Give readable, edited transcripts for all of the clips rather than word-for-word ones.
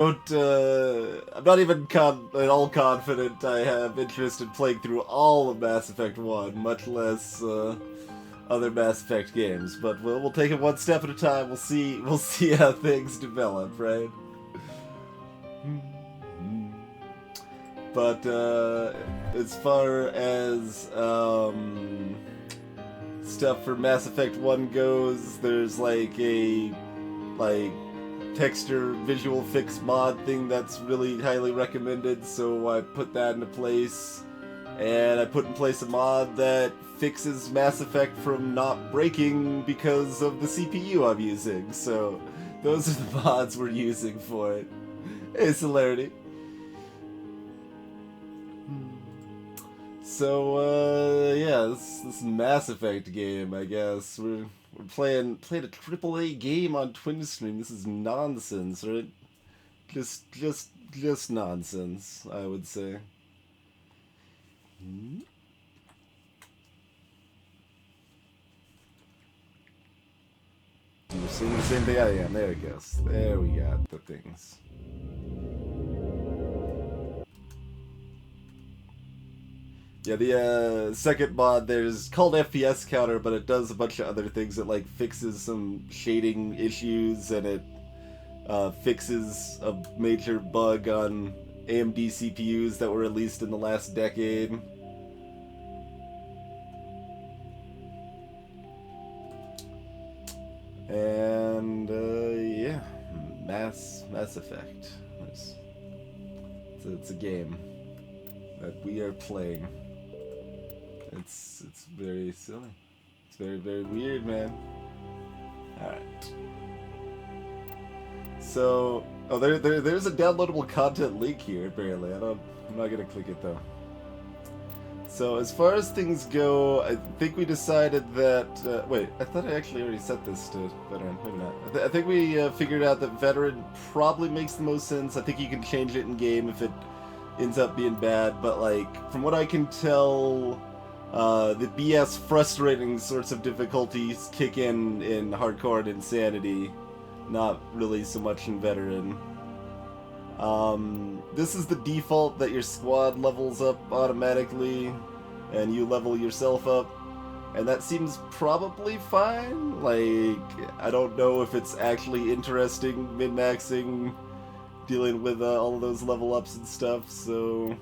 I'm not even at all confident I have interest in playing through all of Mass Effect 1, much less other Mass Effect games. But we'll take it one step at a time. We'll see how things develop, right? But as far as stuff for Mass Effect 1 goes, there's like a texture visual fix mod thing that's really highly recommended, so I put that into place. And I put in place a mod that fixes Mass Effect from not breaking because of the CPU I'm using. So those are the mods we're using for it. Hey, Celerity. So yeah, this Mass Effect game, I guess we're playing a AAA game on TwinStream. This is nonsense, right? Just nonsense, I would say. You're seeing the same thing I am. There it goes. There we got the things. Yeah, the second mod there's called FPS Counter, but it does a bunch of other things. It like fixes some shading issues, and it fixes a major bug on AMD CPUs that were released in the last decade. And yeah, Mass Effect. It's a game that we are playing. It's very silly. It's very weird, man. All right. So, there's a downloadable content link here. Apparently, I'm not gonna click it though. So as far as things go, I think we decided that... wait, I thought I actually already set this to Veteran. Maybe not. I think we figured out that Veteran probably makes the most sense. I think you can change it in-game if it ends up being bad, but like, from what I can tell, the BS frustrating sorts of difficulties kick in Hardcore and Insanity, not really so much in Veteran. This is the default that your squad levels up automatically, and you level yourself up, and that seems probably fine. Like, I don't know if it's actually interesting min-maxing, dealing with all of those level ups and stuff, so...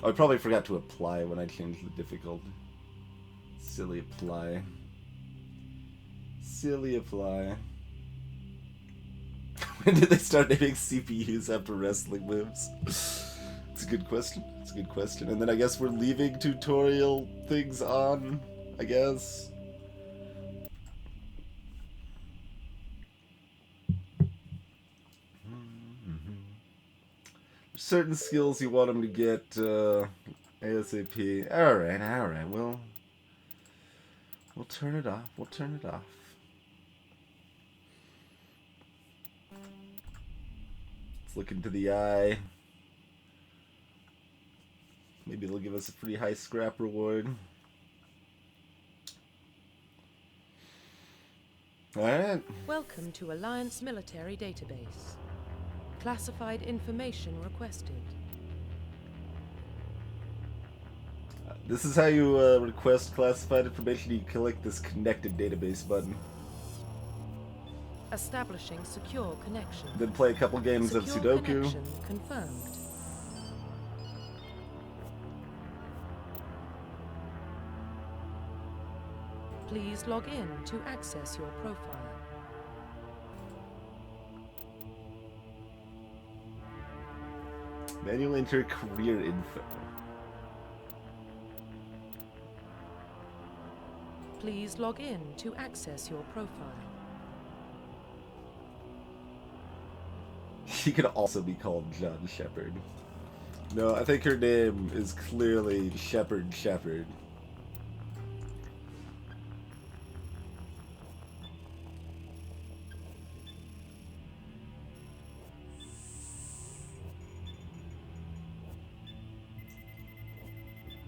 Oh, I probably forgot to apply when I changed the difficulty. Silly apply. Silly apply. When did they start naming CPUs after wrestling moves? It's a good question. It's a good question. And then I guess we're leaving tutorial things on, I guess. Certain skills you want them to get ASAP. Alright. We'll turn it off. We'll turn it off. Let's look into the eye. Maybe it'll give us a pretty high scrap reward. Alright. Welcome to Alliance Military Database. Classified information requested. This is how you request classified information. You click this connected database button. Establishing secure connection. Then play a couple games secure of Sudoku. Connection confirmed. Please log in to access your profile. Manual enter career info. Please log in to access your profile. She could also be called John Shepard. No, I think her name is clearly Shepard.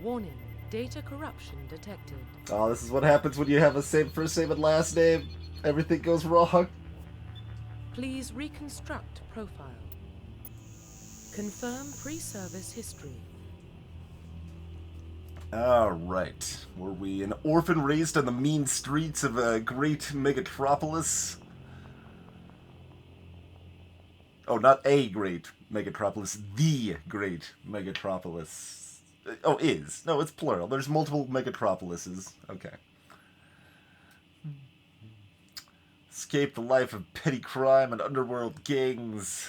Warning, data corruption detected. Oh, this is what happens when you have a same first name and last name. Everything goes wrong. Please reconstruct profile. Confirm pre-service history. Alright. Were we an orphan raised on the mean streets of a great megatropolis? Oh, not a great megatropolis, the great megatropolis. Oh, is. No, it's plural. There's multiple megatropolises. Okay. Escape the life of petty crime and underworld gangs.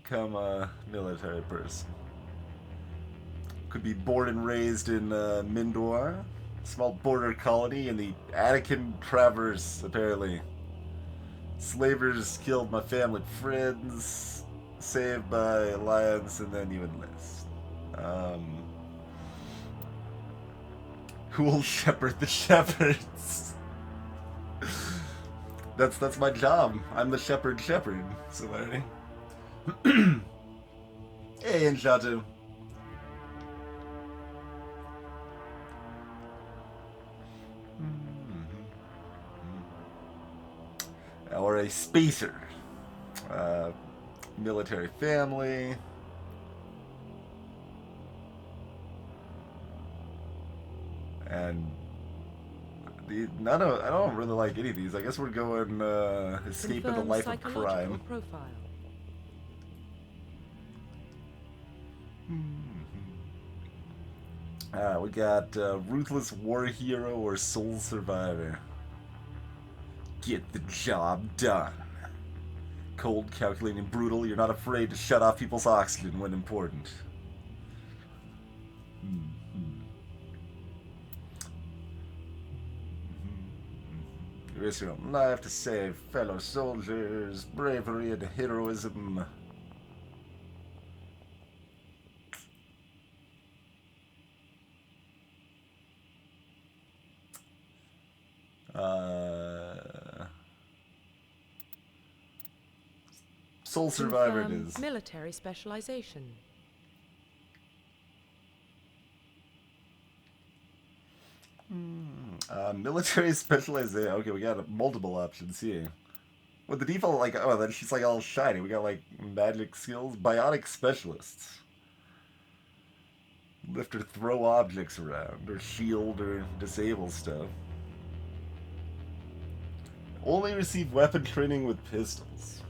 Become a military person. Could be born and raised in Mindor, a small border colony in the Attican Traverse, apparently. Slavers killed my family friends, saved by alliance, and then you enlist. Who will shepherd the shepherds? That's my job. I'm the shepherd, Celerity. Hey, Inshatu. Or a spacer. Military family. And I don't really like any of these. I guess we're going escape in the life of crime. Profile. We got ruthless war hero or soul survivor. Get the job done. Cold, calculating, brutal. You're not afraid to shut off people's oxygen when important. You risk your own life to save fellow soldiers. Bravery and heroism. Soul survivor it is. Military specialization. Military specialization. Okay, we got multiple options here. With the default, like, oh, then she's like all shiny. We got like magic skills, biotic specialists. Lift or throw objects around, or shield or disable stuff. Only receive weapon training with pistols.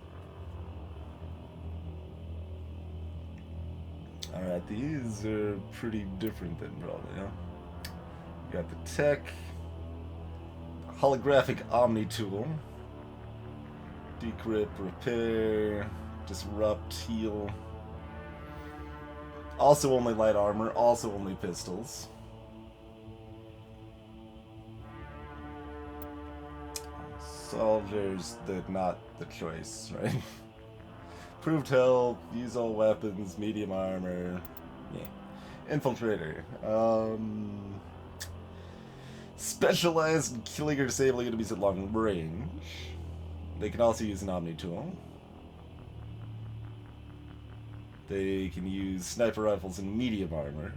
Alright, these are pretty different then, probably, huh? You got the tech, holographic Omni tool, decrypt, repair, disrupt, heal. Also only light armor, also only pistols. Soldiers, not the choice, right? Proved health, use all weapons, medium armor, yeah. Infiltrator. Specialized in killing or disabling enemies at long range. They can also use an Omni tool. They can use sniper rifles and medium armor.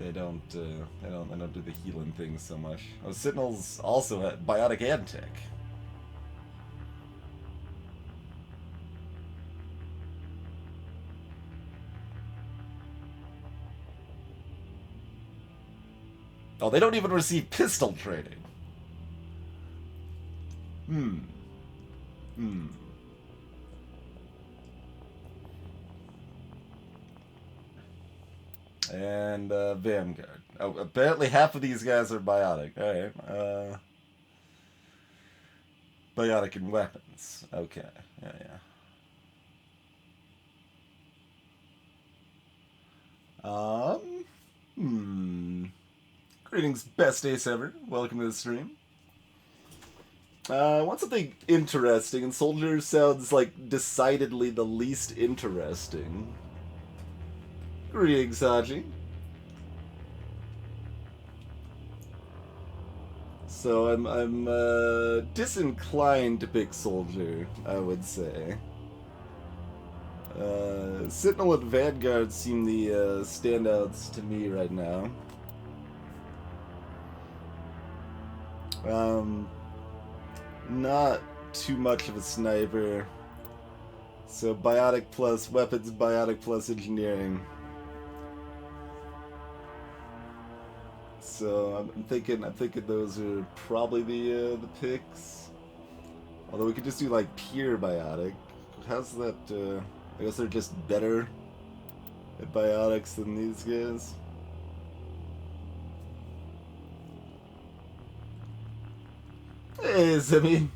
They don't do the healing thing so much. Oh, Sentinels also have biotic and tech. Oh, they don't even receive pistol training. And Vanguard. Oh, apparently half of these guys are biotic. Alright. Biotic in weapons. Okay. Yeah. Greetings, best ace ever. Welcome to the stream. I want something interesting, and Soldier sounds like decidedly the least interesting. Greetings, Haji. So I'm disinclined to pick Soldier, I would say. Sentinel and Vanguard seem the standouts to me right now. not too much of a sniper. So biotic plus weapons, biotic plus engineering. So I'm thinking those are probably the picks. Although we could just do like pure biotic. How's that? I guess they're just better at biotics than these guys. Hey, Zimmy.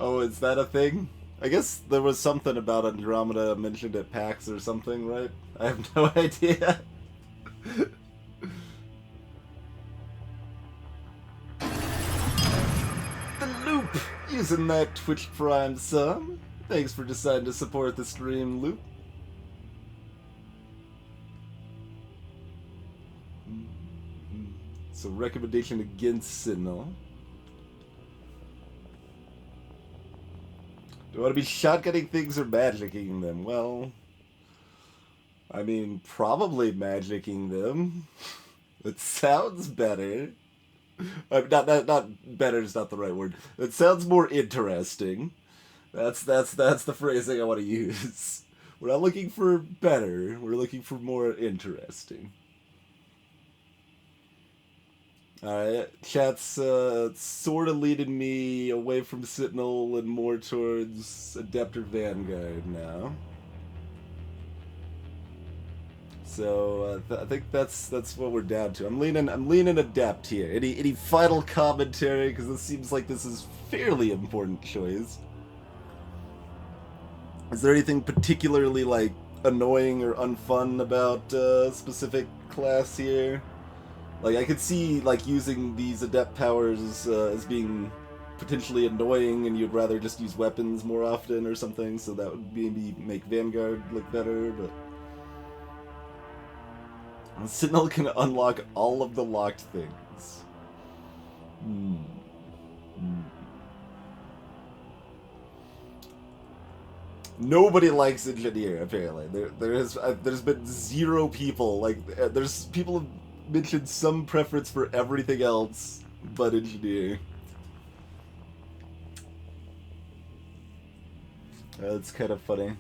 Oh, is that a thing? I guess there was something about Andromeda mentioned at PAX or something, right? I have no idea. The Loop! Using that Twitch Prime sub. Thanks for deciding to support the stream, Loop. So, recommendation against Sentinel. Do I want to be shotgunning things or magicking them? Well, I mean, probably magicking them. It sounds better. Not better is not the right word. It sounds more interesting. That's the phrasing I want to use. We're not looking for better. We're looking for more interesting. Alright, chat's sort of leading me away from Sentinel and more towards Adept or Vanguard now. So I think that's what we're down to. I'm leaning Adept here. Any final commentary, because this seems like this is fairly important choice. Is there anything particularly like annoying or unfun about a specific class here? Like, I could see, like, using these adept powers as being potentially annoying, and you'd rather just use weapons more often or something, so that would maybe make Vanguard look better, but... Sentinel can unlock all of the locked things. Nobody likes Engineer, apparently. There's been 0 people, like, there's people have mentioned some preference for everything else but Engineer. That's kind of funny.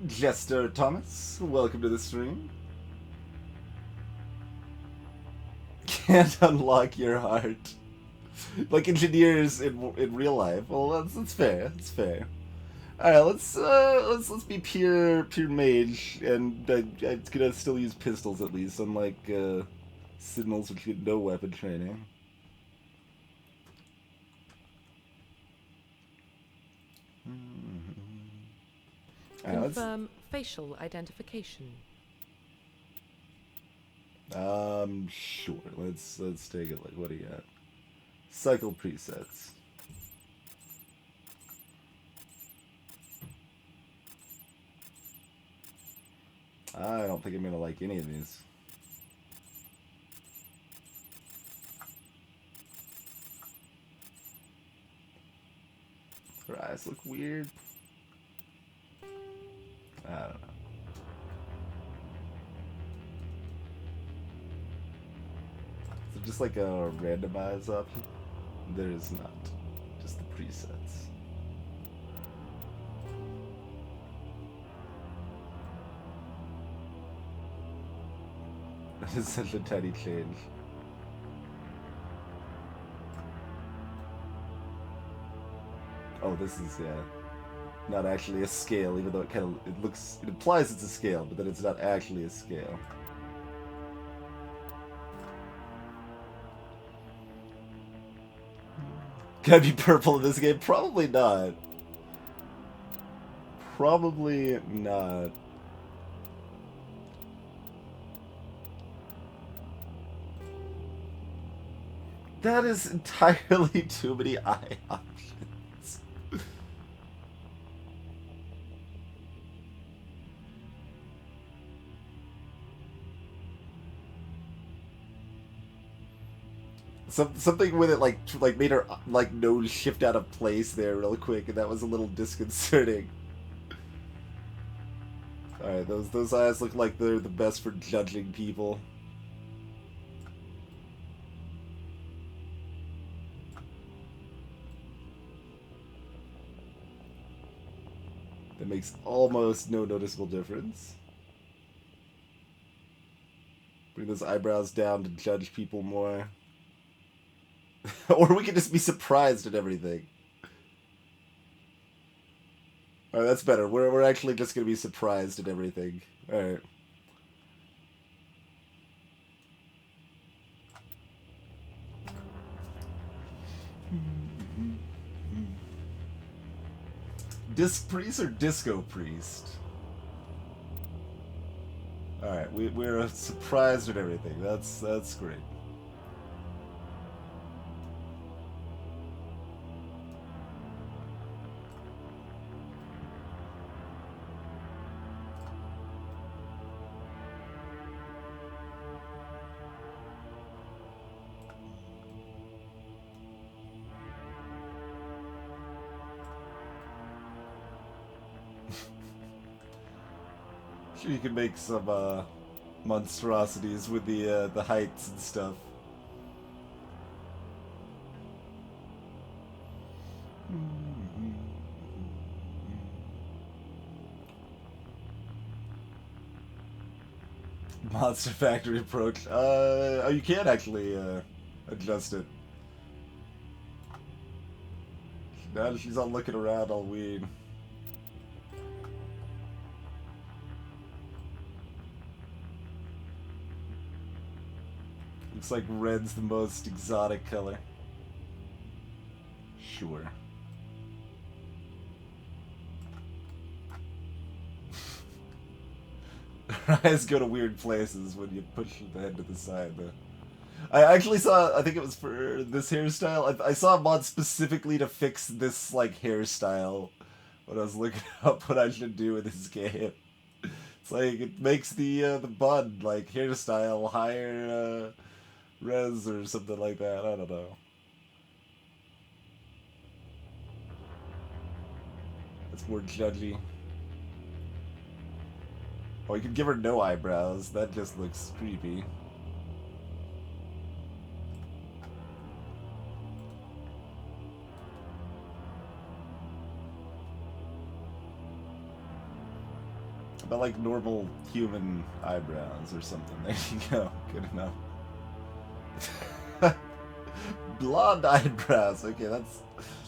Jester Thomas, welcome to the stream. Can't unlock your heart. Like engineers in real life. Well, that's fair. That's fair. All right, let's be pure mage, and I'm gonna still use pistols at least, unlike Sentinels, which get no weapon training. Confirm facial identification. Sure. Let's take it. Like, what do you got? Cycle presets. I don't think I'm gonna like any of these. Her eyes look weird. I don't know. Is it just like a randomize option? There is not. Just the presets. That is such a tiny change. Oh, this is, yeah, not actually a scale, even though it implies it's a scale, but then it's not actually a scale. Can I be purple in this game? Probably not. Probably not. That is entirely too many eye options. Something with it like made her like nose shift out of place there real quick, and that was a little disconcerting. All right, Alright, those eyes look like they're the best for judging people. That makes almost no noticeable difference. Bring those eyebrows down to judge people more. Or we could just be surprised at everything. Alright, that's better. We're actually just gonna be surprised at everything. Alright. Disc Priest or Disco Priest? Alright, we're surprised at everything. That's great. Sure, you can make some monstrosities with the heights and stuff. Monster Factory approach. Oh, you can actually adjust it. Now she's all looking around, all weird. Looks like red's the most exotic color. Sure. Her eyes go to weird places when you push the head to the side, though. I actually saw, I think it was for this hairstyle, I saw a mod specifically to fix this, like, hairstyle when I was looking up what I should do with this game. It's like, it makes the bun, like, hairstyle higher, res or something like that, I don't know. That's more judgy. Oh, you could give her no eyebrows, that just looks creepy. About like normal human eyebrows or something. There you go. Good enough. Blonde eyebrows. Okay, that's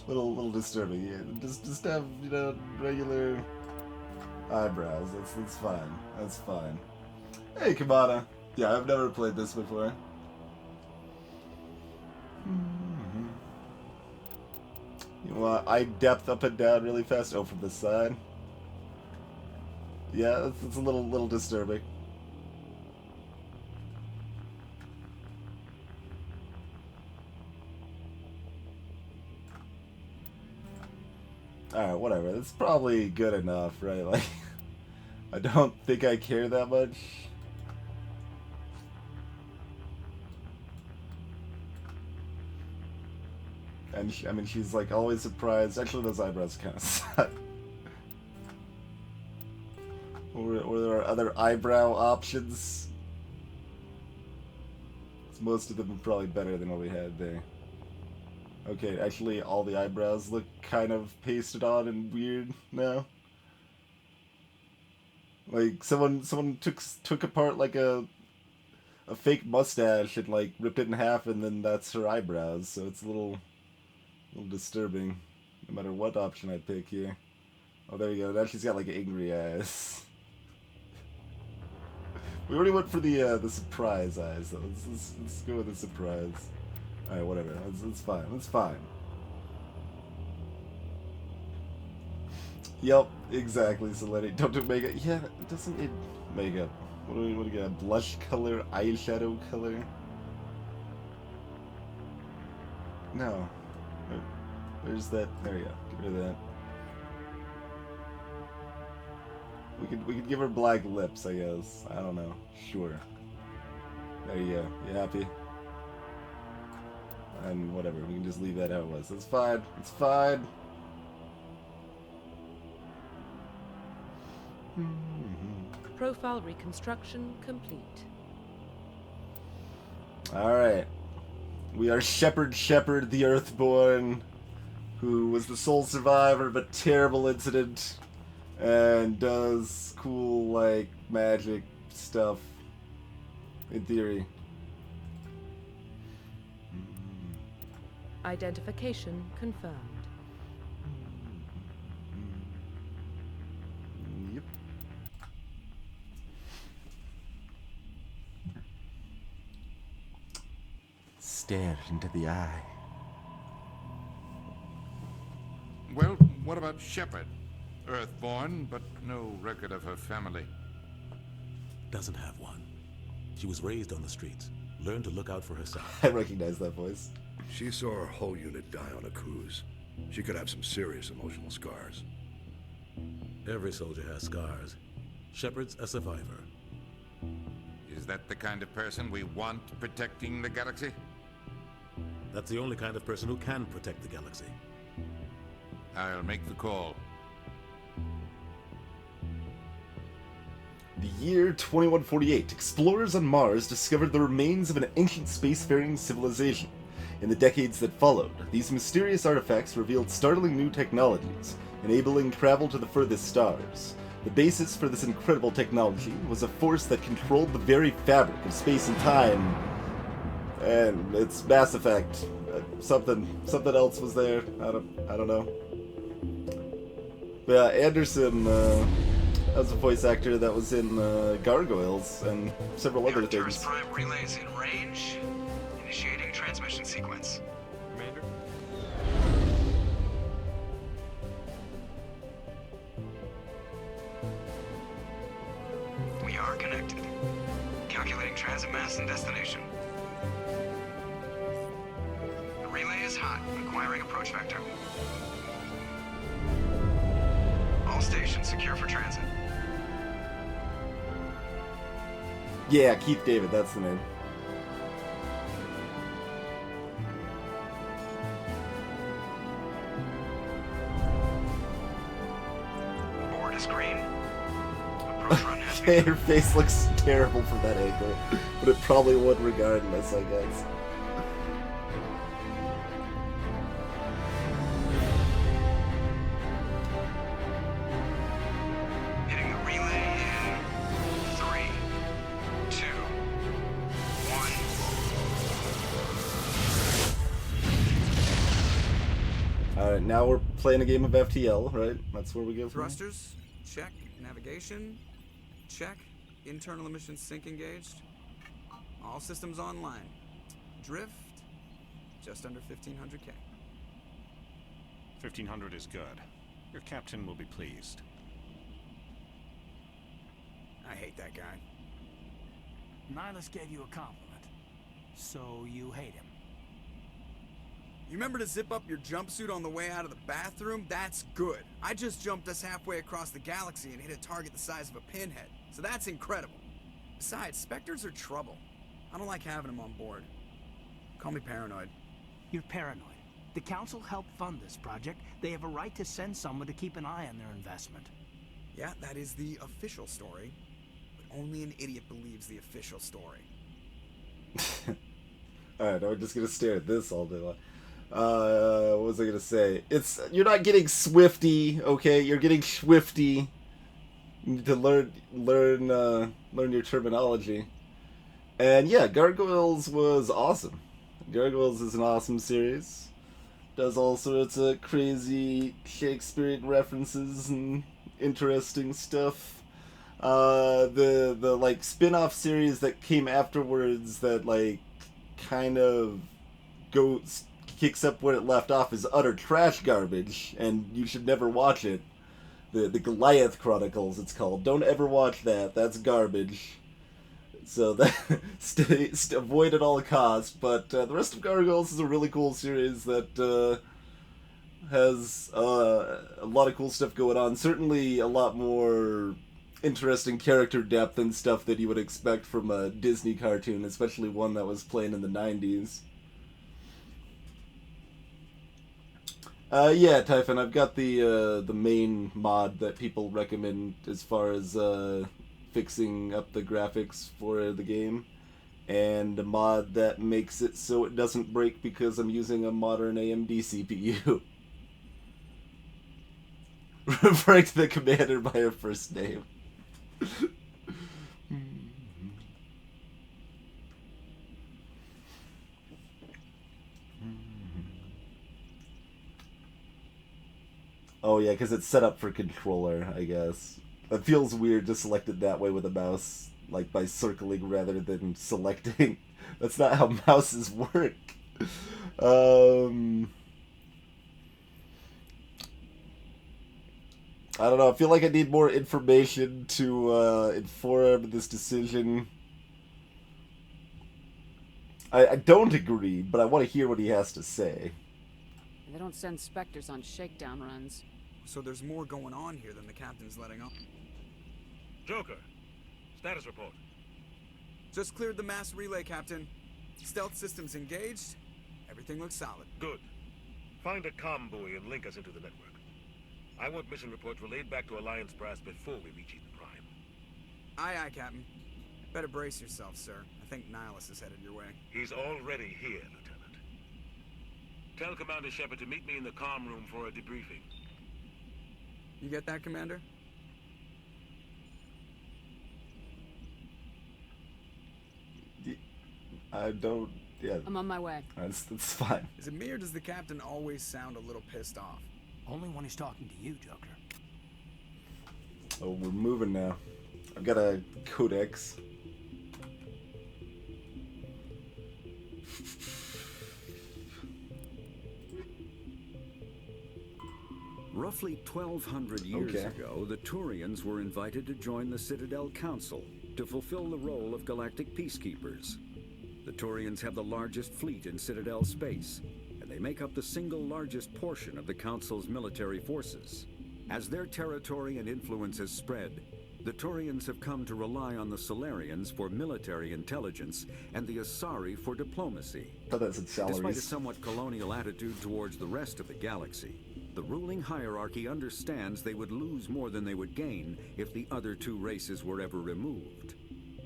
a little disturbing. Yeah, just have, you know, regular eyebrows. That's fine. That's fine. Hey, Kamada. Yeah, I've never played this before. You want eye depth up and down really fast? Oh, from the side. Yeah, it's a little disturbing. Alright, whatever. That's probably good enough, right? Like, I don't think I care that much. And I mean, she's like always surprised. Actually, those eyebrows kind of suck. Or there are other eyebrow options. Most of them are probably better than what we had there. Okay, actually, all the eyebrows look kind of pasted on and weird now. Like someone took apart like a fake mustache and like ripped it in half, and then that's her eyebrows. So it's a little disturbing, no matter what option I pick here. Oh, there you go. Now she's got like angry eyes. We already went for the surprise eyes, so let's go with the surprise. Alright, whatever. It's fine. It's fine. Yep, exactly, Selene. Don't do makeup. Yeah, it doesn't need makeup. What do we got? Blush color, eyeshadow color? No. There's that. There you go. Get rid of that. We could give her black lips, I guess. I don't know. Sure. There you go. You happy? And whatever. We can just leave that how it was. It's fine. It's fine. Profile reconstruction complete. Alright. We are Shepard the Earthborn, who was the sole survivor of a terrible incident and does cool, like, magic stuff. In theory. Identification confirmed. Yep. Stare into the eye. Well, what about Shepard? Earthborn, but no record of her family. Doesn't have one. She was raised on the streets. Learned to look out for herself. I recognize that voice. She saw her whole unit die on a cruise. She could have some serious emotional scars. Every soldier has scars. Shepard's a survivor. Is that the kind of person we want protecting the galaxy? That's the only kind of person who can protect the galaxy. I'll make the call. The year 2148, explorers on Mars discovered the remains of an ancient spacefaring civilization. In the decades that followed, these mysterious artifacts revealed startling new technologies, enabling travel to the furthest stars. The basis for this incredible technology was a force that controlled the very fabric of space and time. And it's Mass Effect. Something else was there. I don't know. But yeah, Anderson, that was a voice actor that was in Gargoyles and several other things. Prime relays in range. Initiating transmission sequence. Commander? We are connected. Calculating transit mass and destination. The relay is hot, acquiring approach vector. All stations secure for transit. Yeah, Keith David, that's the name. Board is green. Approach run has begun. Her face looks terrible from that angle, but it probably would regardless, I guess. Hitting the relay in 3, 2, 1. Alright, now we're playing a game of FTL, right? That's where we go from here? Thrusters, check. Navigation, check. Internal emissions sync engaged. All systems online. Drift, just under 1500K. 1500 is good. Your captain will be pleased. I hate that guy. Nihilus gave you a compliment. So you hate him. You remember to zip up your jumpsuit on the way out of the bathroom? That's good. I just jumped us halfway across the galaxy and hit a target the size of a pinhead. So that's incredible. Besides, Spectres are trouble. I don't like having them on board. Call me paranoid. You're paranoid. The Council helped fund this project. They have a right to send someone to keep an eye on their investment. Yeah, that is the official story. But only an idiot believes the official story. Alright, now we're just gonna stare at this all day long. What was I gonna say? You're not getting Swifty, okay? You're getting Swifty. You need to learn your terminology. And yeah, Gargoyles was awesome. Gargoyles is an awesome series. Does all sorts of crazy Shakespearean references and interesting stuff. The like spin-off series that came afterwards that like kind of kicks up where it left off is utter trash garbage, and you should never watch it. The Goliath Chronicles, it's called. Don't ever watch that. That's garbage. So that avoid at all costs. But the rest of Gargoyles is a really cool series that has a lot of cool stuff going on. Certainly a lot more interesting character depth and stuff that you would expect from a Disney cartoon, especially one that was playing in the 90s. Yeah, Typhon, I've got the main mod that people recommend as far as fixing up the graphics for the game, and a mod that makes it so it doesn't break because I'm using a modern AMD CPU. Referring to the commander by her first name. Oh yeah, because it's set up for controller, I guess. It feels weird to select it that way with a mouse, like by circling rather than selecting. That's not how mouses work. I don't know, I feel like I need more information to inform this decision. I don't agree, but I want to hear what he has to say. They don't send Spectres on shakedown runs. So there's more going on here than the captain's letting on. Joker, status report. Just cleared the mass relay, Captain. Stealth systems engaged. Everything looks solid. Good. Find a comm buoy and link us into the network. I want mission reports relayed back to Alliance brass before we reach Eden Prime. Aye, aye, Captain. Better brace yourself, sir. I think Nihilus is headed your way. He's already here, Lieutenant. Tell Commander Shepard to meet me in the comm room for a debriefing. You get that, Commander? I don't... yeah. I'm on my way. That's fine. Is it me or does the captain always sound a little pissed off? Only when he's talking to you, Joker. Oh, we're moving now. I've got a codex. Roughly 1,200 years ago, the Turians were invited to join the Citadel Council to fulfill the role of galactic peacekeepers. The Turians have the largest fleet in Citadel space, and they make up the single largest portion of the Council's military forces. As their territory and influence has spread, the Turians have come to rely on the Solarians for military intelligence and the Asari for diplomacy. Despite a somewhat colonial attitude towards the rest of the galaxy, the ruling hierarchy understands they would lose more than they would gain if the other two races were ever removed.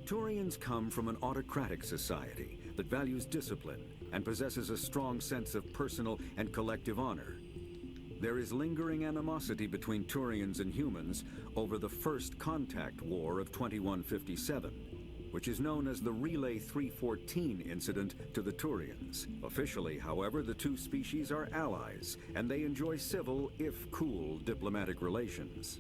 Turians come from an autocratic society that values discipline and possesses a strong sense of personal and collective honor. There is lingering animosity between Turians and humans over the First Contact War of 2157, which is known as the Relay 314 incident to the Turians. Officially, however, the two species are allies, and they enjoy civil, if cool, diplomatic relations.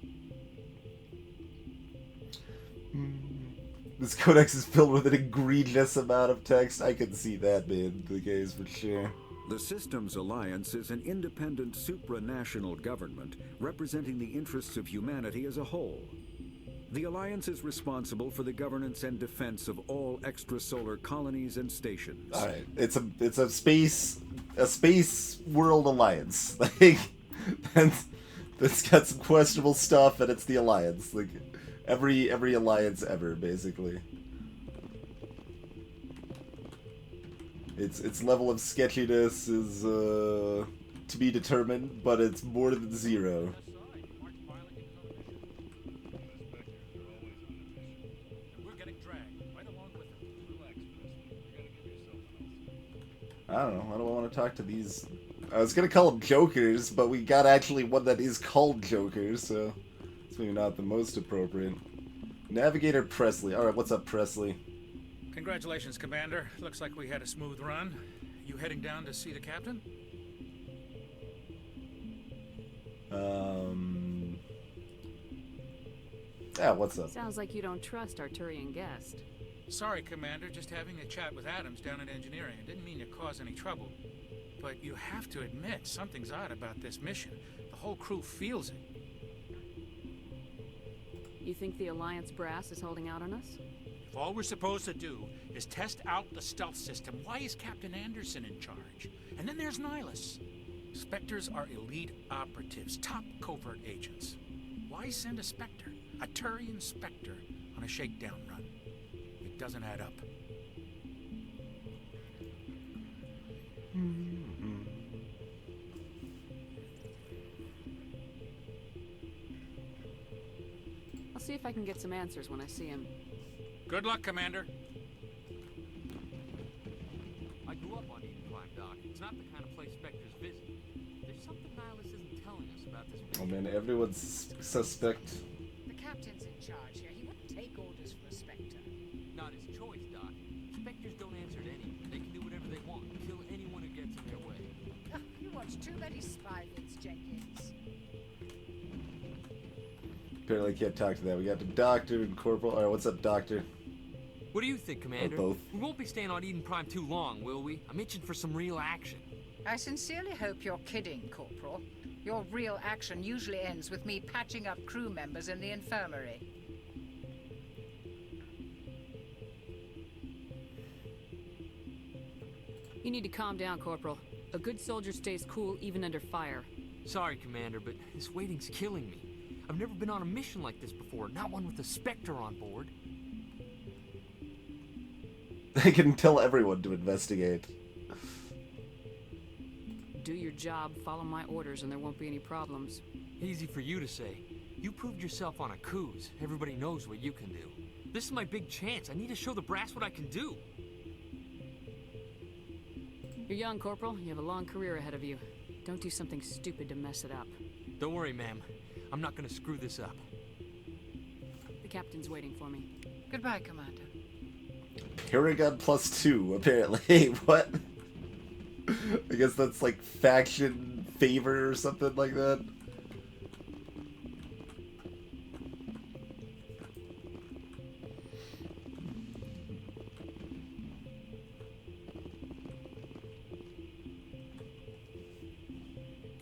This codex is filled with an egregious amount of text. I can see that being the case for sure. The Systems Alliance is an independent supranational government representing the interests of humanity as a whole. The Alliance is responsible for the governance and defense of all extrasolar colonies and stations. All right, it's a space world alliance. Like that's got some questionable stuff, and it's the Alliance. Like every alliance ever, basically. Its level of sketchiness is to be determined, but it's more than zero. I don't know. I don't want to talk to these. I was gonna call them Jokers, but we got actually one that is called Jokers, so it's maybe not the most appropriate. Navigator Presley. All right, what's up, Presley? Congratulations, Commander. Looks like we had a smooth run. You heading down to see the captain? Yeah, what's up? Sounds like you don't trust our Turian guest. Sorry, Commander. Just having a chat with Adams down at engineering. Didn't mean to cause any trouble. But you have to admit, something's odd about this mission. The whole crew feels it. You think the Alliance brass is holding out on us? If all we're supposed to do is test out the stealth system, why is Captain Anderson in charge? And then there's Nihilus. Spectres are elite operatives, top covert agents. Why send a Spectre, a Turian Spectre, on a shakedown run? It doesn't add up. I'll see if I can get some answers when I see him. Good luck, Commander. I grew up on Eden Prime, Doc. It's not the kind of place Spectres visit. There's something Nihilus isn't telling us about this. Oh man, everyone's suspect. The captain's in charge here. He wouldn't take orders from a Spectre. Not his choice, Doc. Spectres don't answer to anyone. They can do whatever they want, kill anyone who gets in their way. Oh, you watch too many spy vids, Jenkins. Apparently can't talk to that. We got the Doctor and Corporal. Alright, what's up, Doctor? What do you think, Commander? Both. We won't be staying on Eden Prime too long, will we? I'm itching for some real action. I sincerely hope you're kidding, Corporal. Your real action usually ends with me patching up crew members in the infirmary. You need to calm down, Corporal. A good soldier stays cool even under fire. Sorry, Commander, but this waiting's killing me. I've never been on a mission like this before, not one with a Spectre on board. I can tell everyone to investigate. Do your job, follow my orders, and there won't be any problems. Easy for you to say. You proved yourself on Akuz. Everybody knows what you can do. This is my big chance. I need to show the brass what I can do. You're young, Corporal. You have a long career ahead of you. Don't do something stupid to mess it up. Don't worry, ma'am. I'm not gonna screw this up. The captain's waiting for me. Goodbye, Commander. Paragon +2, apparently. What? I guess that's like faction favor or something like that.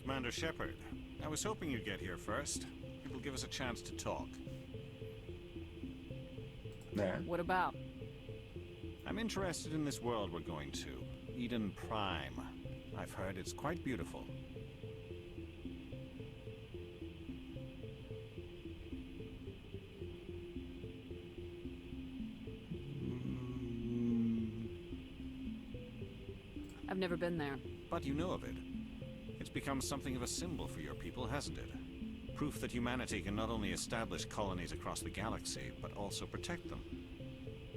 Commander Shepard, I was hoping you'd get here first. It will give us a chance to talk. Nah. What about? I'm interested in this world we're going to, Eden Prime. I've heard it's quite beautiful. I've never been there. But you know of it. It's become something of a symbol for your people, hasn't it? Proof that humanity can not only establish colonies across the galaxy, but also protect them.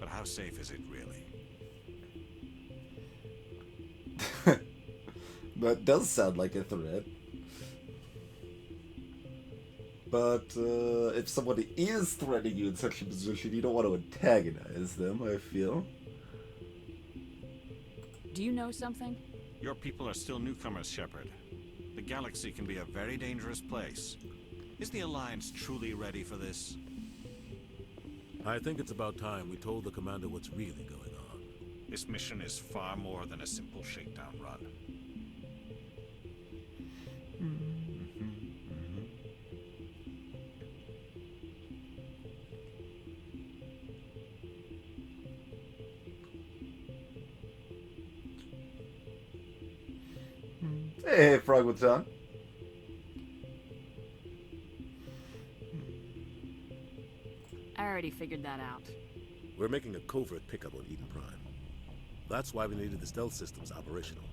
But how safe is it, really? That does sound like a threat. But if somebody is threatening you in such a position, you don't want to antagonize them, I feel. Do you know something? Your people are still newcomers, Shepard. The galaxy can be a very dangerous place. Is the Alliance truly ready for this? I think it's about time we told the commander what's really going on. This mission is far more than a simple shakedown run. Hey, Frog with John. I already figured that out. We're making a covert pickup on Eden Prime. That's why we needed the stealth systems operational.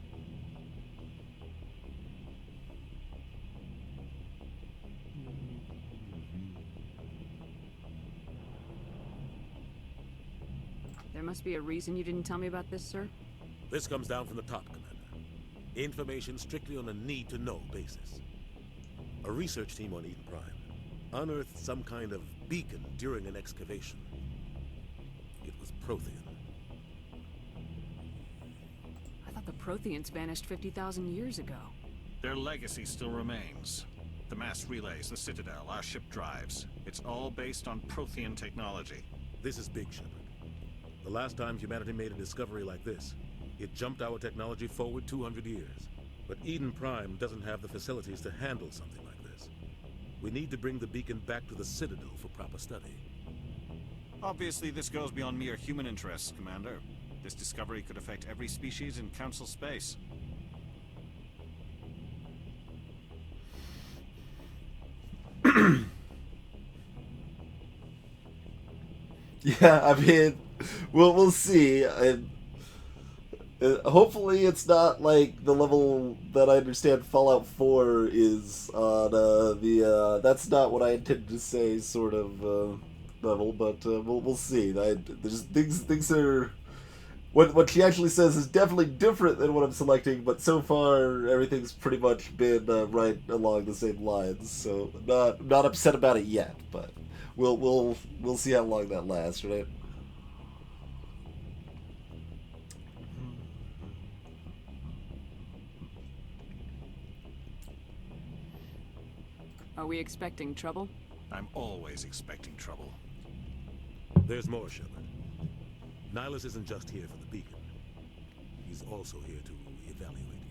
There must be a reason you didn't tell me about this, sir? This comes down from the top, Commander. Information strictly on a need-to-know basis. A research team on Eden Prime unearthed some kind of beacon during an excavation. It was Prothean. I thought the Protheans vanished 50,000 years ago. Their legacy still remains. The mass relays, the Citadel, our ship drives. It's all based on Prothean technology. This is big, Shepard. The last time humanity made a discovery like this, it jumped our technology forward 200 years. But Eden Prime doesn't have the facilities to handle something like this. We need to bring the beacon back to the Citadel for proper study. Obviously, this goes beyond mere human interests, Commander. This discovery could affect every species in Council space. Yeah, I mean, we'll see. Hopefully it's not like the level that I understand Fallout 4 is on, that's not what I intended to say, sort of, level, but we'll see. There's things are. What she actually says is definitely different than what I'm selecting, but so far everything's pretty much been right along the same lines. So not upset about it yet, but we'll see how long that lasts, right? Are we expecting trouble? I'm always expecting trouble. There's more, Shepard. Nihilus isn't just here for the beacon. He's also here to evaluate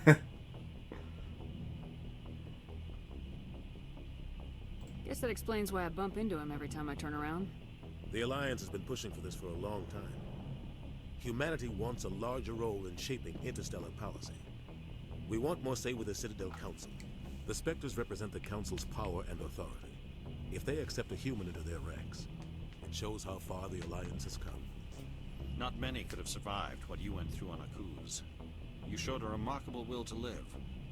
you. Guess that explains why I bump into him every time I turn around. The Alliance has been pushing for this for a long time. Humanity wants a larger role in shaping interstellar policy. We want more say with the Citadel Council. The Spectres represent the Council's power and authority. If they accept a human into their ranks, it shows how far the Alliance has come. Not many could have survived what you went through on Akuz. You showed a remarkable will to live,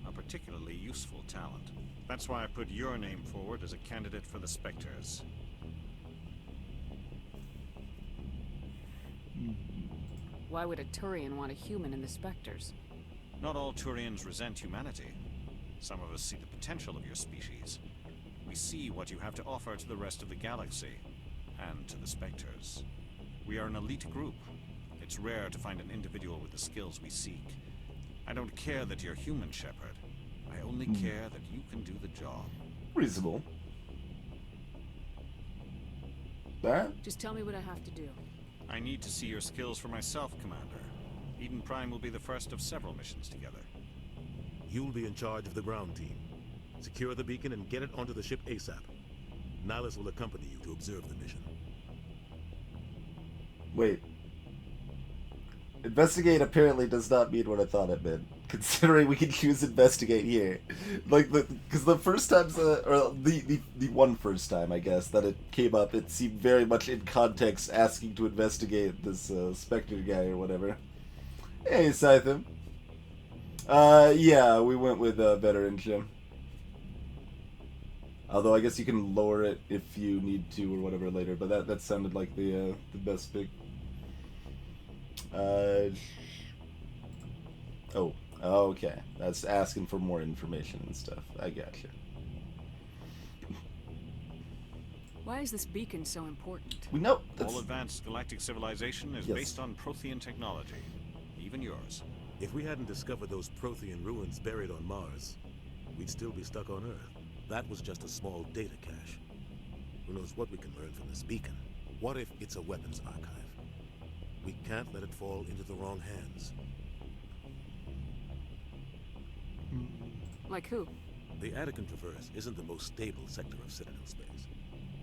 a particularly useful talent. That's why I put your name forward as a candidate for the Spectres. Why would a Turian want a human in the Spectres? Not all Turians resent humanity. Some of us see the potential of your species. We see what you have to offer to the rest of the galaxy, and to the Spectres. We are an elite group. It's rare to find an individual with the skills we seek. I don't care that you're human, Shepard. I only care that you can do the job. Reasonable. That? Just tell me what I have to do. I need to see your skills for myself, Commander. Eden Prime will be the first of several missions together. You'll be in charge of the ground team. Secure the beacon and get it onto the ship ASAP. Nihilus will accompany you to observe the mission. Wait. Investigate apparently does not mean what I thought it meant. Considering we can use investigate here. Like, because the first time, or the one first time, I guess, that it came up, it seemed very much in context asking to investigate this Spectre guy or whatever. Hey, Scytham. Yeah, we went with Veteran Jim. Although I guess you can lower it if you need to or whatever later, but that sounded like the best pick. Oh, okay. That's asking for more information and stuff. I gotcha. Why is this beacon so important? We know all advanced galactic civilization is based on Prothean technology, even yours. If we hadn't discovered those Prothean ruins buried on Mars, we'd still be stuck on Earth. That was just a small data cache. Who knows what we can learn from this beacon? What if it's a weapons archive? We can't let it fall into the wrong hands. Like who? The Attican Traverse isn't the most stable sector of Citadel space.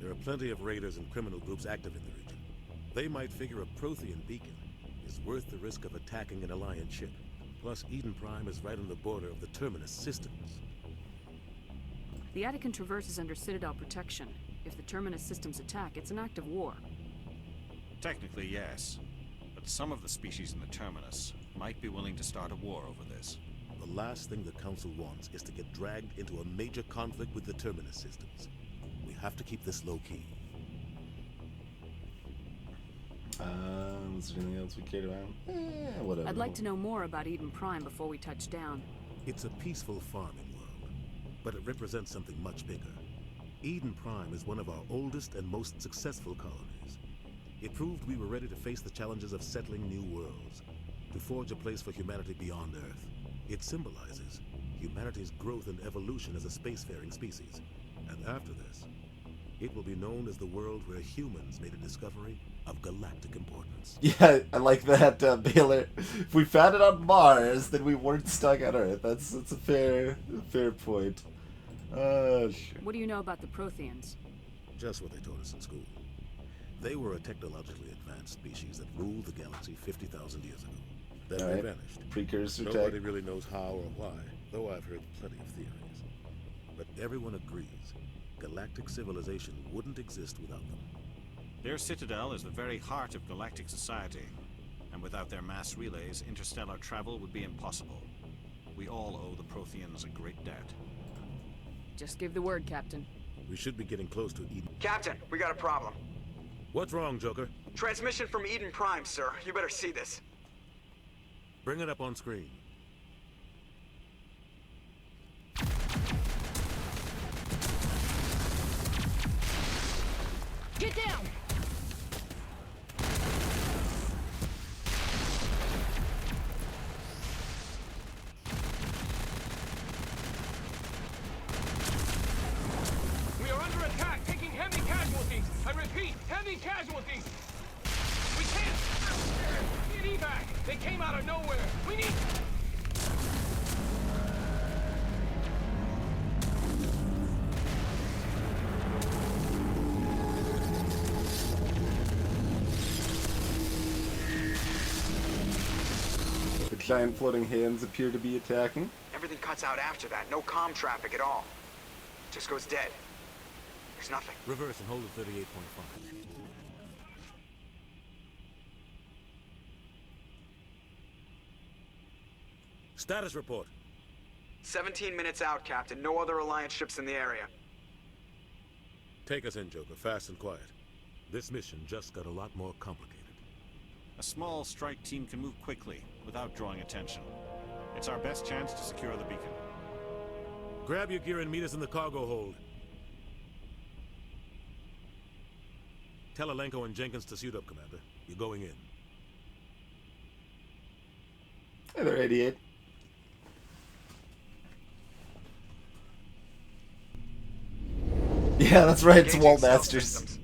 There are plenty of raiders and criminal groups active in the region. They might figure a Prothean beacon is worth the risk of attacking an Alliance ship. Plus, Eden Prime is right on the border of the Terminus systems. The Attican Traverse is under Citadel protection. If the Terminus systems attack, it's an act of war. Technically, yes. But some of the species in the Terminus might be willing to start a war over this. The last thing the Council wants is to get dragged into a major conflict with the Terminus systems. We have to keep this low-key. Is there anything else we cared about? Whatever. I'd like to know more about Eden Prime before we touch down. It's a peaceful farming world, but it represents something much bigger. Eden Prime is one of our oldest and most successful colonies. It proved we were ready to face the challenges of settling new worlds, to forge a place for humanity beyond Earth. It symbolizes humanity's growth and evolution as a spacefaring species. And after this, it will be known as the world where humans made a discovery of galactic importance. Yeah, I like that, Baylor. If we found it on Mars, then we weren't stuck on Earth. That's a fair point. Sure. What do you know about the Protheans? Just what they taught us in school. They were a technologically advanced species that ruled the galaxy 50,000 years ago. Then they vanished. Precursor tech. Nobody really knows how or why, though I've heard plenty of theories. But everyone agrees galactic civilization wouldn't exist without them. Their citadel is the very heart of galactic society, and without their mass relays, interstellar travel would be impossible. We all owe the Protheans a great debt. Just give the word, Captain. We should be getting close to Eden. Captain, we got a problem. What's wrong, Joker? Transmission from Eden Prime, sir. You better see this. Bring it up on screen. Get down! We are under attack, taking heavy casualties. I repeat, heavy casualties. We can't. Need evac. They came out of nowhere. We need. The giant floating hands appear to be attacking. Everything cuts out after that. No comm traffic at all. Just goes dead. There's nothing. Reverse and hold at 38.5. Status report. 17 minutes out, Captain. No other Alliance ships in the area. Take us in, Joker, fast and quiet. This mission just got a lot more complicated. A small strike team can move quickly, without drawing attention. It's our best chance to secure the beacon. Grab your gear and meet us in the cargo hold. Tell Alenko and Jenkins to suit up, Commander. You're going in. Hey there, 88. Yeah, that's right, it's Walt Masters.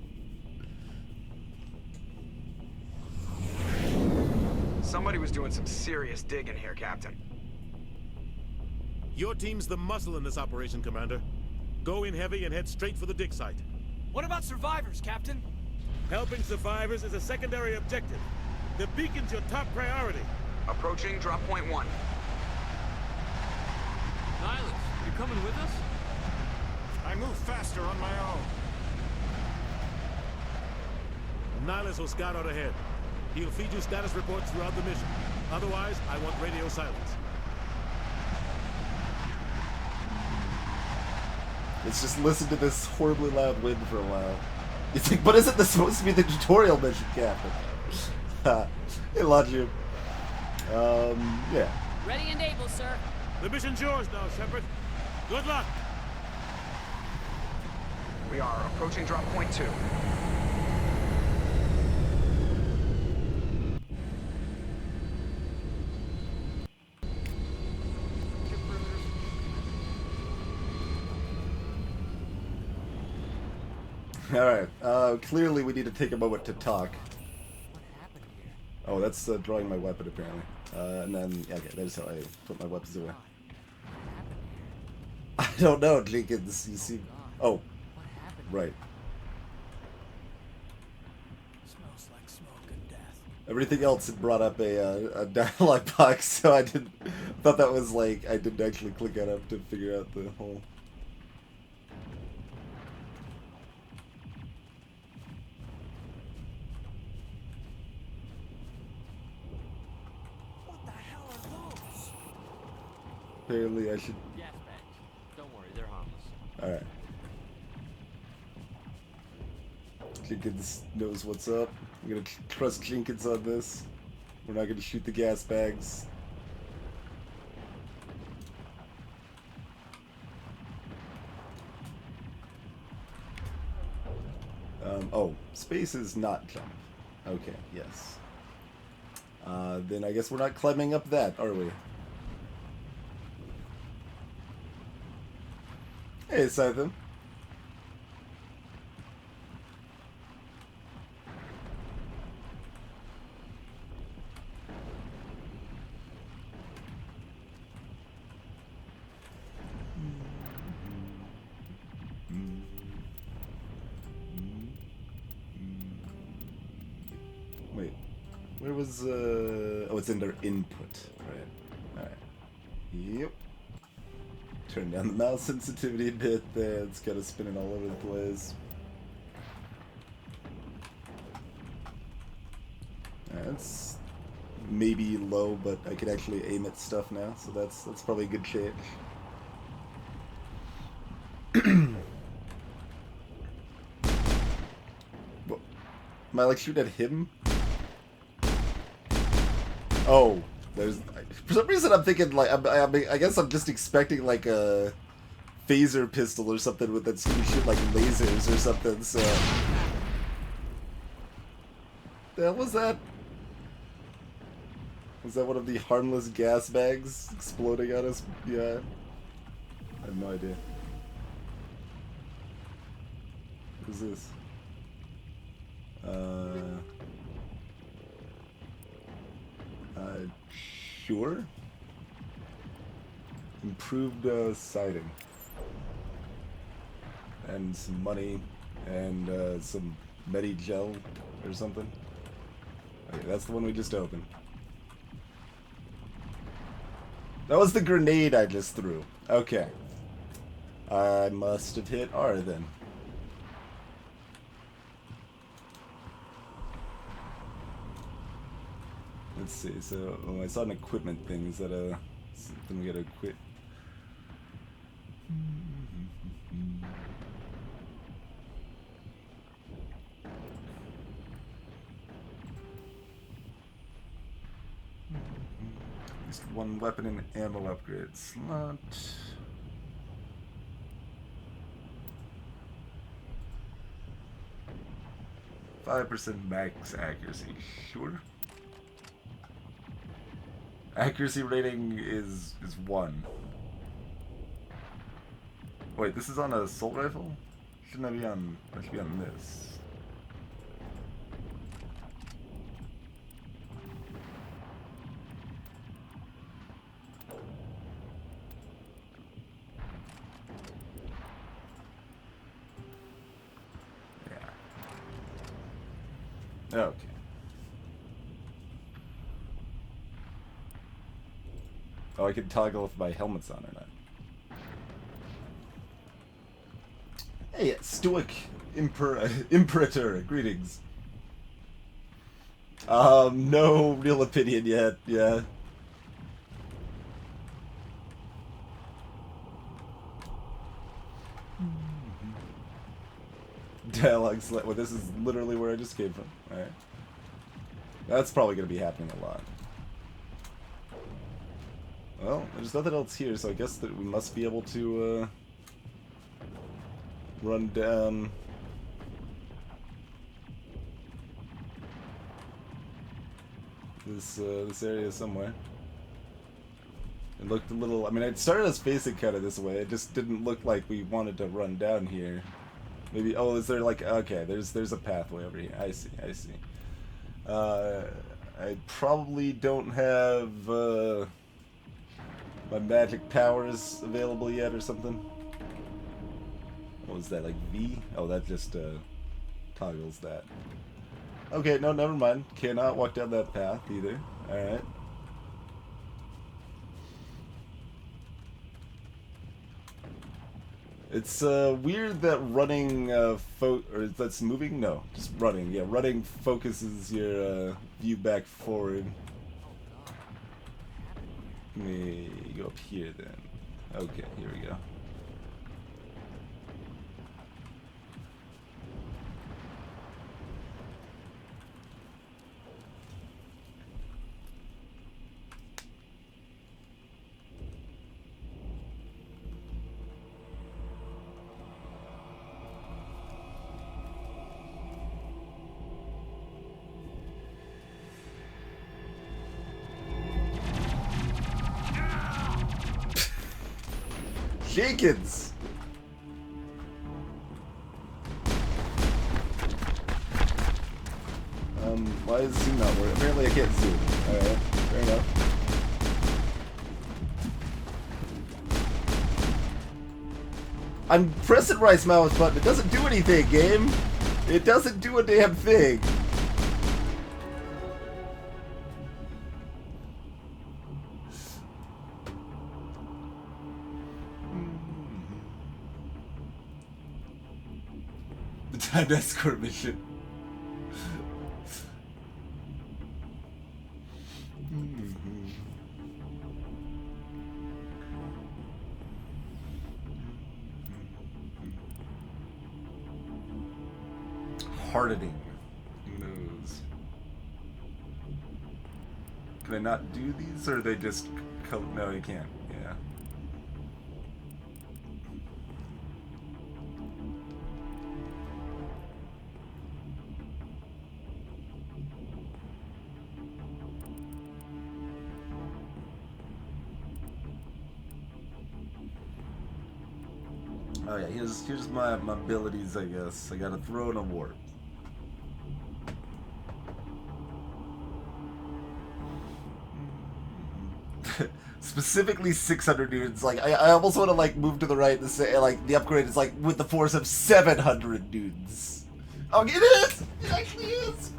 Somebody was doing some serious digging here, Captain. Your team's the muscle in this operation, Commander. Go in heavy and head straight for the dig site. What about survivors, Captain? Helping survivors is a secondary objective. The beacon's your top priority. Approaching drop point 1. Nihilus, you coming with us? I move faster on my own. Nihilus will scout out ahead. He'll feed you status reports throughout the mission. Otherwise, I want radio silence. Let's just listen to this horribly loud wind for a while. You think, but isn't this supposed to be the tutorial mission, Captain? Hey, Logic. Yeah. Ready and able, sir. The mission's yours now, Shepard. Good luck. We are approaching drop point 2. Alright, clearly we need to take a moment to talk. Oh, that's drawing my weapon, apparently. And then, yeah, okay, there's how I put my weapons away. I don't know, Jenkins, you see... Oh, right. Smells like smoke and death. Everything else had brought up a dialogue box, so I thought that was like, I didn't actually click it up to figure out the whole... Apparently I should... Gas bags. Don't worry, they're harmless. Alright. Jenkins knows what's up. I'm gonna trust Jenkins on this. We're not gonna shoot the gas bags. Oh, space is not jump. Okay, yes. Then I guess we're not climbing up that, are we? Hey, Scythen. Wait, where was, oh, it's in their input, right? Alright. Yep. Turn down the mouse sensitivity a bit there, it's kind of spinning all over the place. That's maybe low, but I can actually aim at stuff now, so that's probably a good change. Am I like shooting at him? Oh, there's. For some reason, I'm thinking like I guess I'm just expecting like a phaser pistol or something with that's gonna shoot like lasers or something. So, the hell was that? Was that one of the harmless gas bags exploding on us? Yeah, I have no idea. What is this? Sure. Improved siding. And some money. And some Medi-Gel or something. Okay, that's the one we just opened. That was the grenade I just threw. Okay. I must have hit R then. Let's see, so I saw an equipment thing. Is that something we gotta quit? At least one weapon and ammo upgrade slot. %5 max accuracy, sure. Accuracy rating is 1. Wait, this is on a assault rifle? Shouldn't that be on? That should be on this. Yeah. Okay. Oh, I can toggle if my helmet's on or not. Hey, Stoic Imperator, greetings. No real opinion yet, yeah. Dialogue select. Well, this is literally where I just came from. Alright. That's probably going to be happening a lot. Well, there's nothing else here, so I guess that we must be able to run down this area somewhere. It looked a little. I mean, it started us facing kind of this way. It just didn't look like we wanted to run down here. Maybe. Oh, is there like? Okay, there's a pathway over here. I see. I see. I probably don't have my magic powers available yet or something. What was that, like V? Oh, that just toggles that. Okay, no, never mind. Cannot walk down that path either. Alright. It's weird that running or that's moving? No, just running. Yeah, running focuses your view back forward. Let me go up here then. Okay, here we go. Jenkins! Why is zoom not working? Apparently I can't zoom. Alright, fair enough. I'm pressing right mouse button. It doesn't do anything, game. It doesn't do a damn thing. The timed escort mission. Hardening. No. Can I not do these, or are they just... No, you can't. Yeah. Oh yeah, here's my abilities, I guess. I gotta throw in a warp. Specifically 600 newtons. Like, I almost want to, like, move to the right and say, like, the upgrade is, like, with the force of 700 newtons. Oh, it is! It actually is!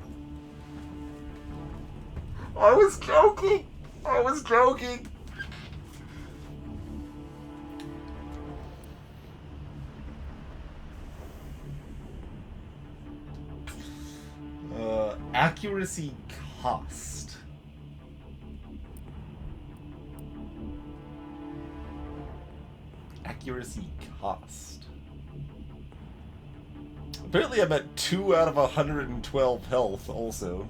I was joking! I was joking! Accuracy cost. Accuracy cost. Apparently I'm at 2 out of 112 health also.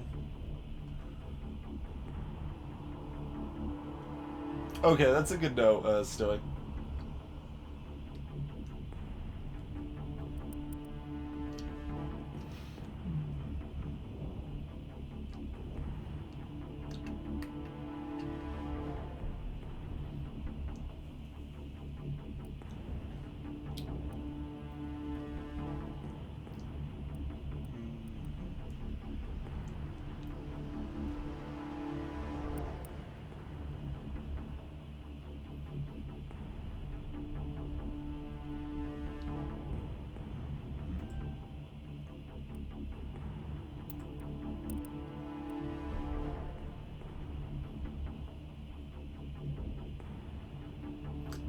Okay, that's a good no, Stoic.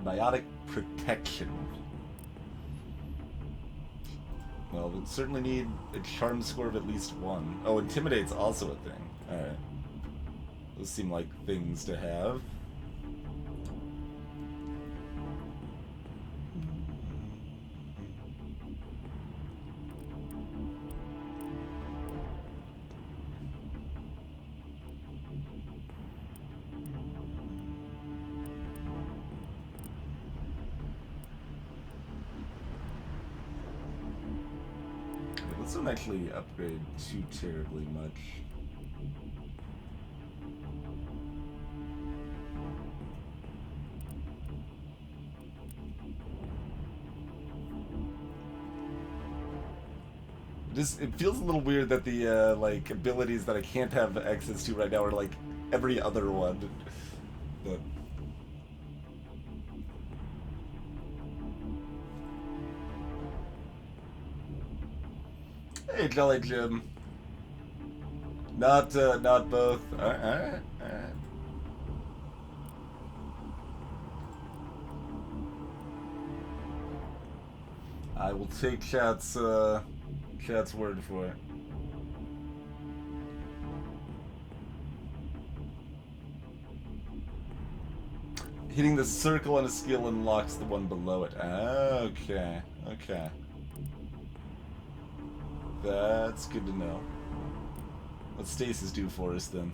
Biotic protection. Well, we'd certainly need a charm score of at least 1. Oh, intimidate's also a thing. Alright. Those seem like things to have. This doesn't actually upgrade too terribly much. It feels a little weird that the like abilities that I can't have access to right now are like every other one. But hey, Jolly Jim. Not both. Alright. I will take chat's word for it. Hitting the circle on a skill unlocks the one below it. Okay. Okay. That's good to know. What's stasis do for us then?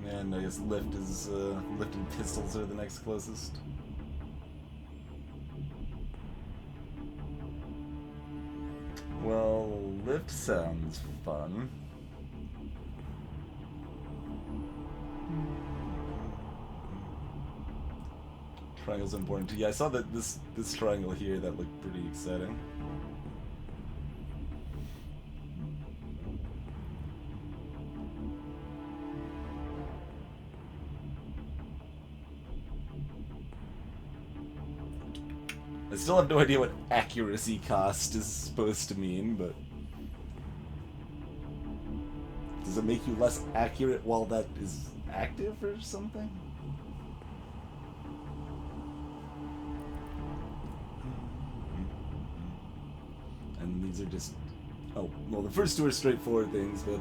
And I guess lift and pistols are the next closest. Well, lift sounds fun. Triangle's important too. Yeah, I saw that this triangle here that looked pretty exciting. I still have no idea what accuracy cost is supposed to mean, but does it make you less accurate while that is active or something? And these are just... Oh, well, the first two are straightforward things, but,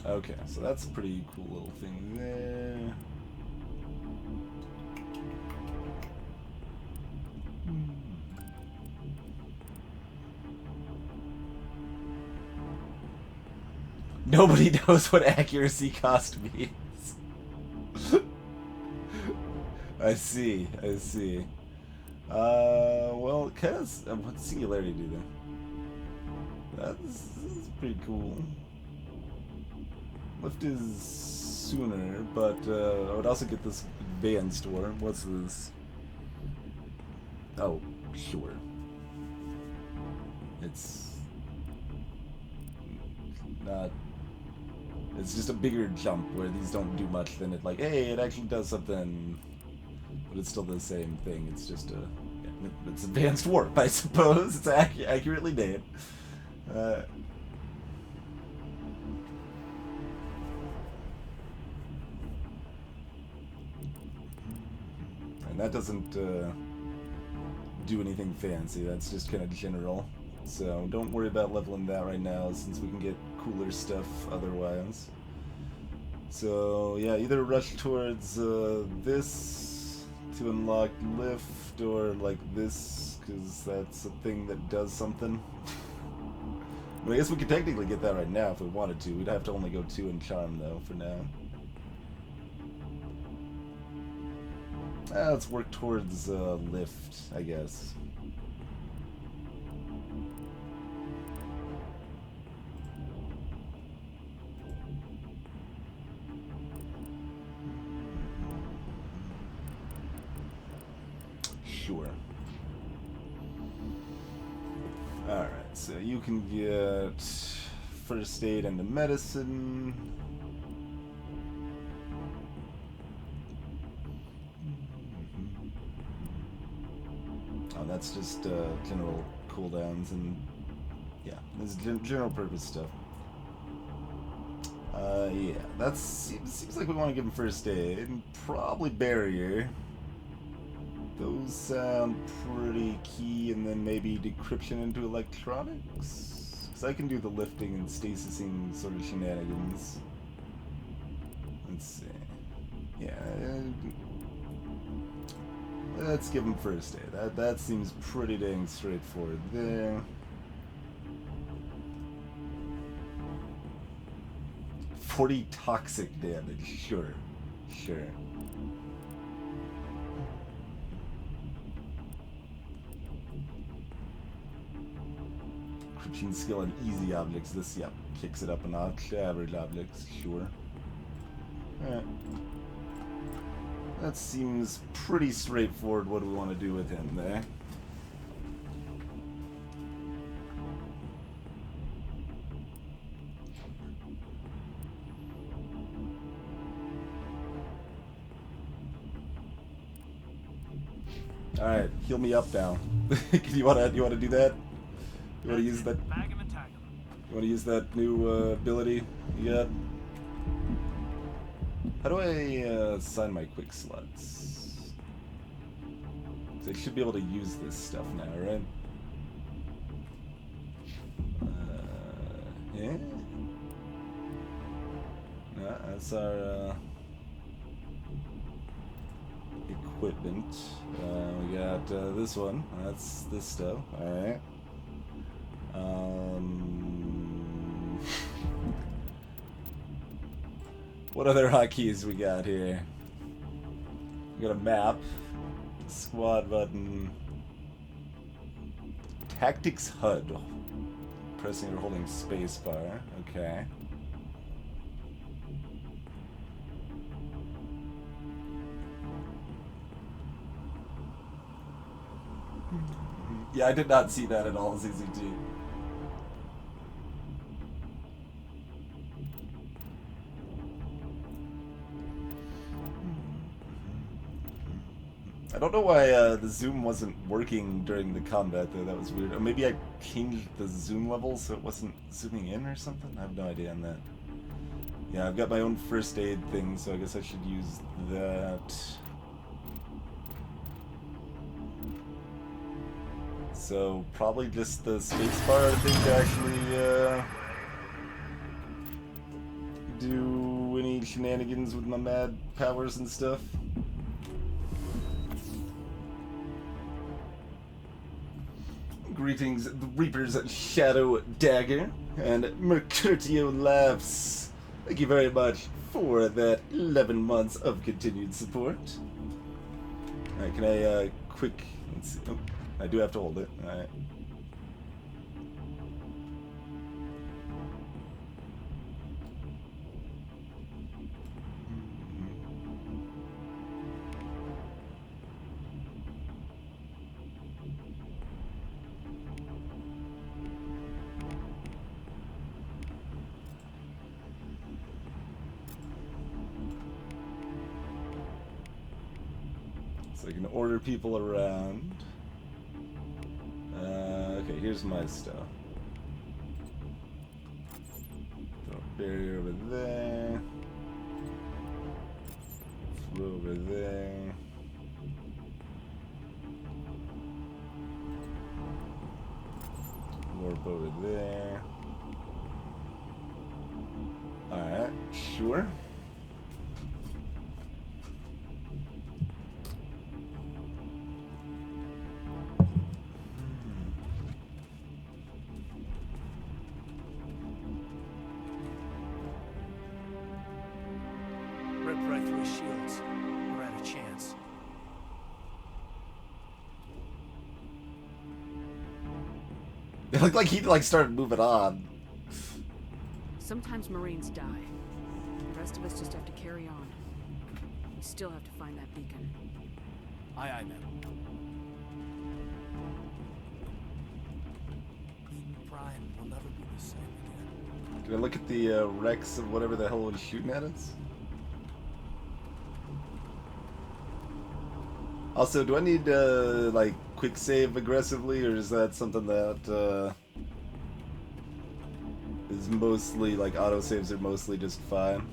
okay, so that's a pretty cool little thing there. Nobody knows what accuracy cost means. I see, I see. Well, what's singularity do then? That's pretty cool. Lift is sooner, but I would also get this advanced one. What's this? Oh, sure. It's not... It's just a bigger jump where these don't do much, then it like, hey, it actually does something. But it's still the same thing, it's just a... Yeah, it's advanced warp, I suppose. It's accurately named. And that doesn't do anything fancy, that's just kind of general. So don't worry about leveling that right now, since we can get cooler stuff otherwise. So yeah, either rush towards this to unlock lift, or like this, because that's a thing that does something. But I guess we could technically get that right now if we wanted to. We'd have to only go 2 in charm though for now. Let's work towards lift, I guess. Sure. Alright, so you can get first aid and the medicine. Oh, that's just general cooldowns and yeah, this is general purpose stuff. Yeah, that seems like we want to give him first aid and probably barrier. Those sound pretty key, and then maybe decryption into electronics? Because I can do the lifting and stasising sort of shenanigans. Let's see. Yeah. Let's give him first aid. That seems pretty dang straightforward there. 40 toxic damage. Sure. Sure. Encryption skill on easy objects. This, yeah, kicks it up a notch. Average objects, sure. Alright. That seems pretty straightforward. What do we want to do with him there? Alright, heal me up now. you wanna do that? You wanna use that? You wanna use that new ability you got? How do I assign my quick slots? I should be able to use this stuff now, right? Yeah. No, that's our equipment. We got this one. That's this stuff. All right. What other hotkeys we got here? We got a map, squad button, tactics HUD. Pressing or holding spacebar. Okay. Yeah, I did not see that at all, ZZT. I don't know why the zoom wasn't working during the combat though. That was weird. Or maybe I changed the zoom level so it wasn't zooming in or something. I have no idea on that. Yeah, I've got my own first aid thing, so I guess I should use that. So probably just the spacebar thing to actually do any shenanigans with my mad powers and stuff. Greetings, the Reapers at Shadow Dagger and Mercutio Laughs. Thank you very much for that 11 months of continued support. Alright, can I quick... Let's see. Oh, I do have to hold it. Alright. So I can order people around. Okay, here's my stuff. Throw a barrier over there. Throw over there. Warp over there. Alright, sure. Rip right through his shields. We're out of chance. It looked like he started moving on. Sometimes Marines die. The rest of us just have to carry on. We still have to find that beacon. Aye, aye, ma'am. Prime will never be the same again. Can I look at the wrecks of whatever the hell was shooting at us? Also, do I need to like quick save aggressively, or is that something that is mostly like autosaves are mostly just fine?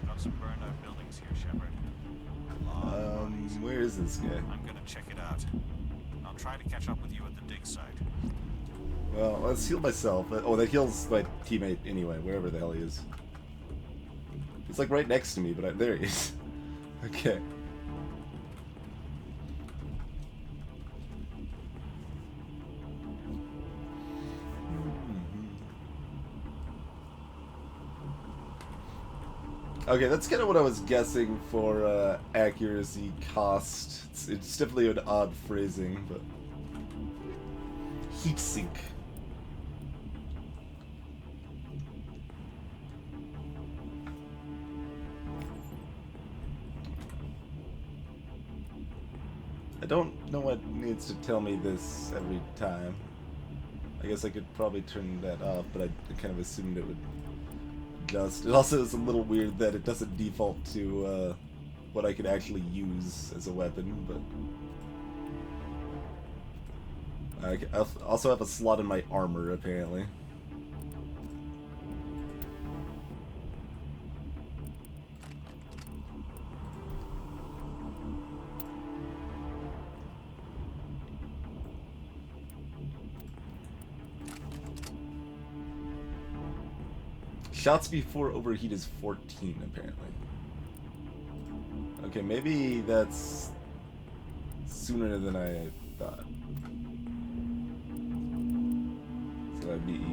Got some burned out buildings here, Shepard. Where is this guy? I'm gonna check it out. I'll try to catch up with you at the dig site. Well, let's heal myself. Oh, that heals my teammate anyway, wherever the hell he is. He's like right next to me, but there he is. Okay. Okay, that's kind of what I was guessing for accuracy cost. It's definitely an odd phrasing, but heat sink. I don't know what needs to tell me this every time. I guess I could probably turn that off, but I kind of assumed it would adjust. It also is a little weird that it doesn't default to what I could actually use as a weapon, but I also have a slot in my armor, apparently. Shots before overheat is 14, apparently. Okay, maybe that's sooner than I thought. So that'd be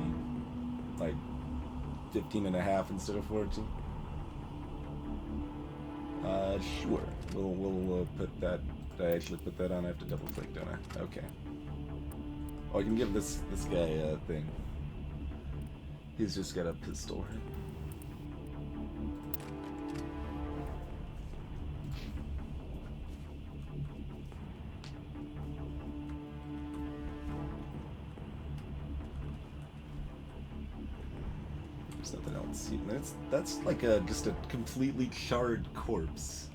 like 15 and a half instead of 14. Sure. We'll put that. Did I actually put that on? I have to double click, don't I? Okay. Oh, I can give this guy a thing. He's just got a pistol. There's nothing else. That's like just a completely charred corpse.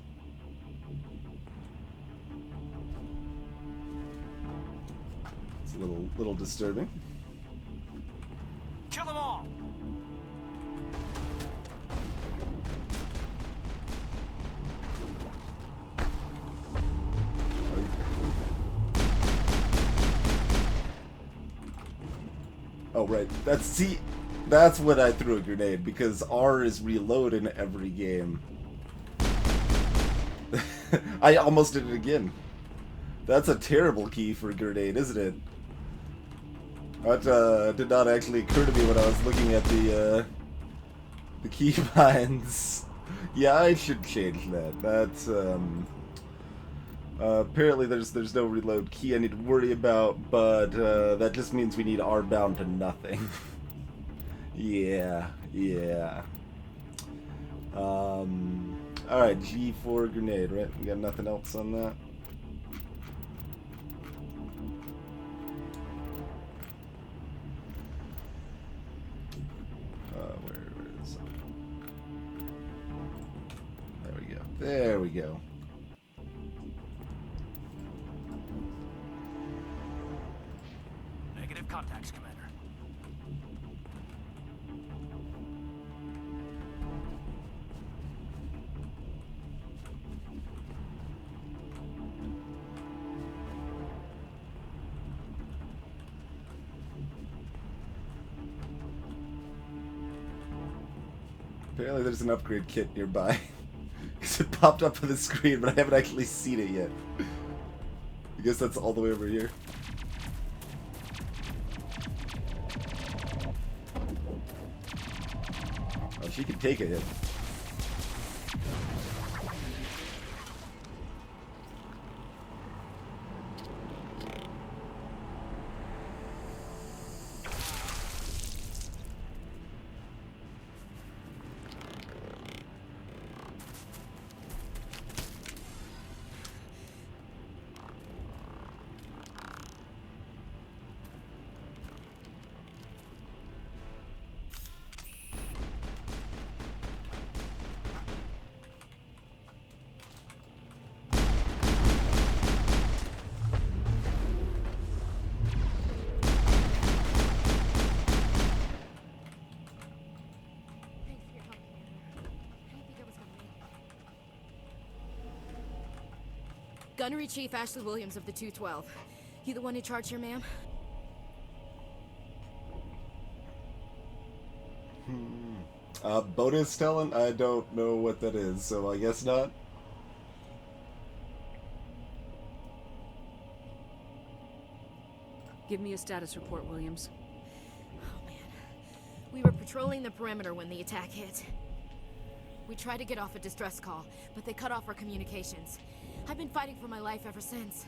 It's a little disturbing. Kill them all! Oh, right. That's when I threw a grenade, because R is reload in every game. I almost did it again. That's a terrible key for a grenade, isn't it? That did not actually occur to me when I was looking at the keybinds. Yeah, I should change that. That's, apparently there's no reload key I need to worry about, but that just means we need R bound to nothing. Yeah. Alright, G for grenade, right? We got nothing else on that? Where is it? There we go. Negative contacts, Commander. Apparently there's an upgrade kit nearby. Because it popped up on the screen, but I haven't actually seen it yet. I guess that's all the way over here. Oh, she can take a hit. Gunnery Chief Ashley Williams of the 212. You the one in charge here, ma'am? Bonus talent? I don't know what that is, so I guess not. Give me a status report, Williams. Oh, man. We were patrolling the perimeter when the attack hit. We tried to get off a distress call, but they cut off our communications. I've been fighting for my life ever since.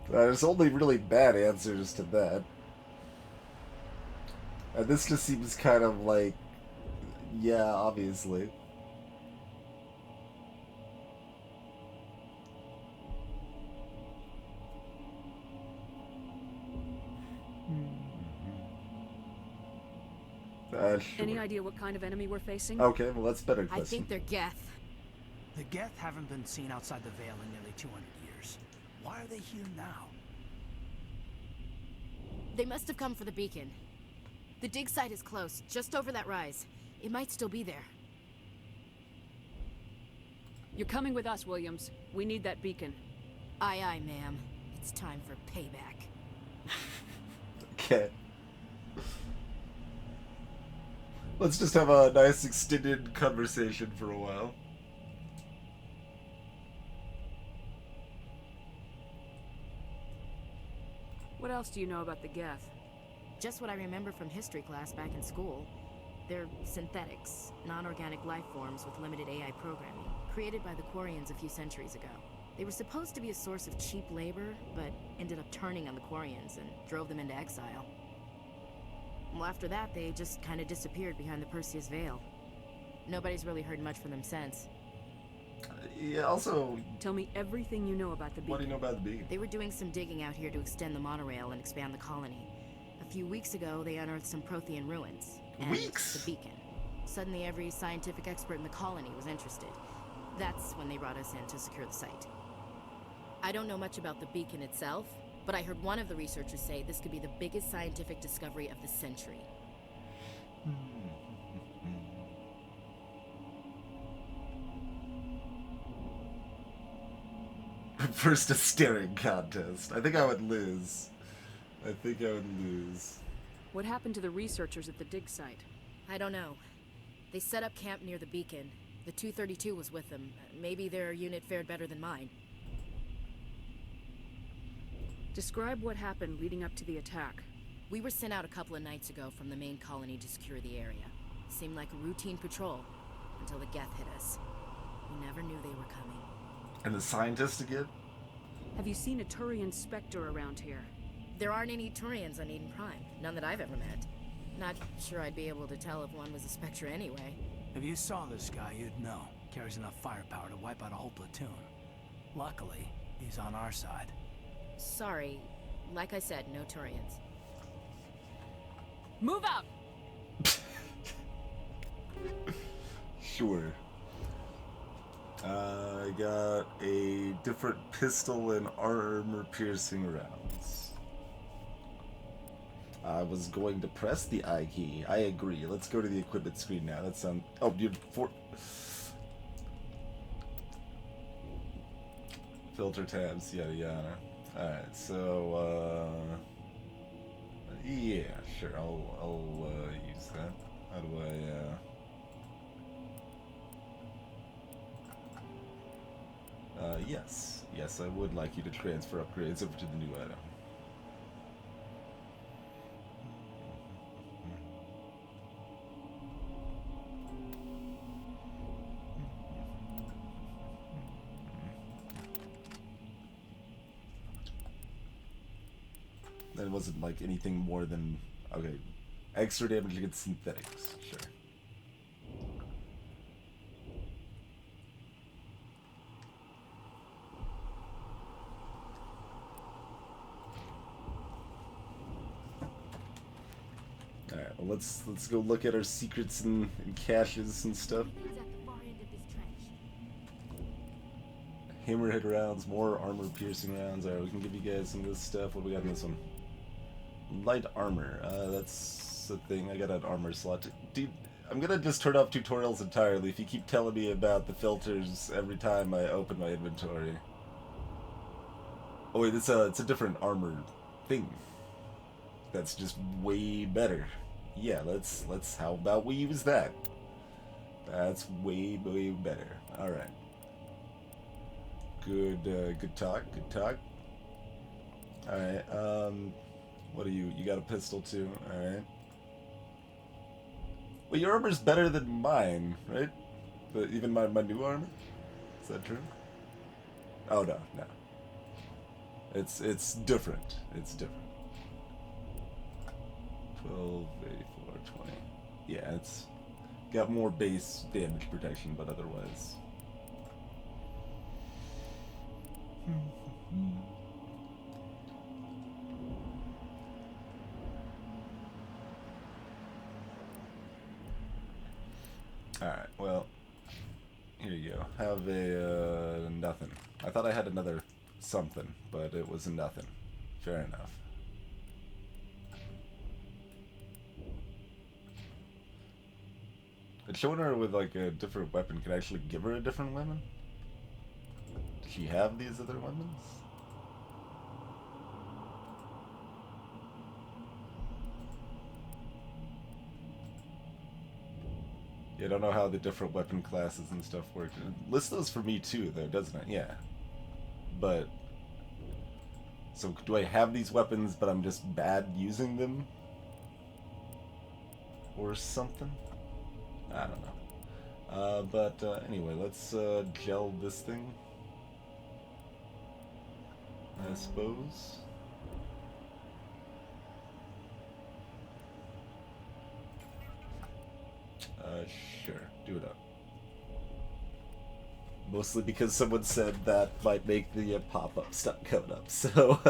There's only really bad answers to that. And this just seems kind of like, yeah, obviously. Sure. Any idea what kind of enemy we're facing? Okay, well that's a better question. I think they're Geth. The Geth haven't been seen outside the Veil in nearly 200 years. Why are they here now? They must have come for the beacon. The dig site is close, just over that rise. It might still be there. You're coming with us, Williams. We need that beacon. Aye, aye, ma'am. It's time for payback. Okay. Let's just have a nice extended conversation for a while. What else do you know about the Geth? Just what I remember from history class back in school. They're synthetics, non-organic life forms with limited AI programming, created by the Quarians a few centuries ago. They were supposed to be a source of cheap labor, but ended up turning on the Quarians and drove them into exile. Well, after that, they just kind of disappeared behind the Perseus Veil. Nobody's really heard much from them since. Yeah, also... Tell me everything you know about the beacon. What do you know about the beacon? They were doing some digging out here to extend the monorail and expand the colony. A few weeks ago, they unearthed some Prothean ruins. And the beacon. Suddenly, every scientific expert in the colony was interested. That's when they brought us in to secure the site. I don't know much about the beacon itself, but I heard one of the researchers say this could be the biggest scientific discovery of the century. First, a staring contest. I think I would lose. What happened to the researchers at the dig site? I don't know. They set up camp near the beacon. The 232 was with them. Maybe their unit fared better than mine. Describe what happened leading up to the attack. We were sent out a couple of nights ago from the main colony to secure the area. Seemed like a routine patrol until the Geth hit us. We never knew they were coming. And the scientist again? Have you seen a Turian Spectre around here? There aren't any Turians on Eden Prime. None that I've ever met. Not sure I'd be able to tell if one was a Spectre anyway. If you saw this guy, you'd know. Carries enough firepower to wipe out a whole platoon. Luckily, he's on our side. Sorry. Like I said, no Turians. Move out! Sure. I got a different pistol and armor-piercing rounds. I was going to press the I key. I agree. Let's go to the equipment screen now. That sounds... Oh, you filter tabs, yada yada. Alright, so, yeah, sure, I'll use that. How do I, yes. Yes, I would like you to transfer upgrades over to the new item. That wasn't like anything more than, okay, extra damage against synthetics, sure. Alright, well let's go look at our secrets and caches and stuff. Hammerhead rounds, more armor piercing rounds. Alright, we can give you guys some of this stuff. What do we got in this one? Light armor. That's the thing. I got an armor slot. Dude, I'm gonna just turn off tutorials entirely if you keep telling me about the filters every time I open my inventory. Oh wait, it's a different armor thing. That's just way better. Yeah, let's how about we use that? That's way better. Alright. Good talk. Alright, what are you? You got a pistol too, alright. Well, your armor's better than mine, right? But even my new armor? Is that true? Oh, no. It's different. It's different. 12, 84, 20. Yeah, it's got more base damage protection, but otherwise... Alright, well, here you go. Have a, nothing. I thought I had another something, but it was nothing. Fair enough. It's showing her with, like, a different weapon. Can I actually give her a different weapon? Does she have these other weapons? Yeah, I don't know how the different weapon classes and stuff work. It lists those for me too, though, doesn't it? Yeah. But... So, do I have these weapons, but I'm just bad using them? Or something? I don't know. But anyway, let's gel this thing. I suppose. Sure. Do it up. Mostly because someone said that might make the pop-up stop coming up, so...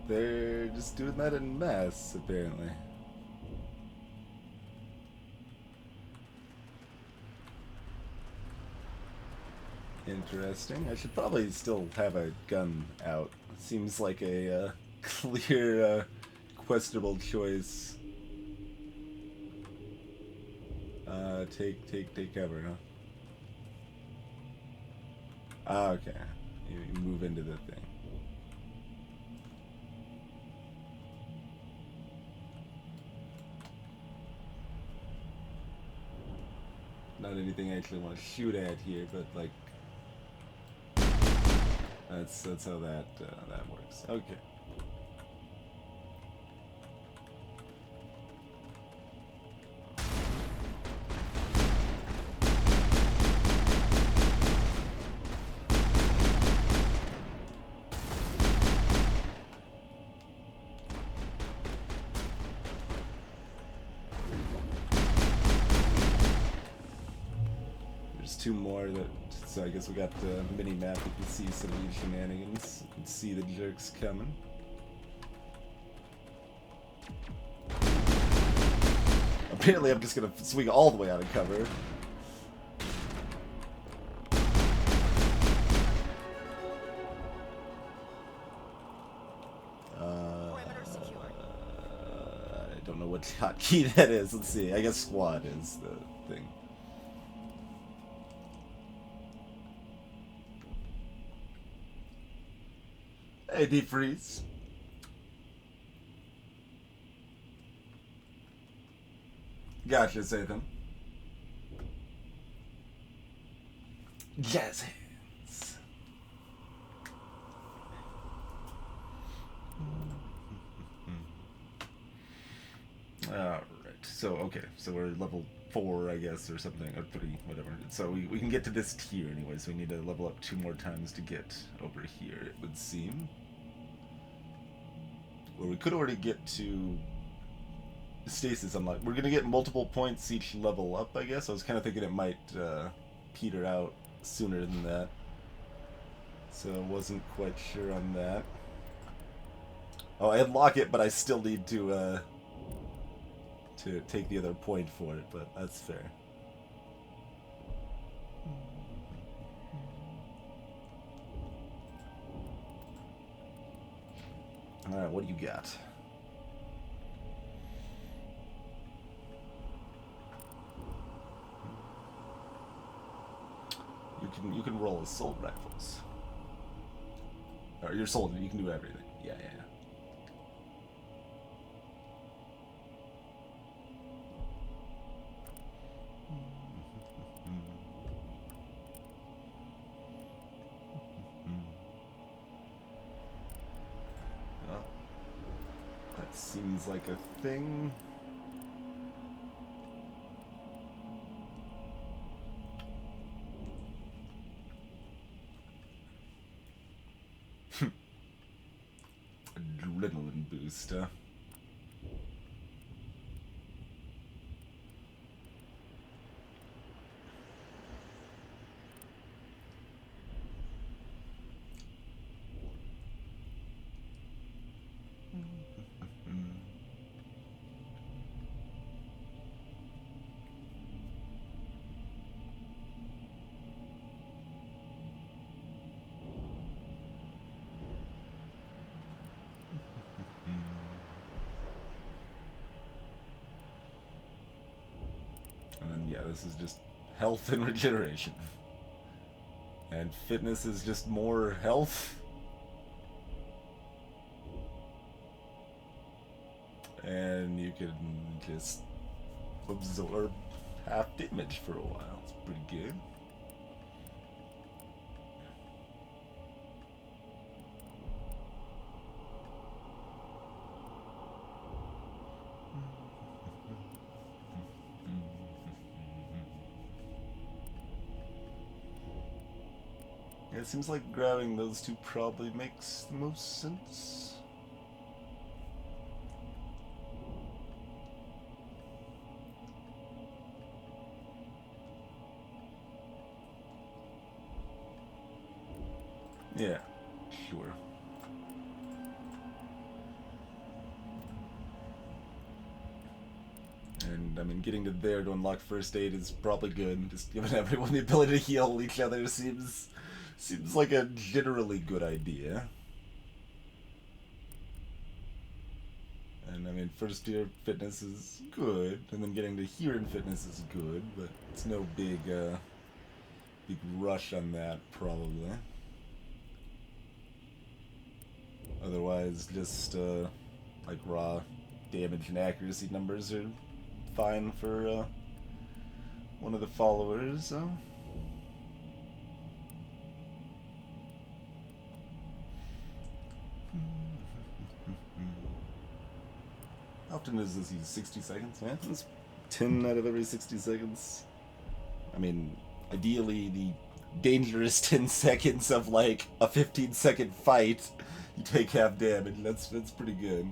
They're just doing that en masse, apparently. Interesting. I should probably still have a gun out. Seems like a clear, questionable choice. Take cover, huh? Ah, okay. You move into the thing. Not anything I actually want to shoot at here, but like that's how that works. Okay. Two more that, so I guess we got the mini map. You can see some of these shenanigans. You can see the jerks coming. Apparently, I'm just gonna swing all the way out of cover. I don't know what hotkey that is. Let's see. I guess squad is the thing. Hey, Deep Freeze. Gotcha, Sathan. Jazz hands. Alright, so, okay, so we're level 4, I guess, or something, or 3, whatever. So we can get to this tier anyway, so we need to level up 2 more times to get over here, it would seem. Well, we could already get to stasis unlock. We're gonna get multiple points each level up, I guess. I was kind of thinking it might peter out sooner than that, so I wasn't quite sure on that. Oh, I unlock it, but I still need to take the other point for it, but that's fair. Alright, what do you got? You can roll assault rifles. Or you're soldier, you can do everything. Yeah. Seems like a thing. Adrenaline booster. Yeah, this is just health and regeneration. And fitness is just more health. And you can just absorb half damage for a while. It's pretty good. it seems like grabbing those two probably makes the most sense. Yeah, sure. And I mean, getting to there to unlock first aid is probably good. Just giving everyone the ability to heal each other seems like a generally good idea. And I mean, first year fitness is good, and then getting to here in fitness is good, but it's no big rush on that probably. Otherwise, just like raw damage and accuracy numbers are fine for one of the followers. How often does this use? 60 seconds? Yeah, it's 10 out of every 60 seconds. I mean, ideally, the dangerous 10 seconds of like a 15-second fight, you take half damage. That's pretty good.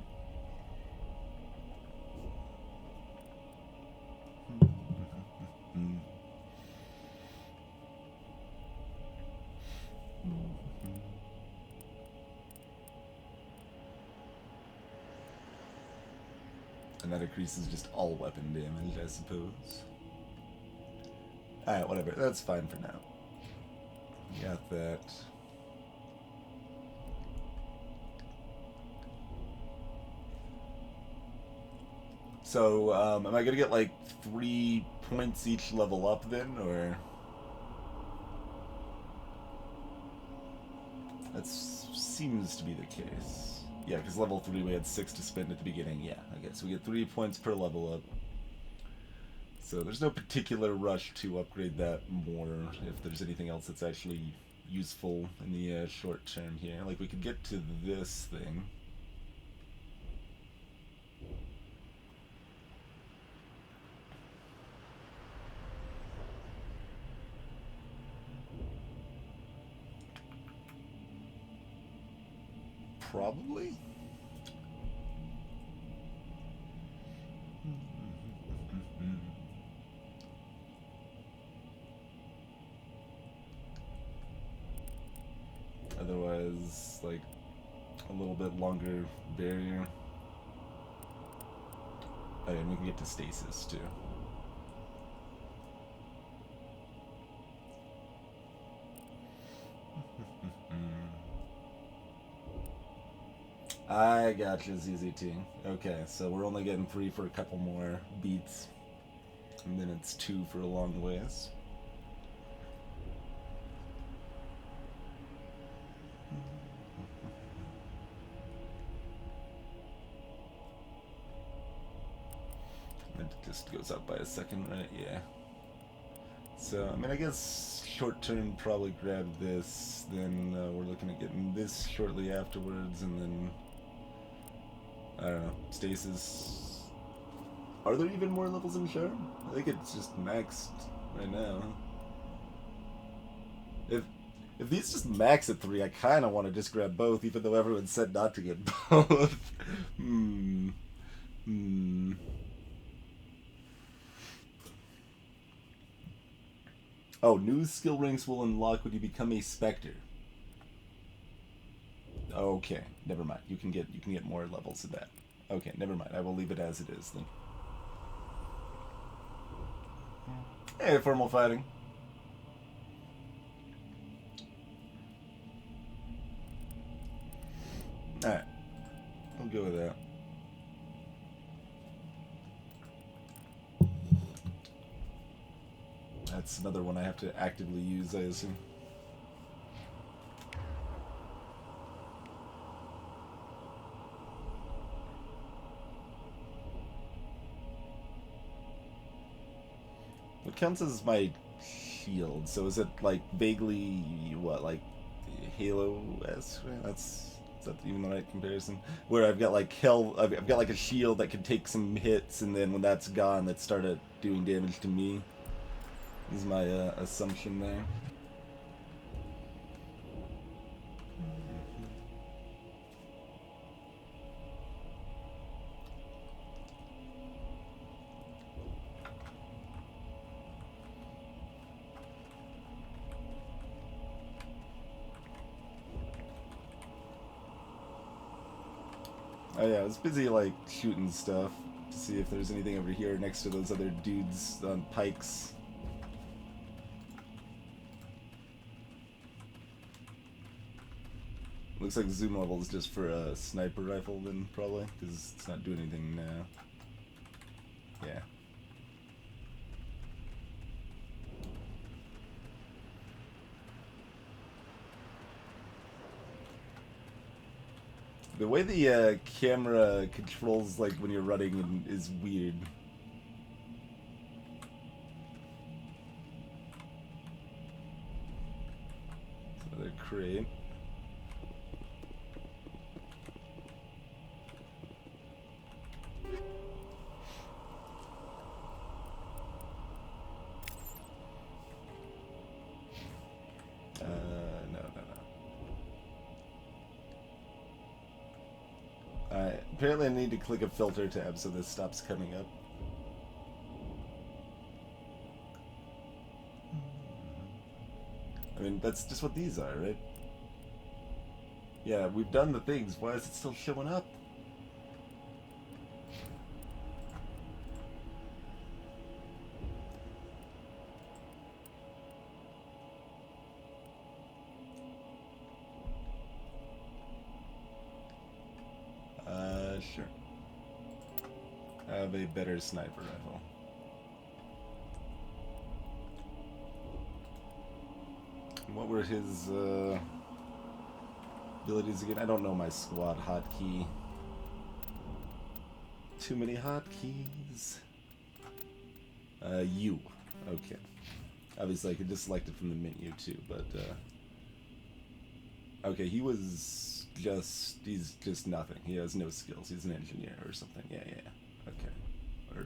And that increases just all weapon damage, I suppose. Alright, whatever. That's fine for now. Got that. So, am I gonna get like 3 points each level up then, or? That seems to be the case. Yeah, because level 3 we had 6 to spend at the beginning. Yeah, okay, so we get 3 points per level up. So there's no particular rush to upgrade that more if there's anything else that's actually useful in the short term here. Like, we could get to this thing. Probably? Otherwise, like, a little bit longer barrier. Oh, and we can get to stasis, too. I gotcha, ZZT. Okay, so we're only getting 3 for a couple more beats. And then it's 2 for a long ways. It just goes up by a second, right? Yeah. So, I mean, I guess short term probably grab this, then we're looking at getting this shortly afterwards, and then I don't know, stasis. Are there even more levels in Charm? I think it's just maxed right now. If these just max at 3, I kind of want to just grab both, even though everyone said not to get both. Oh, new skill ranks will unlock when you become a Spectre. Okay, never mind. You can get more levels than that. Okay, never mind. I will leave it as it is then. Hey, formal fighting. Alright. We'll go with that. That's another one I have to actively use, I assume. What counts as my shield? So is it like vaguely what, like Halo-esque? Is that even the right comparison? Where I've got like I've got like a shield that can take some hits, and then when that's gone, that started doing damage to me. Is my assumption there. Oh yeah, I was busy like shooting stuff to see if there's anything over here next to those other dudes on pikes. Looks like zoom level is just for a sniper rifle then, probably, because it's not doing anything now. Yeah. The way the camera controls, like, when you're running is weird. Another crate. Apparently I need to click a filter tab so this stops coming up. I mean, that's just what these are, right? Yeah, we've done the things. Why is it still showing up? Sure. I have a better sniper rifle. What were his abilities again? I don't know my squad hotkey. Too many hotkeys. U. Okay. Obviously I could just select it from the menu too, but okay, he's just nothing. He has no skills. He's an engineer or something. Yeah. Okay. Or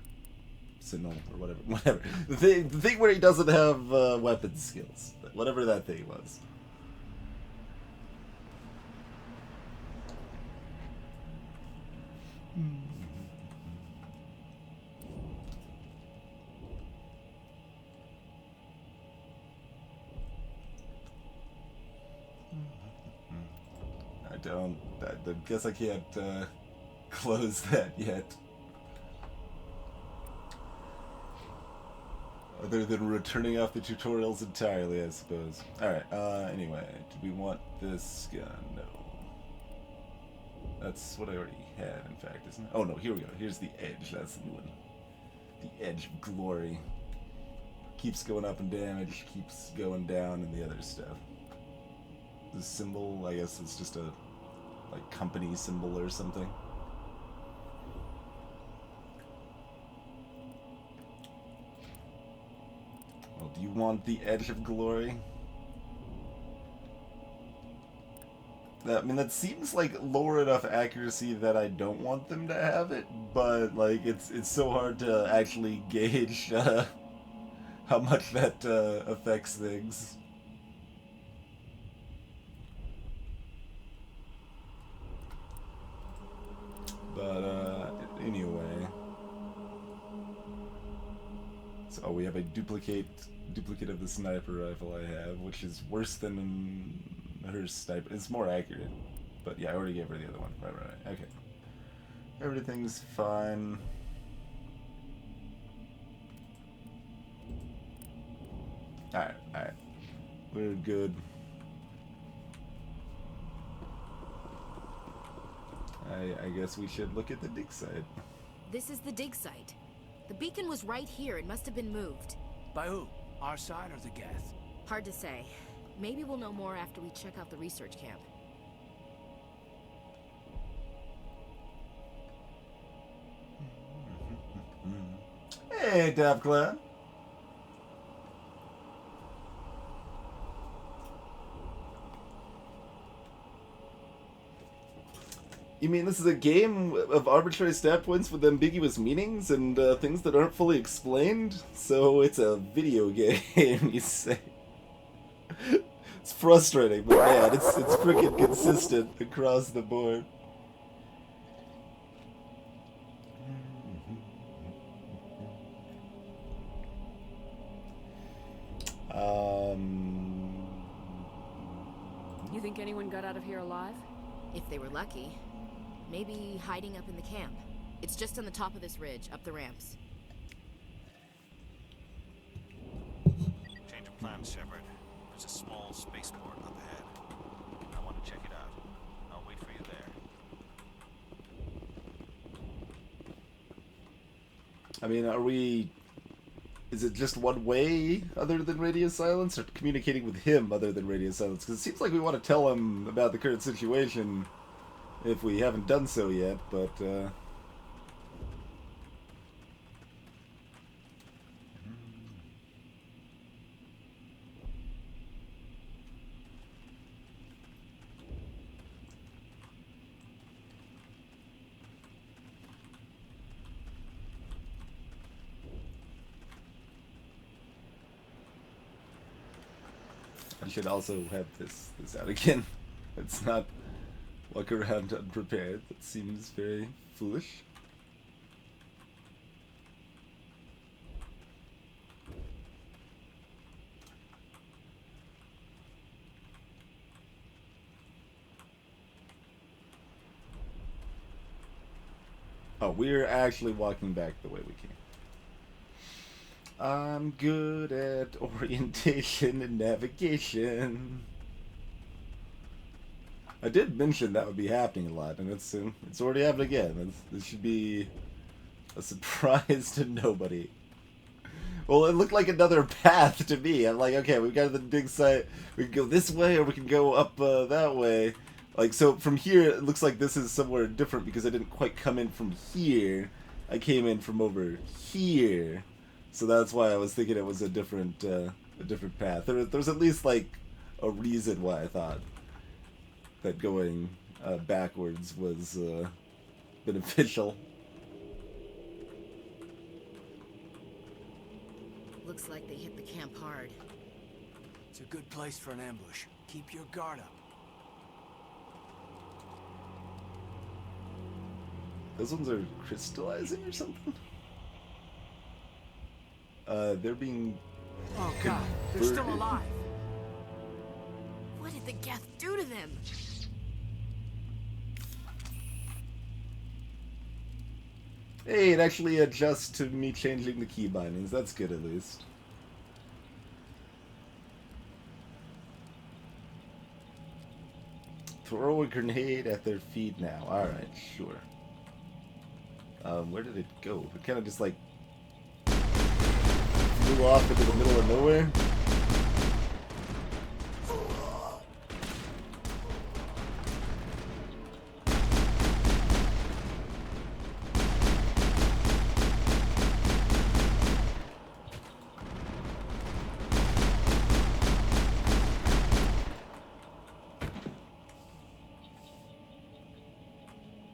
Sentinel or whatever. Whatever. The thing where he doesn't have weapon skills. Whatever that thing was. I guess I can't close that yet. Other than returning off the tutorials entirely, I suppose. Alright, anyway, do we want this gun? No. That's what I already had, in fact, isn't it? Oh no, here we go. Here's the Edge, that's the new one. The Edge of Glory. Keeps going up in damage, keeps going down in the other stuff. The symbol, I guess it's just a like company symbol or something. Well, do you want the Edge of Glory? I mean, that seems like lower enough accuracy that I don't want them to have it, but like it's so hard to actually gauge how much that affects things. But anyway, so we have a duplicate of the sniper rifle I have, which is worse than her sniper. It's more accurate, but yeah, I already gave her the other one. Right. Okay, everything's fine. All right, we're good. I guess we should look at the dig site. This is the dig site. The beacon was right here. It must have been moved. By who? Our side or the Geth? Hard to say. Maybe we'll know more after we check out the research camp. Hey, DevClan. You mean this is a game of arbitrary stat points with ambiguous meanings and things that aren't fully explained? So it's a video game, you say? It's frustrating, but man, it's freaking consistent across the board. You think anyone got out of here alive? If they were lucky. Maybe hiding up in the camp. It's just on the top of this ridge, up the ramps. Change of plans, Shepard. There's a small spaceport up ahead. I want to check it out. I'll wait for you there. I mean, are we... Is it just one way other than radio silence, or communicating with him other than radio silence? Because it seems like we want to tell him about the current situation if we haven't done so yet, but... I should also have this out again. Let's not walk around unprepared. That seems very foolish. Oh, we're actually walking back the way we came. I'm good at orientation and navigation. I did mention that would be happening a lot, and it's already happening again. This should be a surprise to nobody. Well, it looked like another path to me. I'm like, okay, we've got the big site. We can go this way, or we can go up that way. Like, so from here, it looks like this is somewhere different because I didn't quite come in from here. I came in from over here. So that's why I was thinking it was a different path. There's at least like a reason why I thought that going backwards was beneficial. Looks like they hit the camp hard. It's a good place for an ambush. Keep your guard up. Those ones are crystallizing or something? They're being... Oh god, they're still alive! What did the Geth do to them? Hey, it actually adjusts to me changing the key bindings. That's good at least. Throw a grenade at their feet now. Alright, sure. Where did it go? It kind of just like flew off into the middle of nowhere.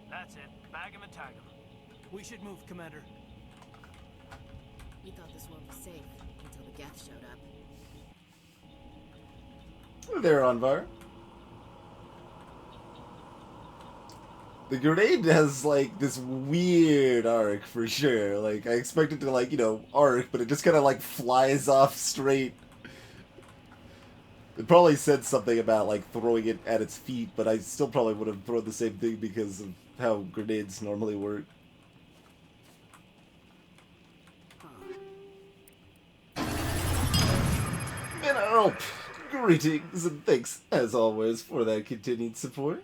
That's it. Bag him and tag him. We should move, Commander. We thought this one was safe until the Geth showed up. Hello there, Anvar. The grenade has, like, this weird arc, for sure. Like, I expected to, like, you know, arc, but it just kind of, like, flies off straight. It probably said something about, like, throwing it at its feet, but I still probably would have thrown the same thing because of how grenades normally work. Mineral, greetings and thanks as always for that continued support.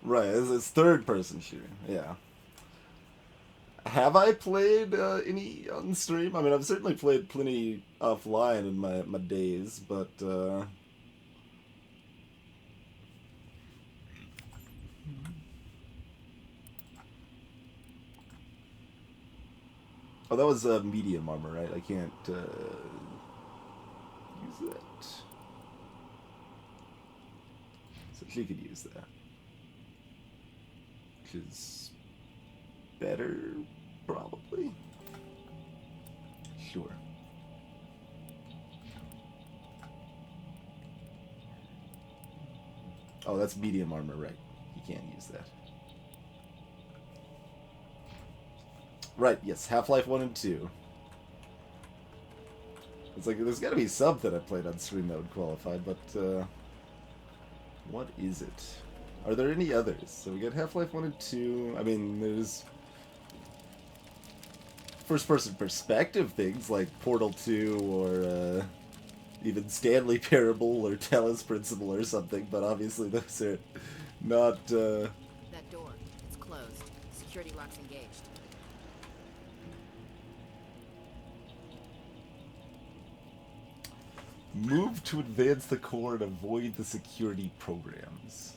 Right, it's third person shooter, yeah. Have I played any on stream? I mean, I've certainly played plenty offline in my days, but oh, that was medium armor, right? I can't use that. So she could use that. Which is better, probably. Sure. Oh, that's medium armor, right. You can't use that. Right, yes, Half-Life 1 and 2. It's like, there's gotta be something I played on stream that would qualify, but, What is it? Are there any others? So we got Half-Life 1 and 2. I mean, there's first-person perspective things like Portal 2 or even Stanley Parable or Talos Principle or something, but obviously those are not... That door. It's closed. Security lock's engaged. Move to advance the core and avoid the security programs.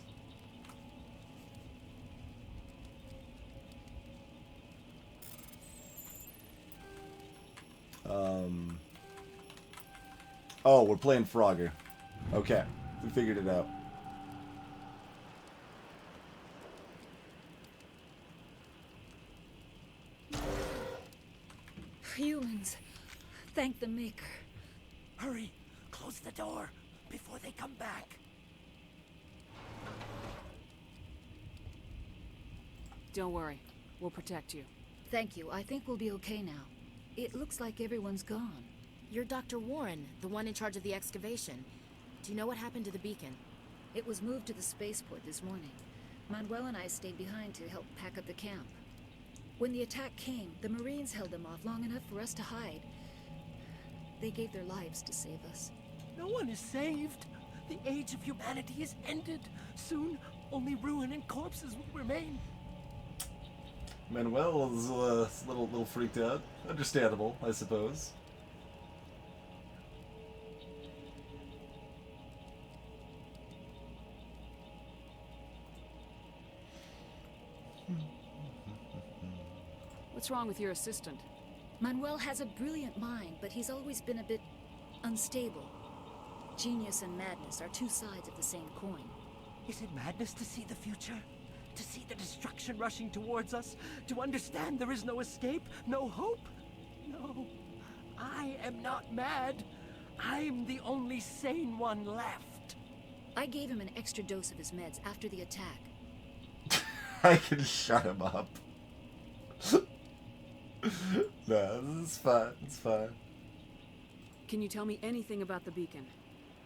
Oh, we're playing Frogger. Okay, we figured it out. Humans. Thank the Maker. Hurry! Close the door before they come back. Don't worry. We'll protect you. Thank you. I think we'll be okay now. It looks like everyone's gone. You're Dr. Warren, the one in charge of the excavation. Do you know what happened to the beacon? It was moved to the spaceport this morning. Manuel and I stayed behind to help pack up the camp. When the attack came, the Marines held them off long enough for us to hide. They gave their lives to save us. No one is saved. The age of humanity is ended. Soon, only ruin and corpses will remain. Manuel is a little freaked out. Understandable, I suppose. What's wrong with your assistant? Manuel has a brilliant mind, but he's always been a bit unstable. Genius and madness are two sides of the same coin. Is it madness to see the future? To see the destruction rushing towards us? To understand there is no escape? No hope? No. I am not mad. I'm the only sane one left. I gave him an extra dose of his meds after the attack. I can shut him up. No, this is fine. It's fine. Can you tell me anything about the beacon?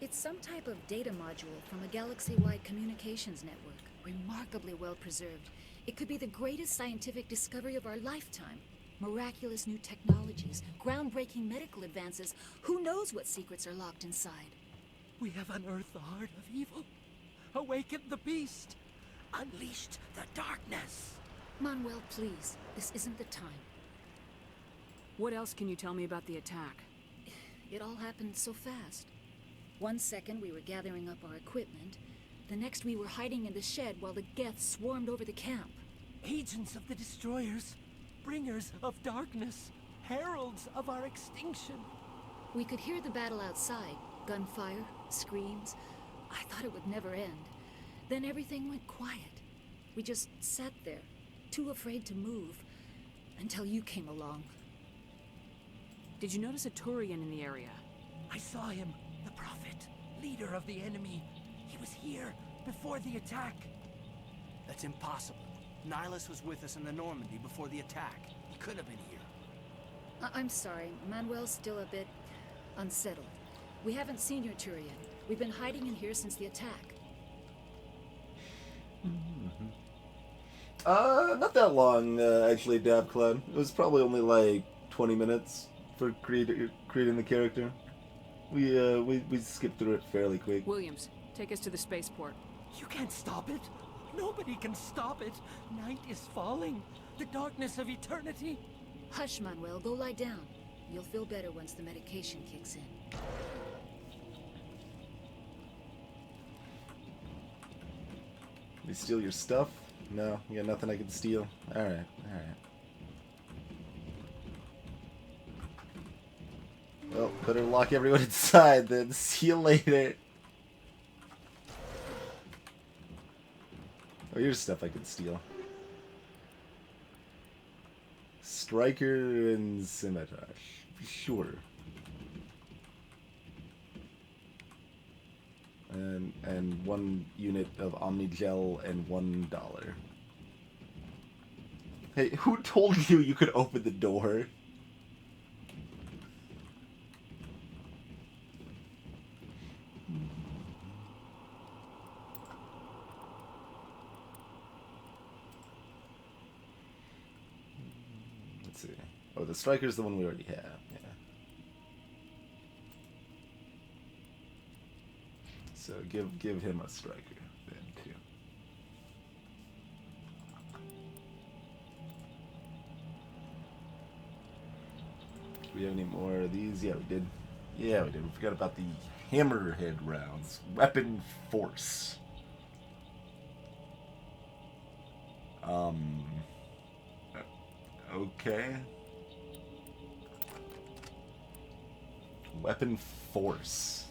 It's some type of data module from a galaxy-wide communications network. Remarkably well preserved. It could be the greatest scientific discovery of our lifetime. Miraculous new technologies, groundbreaking medical advances. Who knows what secrets are locked inside? We have unearthed the heart of evil, awakened the beast, unleashed the darkness. Manuel, please. This isn't the time. What else can you tell me about the attack? It all happened so fast. 1 second we were gathering up our equipment. The next we were hiding in the shed while the Geth swarmed over the camp. Agents of the destroyers, bringers of darkness, heralds of our extinction. We could hear the battle outside. Gunfire, screams. I thought it would never end. Then everything went quiet. We just sat there, too afraid to move, until you came along. Did you notice a Turian in the area? I saw him, the Prophet, leader of the enemy. He was here before the attack. That's impossible. Nihilus was with us in the Normandy before the attack. He couldn't have been here. I'm sorry. Manuel's still a bit unsettled. We haven't seen your Turian. We've been hiding in here since the attack. Not that long, actually, Dabcloud. It was probably only like 20 minutes for creating the character. We skipped through it fairly quick. Williams, take us to the spaceport. You can't stop it. Nobody can stop it. Night is falling. The darkness of eternity. Hush, Manuel. Go lie down. You'll feel better once the medication kicks in. We steal your stuff? No, you got nothing I can steal. Alright, alright. Well, better lock everyone inside then. See you later. Oh, here's stuff I can steal. Striker and Scimitar. Sure. And 1 unit of Omnigel and $1. Hey, who told you you could open the door? Let's see. Oh, the striker's the one we already have. Yeah. So give him a striker then too. Do we have any more of these? Yeah, we did. Yeah, we did. We forgot about the hammerhead rounds. Weapon force. Okay. Weapon force.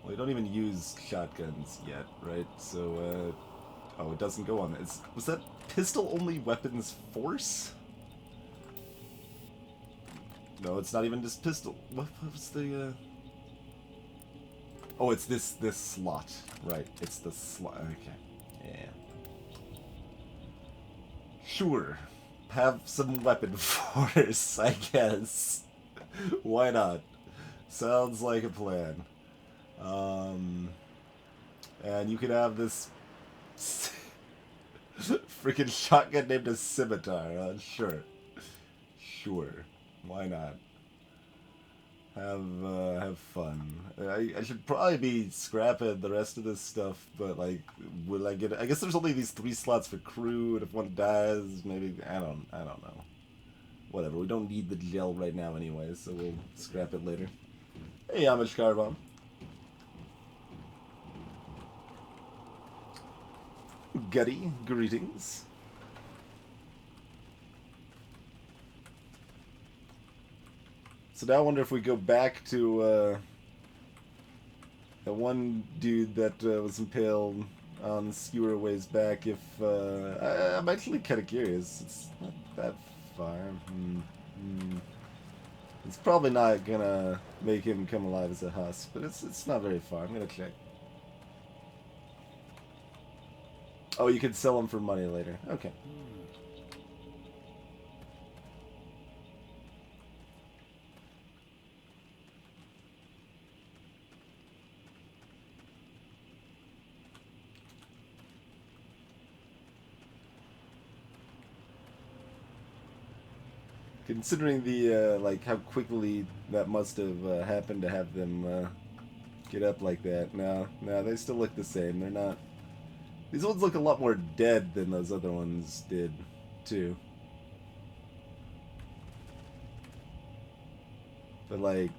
Well, we don't even use shotguns yet, right? So, oh, it doesn't go on this. Was that pistol only weapons force? No, it's not even just pistol. What was the, Oh, it's this slot. Right, it's the slot. Okay. Yeah. Sure. Have some weapon force, I guess. Why not? Sounds like a plan. And you could have this freaking shotgun named a scimitar. Sure. Sure. Why not? Have fun. I should probably be scrapping the rest of this stuff, but like, will I get it? I guess there's only these 3 slots for crew, and if one dies, maybe I don't know. Whatever. We don't need the gel right now anyway, so we'll scrap it later. Hey, Amish Carbon. Gutty, greetings. So now I wonder if we go back to that one dude that was impaled on Skewer ways back. If I'm actually kind of curious. It's not that far. It's probably not gonna make him come alive as a husk, but it's not very far. I'm gonna check. Oh, you could sell him for money later. Okay. Considering the, like, how quickly that must have happened to have them get up like that. No, they still look the same. They're not... These ones look a lot more dead than those other ones did, too. But, like...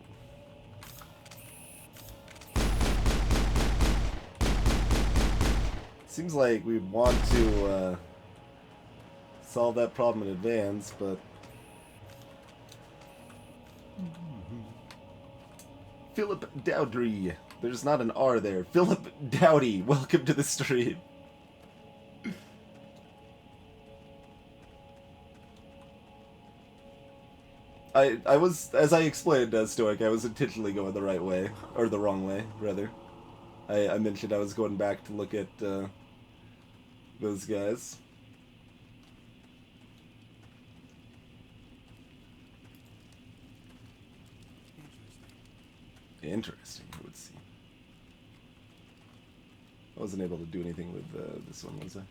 Seems like we want to solve that problem in advance, but... Philip Dowdry. There's not an R there. Philip Dowdy, welcome to the stream. I was, as I explained, Stoic, I was intentionally going the right way, or the wrong way, rather. I mentioned I was going back to look at those guys. Interesting, I would see. I wasn't able to do anything with this one, was I?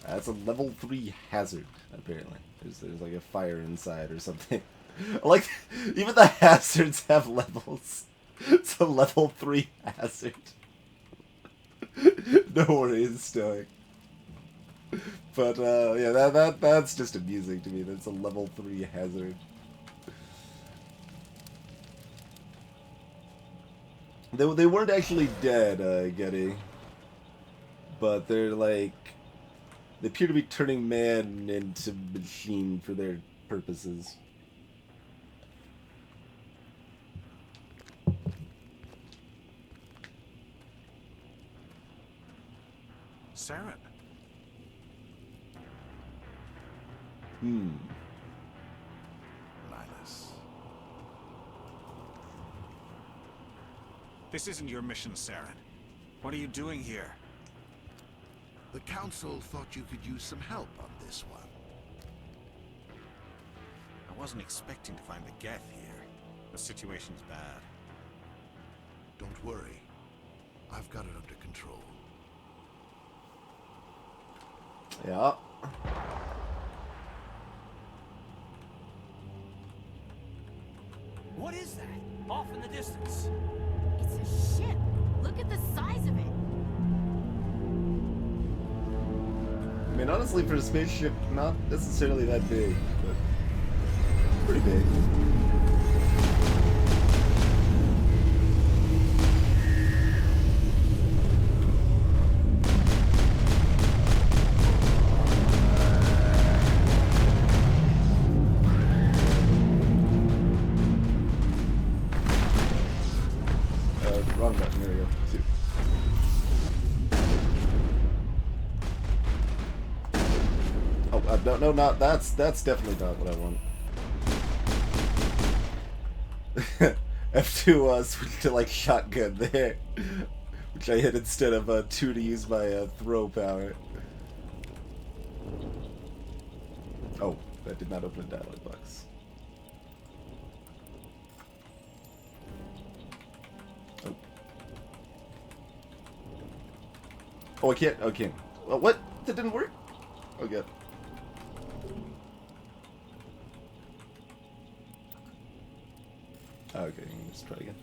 That's a level 3 hazard, apparently. There's like a fire inside or something. Like, even the hazards have levels. It's a level 3 hazard. No worries, Stoic. But, yeah, that's just amusing to me. That's a level 3 hazard. They weren't actually dead, Getty. But they're like... They appear to be turning man into machine for their purposes. Saren. Nihilus. This isn't your mission, Saren. What are you doing here? The Council thought you could use some help on this one. I wasn't expecting to find the Geth here. The situation's bad. Don't worry. I've got it under control. Yeah. What is that? Off in the distance. It's a ship. Look at the size of it. I mean, honestly, for a spaceship, not necessarily that big, but pretty big. Wrong button, there we go. Two. Oh, no, not that's definitely not what I want. F2 switched to like shotgun there, which I hit instead of 2 to use my throw power. Oh, that did not open a dialog box. Oh. Oh, I can't. Okay. Well, what? That didn't work? Oh, God. Okay, let's try again.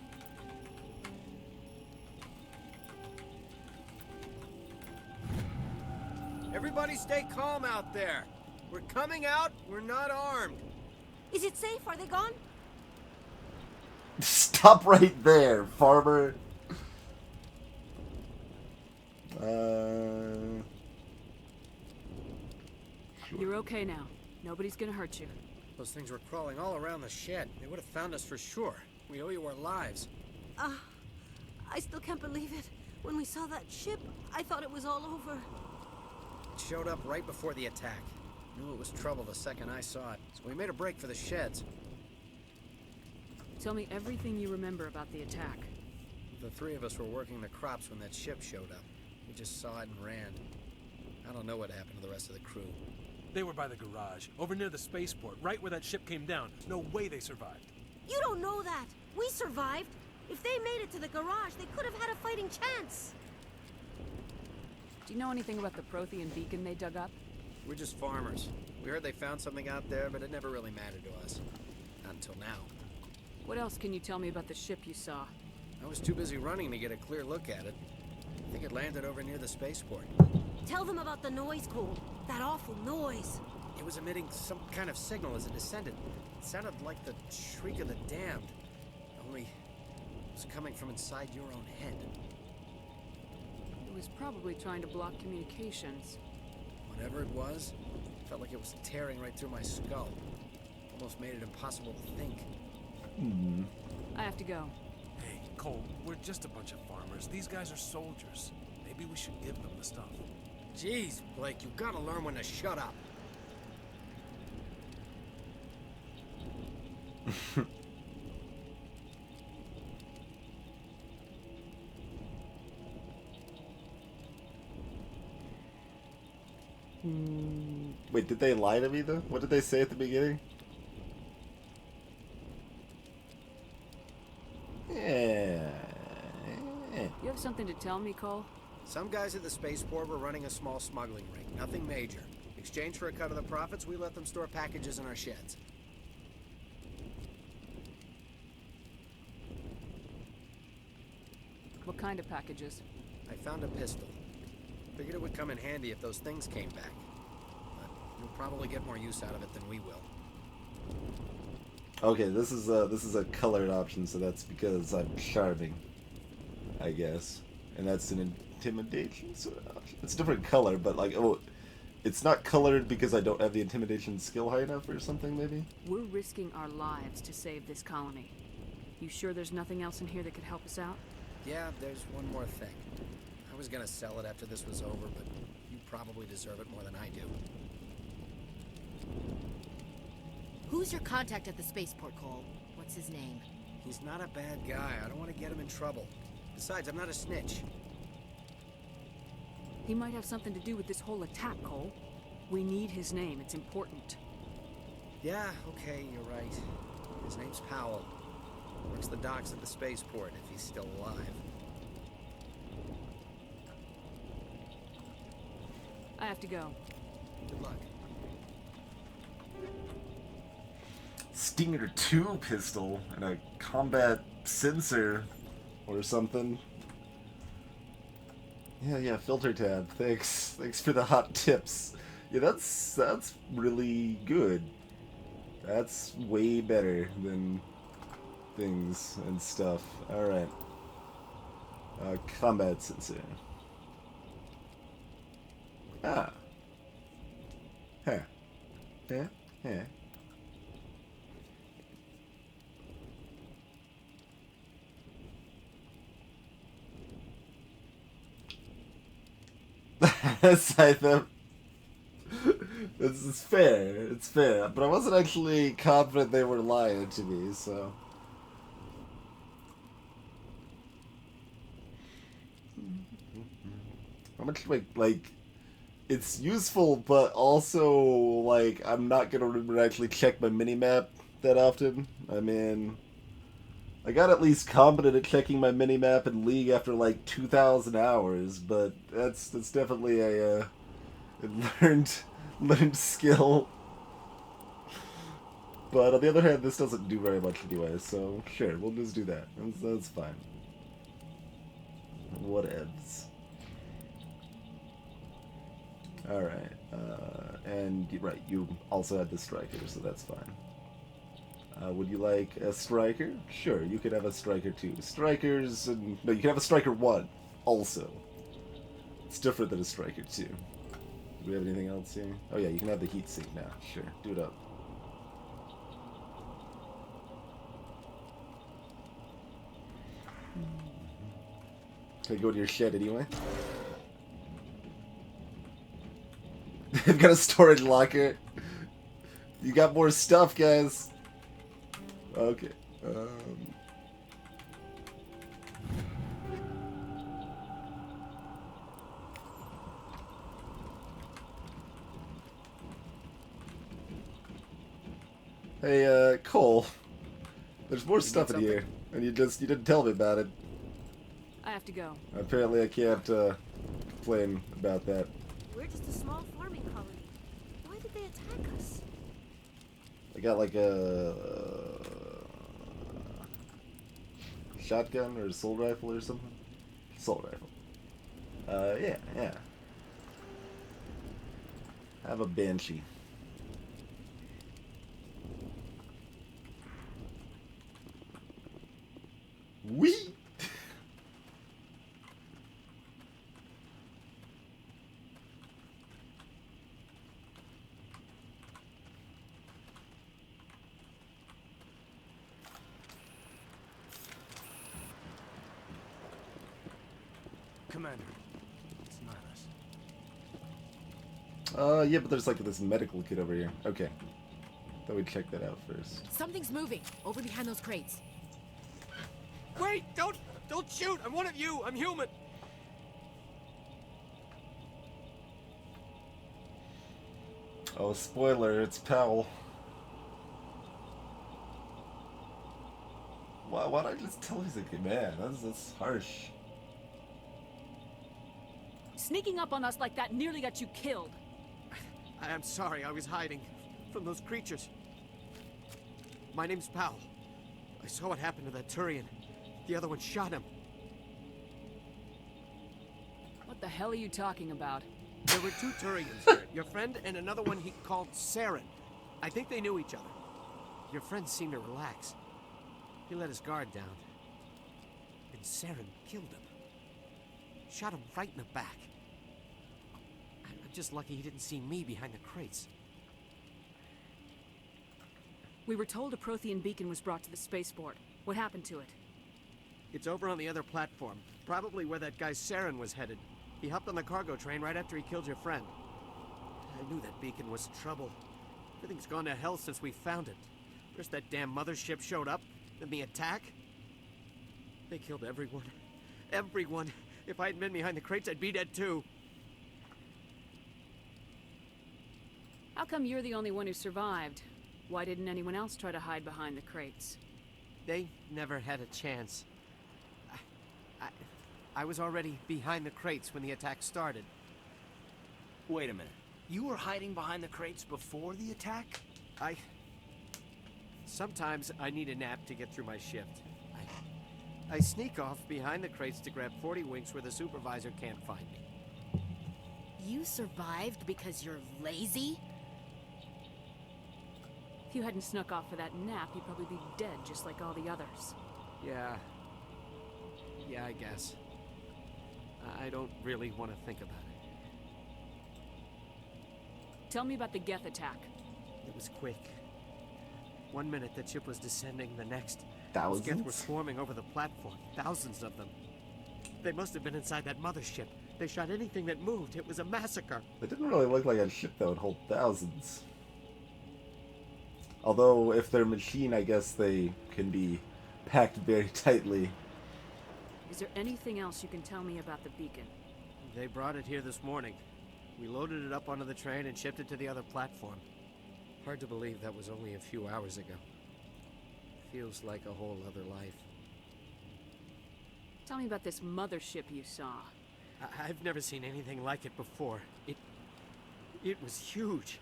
Everybody stay calm out there. We're coming out, we're not armed. Is it safe? Are they gone? Stop right there, farmer. You're okay now. Nobody's gonna hurt you. Those things were crawling all around the shed. They would have found us for sure. We owe you our lives. I still can't believe it. When we saw that ship, I thought it was all over. It showed up right before the attack. Knew it was trouble the second I saw it, so we made a break for the sheds. Tell me everything you remember about the attack. The three of us were working the crops when that ship showed up. We just saw it and ran. I don't know what happened to the rest of the crew. They were by the garage, over near the spaceport, right where that ship came down. No way they survived. You don't know that. We survived. If they made it to the garage, they could have had a fighting chance. Do you know anything about the Prothean beacon they dug up? We're just farmers. We heard they found something out there, but it never really mattered to us. Not until now. What else can you tell me about the ship you saw? I was too busy running to get a clear look at it. I think it landed over near the spaceport. Tell them about the noise, Cole. That awful noise. It was emitting some kind of signal as it descended. It sounded like the shriek of the damned. Only it was coming from inside your own head. It was probably trying to block communications. Whatever it was, it felt like it was tearing right through my skull. Almost made it impossible to think. I have to go. Hey, Cole, we're just a bunch of farmers. These guys are soldiers. Maybe we should give them the stuff. Jeez, Blake, you gotta learn when to shut up. Wait, did they lie to me though? What did they say at the beginning? Yeah. You have something to tell me, Cole? Some guys at the spaceport were running a small smuggling ring. Nothing major. In exchange for a cut of the profits, we let them store packages in our sheds. What kind of packages? I found a pistol. Figured it would come in handy if those things came back. But you'll probably get more use out of it than we will. Okay, this is a colored option, so that's because I'm charming, I guess, and that's an intimidation sort of option. It's a different color, but like, oh, it's not colored because I don't have the intimidation skill high enough or something, maybe? We're risking our lives to save this colony. You sure there's nothing else in here that could help us out? Yeah, there's one more thing. I was gonna sell it after this was over, but you probably deserve it more than I do. Who's your contact at the spaceport, Cole? What's his name? He's not a bad guy. I don't want to get him in trouble. Besides, I'm not a snitch. He might have something to do with this whole attack, Cole. We need his name. It's important. Yeah, okay, you're right. His name's Powell. Works the docks at the spaceport if he's still alive. I have to go. Good luck. Stinger 2 pistol and a combat sensor or something. Yeah, filter tab. Thanks for the hot tips. Yeah, that's really good. That's way better than things and stuff. All right. Combat sensor. Ah. Huh. Yeah. Yeah. Scythe. This is fair. It's fair. But I wasn't actually confident they were lying to me, so. How much, like, it's useful, but also, like, I'm not gonna remember to actually check my minimap that often. I mean, I got at least competent at checking my minimap in League after like 2,000 hours, but that's definitely a learned skill. But on the other hand, this doesn't do very much anyway, so sure, we'll just do that. That's fine. Whatevs. Alright, and right, you also had the striker, so that's fine. Would you like a striker? Sure, you could have a striker too. Strikers, and no, you can have a striker 1 also. It's different than a striker 2. Do we have anything else here? Oh yeah, you can have the heat sink now. Sure, do it up. Can I go to your shed anyway? I've got a storage locker. You got more stuff, guys. Okay. Hey, Cole. There's more stuff in here, and you didn't tell me about it. I have to go. Apparently, I can't complain about that. We're just a small farming colony. Why did they attack us? I got like a shotgun or assault rifle or something. Assault rifle. Yeah. I have a Banshee. Wee! Commander, it's Nihilus. Yeah, but there's like this medical kit over here. Okay. Thought we'd check that out first. Something's moving over behind those crates. Wait! Don't shoot! I'm one of you! I'm human! Oh, spoiler, it's Powell. Why'd I just tell he's a man? That's harsh. Sneaking up on us like that nearly got you killed. I am sorry, I was hiding from those creatures. My name's Powell. I saw what happened to that Turian. The other one shot him. What the hell are you talking about? There were 2 Turians here. Your friend and another one he called Saren. I think they knew each other. Your friend seemed to relax. He let his guard down. And Saren killed him. Shot him right in the back. I'm just lucky he didn't see me behind the crates. We were told a Prothean beacon was brought to the spaceport. What happened to it? It's over on the other platform. Probably where that guy Saren was headed. He hopped on the cargo train right after he killed your friend. I knew that beacon was trouble. Everything's gone to hell since we found it. First that damn mothership showed up, then the attack. They killed everyone. Everyone. If I hadn't been behind the crates, I'd be dead too. How come you're the only one who survived? Why didn't anyone else try to hide behind the crates? They never had a chance. I was already behind the crates when the attack started. Wait a minute. You were hiding behind the crates before the attack? Sometimes I need a nap to get through my shift. I sneak off behind the crates to grab 40 winks where the supervisor can't find me. You survived because you're lazy? If you hadn't snuck off for that nap, you'd probably be dead just like all the others. Yeah, I guess. I don't really want to think about it. Tell me about the Geth attack. It was quick. 1 minute the ship was descending, the next, Thousands? Geth were swarming over the platform. Thousands of them. They must have been inside that mothership. They shot anything that moved. It was a massacre. It didn't really look like a ship that would hold thousands. Although, if they're machine, I guess they can be packed very tightly. Is there anything else you can tell me about the beacon? They brought it here this morning. We loaded it up onto the train and shipped it to the other platform. Hard to believe that was only a few hours ago. Feels like a whole other life. Tell me about this mothership you saw. I've never seen anything like it before. It was huge.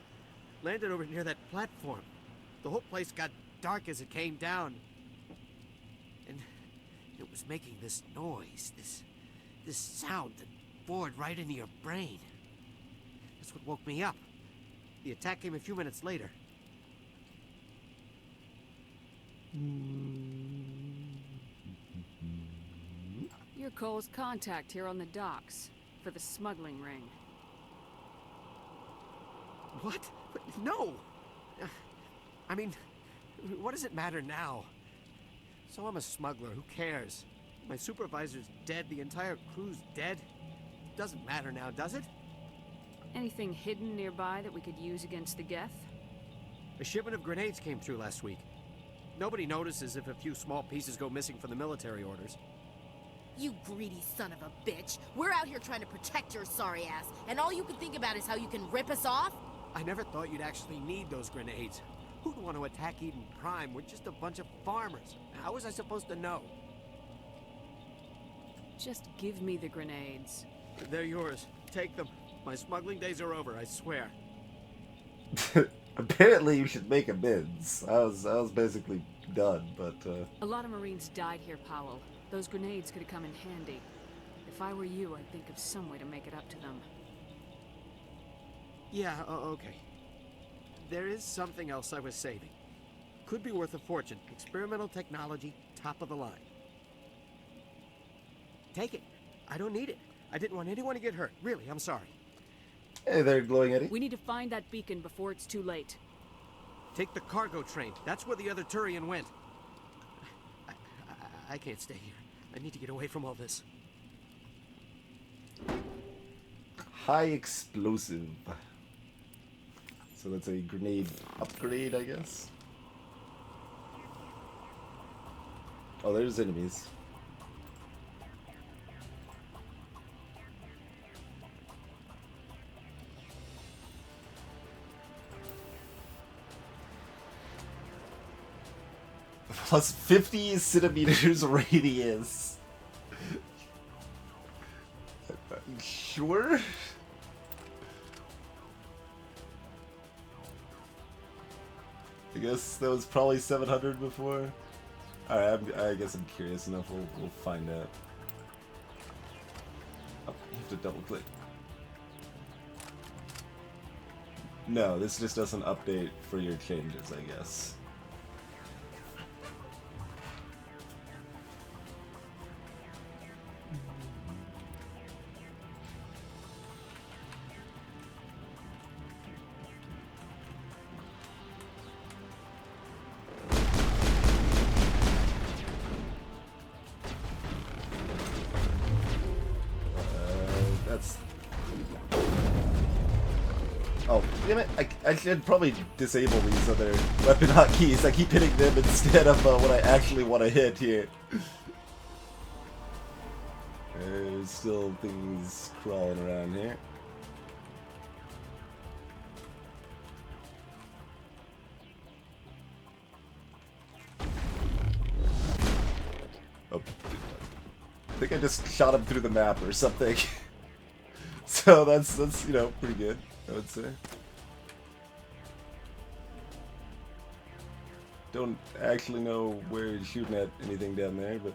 Landed over near that platform. The whole place got dark as it came down. And it was making this noise, this sound that bored right into your brain. That's what woke me up. The attack came a few minutes later. You're Cole's contact here on the docks for the smuggling ring. What? No! I mean, what does it matter now? So I'm a smuggler, who cares? My supervisor's dead, the entire crew's dead. Doesn't matter now, does it? Anything hidden nearby that we could use against the Geth? A shipment of grenades came through last week. Nobody notices if a few small pieces go missing from the military orders. You greedy son of a bitch. We're out here trying to protect your sorry ass, and all you can think about is how you can rip us off? I never thought you'd actually need those grenades. Who'd want to attack Eden Prime? We're just a bunch of farmers. How was I supposed to know? Just give me the grenades. They're yours. Take them. My smuggling days are over, I swear. Apparently you should make amends. I was basically done, but A lot of Marines died here, Powell. Those grenades could have come in handy. If I were you, I'd think of some way to make it up to them. Yeah, okay. There is something else I was saving. Could be worth a fortune. Experimental technology, top of the line. Take it. I don't need it. I didn't want anyone to get hurt. Really, I'm sorry. Hey there, Glowing Eddie. We need to find that beacon before it's too late. Take the cargo train. That's where the other Turian went. I can't stay here. I need to get away from all this. High explosive. So that's a grenade upgrade, I guess. Oh, there's enemies. Plus 50 centimeters radius. Sure? I guess that was probably 700 before. Alright, I guess I'm curious enough. We'll find out. Oh, you have to double click. No, this just doesn't update for your changes, I guess. Oh, damn it. I should probably disable these other weapon hotkeys. I keep hitting them instead of what I actually want to hit here. There's still things crawling around here. Oh, I think I just shot him through the map or something. So that's you know, pretty good. I would say. Don't actually know where he's shooting at anything down there, but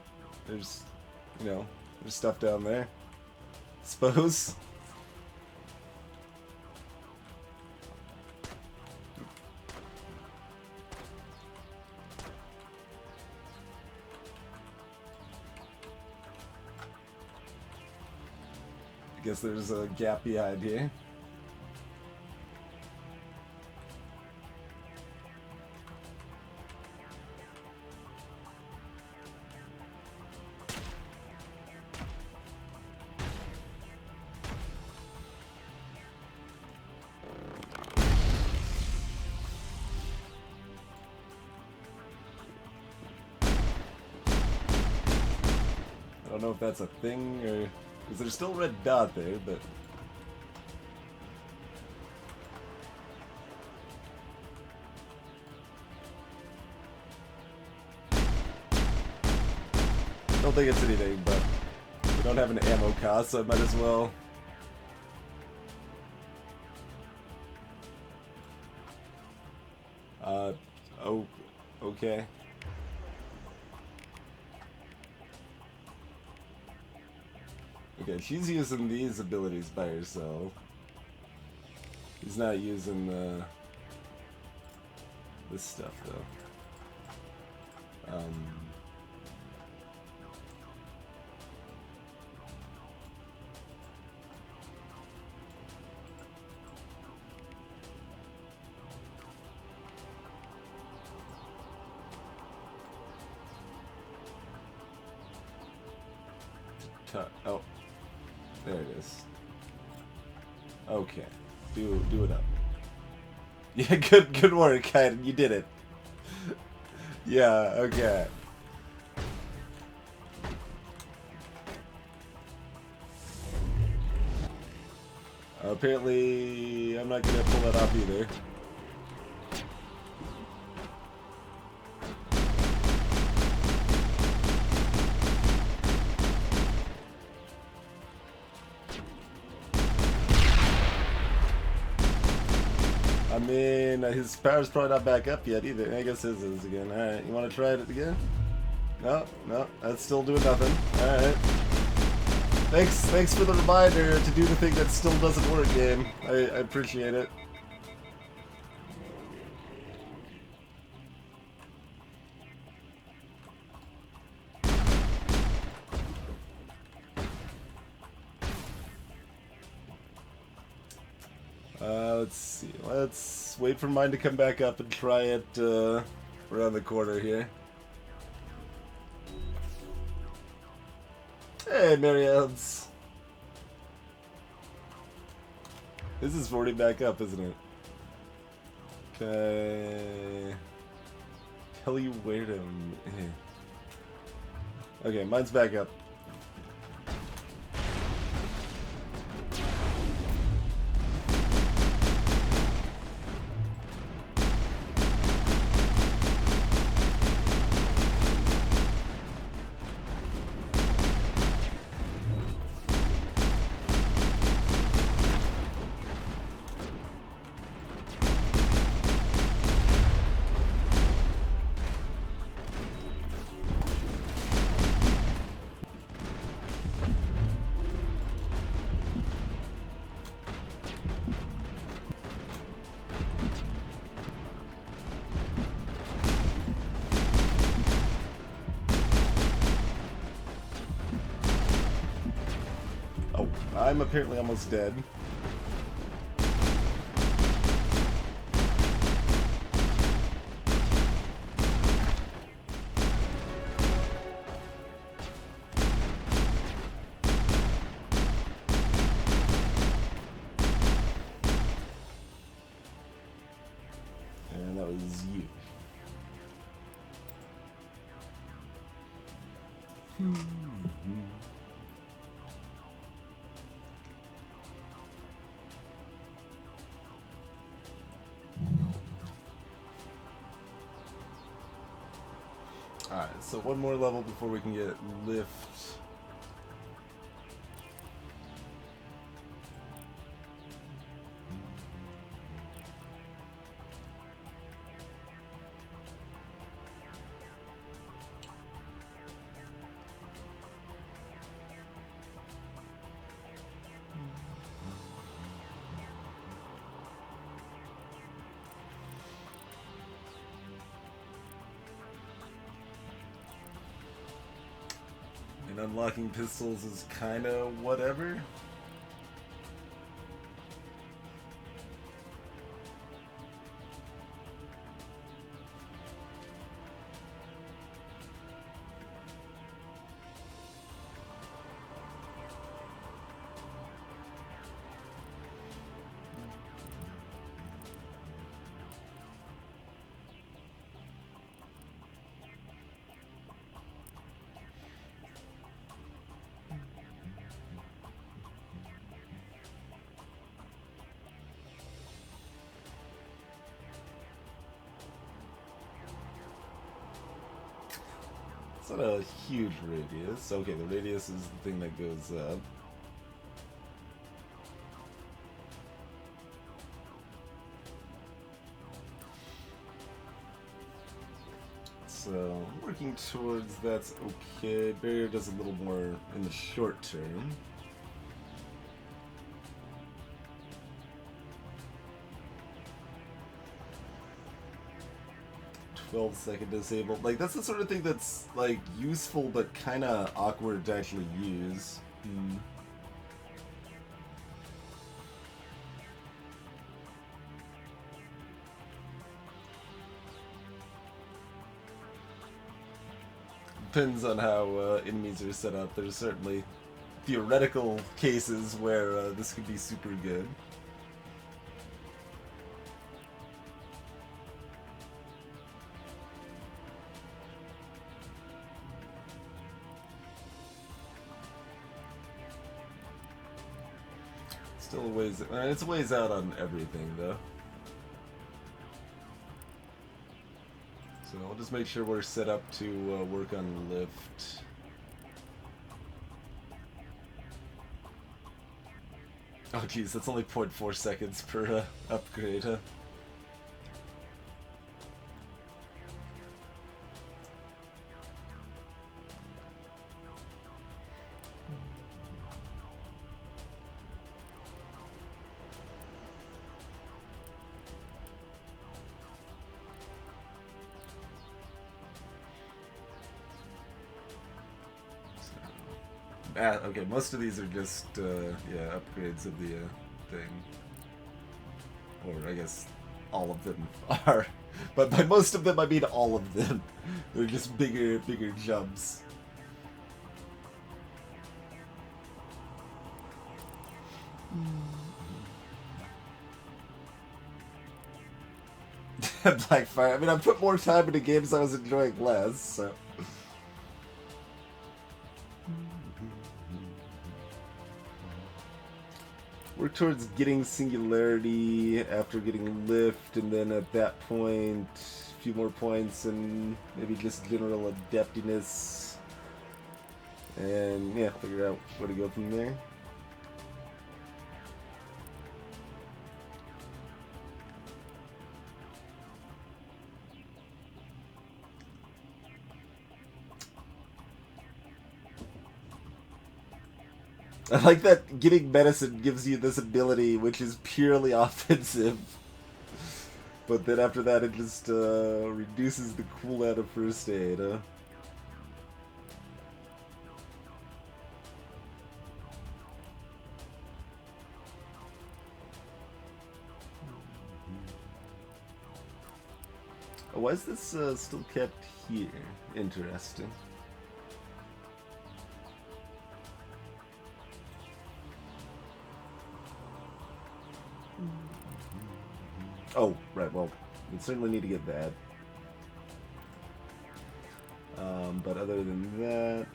there's, you know, there's stuff down there. Suppose. I guess there's a gap behind here. I don't know if that's a thing or... because there's still a red dot there, but... I don't think it's anything, but we don't have an ammo cost, so I might as well... oh, okay. Okay, she's using these abilities by herself. He's not using this stuff though. Oh. There it is. Okay. Do it up. Yeah, good work, Kaiden. You did it. Yeah, okay. Apparently, I'm not gonna pull that off either. I mean, his power's probably not back up yet either. I guess his is again. Alright, you want to try it again? No, that's still doing nothing. Alright. Thanks for the reminder to do the thing that still doesn't work, game. I appreciate it. Let's see. Let's wait for mine to come back up and try it around the corner here. Hey, Marianne's. This is already back up, isn't it? Okay. Tell you where to... Okay, mine's back up. I'm apparently almost dead. And that was you. Alright, so one more level before we can get lift. And unlocking pistols is kinda whatever. It's not a huge radius. Okay, the radius is the thing that goes up. So, working towards that's okay. Barrier does a little more in the short term. Second disabled. Like, that's the sort of thing that's, like, useful but kind of awkward to actually use. Depends on how enemies are set up. There's certainly theoretical cases where this could be super good. Still a ways. It's a ways out on everything, though. So I'll just make sure we're set up to work on lift. Oh, geez, that's only 0.4 seconds per upgrade, huh? Okay, most of these are just, yeah, upgrades of the thing. Or, I guess, all of them are. But by most of them, I mean all of them. They're just bigger jumps. Blackfire. I mean, I put more time into games I was enjoying less, so... Work towards getting Singularity after getting Lift, and then at that point, a few more points, and maybe just general adeptiness. And yeah, figure out where to go from there. I like that getting medicine gives you this ability, which is purely offensive. But then after that, it just reduces the cooldown of first aid. Why is this still kept here? Interesting. Oh, right, well, we certainly need to get that. But other than that,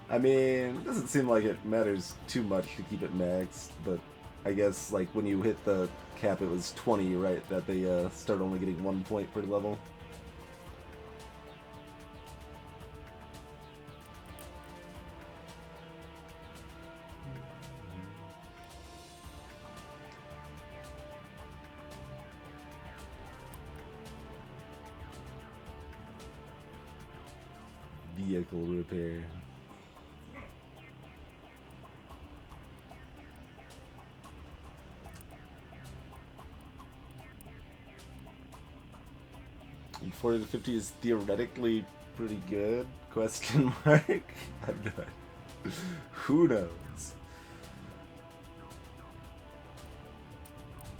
I mean, it doesn't seem like it matters too much to keep it maxed, but I guess, like, when you hit the cap, it was 20, right? That they start only getting 1 point per level. Vehicle repair. And 40 to 50 is theoretically pretty good? Question mark? I'm not. Who knows?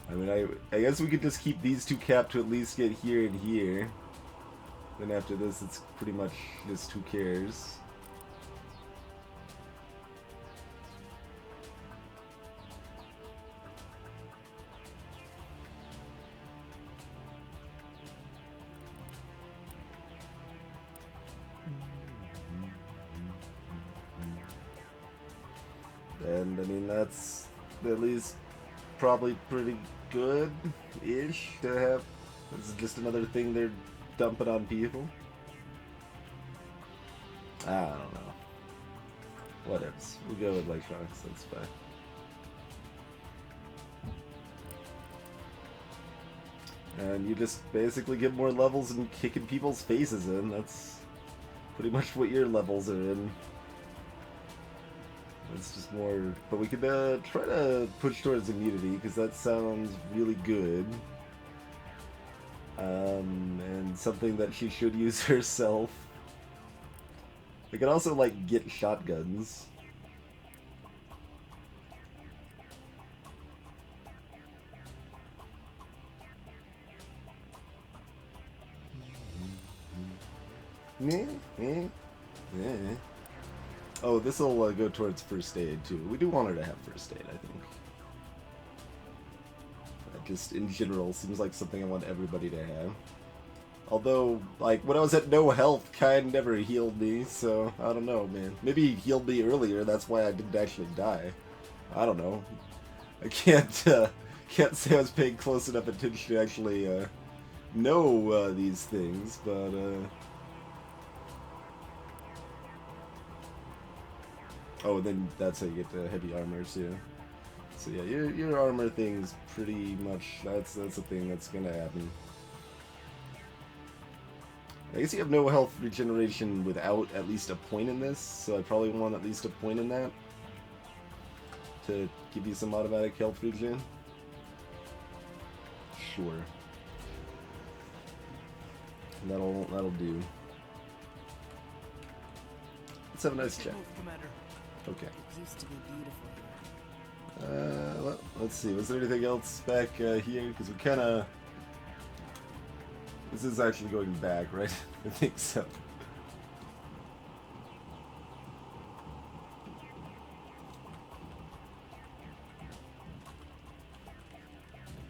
I mean, I guess we could just keep these two capped to at least get here and here. Then after this, it's pretty much just who cares. And I mean, that's at least probably pretty good-ish to have. This is just another thing they're dumping on people. I don't know. Whatever. We'll go with electronics, that's fine. And you just basically get more levels and kicking people's faces in. That's pretty much what your levels are in. It's just more, but we could try to push towards immunity because that sounds really good, and something that she should use herself. We could also like get shotguns. Oh, this will go towards first aid too. We do want her to have first aid, I think. Just in general, seems like something I want everybody to have. Although, like, when I was at no health, Kyan never healed me, so I don't know, man. Maybe he healed me earlier, that's why I didn't actually die. I don't know. I can't say I was paying close enough attention to actually know these things, but oh, and then that's how you get the heavy armors, yeah. So yeah, your armor thing's pretty much, that's a thing that's gonna happen. I guess you have no health regeneration without at least a point in this, so I probably want at least a point in that to give you some automatic health regen. Sure. That'll do. Let's have a nice chat. Okay. It used to be beautiful here. Well, let's see. Was there anything else back here? Because we kind of... This is actually going back, right? I think so.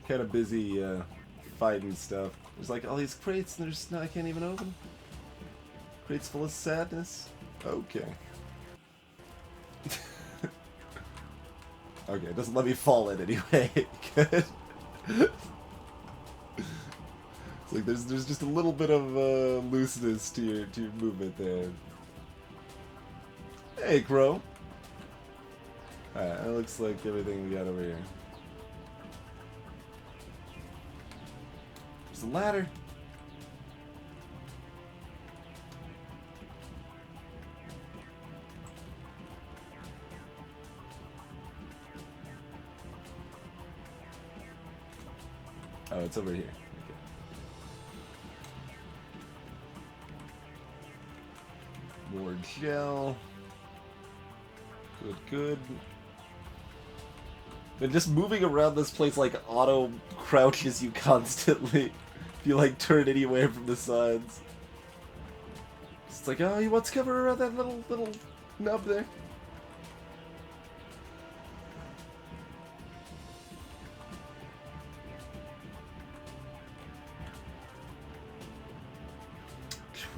Kind of busy fighting stuff. There's like all these crates and there's I can't even open. Crates full of sadness. Okay. Okay, it doesn't let me fall in anyway. Good. It's like there's just a little bit of looseness to your movement there. Hey, Crow. Alright, that looks like everything we got over here. There's a ladder. Oh, it's over here. Okay. More gel. Good. And just moving around this place like auto crouches you constantly. If you like turn anywhere from the sides. It's like, oh, you want to cover around that little nub there?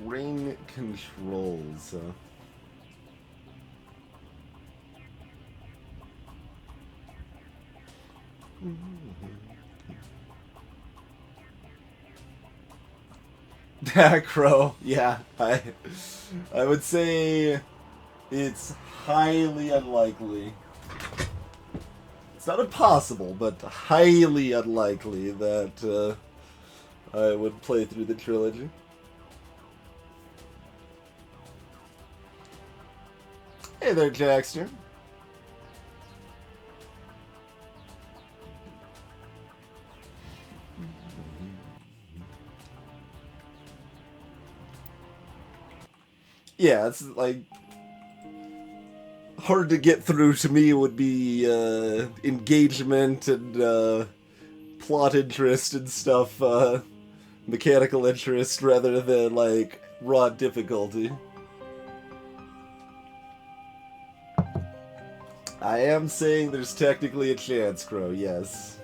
Train controls. Crow, yeah, I would say it's highly unlikely. It's not impossible, but highly unlikely that I would play through the trilogy. Hey there, Jackster. yeah, it's like hard to get through to me would be engagement and plot interest and stuff, mechanical interest rather than like raw difficulty. I am saying there's technically a chance, Crow, yes.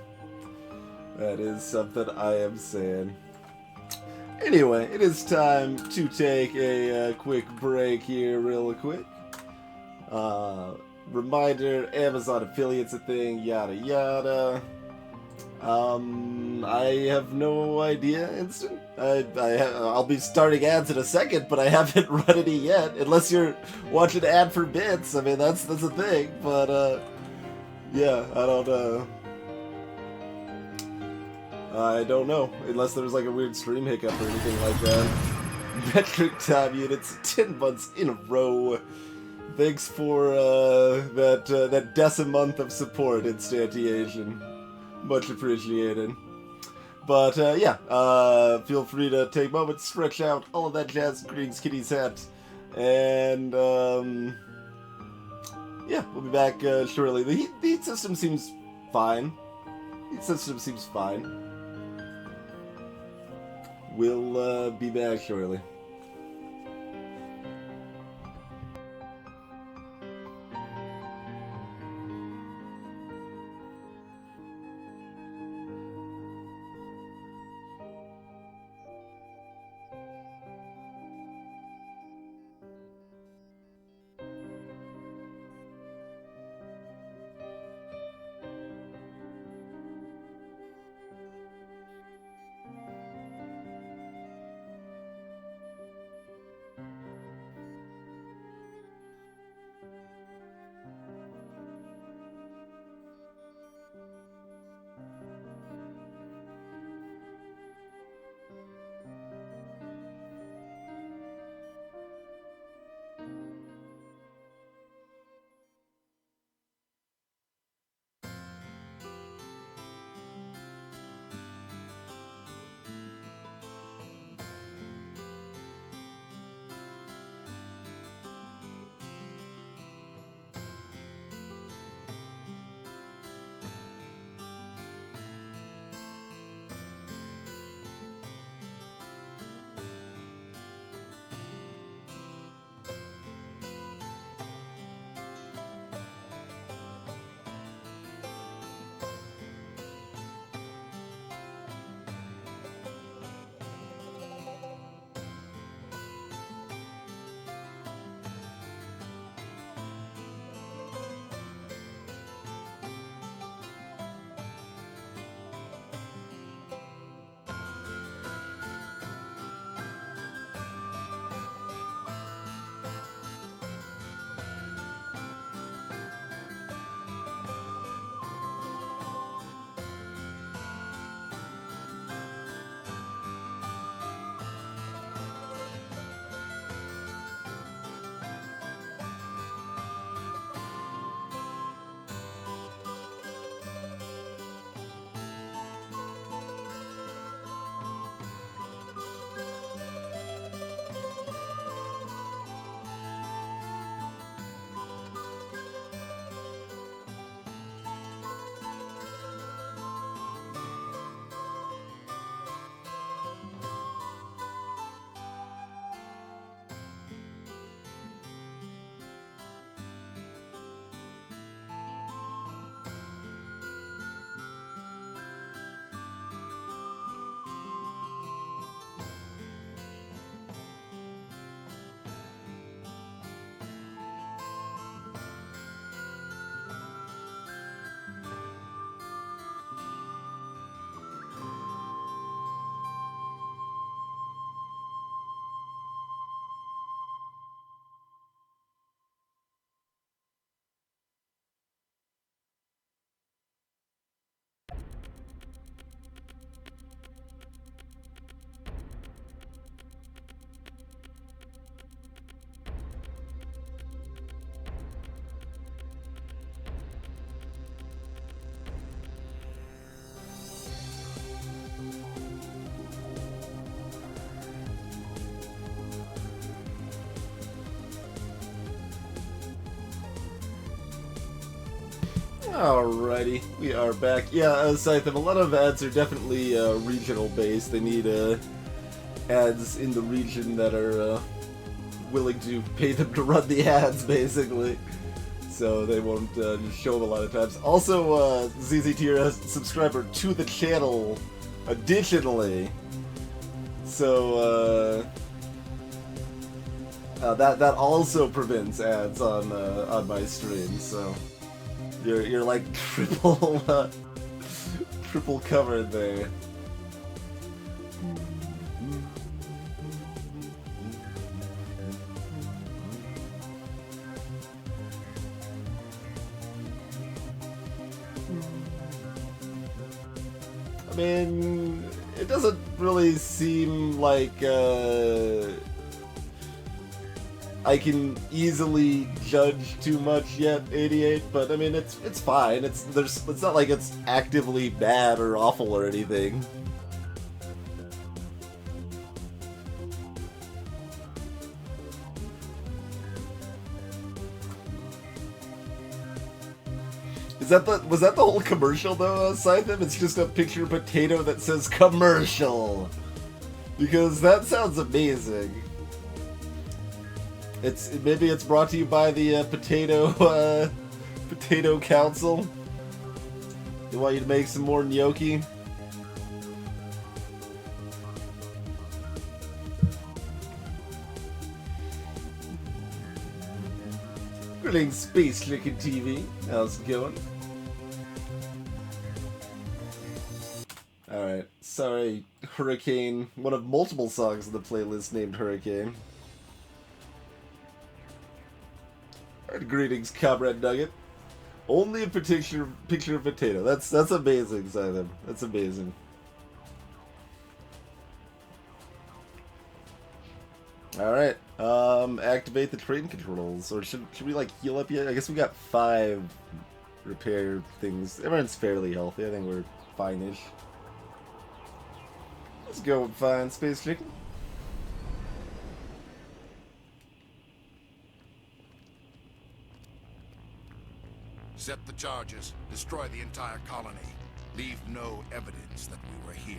That is something I am saying. Anyway, it is time to take a quick break here real quick. Reminder, Amazon affiliate's a thing, yada yada. I have no idea, Instant. I'll be starting ads in a second, but I haven't run any yet. Unless you're watching ad for bits. I mean, that's a thing. But yeah, I don't know. Unless there's like a weird stream hiccup or anything like that. Metric time units 10 months in a row. Thanks for that decimonth of support, Instantiation. Much appreciated. But yeah, feel free to take moments, stretch out, all of that jazz. Greetings, Kitty's hat. And yeah, we'll be back shortly. The heat system seems fine. We'll be back shortly. Alrighty, we are back. Yeah, Scythem, a lot of ads are definitely regional based. They need ads in the region that are willing to pay them to run the ads, basically. So they won't just show them a lot of times. Also, ZZ Tier has a subscriber to the channel additionally. So that also prevents ads on my stream. So you're like triple covered there. I mean, it doesn't really seem like I can easily judge too much yet, 88. But I mean, it's fine. It's not like it's actively bad or awful or anything. Was that the whole commercial though, Scythem? It's just a picture of potato that says commercial. Because that sounds amazing. Maybe it's brought to you by the Potato Council. They want you to make some more gnocchi. Greetings, Space Chicken TV. How's it going? Alright, sorry, Hurricane. One of multiple songs in the playlist named Hurricane. Alright, greetings, Comrade Nugget. Only a picture of potato. That's amazing, Scythem. That's amazing. Alright, activate the train controls. Or should we, like, heal up yet? I guess we got 5 repair things. Everyone's fairly healthy. I think we're fine-ish. Let's go find Space Chicken. Set the charges. Destroy the entire colony. Leave no evidence that we were here.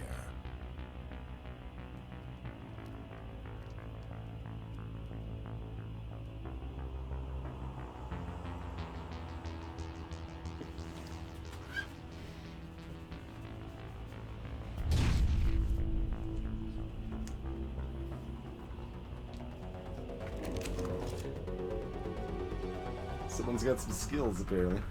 Someone's got some skills, apparently.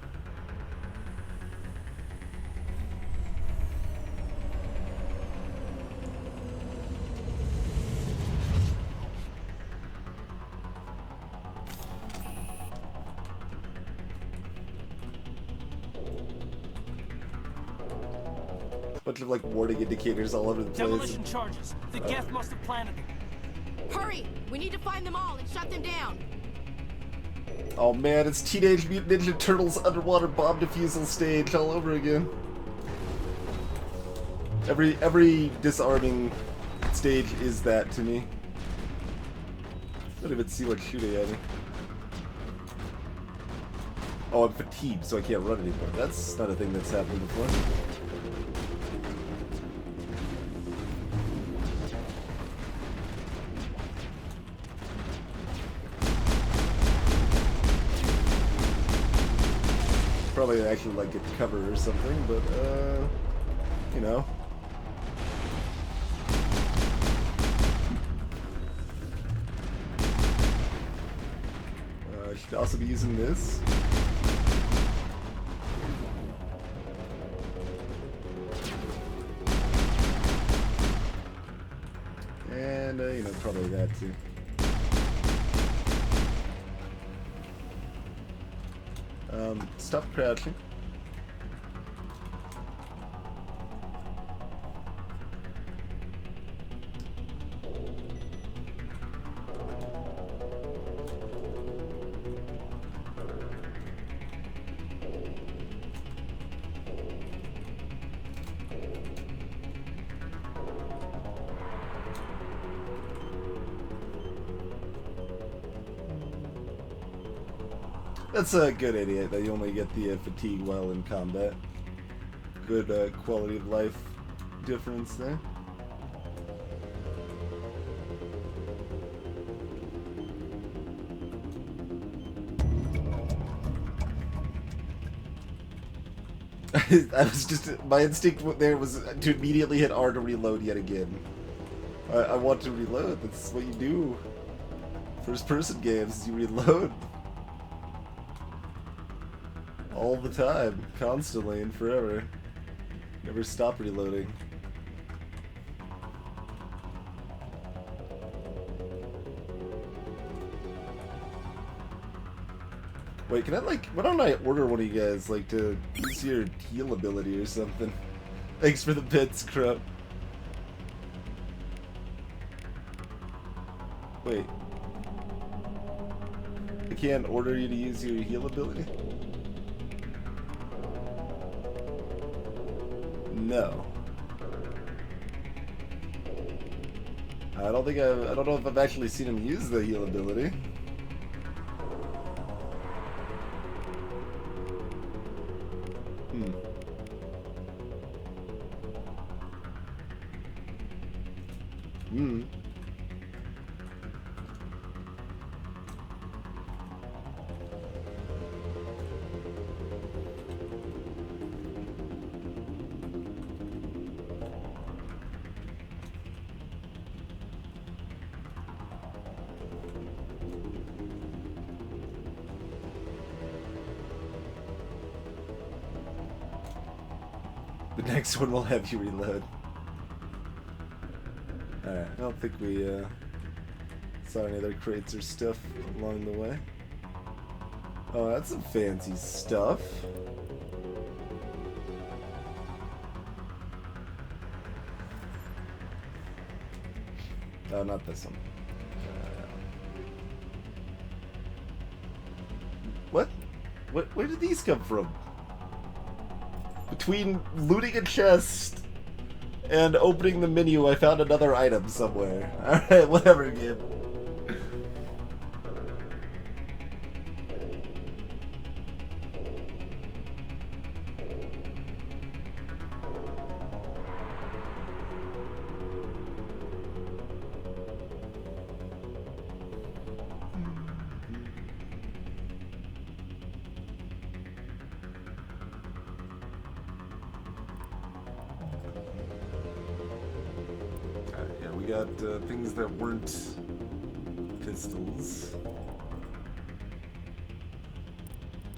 Bunch of, like, warning indicators all over the place. Demolition charges. The Geth must have planted them. Hurry! We need to find them all and shut them down. Oh man, it's Teenage Mutant Ninja Turtles underwater bomb defusal stage all over again. Every disarming stage is that to me. I don't even see what's shooting at me. Oh, I'm fatigued, so I can't run anymore. That's not a thing that's happened before. Probably actually like get cover or something, but you know. I should also be using this. And you know, probably that too. Stop crouching. That's a good idiot that you only get the fatigue while in combat. Good quality of life difference there. I was just, my instinct there was to immediately hit R to reload yet again. I want to reload, that's what you do. First person games, you reload. All the time, constantly and forever. Never stop reloading. Wait, can I why don't I order one of you guys, to use your heal ability or something? Thanks for the bits, Crow. Wait. I can't order you to use your heal ability? No. I don't know if I've actually seen him use the heal ability. The next one will have you reload. Alright, I don't think we saw any other crates or stuff along the way. Oh, that's some fancy stuff. Oh, not this one. What? Where did these come from? Between looting a chest and opening the menu, I found another item somewhere. Alright, whatever, game. We got things that weren't pistols.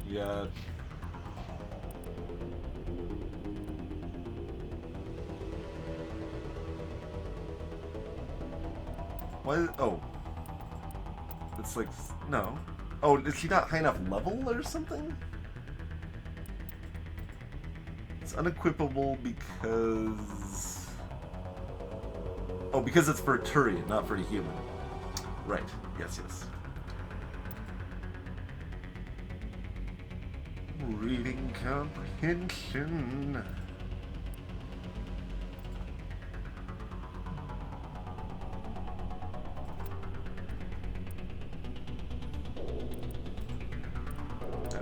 We got... What? Oh. It's like... No. Oh, is he not high enough level or something? It's unequipable because... Oh, because it's for a Turian, not for a human. Right. Yes, yes. Reading comprehension.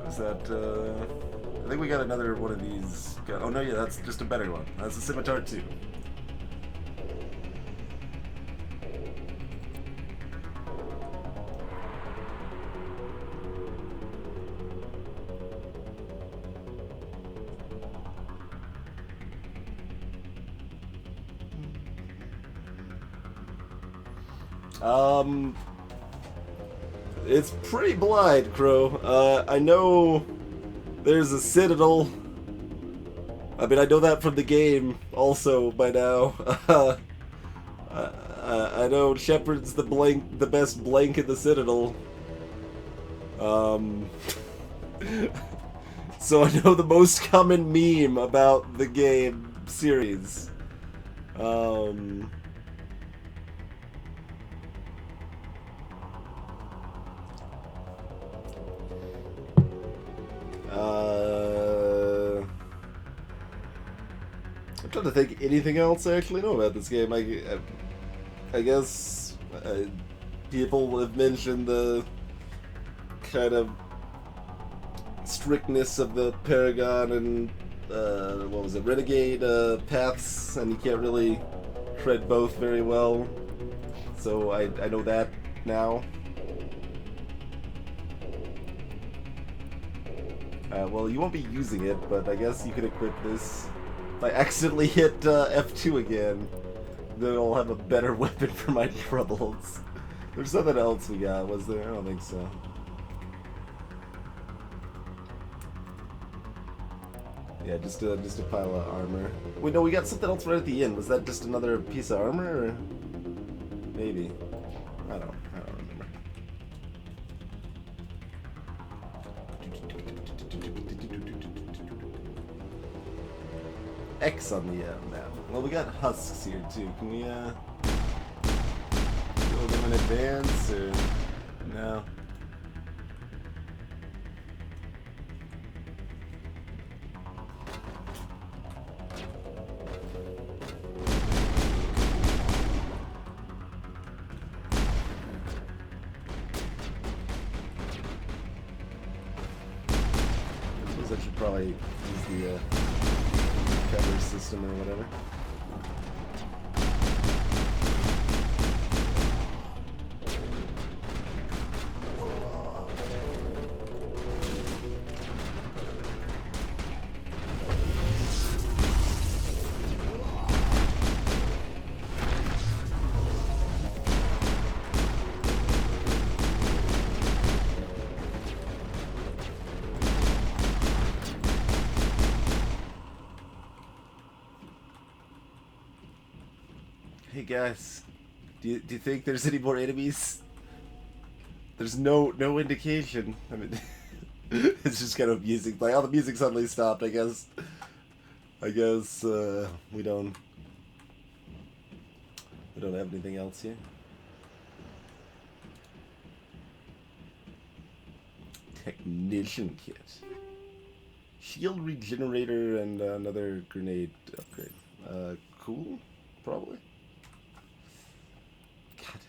Was that, I think we got another one of these. Oh, no, yeah, that's just a better one. That's a Scimitar 2. It's pretty blind, Crow. I know there's a citadel. I mean, I know that from the game also by now. I know Shepard's the best blank in the citadel. So I know the most common meme about the game series. I'm trying to think anything else I actually know about this game. I guess people have mentioned the kind of strictness of the Paragon and what was it, Renegade paths, and you can't really tread both very well. So I know that now. Well, you won't be using it, but I guess you could equip this. If I accidentally hit F2 again, then I'll have a better weapon for my troubles. There's nothing else we got, was there? I don't think so. Yeah, just a pile of armor. Wait, no, we got something else right at the end. Was that just another piece of armor, or maybe? I don't remember. X on the map. Well, we got husks here too. Can we kill them in advance, or no? I should probably use the cover system or whatever. Hey guys, do you think there's any more enemies? There's no indication. I mean, it's just kind of music. Like, oh, the music suddenly stopped. I guess we don't have anything else here. Technician kit, shield regenerator, and another grenade upgrade. Cool, probably. God.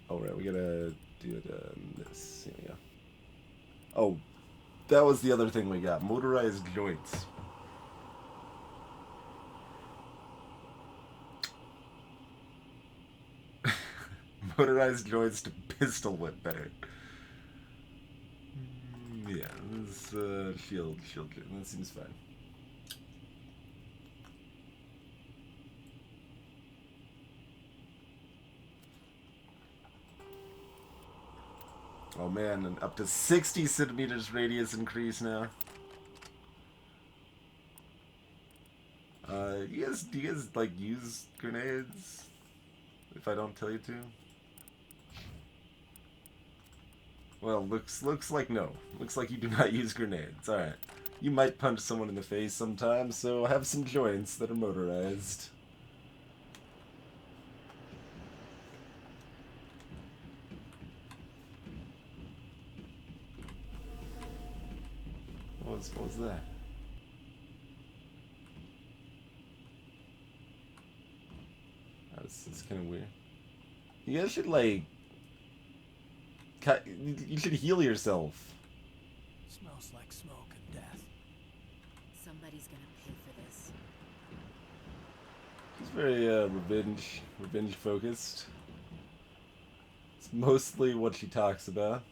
Oh right, we gotta do it. This. Here we go. Oh, that was the other thing we got. Motorized joints. Motorized joints to pistol whip better. Yeah, this shield kit. That seems fine. Oh man, and up to 60 centimeters radius increase now. Do you guys like use grenades? If I don't tell you to? Well, looks like no. Looks like you do not use grenades. Alright. You might punch someone in the face sometimes, so have some joints that are motorized. What was that? That's kind of weird. You guys should, like... You should heal yourself. Smells like smoke and death. Somebody's gonna pay for this. He's very revenge focused. It's mostly what she talks about.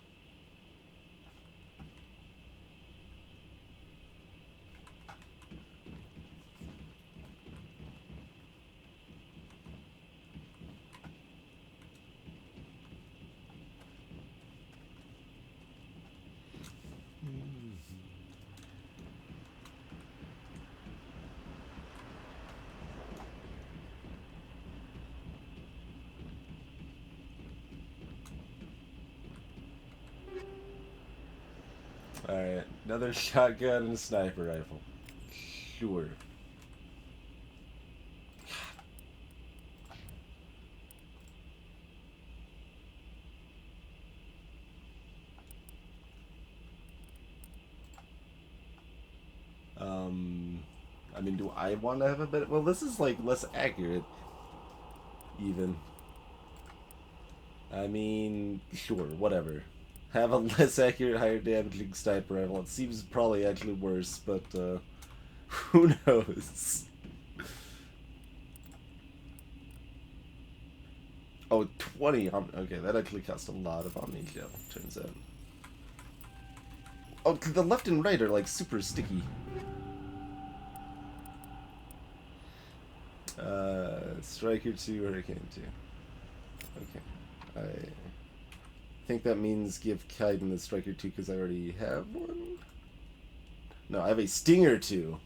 Alright, another shotgun and a sniper rifle. Sure. I mean, do I want to have a bit? Well, this is like less accurate, even. I mean, sure, whatever. Have a less accurate, higher damaging sniper rifle. It seems probably actually worse, but who knows? Oh, 20. Okay, that actually cost a lot of amnesia, turns out. Oh, the left and right are like super sticky. Striker 2, Hurricane 2. Okay. I think that means give Kaiden the Striker 2 because I already have one. No, I have a Stinger 2,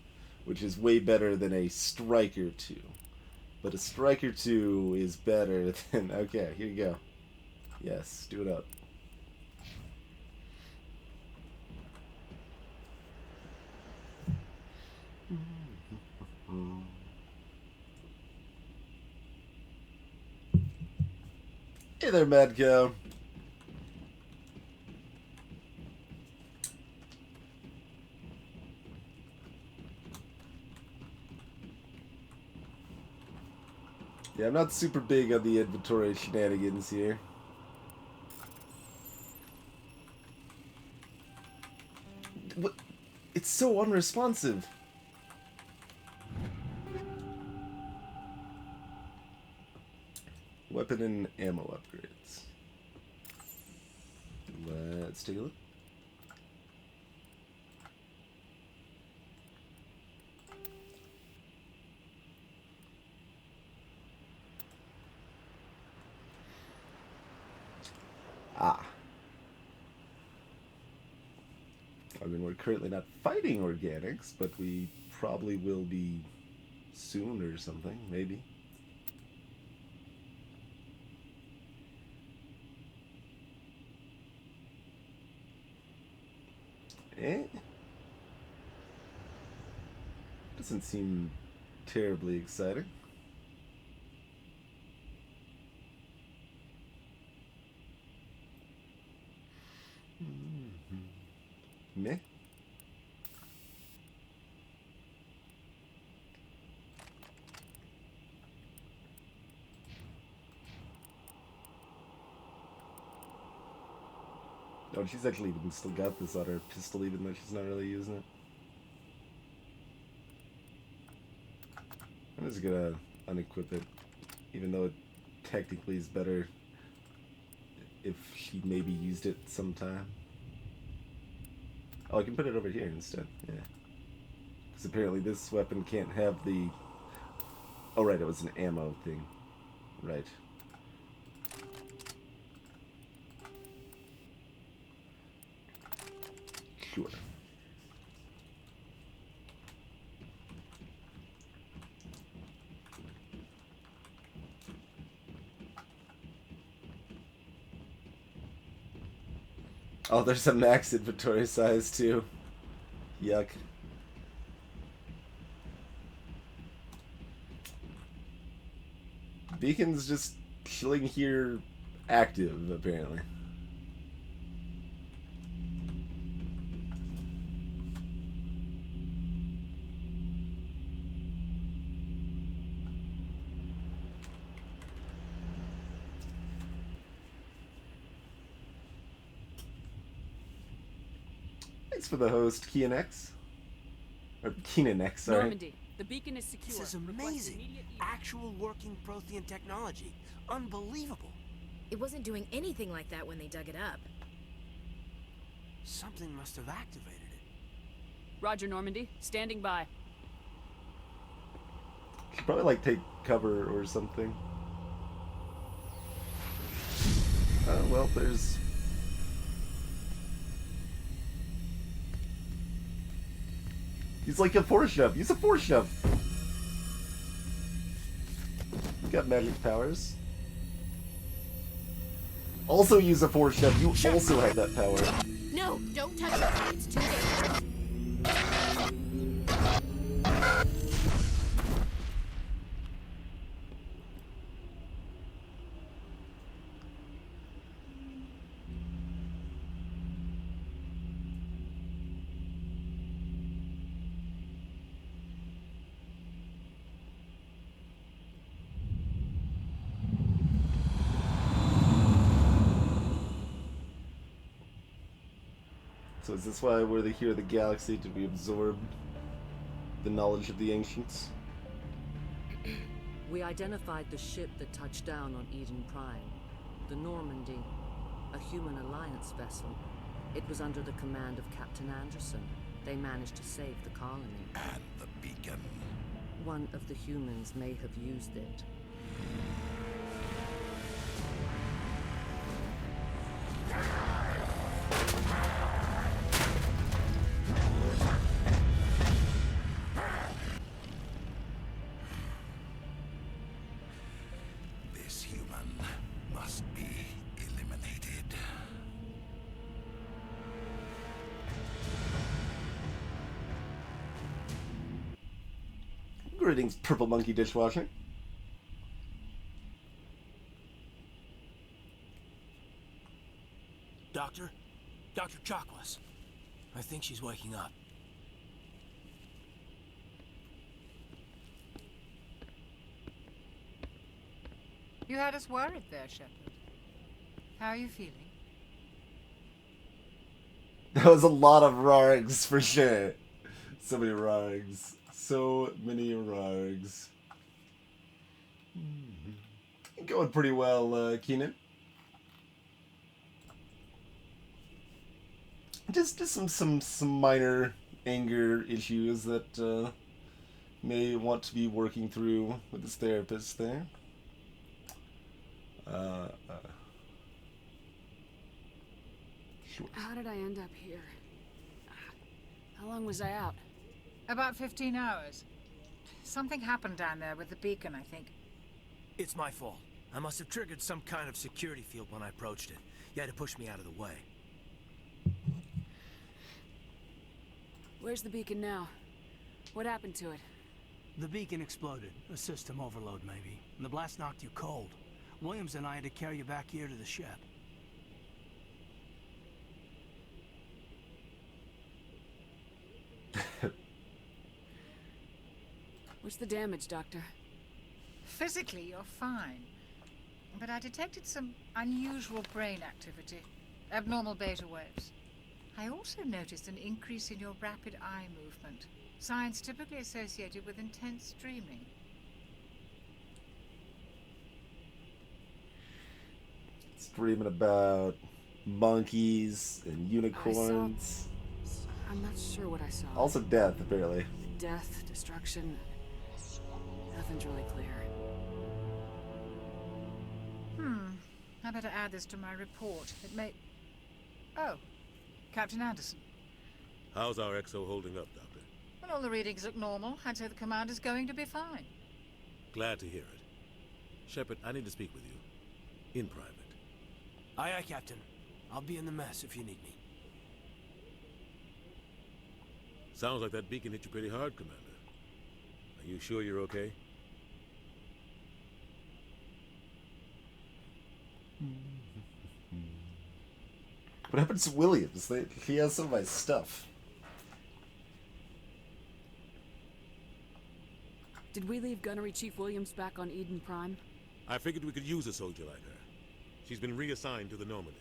which is way better than a Striker 2. But a Striker 2 is better than... Okay, here you go. Yes, do it up. Hey there, Mad Cow. Yeah, I'm not super big on the inventory shenanigans here. What? It's so unresponsive. Weapon and ammo upgrades. Let's take a look. I mean, we're currently not fighting organics, but we probably will be soon or something, maybe. Doesn't seem terribly exciting. Meh. Oh, she's actually even still got this on her pistol, even though she's not really using it. I'm just gonna unequip it, even though it technically is better if she maybe used it sometime. Oh, I can put it over here instead, yeah. Because apparently this weapon can't have the... Oh, right, it was an ammo thing. Right. Sure. Oh, there's a max inventory size too. Yuck. Beacon's just chilling here active, apparently. Thanks for the host, KeenanX. Or KeenanX, sorry. Normandy, the beacon is secure. This is amazing. Actual working Prothean technology. Unbelievable. It wasn't doing anything like that when they dug it up. Something must have activated it. Roger, Normandy. Standing by. Should probably like take cover or something. Well, there's... He's like a force shove. Use a force shove. You got magic powers. Also use a force shove. You also have that power. No, don't touch it. It's too dangerous. So is this why we're here in the galaxy? Did we absorb the knowledge of the ancients? We identified the ship that touched down on Eden Prime. The Normandy. A human alliance vessel. It was under the command of Captain Anderson. They managed to save the colony. And the beacon. One of the humans may have used it. This human must be eliminated. Greetings, Purple Monkey Dishwasher. Doctor? Dr. Chakwas. I think she's waking up. You had us worried there, Shepard. How are you feeling? That was a lot of Rargs for sure. So many Rargs. So many Rargs. Going pretty well, Keenan. Just some minor anger issues that may want to be working through with his therapist there. Sure. How did I end up here? How long was I out? About 15 hours. Something happened down there with the beacon, I think. It's my fault. I must have triggered some kind of security field when I approached it. You had to push me out of the way. Where's the beacon now? What happened to it? The beacon exploded. A system overload, maybe. And the blast knocked you cold. Williams and I had to carry you back here to the ship. What's the damage, Doctor? Physically, you're fine. But I detected some unusual brain activity. Abnormal beta waves. I also noticed an increase in your rapid eye movement. Signs typically associated with intense dreaming. Dreaming about monkeys and unicorns. I'm not sure what I saw. Also death, apparently. Death, destruction. Nothing's really clear. I better add this to my report. It may... Oh, Captain Anderson. How's our XO holding up, Doctor? When all the readings look normal, I'd say the commander's going to be fine. Glad to hear it. Shepard, I need to speak with you. In private. Aye, aye, Captain. I'll be in the mess if you need me. Sounds like that beacon hit you pretty hard, Commander. Are you sure you're okay? What happened to Williams? He has some of my stuff. Did we leave Gunnery Chief Williams back on Eden Prime? I figured we could use a soldier like her. She's been reassigned to the Normandy.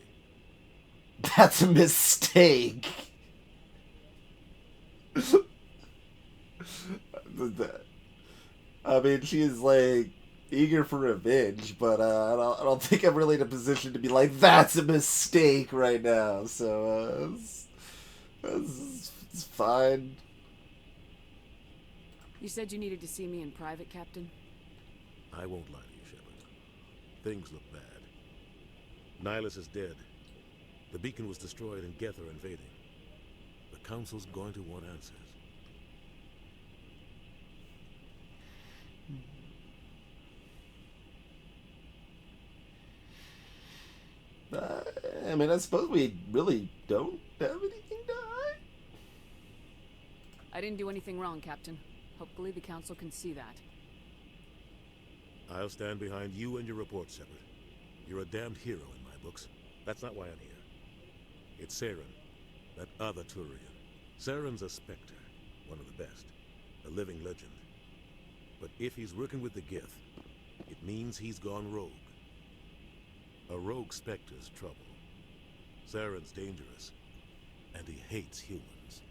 That's a mistake. I mean, she's like eager for revenge, but I don't think I'm really in a position to be like, that's a mistake right now. So it's fine. You said you needed to see me in private, Captain? I won't lie to you, Shepard. Things look bad. Nihilus is dead. The beacon was destroyed and Geth are invading. The Council's going to want answers. I mean, I suppose we really don't have anything to hide. I didn't do anything wrong, Captain. Hopefully the Council can see that. I'll stand behind you and your report, Shepard. You're a damned hero in my books. That's not why I'm here. It's Saren, that other Turian. Saren's a Spectre, one of the best, a living legend. But if he's working with the Geth, it means he's gone rogue. A rogue Spectre's trouble. Saren's dangerous. And he hates humans.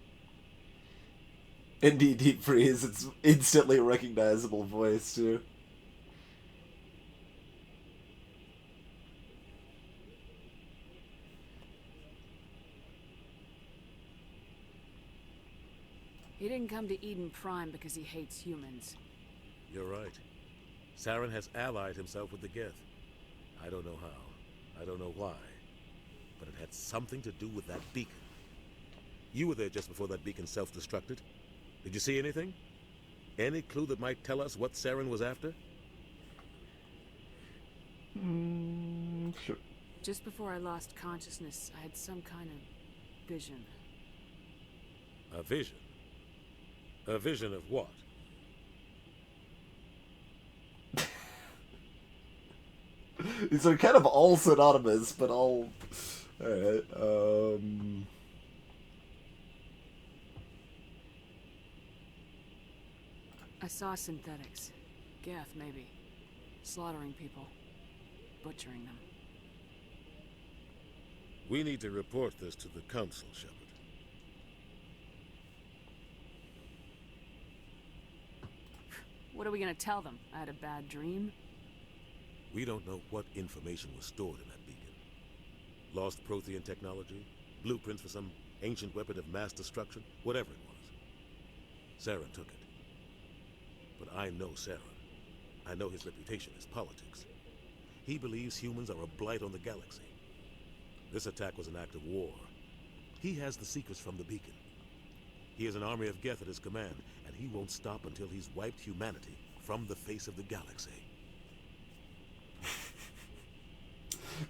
Indeed, Deep Freeze. It's instantly recognizable voice, too. He didn't come to Eden Prime because he hates humans. You're right. Saren has allied himself with the Geth. I don't know how. I don't know why. But it had something to do with that beacon. You were there just before that beacon self-destructed. Did you see anything? Any clue that might tell us what Saren was after? Sure. Just before I lost consciousness, I had some kind of vision. A vision? A vision of what? These are kind of all synonymous, but all... Alright, I saw synthetics. Geth, maybe. Slaughtering people. Butchering them. We need to report this to the Council, Shepard. What are we gonna tell them? I had a bad dream? We don't know what information was stored in that beacon. Lost Prothean technology, blueprints for some ancient weapon of mass destruction, whatever it was. Saren took it. But I know Saren. I know his reputation is politics. He believes humans are a blight on the galaxy. This attack was an act of war. He has the secrets from the beacon. He has an army of Geth at his command, and he won't stop until he's wiped humanity from the face of the galaxy.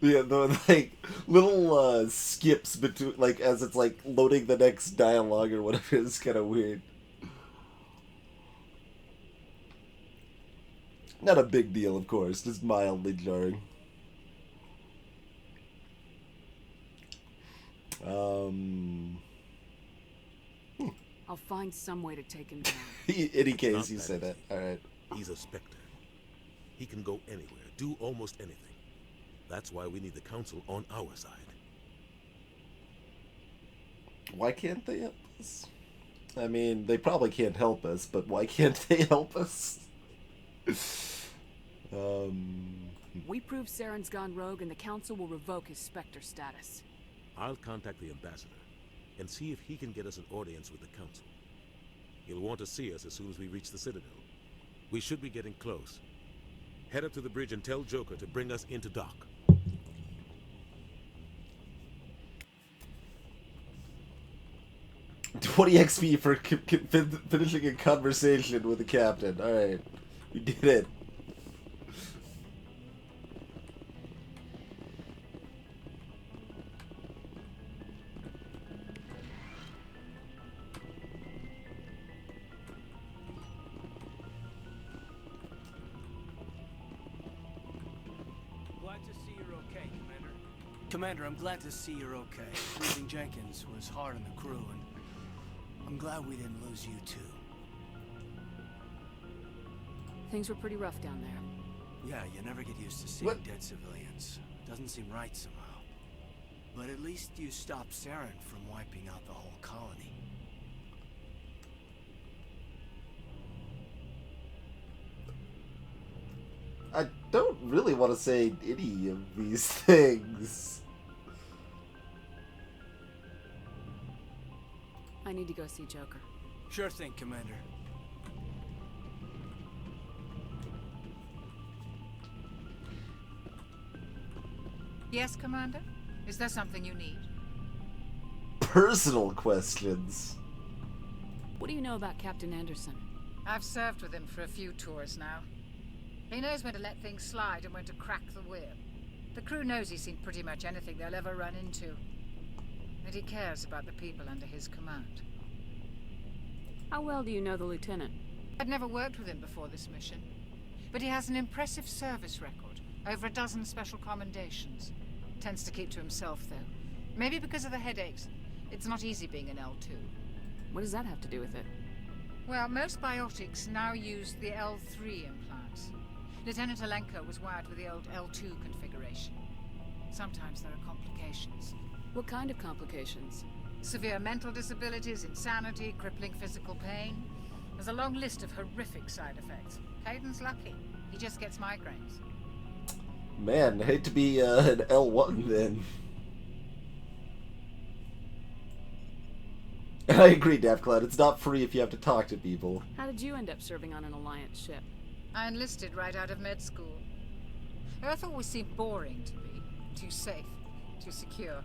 Yeah, the like little skips between, like, as it's like loading the next dialogue or whatever is kind of weird. Not a big deal, of course, just mildly jarring. I'll find some way to take him down. In any case, you said that. Alright. He's a Spectre. He can go anywhere, do almost anything. That's why we need the Council on our side. Why can't they help us? I mean, they probably can't help us, but why can't they help us? We prove Saren's gone rogue and the Council will revoke his Spectre status. I'll contact the Ambassador and see if he can get us an audience with the Council. He'll want to see us as soon as we reach the Citadel. We should be getting close. Head up to the bridge and tell Joker to bring us into dock. 20 XP for finishing a conversation with the captain. Alright. We did it. Glad to see you're okay, Commander. Commander, I'm glad to see you're okay. Losing Jenkins was hard on the crew, and I'm glad we didn't lose you too. Things were pretty rough down there. Yeah, you never get used to seeing dead civilians. Doesn't seem right somehow. But at least you stopped Saren from wiping out the whole colony. I don't really want to say any of these things. I need to go see Joker. Sure thing, Commander. Yes, Commander? Is there something you need? Personal questions. What do you know about Captain Anderson? I've served with him for a few tours now. He knows when to let things slide and when to crack the whip. The crew knows he's seen pretty much anything they'll ever run into. And he cares about the people under his command. How well do you know the Lieutenant? I'd never worked with him before this mission. But he has an impressive service record. Over a dozen special commendations. Tends to keep to himself, though. Maybe because of the headaches. It's not easy being an L2. What does that have to do with it? Well, most biotics now use the L3 implants. Lieutenant Alenka was wired with the old L2 configuration. Sometimes there are complications. What kind of complications? Severe mental disabilities, insanity, crippling physical pain. There's a long list of horrific side effects. Hayden's lucky. He just gets migraines. Man, I hate to be an L1 then. I agree, Daftcloud. It's not free if you have to talk to people. How did you end up serving on an Alliance ship? I enlisted right out of med school. Earth always seemed boring to me. Too safe, too secure.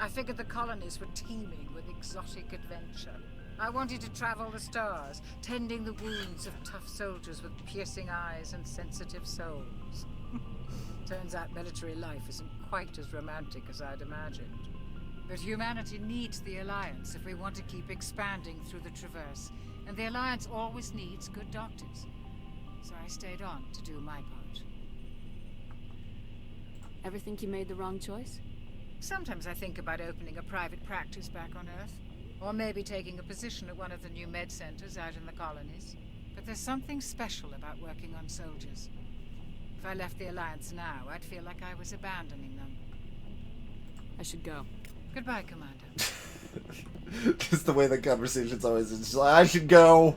I figured the colonies were teeming with exotic adventure. I wanted to travel the stars, tending the wounds of tough soldiers with piercing eyes and sensitive souls. Turns out military life isn't quite as romantic as I'd imagined. But humanity needs the Alliance if we want to keep expanding through the Traverse, and the Alliance always needs good doctors. So I stayed on to do my part. Ever think you made the wrong choice? Sometimes I think about opening a private practice back on Earth, or maybe taking a position at one of the new med centers out in the colonies. But there's something special about working on soldiers. If I left the Alliance now, I'd feel like I was abandoning them. I should go. Goodbye, Commander. Just the way the conversation's always, it's just like, I should go.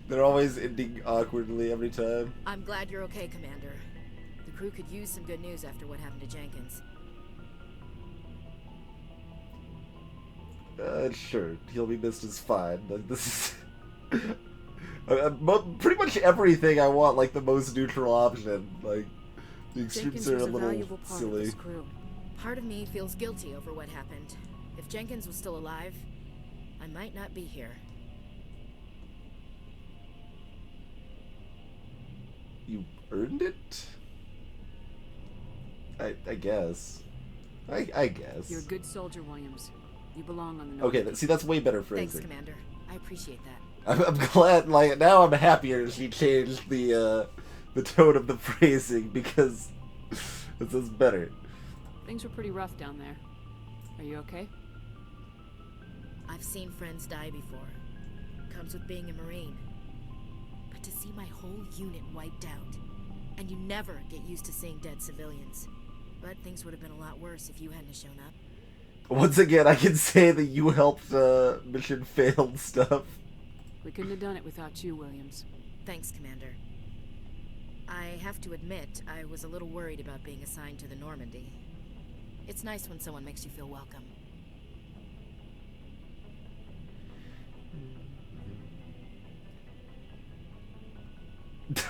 They're always ending awkwardly every time. I'm glad you're okay, Commander. The crew could use some good news after what happened to Jenkins. Sure, he'll be missed as fine. Like, this is pretty much everything I want, like the most neutral option. Like, the extremes Jenkins are was a a little valuable part silly. of this crew. Part of me feels guilty over what happened. If Jenkins was still alive, I might not be here. You earned it? I guess. I guess. You're a good soldier, Williams. You belong on the Okay, North. see, that's way better phrasing. Thanks, Commander. I appreciate that. I'm glad, like, now I'm happier she changed the tone of the phrasing, because this is better. Things were pretty rough down there. Are you okay? I've seen friends die before. Comes with being a Marine. But to see my whole unit wiped out, and you never get used to seeing dead civilians. But things would have been a lot worse if you hadn't shown up. Once again, I can say that you helped mission failed stuff. We couldn't have done it without you, Williams. Thanks, Commander. I have to admit, I was a little worried about being assigned to the Normandy. It's nice when someone makes you feel welcome.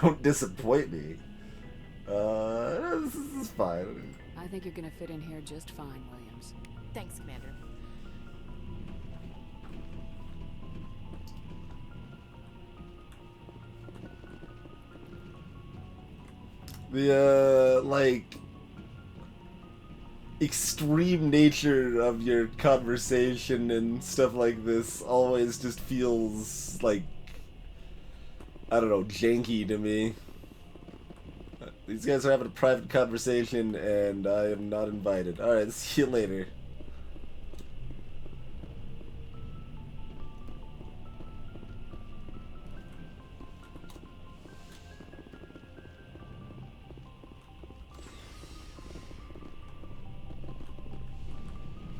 Don't disappoint me. This is fine. I think you're gonna fit in here just fine, Williams. Thanks, Commander. The, like, extreme nature of your conversation and stuff like this always just feels, like, I don't know, janky to me. These guys are having a private conversation, and I am not invited. Alright, see you later.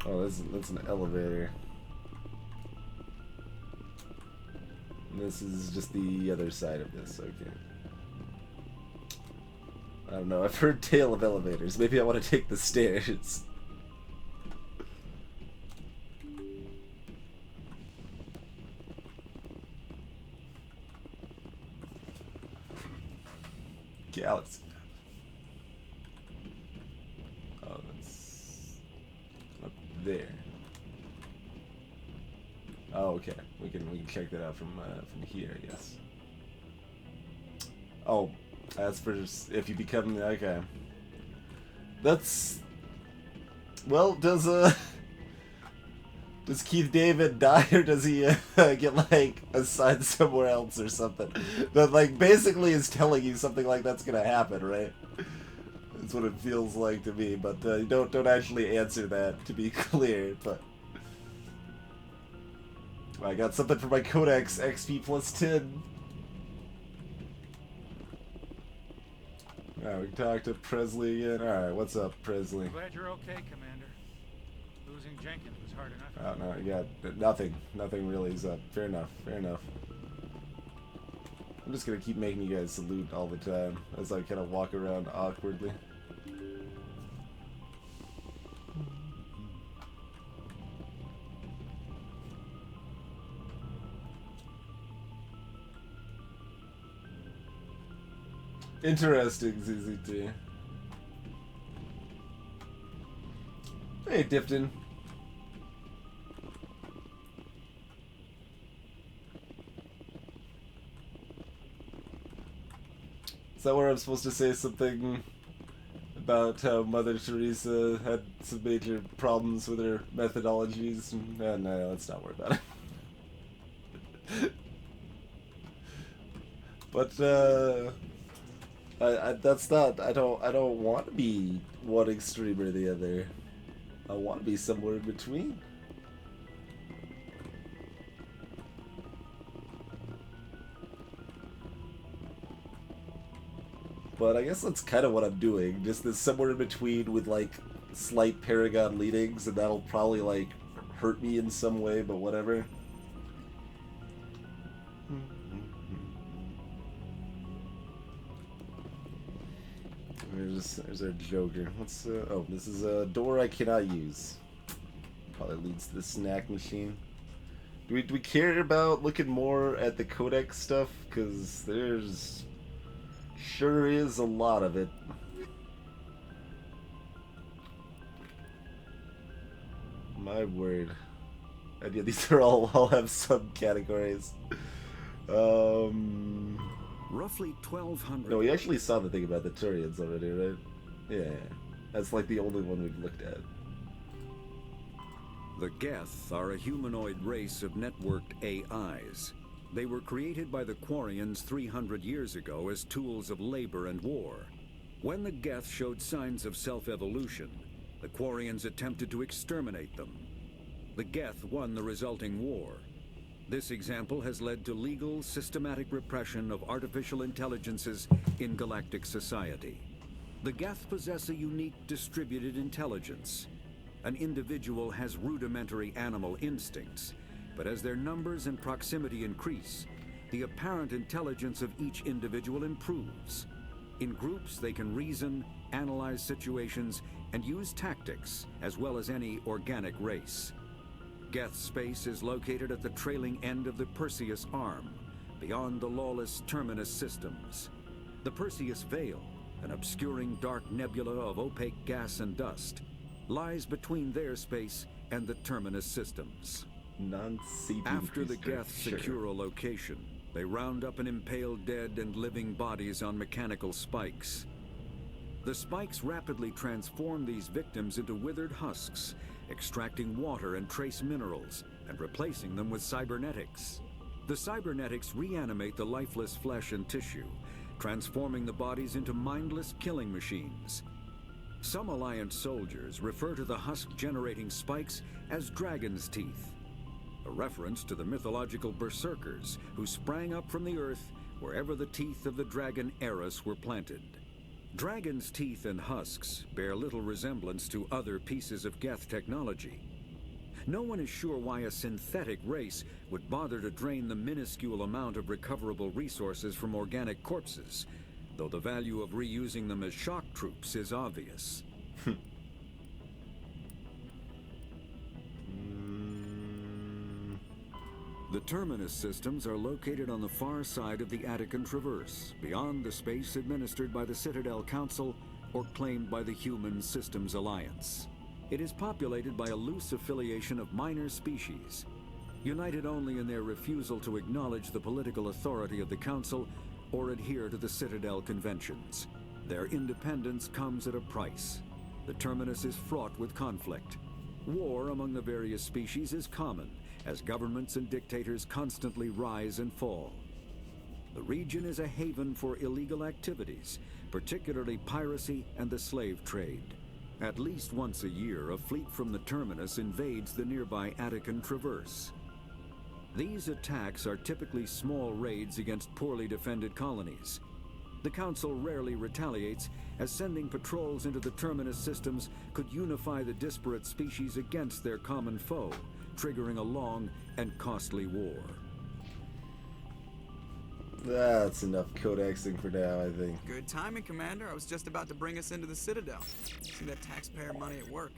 Oh, that's an elevator. And this is just the other side of this, okay. I don't know, I've heard tale of elevators. Maybe I want to take the stairs. Galaxy. Oh, that's up there. Oh, okay. We can check that out from here, I guess. Oh, as for if you become okay. That's well. Does Keith David die, or does he get like assigned somewhere else or something? That like basically is telling you something like that's gonna happen, right? That's what it feels like to me. But don't actually answer that, to be clear. But I got something for my Codex XP plus 10. Alright, we can talk to Presley again. Alright, what's up, Presley? Glad you're okay, Commander. Losing Losing Jenkins was hard enough. Oh, no, yeah, nothing. Nothing really is up. Fair enough, fair enough. I'm just gonna keep making you guys salute all the time as I kind of walk around awkwardly. Interesting, ZZT. Hey, Difton. Is that where I'm supposed to say something about how Mother Teresa had some major problems with her methodologies? No, let's not worry about it. But that's not. I don't want to be one extreme or the other. I want to be somewhere in between. But I guess that's kind of what I'm doing. Just this somewhere in between with like slight Paragon leanings, and that'll probably like hurt me in some way, but whatever. There's our Joker. Let's oh, this is a door I cannot use. Probably leads to the snack machine. Do we care about looking more at the codex stuff? Cause there's sure is a lot of it. My word. And yeah, these are all have subcategories. Roughly 1,200. No, we actually saw the thing about the Turians already, right? Yeah. That's like the only one we've looked at. The Geth are a humanoid race of networked AIs. They were created by the Quarians 300 years ago as tools of labor and war. When the Geth showed signs of self-evolution, the Quarians attempted to exterminate them. The Geth won the resulting war. This example has led to legal, systematic repression of artificial intelligences in galactic society. The Geth possess a unique distributed intelligence. An individual has rudimentary animal instincts, but as their numbers and proximity increase, the apparent intelligence of each individual improves. In groups, they can reason, analyze situations, and use tactics, as well as any organic race. Geth space is located at the trailing end of the Perseus Arm, beyond the lawless Terminus systems. The Perseus Veil, an obscuring dark nebula of opaque gas and dust, lies between their space and the Terminus systems. After the Geth secure a location, they round up and impale dead and living bodies on mechanical spikes. The spikes rapidly transform these victims into withered husks, extracting water and trace minerals, and replacing them with cybernetics. The cybernetics reanimate the lifeless flesh and tissue, transforming the bodies into mindless killing machines. Some Alliance soldiers refer to the husk-generating spikes as dragon's teeth, a reference to the mythological berserkers who sprang up from the earth wherever the teeth of the dragon Eris were planted. Dragon's teeth and husks bear little resemblance to other pieces of Geth technology. No one is sure why a synthetic race would bother to drain the minuscule amount of recoverable resources from organic corpses, though the value of reusing them as shock troops is obvious. The Terminus systems are located on the far side of the Attican Traverse, beyond the space administered by the Citadel Council or claimed by the Human Systems Alliance. It is populated by a loose affiliation of minor species, united only in their refusal to acknowledge the political authority of the Council or adhere to the Citadel Conventions. Their independence comes at a price. The Terminus is fraught with conflict. War among the various species is common, as governments and dictators constantly rise and fall. The region is a haven for illegal activities, particularly piracy and the slave trade. At least once a year, a fleet from the Terminus invades the nearby Attican Traverse. These attacks are typically small raids against poorly defended colonies. The Council rarely retaliates, as sending patrols into the Terminus systems could unify the disparate species against their common foe, triggering a long and costly war. That's enough codexing for now, I think. Good timing, Commander. I was just about to bring us into the Citadel. See that taxpayer money at work.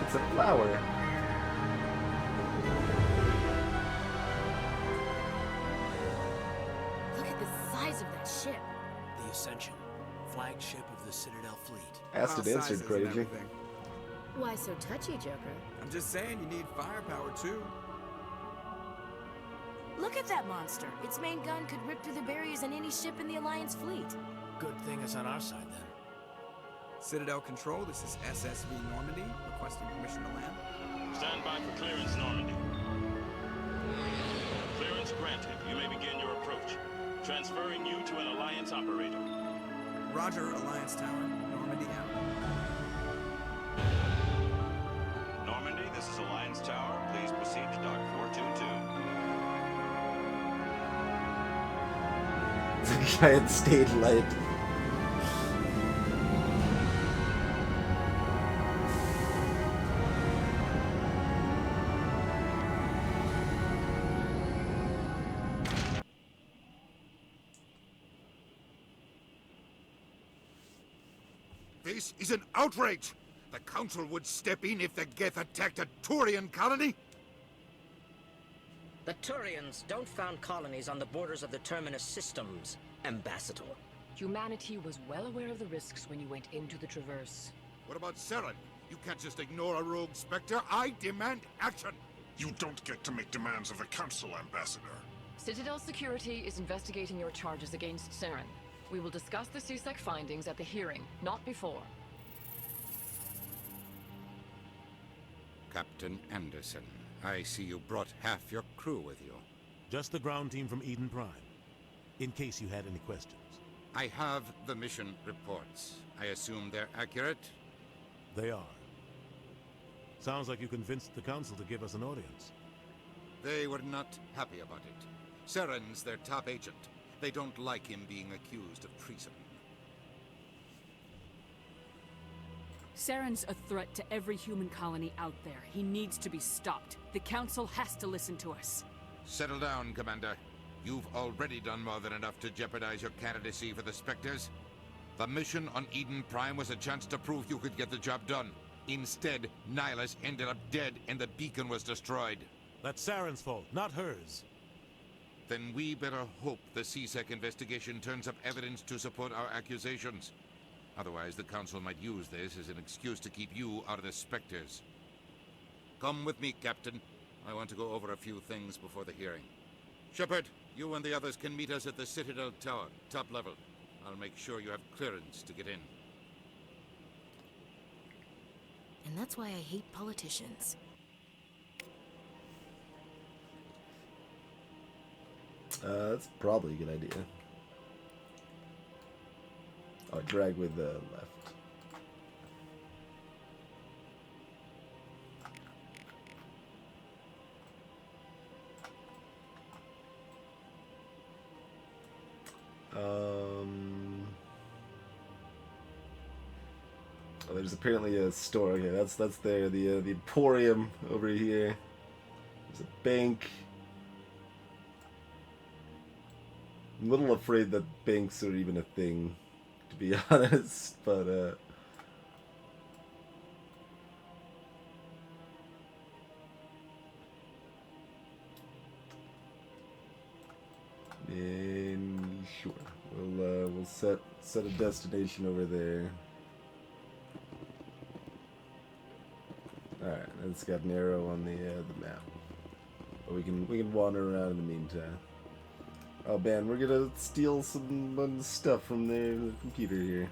It's a flower. Look at the size of that ship. The Ascension, flagship of the Citadel fleet. Asked and answered, crazy. Why so touchy, Joker? I'm just saying you need firepower too. Look at that monster. Its main gun could rip through the barriers in any ship in the Alliance fleet. Good thing it's on our side then. Citadel Control, this is SSV Normandy, requesting permission to land. Stand by for clearance, Normandy. Clearance granted. You may begin your approach. Transferring you to an Alliance operator. Roger, Alliance Tower. Normandy out. Normandy, this is Alliance Tower. Please proceed to Dock 422. It's a giant state light. This is an outrage! The Council would step in if the Geth attacked a Turian colony? The Turians don't found colonies on the borders of the Terminus systems, Ambassador. Humanity was well aware of the risks when you went into the Traverse. What about Saren? You can't just ignore a rogue Spectre. I demand action! You don't get to make demands of the Council, Ambassador. Citadel Security is investigating your charges against Saren. We will discuss the CSEC findings at the hearing, not before. Captain Anderson, I see you brought half your crew with you. Just the ground team from Eden Prime, in case you had any questions. I have the mission reports. I assume they're accurate? They are. Sounds like you convinced the Council to give us an audience. They were not happy about it. Saren's their top agent. They don't like him being accused of treason. Saren's a threat to every human colony out there. He needs to be stopped. The Council has to listen to us. Settle down, Commander. You've already done more than enough to jeopardize your candidacy for the Spectres. The mission on Eden Prime was a chance to prove you could get the job done. Instead, Nihilus ended up dead and the beacon was destroyed. That's Saren's fault, not hers. Then we better hope the CSEC investigation turns up evidence to support our accusations. Otherwise, the Council might use this as an excuse to keep you out of the Spectres. Come with me, Captain. I want to go over a few things before the hearing. Shepard, you and the others can meet us at the Citadel Tower, top level. I'll make sure you have clearance to get in. And that's why I hate politicians. That's probably a good idea. Oh, drag with the left. Oh, there's apparently a store. Okay, that's there. The Emporium over here. There's a bank. I'm a little afraid that banks are even a thing, to be honest, but and sure, we'll set a destination over there. All right, it's got an arrow on the map, but we can wander around in the meantime. Oh man, we're gonna steal some stuff from the computer here.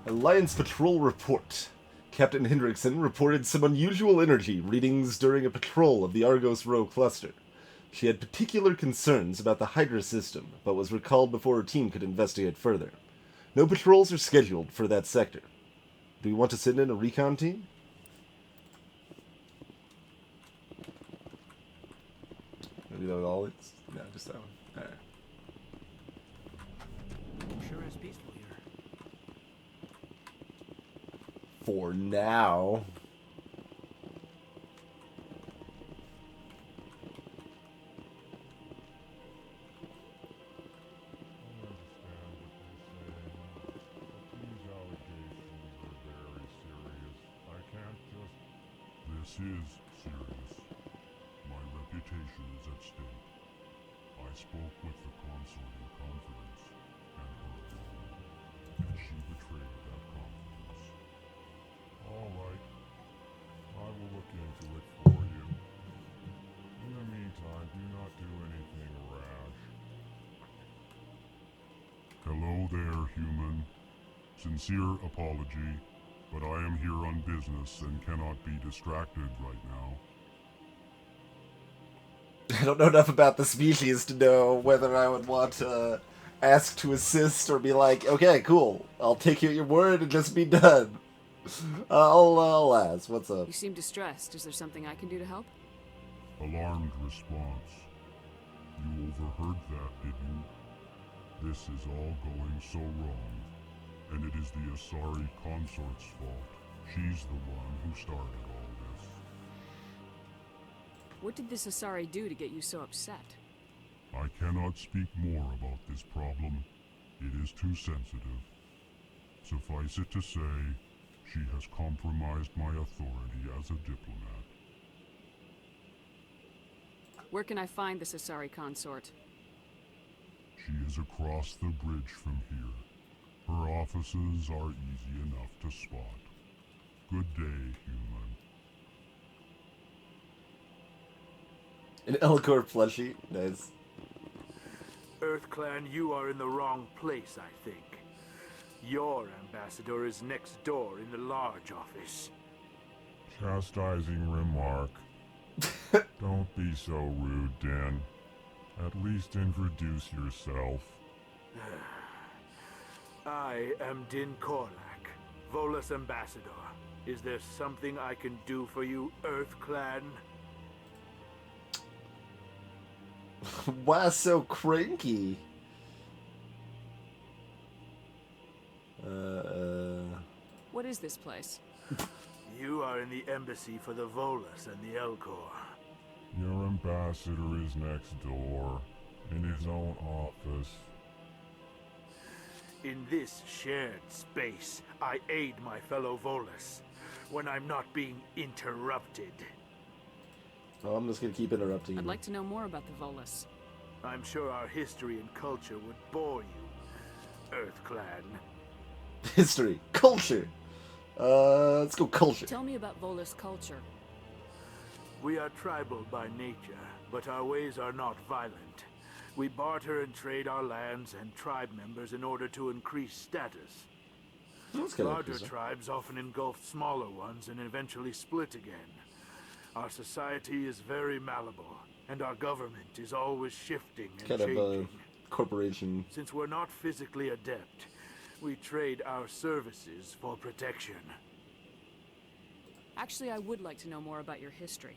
Alliance Patrol Report. Captain Hendrickson reported some unusual energy readings during a patrol of the Argos Row cluster. She had particular concerns about the Hydra system, but was recalled before her team could investigate further. No patrols are scheduled for that sector. Do we want to send in a recon team? Maybe that was all it's... No, just that one. Alright. Sure is peaceful here. For now. This is serious. My reputation is at stake. I spoke with the consort in confidence, and her alone, and she betrayed that confidence. All right. I will look into it for you. In the meantime, do not do anything rash. Hello there, human. Sincere apology. But I am here on business and cannot be distracted right now. I don't know enough about the species to know whether I would want to ask to assist or be like, okay, cool, I'll take you at your word and just be done. I'll ask. What's up? You seem distressed. Is there something I can do to help? Alarmed response. You overheard that, did you? This is all going so wrong. And it is the Asari consort's fault. She's the one who started all this. What did this Asari do to get you so upset? I cannot speak more about this problem. It is too sensitive. Suffice it to say, she has compromised my authority as a diplomat. Where can I find this Asari consort? She is across the bridge from here. Her offices are easy enough to spot. Good day, human. An Elcor plushie. Nice. EarthClan, you are in the wrong place, I think. Your ambassador is next door in the large office. Chastising remark. Don't be so rude, Den. At least introduce yourself. I am Din Korlak, Volus ambassador. Is there something I can do for you, EarthClan? Why so cranky? What is this place? You are in the embassy for the Volus and the Elcor. Your ambassador is next door, in his own office. In this shared space, I aid my fellow Volus when I'm not being interrupted. Oh, I'm just gonna keep interrupting you. I'd like to know more about the Volus. I'm sure our history and culture would bore you, EarthClan. History. Culture. Let's go culture. Tell me about Volus culture. We are tribal by nature, but our ways are not violent. We barter and trade our lands and tribe members in order to increase status. Larger tribes often engulf smaller ones and eventually split again. Our society is very malleable, and our government is always shifting and Kind changing. of a corporation. Since we're not physically adept, we trade our services for protection. Actually, I would like to know more about your history.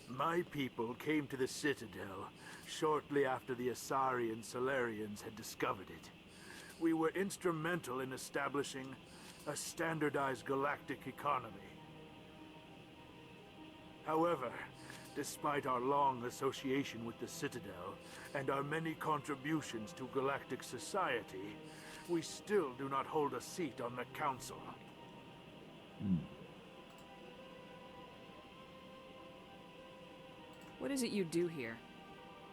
My people came to the Citadel shortly after the Asari and Solarians had discovered it. We were instrumental in establishing a standardized galactic economy. However, despite our long association with the Citadel and our many contributions to galactic society, we still do not hold a seat on the Council. What is it you do here?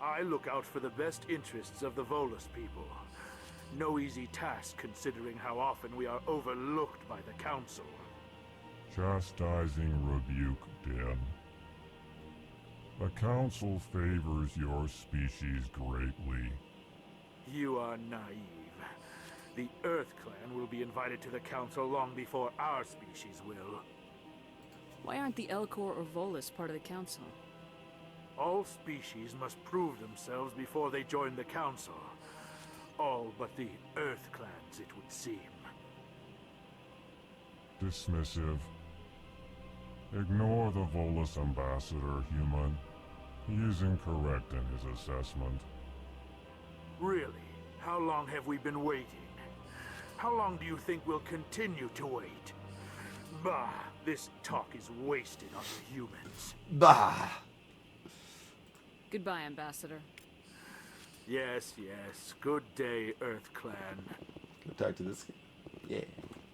I look out for the best interests of the Volus people. No easy task considering how often we are overlooked by the Council. Chastising rebuke, Den. The Council favors your species greatly. You are naive. The Earth Clan will be invited to the Council long before our species will. Why aren't the Elcor or Volus part of the Council? All species must prove themselves before they join the Council. All but the Earth Clans, it would seem. Dismissive. Ignore the Volus ambassador, human. He is incorrect in his assessment. Really? How long have we been waiting? How long do you think we'll continue to wait? Bah! This talk is wasted on the humans. Bah! Goodbye, Ambassador. Yes, yes. Good day, Earth Clan. Talk to this. Yeah.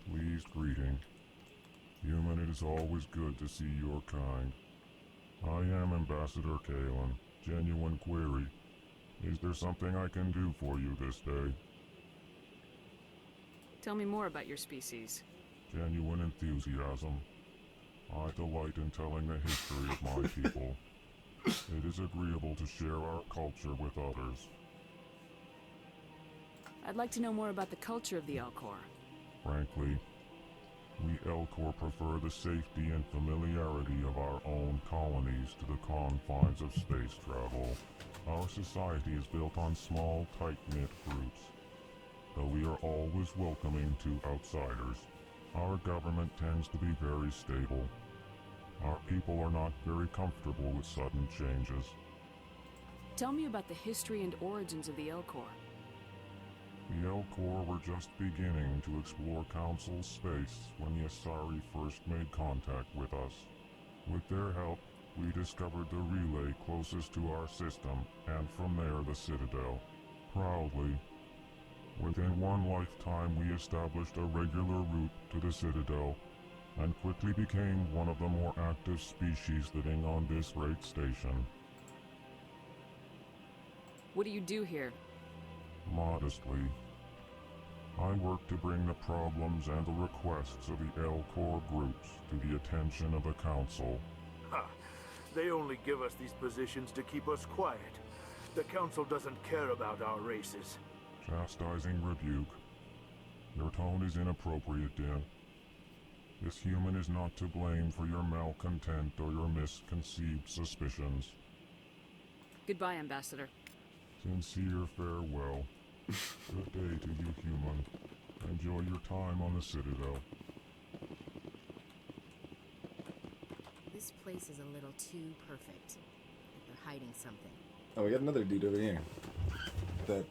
Pleased greeting. Human, it is always good to see your kind. I am Ambassador Kalen. Genuine query. Is there something I can do for you this day? Tell me more about your species. Genuine enthusiasm. I delight in telling the history of my people. It is agreeable to share our culture with others. I'd like to know more about the culture of the Elcor. Frankly, we Elcor prefer the safety and familiarity of our own colonies to the confines of space travel. Our society is built on small, tight-knit groups. Though we are always welcoming to outsiders, our government tends to be very stable. Our people are not very comfortable with sudden changes. Tell me about the history and origins of the Elcor. The Elcor were just beginning to explore Council space when the Asari first made contact with us. With their help, we discovered the relay closest to our system, and from there the Citadel. Proudly, within one lifetime we established a regular route to the Citadel, and quickly became one of the more active species living on this great station. What do you do here? Modestly, I work to bring the problems and the requests of the Elcor groups to the attention of the Council. Ha! They only give us these positions to keep us quiet. The Council doesn't care about our races. Chastising rebuke. Your tone is inappropriate, Den. This human is not to blame for your malcontent or your misconceived suspicions. Goodbye, Ambassador. Sincere farewell. Good day to you, human. Enjoy your time on the Citadel. This place is a little too perfect. Like they're hiding something. Oh, we got another dude over here. That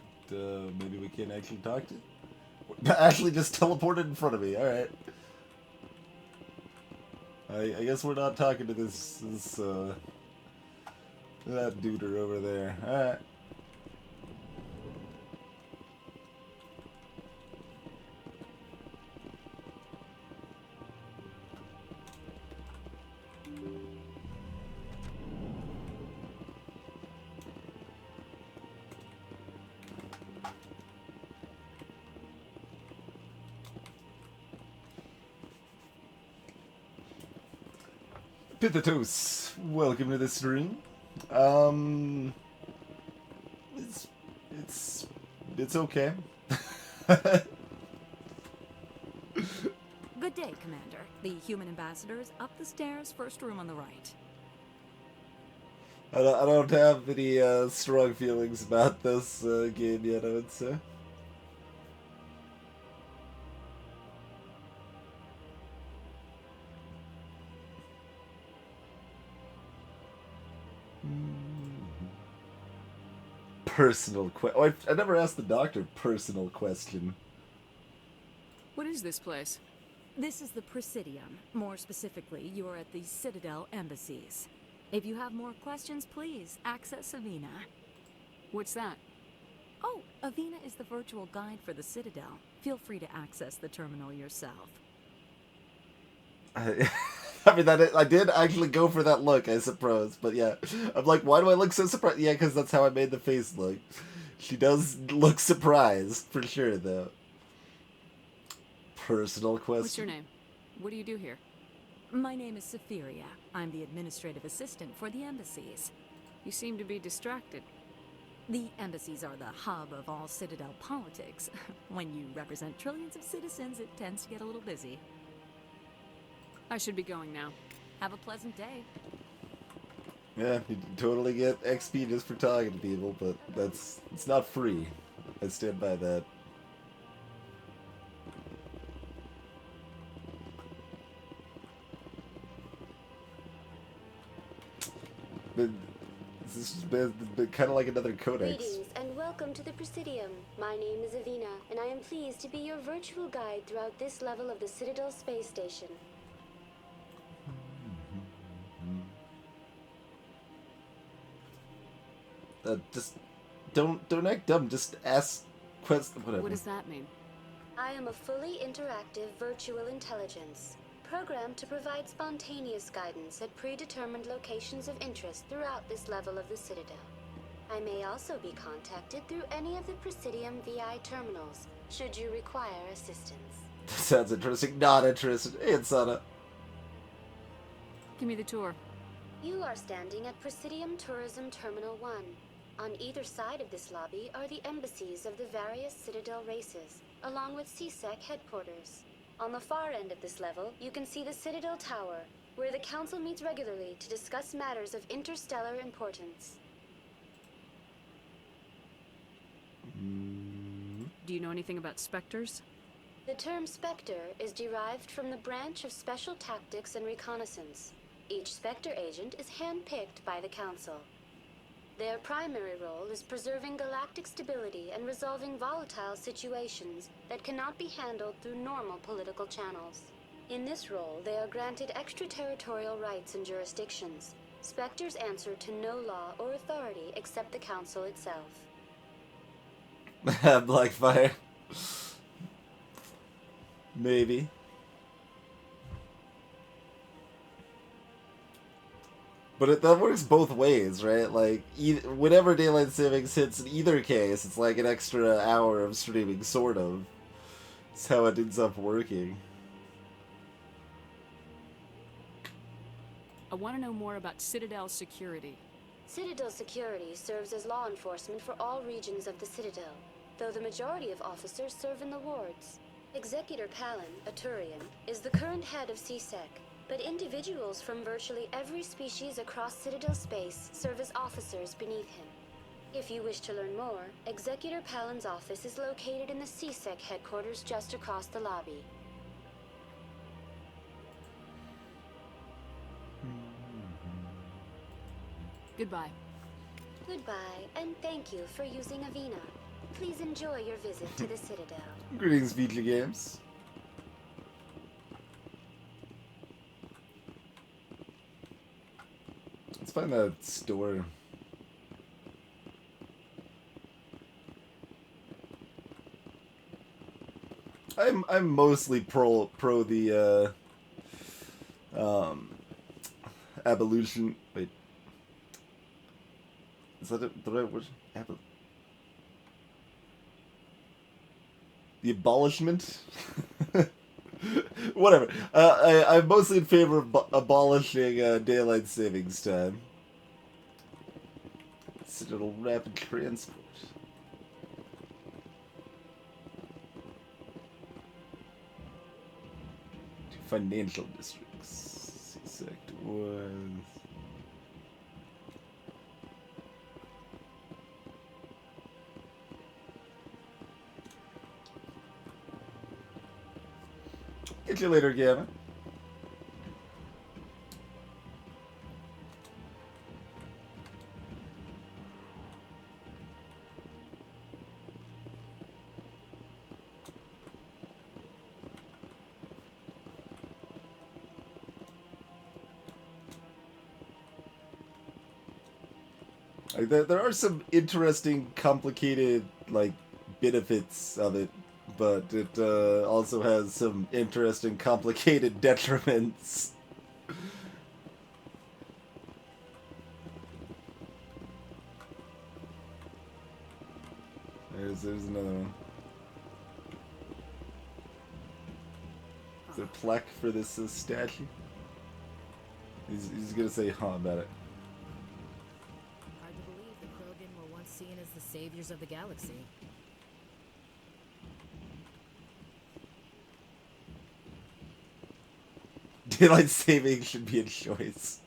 maybe we can't actually talk to? Ashley just teleported in front of me. Alright. I guess we're not talking to this that duder over there. Alright. Pithatos, welcome to the stream. It's okay. Good day, Commander. The human ambassador is up the stairs, first room on the right. I don't have any strong feelings about this game yet, I would say. Personal question. Oh, I never asked the doctor personal question. What is this place? This is the Presidium. More specifically, you are at the Citadel embassies. If you have more questions, please access Avina. What's that? Oh, Avina is the virtual guide for the Citadel. Feel free to access the terminal yourself. I mean, I did actually go for that look, I suppose. But yeah, I'm like, why do I look so surprised? Yeah, because that's how I made the face look. She does look surprised, for sure, though. Personal question. What's your name? What do you do here? My name is Sephiria. I'm the administrative assistant for the embassies. You seem to be distracted. The embassies are the hub of all Citadel politics. When you represent trillions of citizens, it tends to get a little busy. I should be going now. Have a pleasant day. Yeah, you totally get XP just for talking to people, but it's not free. I stand by that. But this has been kind of like another codex. Greetings and welcome to the Presidium. My name is Avina, and I am pleased to be your virtual guide throughout this level of the Citadel space station. Just don't act dumb. Just ask questions. Whatever. What does that mean? I am a fully interactive virtual intelligence, programmed to provide spontaneous guidance at predetermined locations of interest throughout this level of the Citadel. I may also be contacted through any of the Presidium VI terminals, should you require assistance. Sounds interesting. Not interested. Hey, Insana. Give me the tour. You are standing at Presidium Tourism Terminal 1. On either side of this lobby are the embassies of the various Citadel races, along with CSEC headquarters. On the far end of this level, you can see the Citadel Tower, where the Council meets regularly to discuss matters of interstellar importance. Do you know anything about specters? The term Spectre is derived from the branch of Special Tactics and Reconnaissance. Each Spectre agent is handpicked by the Council. Their primary role is preserving galactic stability and resolving volatile situations that cannot be handled through normal political channels. In this role, they are granted extraterritorial rights and jurisdictions. Spectres answer to no law or authority except the Council itself. Blackfire. Maybe. But that works both ways, right? Like, whenever Daylight Savings hits in either case, it's like an extra hour of streaming, sort of. It's how it ends up working. I want to know more about Citadel security. Citadel security serves as law enforcement for all regions of the Citadel, though the majority of officers serve in the wards. Executor Palin, a Turian, is the current head of CSEC, but individuals from virtually every species across Citadel space serve as officers beneath him. If you wish to learn more, Executor Palin's office is located in the CSEC headquarters just across the lobby. Goodbye. Goodbye, and thank you for using Avina. Please enjoy your visit to the Citadel. Greetings, VG Games. Let's find that store. I'm mostly pro the abolition. Wait, is that the right word? The abolishment? Whatever. I'm mostly in favor of abolishing daylight savings time. Citadel rapid transport. To financial districts. Sector 1. Get you later, Gavin. There are some interesting, complicated, like, benefits of it, but it also has some interesting, complicated detriments. There's another one. Is there a plaque for this statue? He's gonna say huh about it. Hard to believe the Krogan were once seen as the saviors of the galaxy. Daylight saving should be a choice.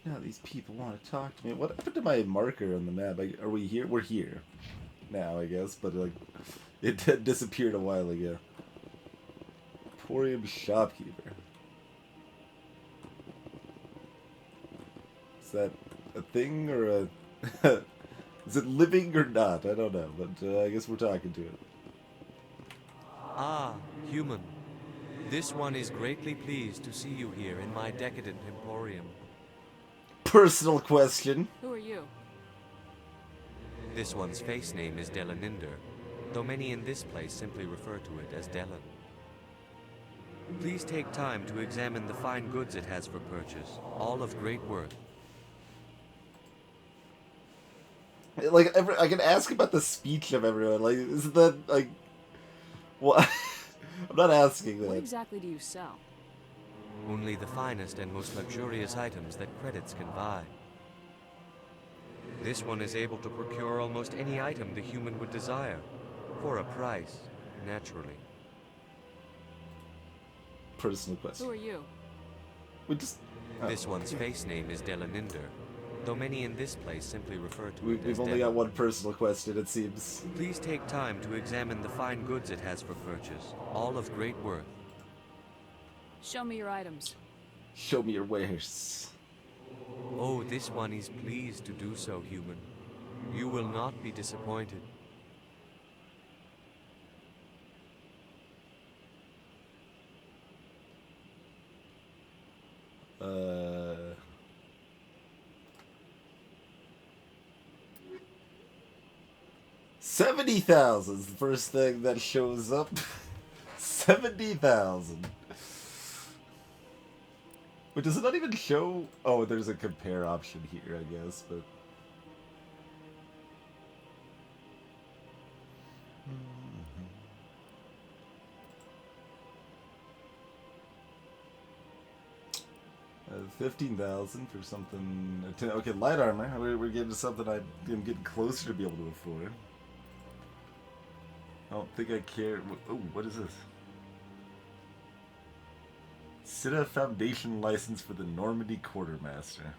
Now these people want to talk to me. What happened to my marker on the map? Are we here? We're here now, I guess, but like it disappeared a while ago. Emporium shopkeeper. Is that a thing or a... is it living or not? I don't know, but I guess we're talking to it. Ah, human. This one is greatly pleased to see you here in my decadent emporium. Personal question. Who are you? This one's face name is Delaninder, though many in this place simply refer to it as Delan. Please take time to examine the fine goods it has for purchase, all of great worth. Like, I can ask about the speech of everyone. Like, isn't that, like... What? I'm not asking that. What exactly do you sell? Only the finest and most luxurious items that credits can buy. This one is able to procure almost any item the human would desire, for a price, naturally. Personal question. Who are you? We just... This one's face name is Delaninder, though many in this place simply refer to it as We've only got one personal question, it seems. Please take time to examine the fine goods it has for purchase, all of great worth. Show me your items. Show me your wares. Oh, this one is pleased to do so, human. You will not be disappointed. $70,000 is the first thing that shows up. 70,000. But does it not even show? Oh, there's a compare option here, I guess, but... $15,000 for something... Okay, light armor. We're getting to something I'm getting closer to be able to afford. I don't think I care... Oh, what is this? Cita Foundation license for the Normandy Quartermaster.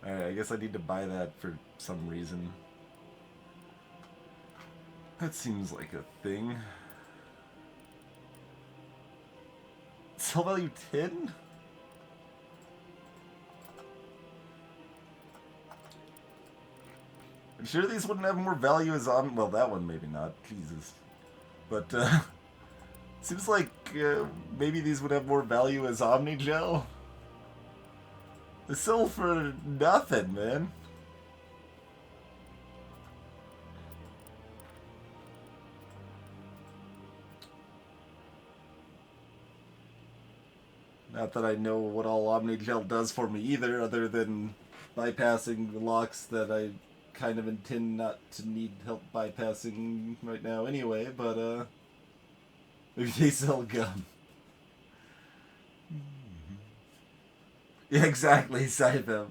Alright, I guess I need to buy that for some reason. That seems like a thing. Sell value 10? I'm sure these wouldn't have more value as on... Well, that one maybe not. Jesus. But, seems like maybe these would have more value as Omnigel. They sell for nothing, man. Not that I know what all Omnigel does for me either, other than bypassing the locks that I kind of intend not to need help bypassing right now anyway, but maybe they sell gum. Yeah, exactly, Scythem.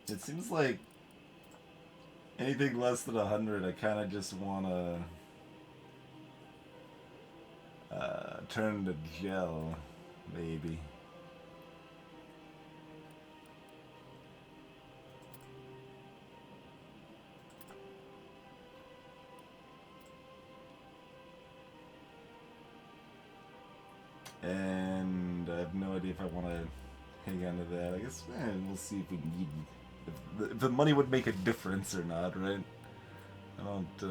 It seems like anything less than 100, I kind of just want to turn to gel, maybe. And I have no idea if I want to hang on to that. I guess we'll see if we need... If the money would make a difference or not, right? I don't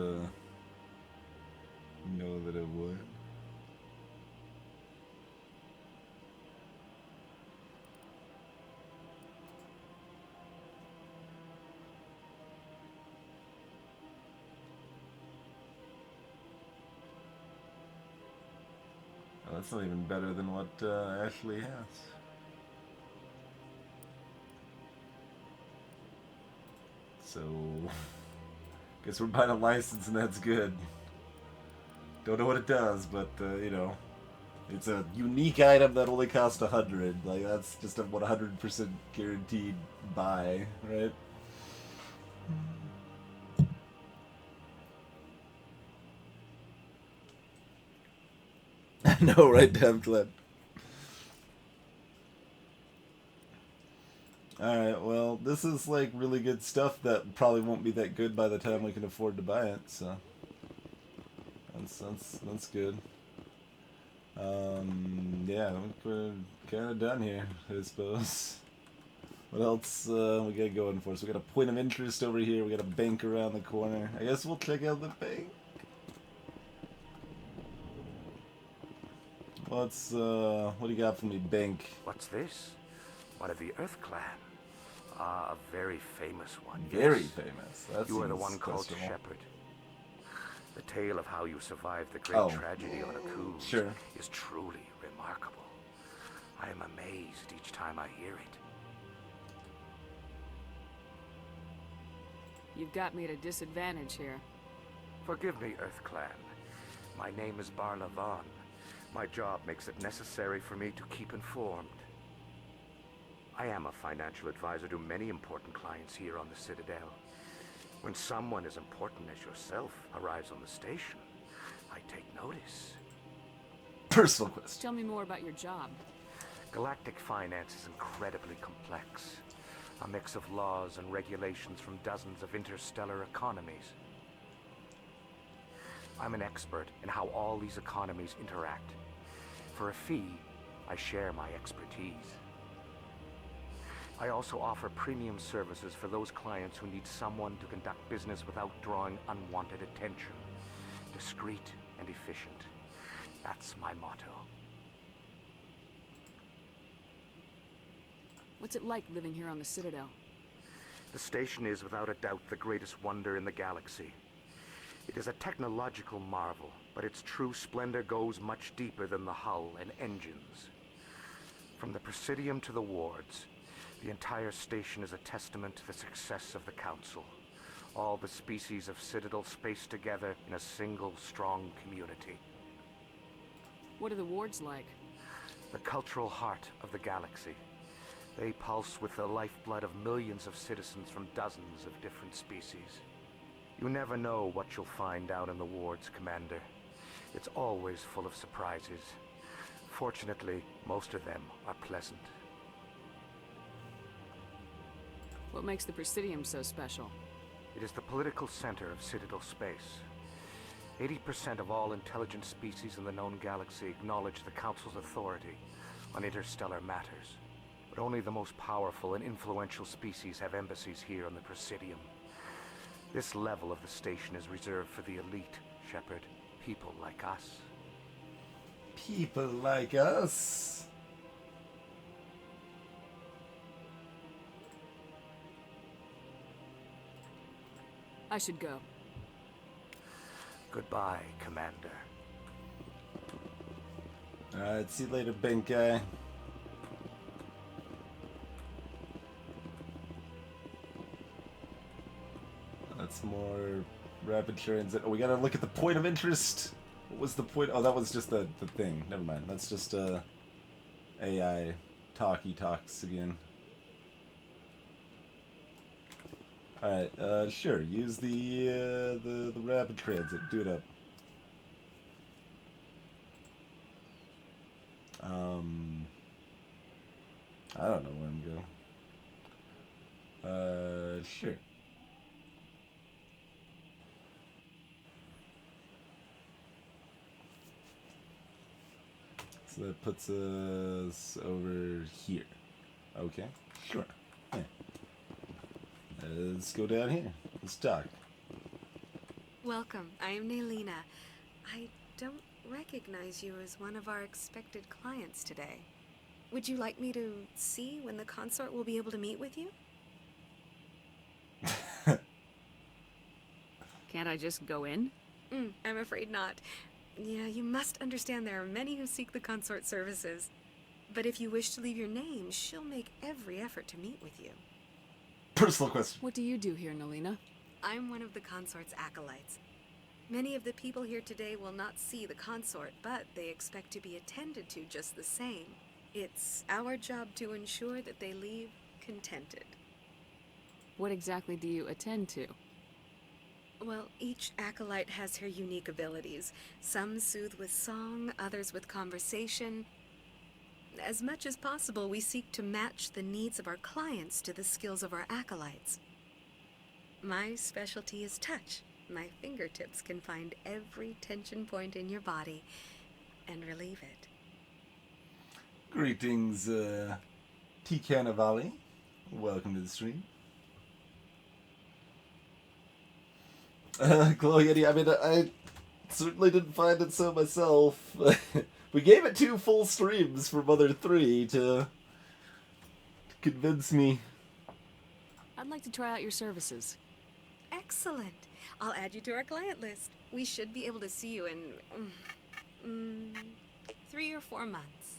know that it would. that's not even better than what Ashley has. So, guess we're buying a license and that's good. Don't know what it does, but, you know, it's a unique item that only costs 100. Like, that's just a 100% guaranteed buy, right? I know, right, DevClip? Alright, well, this is, like, really good stuff that probably won't be that good by the time we can afford to buy it, so... That's good. Yeah, I think we're kind of done here, I suppose. What else we got going for us? We got a point of interest over here, we got a bank around the corner. I guess we'll check out the bank. What's, what do you got for me, bank? What's this? One of the Earth Clan. Ah, a very famous one. Very yes. famous. That You are the seems one called questionable. Shepard. The tale of how you survived the great tragedy on Akuz sure. is truly remarkable. I am amazed each time I hear it. You've got me at a disadvantage here. Forgive me, Earth Clan. My name is Barla Vaughn. My job makes it necessary for me to keep informed. I am a financial advisor to many important clients here on the Citadel. When someone as important as yourself arrives on the station, I take notice. Personal question. Tell me more about your job. Galactic finance is incredibly complex. A mix of laws and regulations from dozens of interstellar economies. I'm an expert in how all these economies interact. For a fee, I share my expertise. I also offer premium services for those clients who need someone to conduct business without drawing unwanted attention. Discreet and efficient. That's my motto. What's it like living here on the Citadel? The station is without a doubt the greatest wonder in the galaxy. It is a technological marvel, but its true splendor goes much deeper than the hull and engines. From the Presidium to the wards, the entire station is a testament to the success of the Council. All the species of Citadel spaced together in a single, strong community. What are the wards like? The cultural heart of the galaxy. They pulse with the lifeblood of millions of citizens from dozens of different species. You never know what you'll find out in the wards, Commander. It's always full of surprises. Fortunately, most of them are pleasant. What makes the Presidium so special? It is the political center of Citadel space. 80% of all intelligent species in the known galaxy acknowledge the Council's authority on interstellar matters. But only the most powerful and influential species have embassies here on the Presidium. This level of the station is reserved for the elite, Shepard. People like us. People like us? I should go. Goodbye, Commander. Alright, see you later, bank guy. That's more rapid transit. Oh, we gotta look at the point of interest. What was the point? Oh, that was just the thing. Never mind. That's just AI talks again. Alright, sure. Use the rapid transit. Do it up. I don't know where I'm going. Sure. So that puts us over here. Okay, sure. Yeah. Let's go down here. Let's talk. Welcome. I am Naylina. I don't recognize you as one of our expected clients today. Would you like me to see when the consort will be able to meet with you? Can't I just go in? I'm afraid not. Yeah, you must understand there are many who seek the consort services. But if you wish to leave your name, she'll make every effort to meet with you. Personal question. What do you do here, Nalina? I'm one of the consort's acolytes. Many of the people here today will not see the consort, but they expect to be attended to just the same. It's our job to ensure that they leave contented. What exactly do you attend to? Well, each acolyte has her unique abilities. Some soothe with song, others with conversation. As much as possible, we seek to match the needs of our clients to the skills of our acolytes. My specialty is touch. My fingertips can find every tension point in your body and relieve it. Greetings, T. Cannavale. Welcome to the stream. Chloe, I mean, I certainly didn't find it so myself. We gave it 2 full streams for Mother 3 to convince me. I'd like to try out your services. Excellent. I'll add you to our client list. We should be able to see you in 3 or 4 months.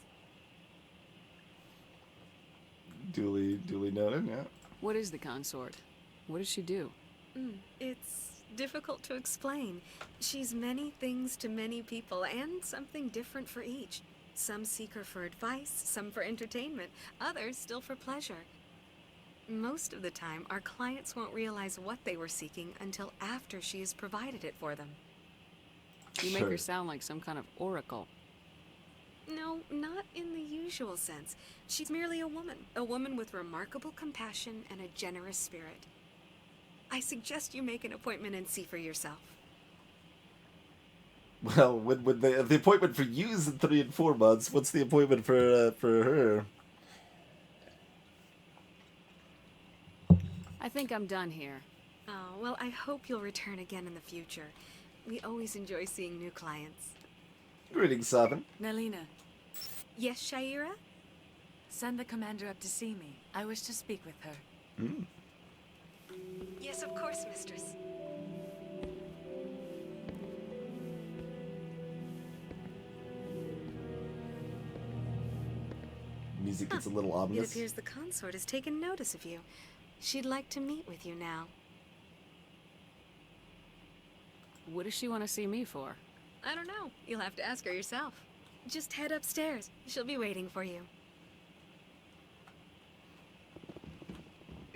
Duly noted, yeah. What is the consort? What does she do? It's difficult to explain. She's many things to many people, and something different for each. Some seek her for advice, some for entertainment, others still for pleasure. Most of the time, our clients won't realize what they were seeking until after she has provided it for them. You make her sound like some kind of oracle. No, not in the usual sense. She's merely a woman with remarkable compassion and a generous spirit. I suggest you make an appointment and see for yourself. Well, when the appointment for you is in 3 and 4 months, what's the appointment for her? I think I'm done here. Oh, well, I hope you'll return again in the future. We always enjoy seeing new clients. Greetings, Sabin. Nalina. Yes, Shaira? Send the commander up to see me. I wish to speak with her. Yes, of course, mistress. Music gets a little It ominous. appears the consort has taken notice of you. She'd like to meet with you now. What does she want to see me for? I don't know. You'll have to ask her yourself. Just head upstairs. She'll be waiting for you.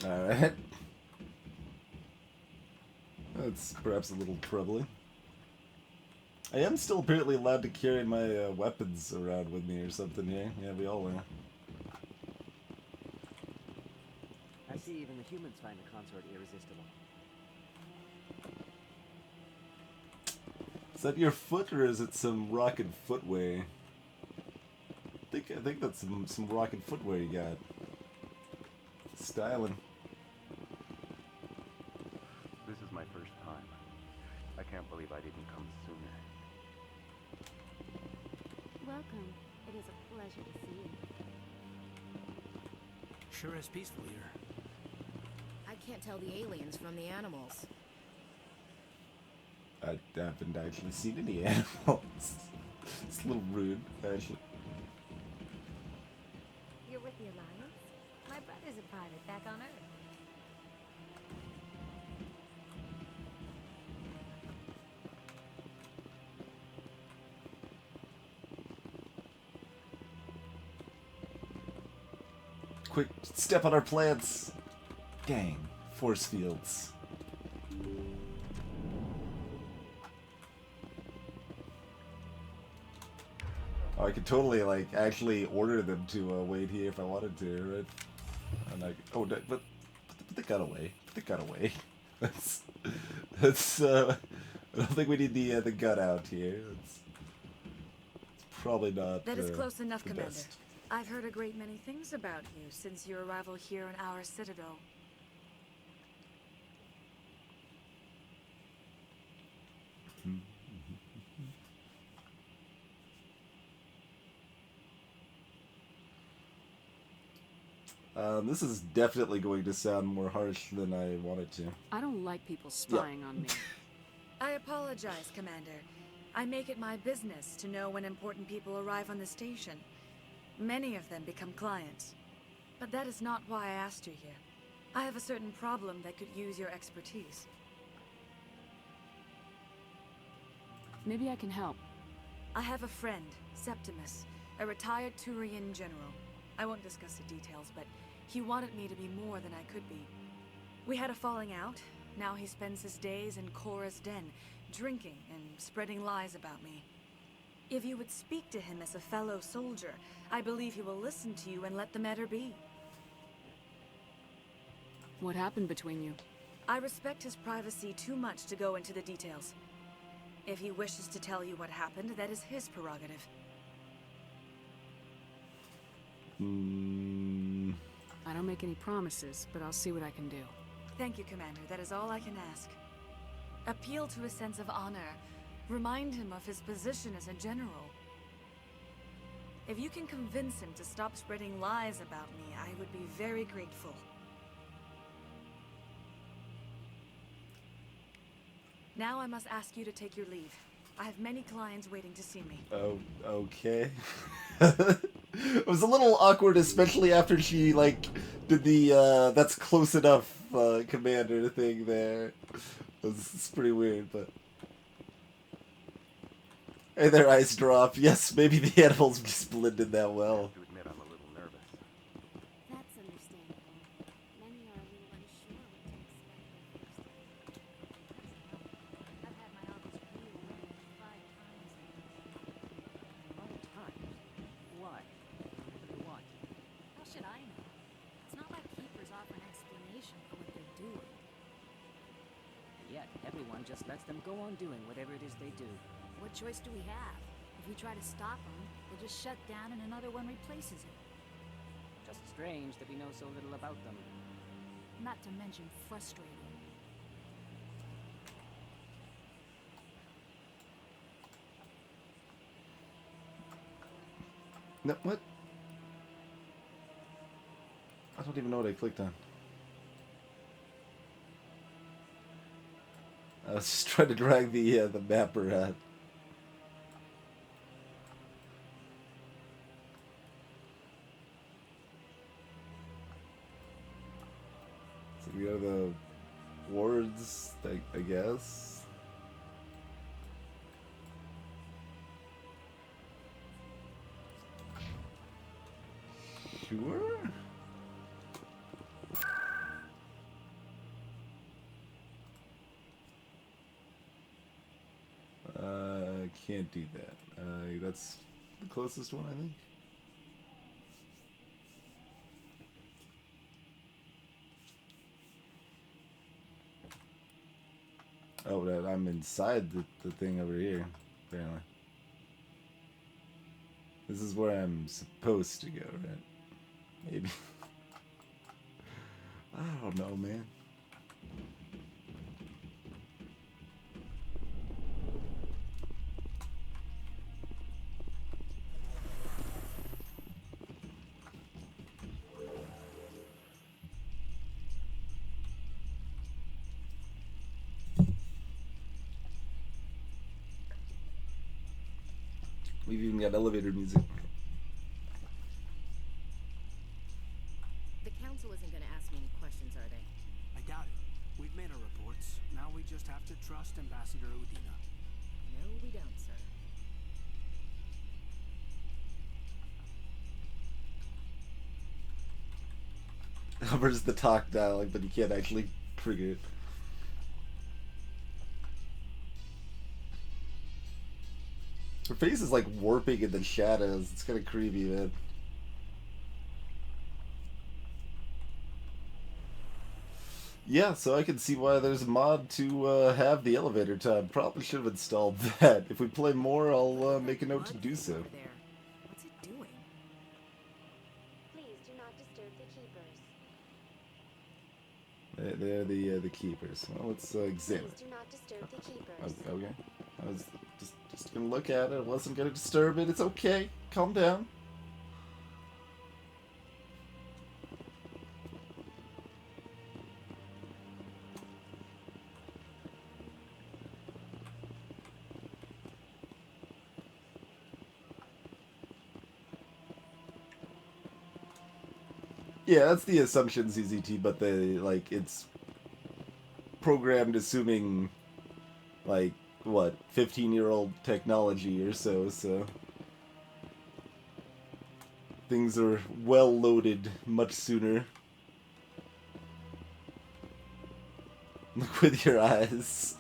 Alright. That's perhaps a little troubling. I am still apparently allowed to carry my weapons around with me or something here. Yeah, we all are. I see even the humans find the consort irresistible. Is that your foot or is it some rocket footwear? I think that's some rocket footwear you got. Styling. This is my first time. I can't believe I didn't come sooner. Welcome. It is a pleasure to see you. Sure is peaceful here. I can't tell the aliens from the animals. I haven't actually seen any animals. It's a little rude, actually. You're with the Alliance? My brother's a private back on Earth. Quick, step on our plants. Dang, force fields. Oh, I could totally, like, actually order them to wait here if I wanted to, right? And I, oh, but put the gun away. Put the gun away. That's, I don't think we need the gun out here. It's probably not. That is close enough, the Commander. best. I've heard a great many things about you since your arrival here in our citadel. This is definitely going to sound more harsh than I wanted to. I don't like people spying on me. I apologize, Commander. I make it my business to know when important people arrive on the station. Many of them become clients. But that is not why I asked you here. I have a certain problem that could use your expertise. Maybe I can help. I have a friend, Septimus, a retired Turian general. I won't discuss the details, but he wanted me to be more than I could be. We had a falling out. Now he spends his days in Korra's den, drinking and spreading lies about me. If you would speak to him as a fellow soldier, I believe he will listen to you and let the matter be. What happened between you? I respect his privacy too much to go into the details. If he wishes to tell you what happened, that is his prerogative. I don't make any promises, but I'll see what I can do. Thank you, Commander. That is all I can ask. Appeal to his sense of honor. Remind him of his position as a general. If you can convince him to stop spreading lies about me, I would be very grateful. Now I must ask you to take your leave. I have many clients waiting to see me. Oh, okay. It was a little awkward, especially after she, like, did the, that's close enough, commander thing there. It's pretty weird, but... Hey there, Ice Drop. Yes, maybe the animals just blended that well. To admit I'm a little nervous. That's understandable. Many are a little unsure what to expect their first day. I've had my uncle's view more than 5 times now. 5 times? Why? What do you want? How should I know? It's not like keepers offer an explanation for what they're doing. Yet, everyone just lets them go on doing whatever it is they do. What choice do we have? If we try to stop them, they'll just shut down and another one replaces it. Just strange that we know so little about them. Not to mention frustrating. No, what? I don't even know what I clicked on. I was just trying to drag the map around. So we go to the wards, I guess. Sure. Can't do that. That's the closest one, I think. Oh, but I'm inside the thing over here, apparently. This is where I'm supposed to go, right? Maybe. I don't know, man. We've even got elevator music. The council isn't going to ask me any questions, are they? I doubt it. We've made our reports. Now we just have to trust Ambassador Udina. No, we don't, sir. Covers the talk dialogue, but you can't actually trigger it. Her face is like warping in the shadows. It's kind of creepy, man. Yeah, so I can see why there's a mod to have the elevator time. Probably should have installed that. If we play more, I'll make a note to do so. What's it doing? Please do not disturb the keepers. They're the keepers. Well, let's examine. Please do not disturb the keepers. Okay. I was just gonna look at it. I wasn't gonna disturb it. It's okay. Calm down. Yeah, that's the assumption, CZT, but it's programmed assuming, like, what, 15-year-old technology or so, so... Things are well loaded much sooner. Look with your eyes.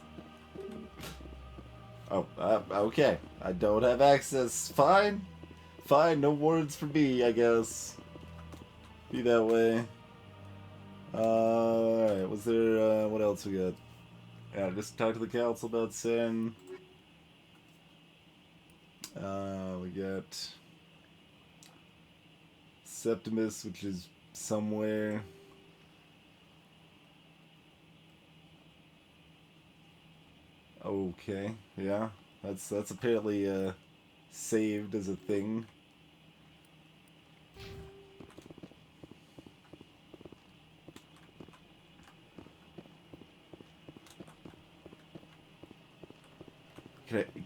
Oh, okay. I don't have access. Fine. Fine, no words for me, I guess. Be that way. Alright, was there, what else we got? Yeah, just talk to the council about Sen. We got Septimus, which is somewhere. Okay, yeah, that's apparently saved as a thing.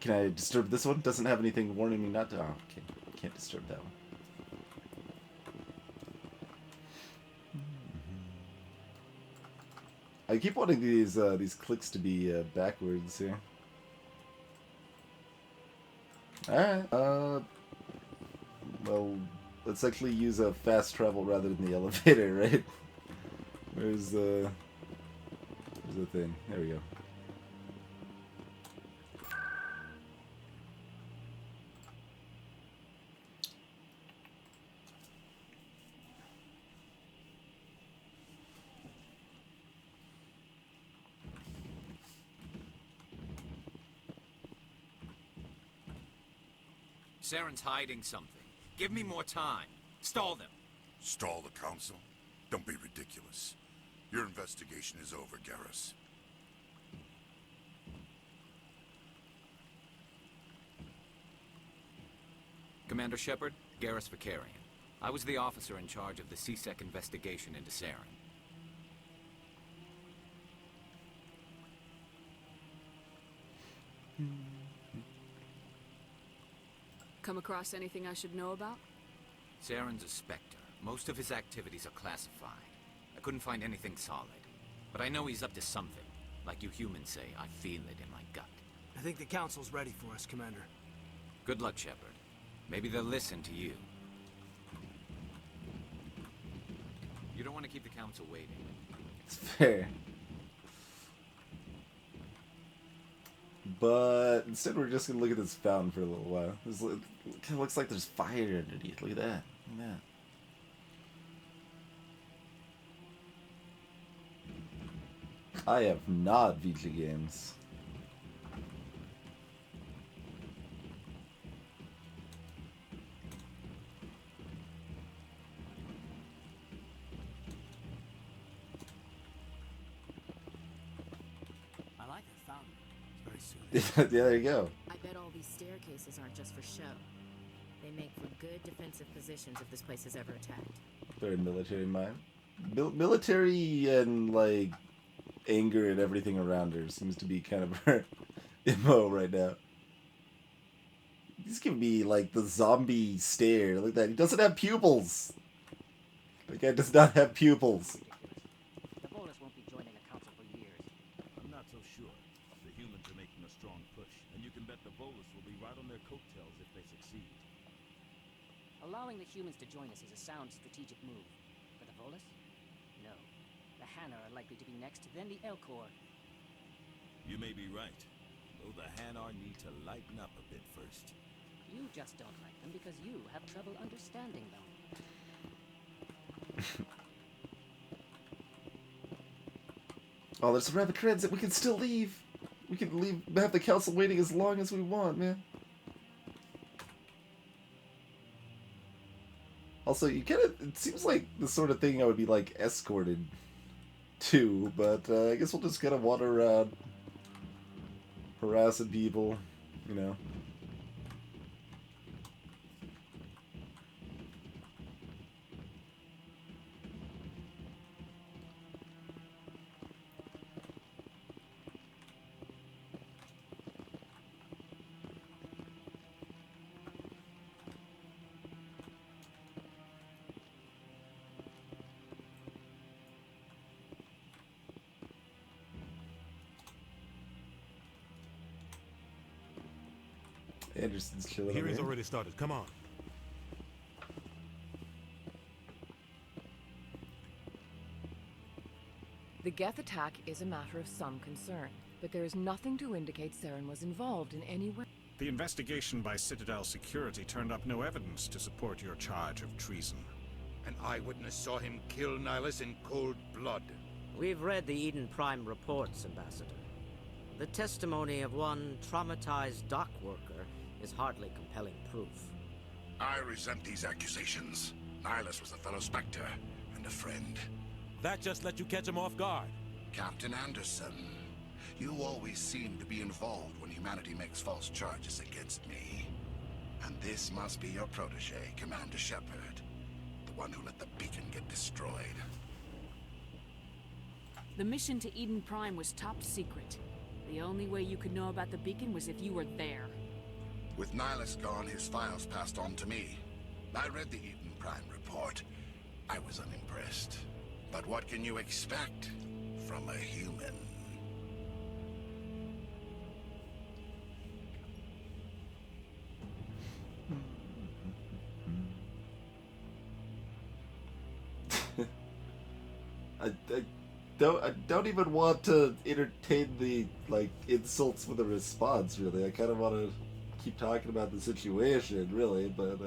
Can I disturb this one? Doesn't have anything warning me not to. Oh, okay, can't disturb that one. I keep wanting these clicks to be backwards here. Alright, well, let's actually use a fast travel rather than the elevator, right? Where's the thing? There we go. Saren's hiding something. Give me more time. Stall them. Stall the council? Don't be ridiculous. Your investigation is over, Garrus. Commander Shepard, Garrus Vakarian. I was the officer in charge of the CSEC investigation into Saren. Come across anything I should know about? Saren's a Spectre. Most of his activities are classified. I couldn't find anything solid. But I know he's up to something. Like you humans say, I feel it in my gut. I think the council's ready for us, Commander. Good luck, Shepard. Maybe they'll listen to you. You don't want to keep the council waiting. It's fair. But instead we're just going to look at this fountain for a little while. It kind of looks like there's fire underneath. Look at that. Look at that. I have not VG games. I like that fountain. It's very Yeah, there you go. I bet all these staircases aren't just for show. They make for good defensive positions if this place is ever attacked. Very military mind. Military and, like, anger and everything around her seems to be kind of her MO right now. He's giving me, like, the zombie stare. Look at that. He doesn't have pupils. The guy does not have pupils. The Volus won't be joining the council for years. I'm not so sure. The humans are making a strong push, and you can bet the Volus will be right on their coattails if they succeed. Allowing the humans to join us is a sound strategic move. For the Volus? No. The Hanar are likely to be next, then the Elcor. You may be right, though the Hanar need to lighten up a bit first. You just don't like them because you have trouble understanding them. Oh, there's some rapid transit. We can still leave. We can leave. Have the council waiting as long as we want, man. Also, you kind of. It seems like the sort of thing I would be like escorted to, but I guess we'll just kind of wander around, harassing people, you know. Anderson's chilling. Hearing's over already started. Come on. The Geth attack is a matter of some concern, but there is nothing to indicate Saren was involved in any way. The investigation by Citadel Security turned up no evidence to support your charge of treason. An eyewitness saw him kill Nihilus in cold blood. We've read the Eden Prime reports, Ambassador. The testimony of one traumatized dock worker is hardly compelling proof. I resent these accusations. Nihilus was a fellow Spectre and a friend. That just let you catch him off guard. Captain Anderson, you always seem to be involved when humanity makes false charges against me. And this must be your protege, Commander Shepard. The one who let the beacon get destroyed. The mission to Eden Prime was top secret. The only way you could know about the beacon was if you were there. With Nihilus gone, his files passed on to me. I read the Eden Prime report. I was unimpressed. But what can you expect from a human? I don't even want to entertain the insults with a response. Really, I kind of want to keep talking about the situation. Really, but.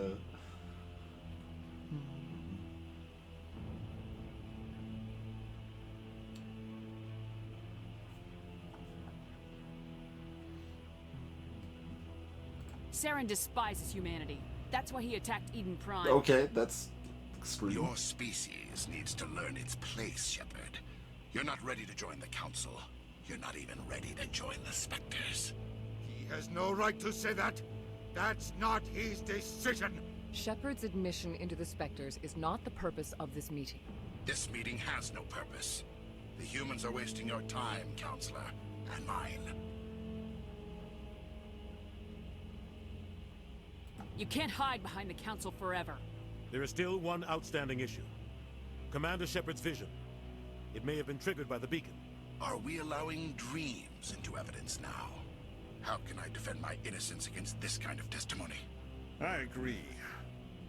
Saren despises humanity. That's why he attacked Eden Prime. Okay, that's extreme. Your species needs to learn its place, Shepard. You're not ready to join the Council. You're not even ready to join the Spectres. He has no right to say that. That's not his decision. Shepard's admission into the Spectres is not the purpose of this meeting. This meeting has no purpose. The humans are wasting your time, Counselor, and mine. You can't hide behind the Council forever. There is still one outstanding issue. Commander Shepard's vision. It may have been triggered by the beacon. Are we allowing dreams into evidence now? How can I defend my innocence against this kind of testimony? I agree.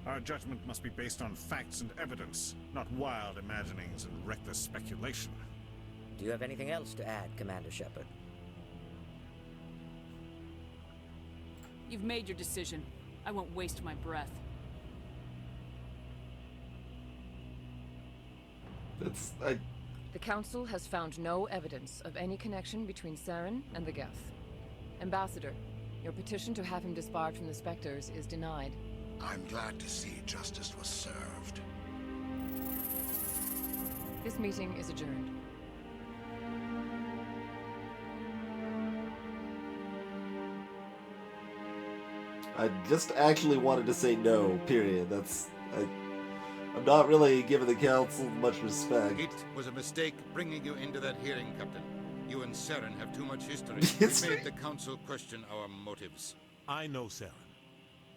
Our judgment must be based on facts and evidence, not wild imaginings and reckless speculation. Do you have anything else to add, Commander Shepard? You've made your decision. I won't waste my breath. The Council has found no evidence of any connection between Saren and the Geth. Ambassador, your petition to have him disbarred from the Spectres is denied. I'm glad to see justice was served. This meeting is adjourned. I just actually wanted to say no, period. I'm not really giving the Council much respect. It was a mistake bringing you into that hearing, Captain. You and Saren have too much history. It made the Council question our motives. I know Saren.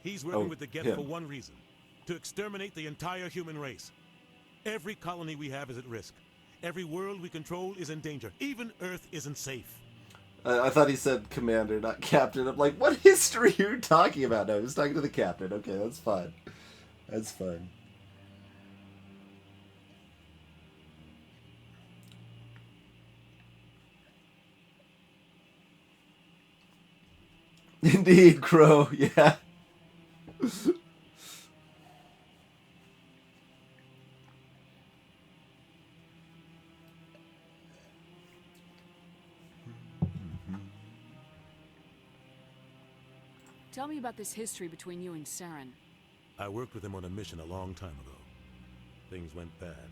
He's working with the Geth for one reason. To exterminate the entire human race. Every colony we have is at risk. Every world we control is in danger. Even Earth isn't safe. I thought he said commander, not captain. I'm like, what history are you talking about? No, he was talking to the captain. Okay, that's fine. That's fine. Indeed, Crow, yeah. Tell me about this history between you and Saren. I worked with him on a mission a long time ago. Things went bad.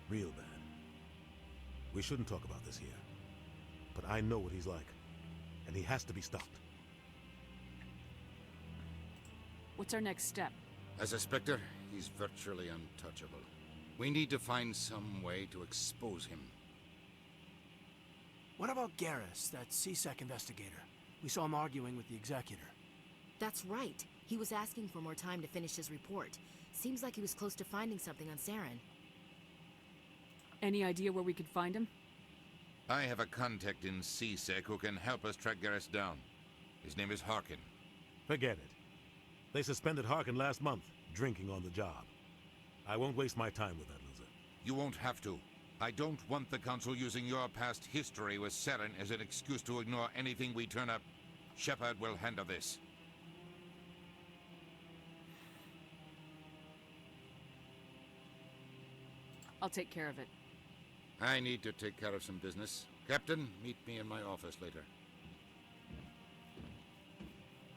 Real bad. We shouldn't talk about this here. But I know what he's like. And he has to be stopped. What's our next step? As a Spectre, he's virtually untouchable. We need to find some way to expose him. What about Garrus, that CSEC investigator? We saw him arguing with the Executor. That's right. He was asking for more time to finish his report. Seems like he was close to finding something on Saren. Any idea where we could find him? I have a contact in CSEC who can help us track Garrus down. His name is Harkin. Forget it. They suspended Harkin last month, drinking on the job. I won't waste my time with that loser. You won't have to. I don't want the Council using your past history with Saren as an excuse to ignore anything we turn up. Shepard will handle this. I'll take care of it. I need to take care of some business. Captain, meet me in my office later.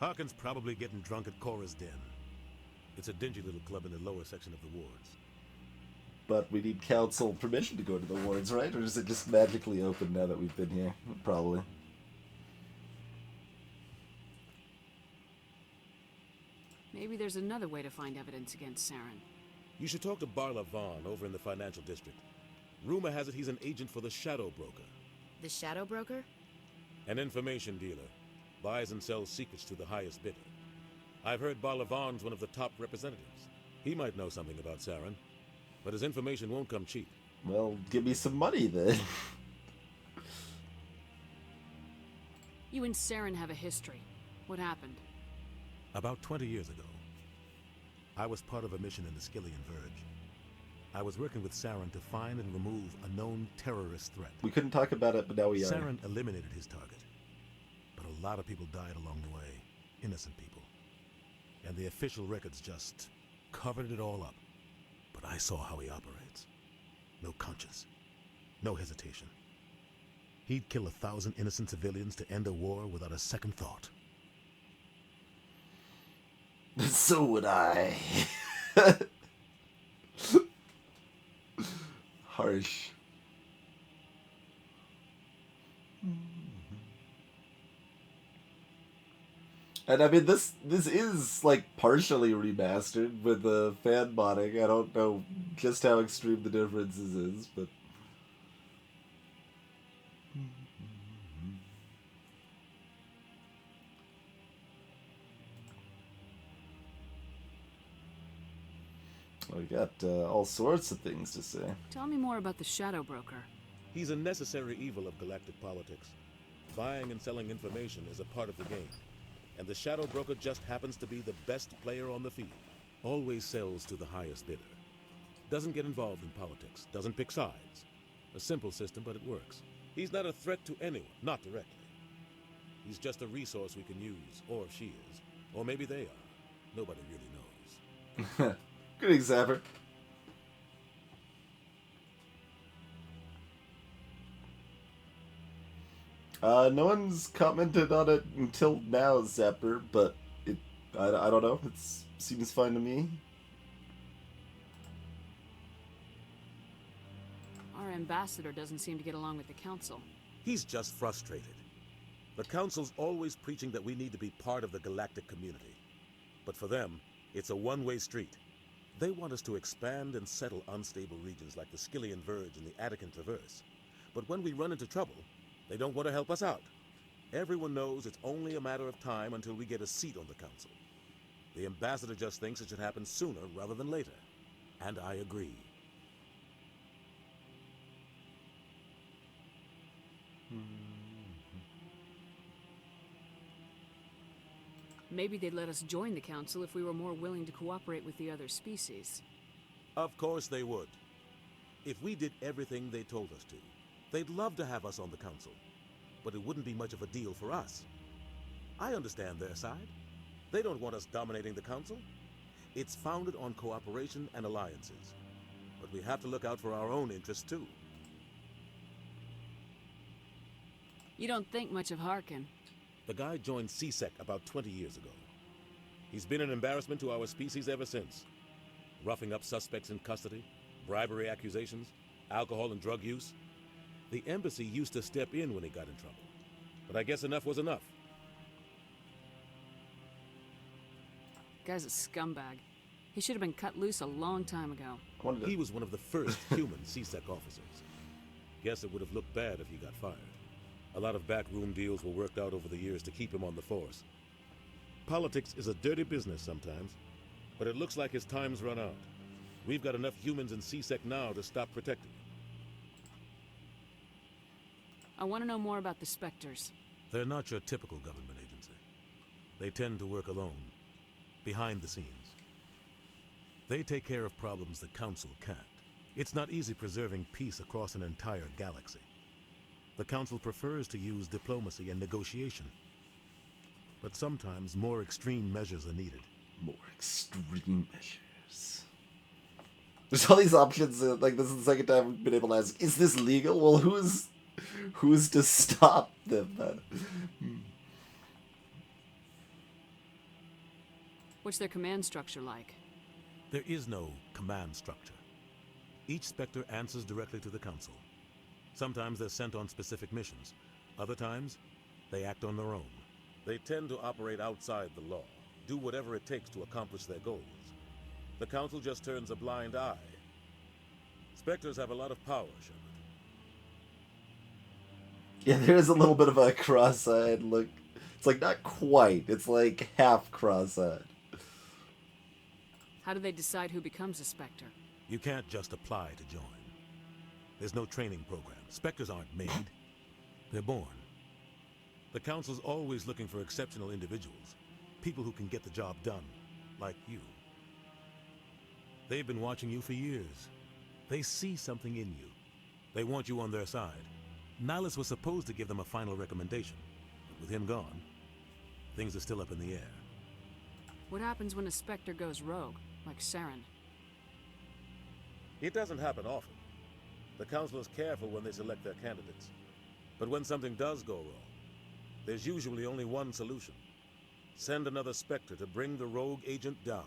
Harkin's probably getting drunk at Cora's Den. It's a dingy little club in the lower section of the wards. But we need council permission to go to the wards, right? Or is it just magically open now that we've been here? Probably. Maybe there's another way to find evidence against Saren. You should talk to Barla Vaughn over in the financial district. Rumor has it he's an agent for the Shadow Broker. The Shadow Broker? An information dealer. Buys and sells secrets to the highest bidder. I've heard Barla Vaughn's one of the top representatives. He might know something about Saren, but his information won't come cheap. Well, give me some money then. You and Saren have a history. What happened? About 20 years ago, I was part of a mission in the Skillian Verge. I was working with Saren to find and remove a known terrorist threat. We couldn't talk about it, but now we are. Saren eliminated his target, but a lot of people died along the way. Innocent people. And the official records just covered it all up. But I saw how he operates. No conscience. No hesitation. He'd kill 1,000 innocent civilians to end a war without a second thought. So would I. Harsh. And I mean, this is like partially remastered with the fan modding. I don't know just how extreme the differences is, but we got all sorts of things to say. Tell me more about the Shadow Broker. He's a necessary evil of galactic politics. Buying and selling information is a part of the game. And the Shadow Broker just happens to be the best player on the field. Always sells to the highest bidder. Doesn't get involved in politics. Doesn't pick sides. A simple system, but it works. He's not a threat to anyone, not directly. He's just a resource we can use, or she is. Or maybe they are. Nobody really knows. Good example. No one's commented on it until now, Zapper, but I don't know. It seems fine to me. Our ambassador doesn't seem to get along with the council. He's just frustrated. The council's always preaching that we need to be part of the galactic community. But for them, it's a one-way street. They want us to expand and settle unstable regions like the Skillian Verge and the Attican Traverse. But when we run into trouble, they don't want to help us out. Everyone knows it's only a matter of time until we get a seat on the council. The ambassador just thinks it should happen sooner rather than later. And I agree. Maybe they'd let us join the council if we were more willing to cooperate with the other species. Of course they would. If we did everything they told us to, they'd love to have us on the council. But it wouldn't be much of a deal for us. I understand their side. They don't want us dominating the council. It's founded on cooperation and alliances. But we have to look out for our own interests too. You don't think much of Harkin. The guy joined CSEC about 20 years ago. He's been an embarrassment to our species ever since. Roughing up suspects in custody, bribery accusations, alcohol and drug use. The embassy used to step in when he got in trouble. But I guess enough was enough. Guy's a scumbag. He should have been cut loose a long time ago. He was one of the first human CSEC officers. Guess it would have looked bad if he got fired. A lot of backroom deals were worked out over the years to keep him on the force. Politics is a dirty business sometimes, but it looks like his time's run out. We've got enough humans in CSEC now to stop protecting. I want to know more about the Spectres. They're not your typical government agency. They tend to work alone, behind the scenes. They take care of problems the Council can't. It's not easy preserving peace across an entire galaxy. The Council prefers to use diplomacy and negotiation. But sometimes more extreme measures are needed. More extreme measures. There's all these options. Like, this is the second time I've been able to ask, is this legal? Well, who's to stop them? What's their command structure like? There is no command structure. Each Spectre answers directly to the Council. Sometimes they're sent on specific missions. Other times, they act on their own. They tend to operate outside the law, do whatever it takes to accomplish their goals. The Council just turns a blind eye. Spectres have a lot of power, Shepard. Yeah, there is a little bit of a cross-eyed look. It's like not quite. It's like half cross-eyed. How do they decide who becomes a Spectre? You can't just apply to join. There's no training program. Spectres aren't made. They're born. The Council's always looking for exceptional individuals. People who can get the job done. Like you. They've been watching you for years. They see something in you. They want you on their side. Nihilus was supposed to give them a final recommendation. But with him gone, things are still up in the air. What happens when a Spectre goes rogue, like Saren? It doesn't happen often. The Council is careful when they select their candidates. But when something does go wrong, there's usually only one solution. Send another Spectre to bring the rogue agent down.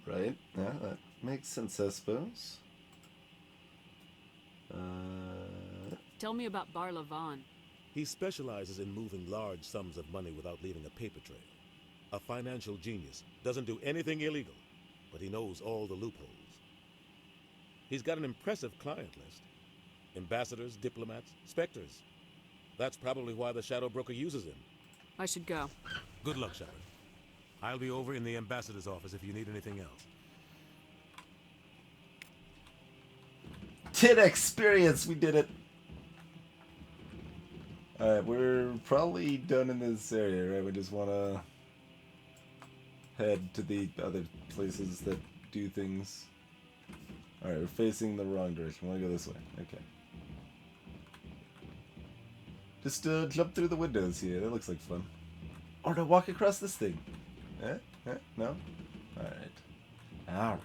Right. Yeah, that makes sense, I suppose. Tell me about Barla Von. He specializes in moving large sums of money without leaving a paper trail. A financial genius. Doesn't do anything illegal, but he knows all the loopholes. He's got an impressive client list. Ambassadors, diplomats, Spectres. That's probably why the Shadow Broker uses him. I should go. Good luck, Shepard. I'll be over in the Ambassador's office if you need anything else. 10 experience, we did it. Alright, we're probably done in this area, right? We just want to head to the other places that do things. Alright, we're facing the wrong direction. We want to go this way. Okay. Just jump through the windows here. That looks like fun. Or to walk across this thing. No? Alright. Alright.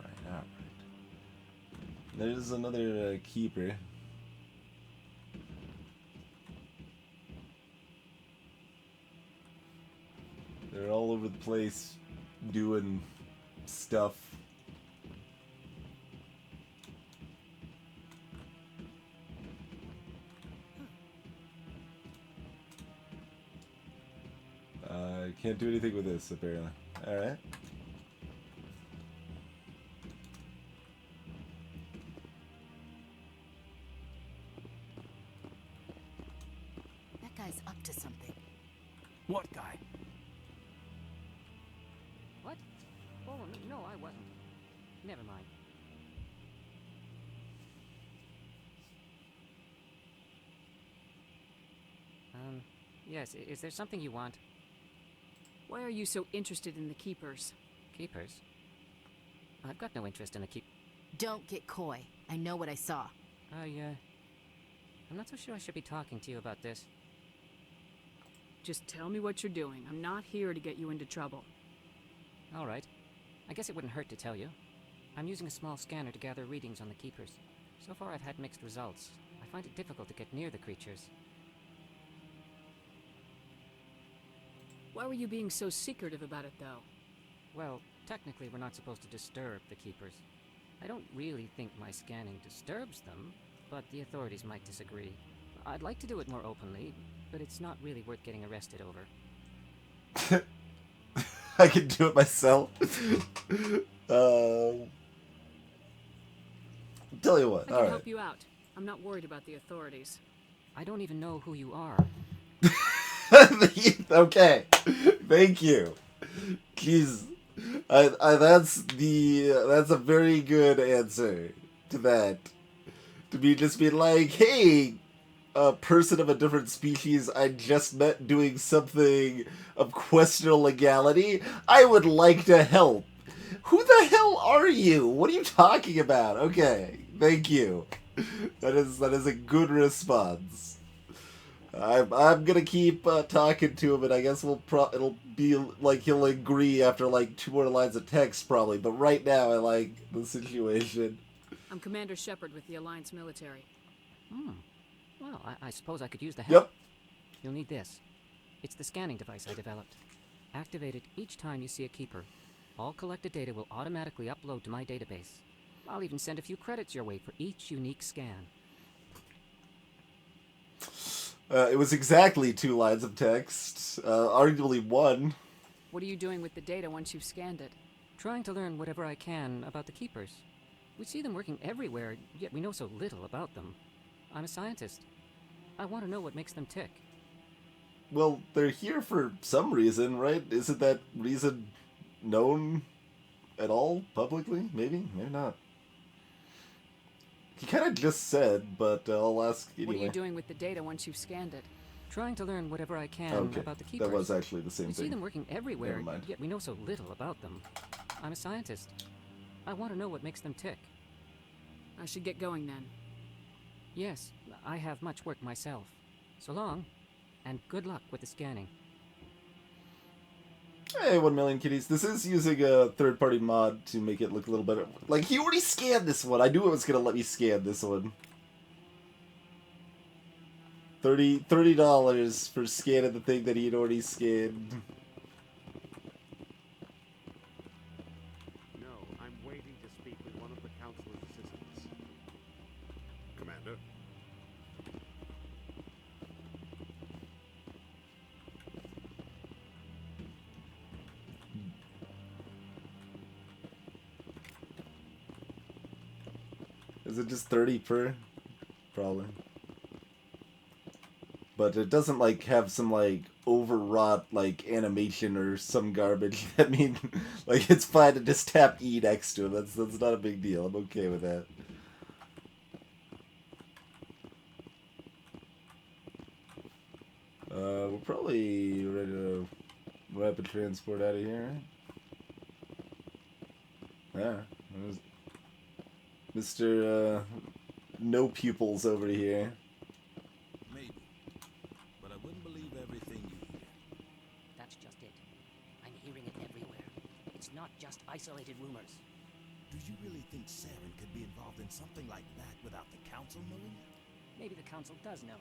There's another keeper. They're all over the place doing stuff. Can't do anything with this, apparently. Alright. That guy's up to something. What guy? What? Oh, no, I wasn't. Never mind. Yes, is there something you want? Why are you so interested in the Keepers? Keepers? I've got no interest in the keep... Don't get coy. I know what I saw. I'm not so sure I should be talking to you about this. Just tell me what you're doing. I'm not here to get you into trouble. All right. I guess it wouldn't hurt to tell you. I'm using a small scanner to gather readings on the Keepers. So far I've had mixed results. I find it difficult to get near the creatures. Why were you being so secretive about it, though? Well, technically we're not supposed to disturb the Keepers. I don't really think my scanning disturbs them, but the authorities might disagree. I'd like to do it more openly, but it's not really worth getting arrested over. I can do it myself. Tell you what, I can help you out. I'm not worried about the authorities. I don't even know who you are. Okay, thank you. Jeez, that's a very good answer to that. To be just be like, hey, a person of a different species I just met doing something of questionable legality, I would like to help. Who the hell are you? What are you talking about? Okay, thank you. That is a good response. I'm gonna keep talking to him, and I guess it'll be like he'll agree after like 2 more lines of text probably. But right now, I like the situation. I'm Commander Shepard with the Alliance military. Well, I suppose I could use the help. Yep. You'll need this. It's the scanning device I developed. Activate it each time you see a keeper. All collected data will automatically upload to my database. I'll even send a few credits your way for each unique scan. It was exactly 2 lines of text. Arguably 1. What are you doing with the data once you've scanned it? Trying to learn whatever I can about the keepers. We see them working everywhere, yet we know so little about them. I'm a scientist. I want to know what makes them tick. Well, they're here for some reason, right? Isn't that reason known at all publicly? Maybe? Maybe not. He kind of just said, but I'll ask anyway. What are you doing with the data once you've scanned it? Trying to learn whatever I can about the keepers. That was actually the same we thing. We see them working everywhere, Never mind. yet we know so little about them. I'm a scientist. I want to know what makes them tick. I should get going then. Yes, I have much work myself. So long, and good luck with the scanning. Hey, 1 million kitties. This is using a third-party mod to make it look a little better. Like, he already scanned this one. I knew it was going to let me scan this one. $30 for scanning the thing that he'd already scanned. No, I'm waiting to speak with one of the Council's assistants. Commander? Is it just 30 per? Probably. But it doesn't, like, have some, like, overwrought, like, animation or some garbage. I mean, like, it's fine to just tap E next to him. That's not a big deal. I'm okay with that. We're probably ready to rapid transport out of here. Yeah. Mr. No pupils over here. Maybe. But I wouldn't believe everything you hear. That's just it. I'm hearing it everywhere. It's not just isolated rumors. Do you really think Saren could be involved in something like that without the Council knowing? Maybe the Council does know.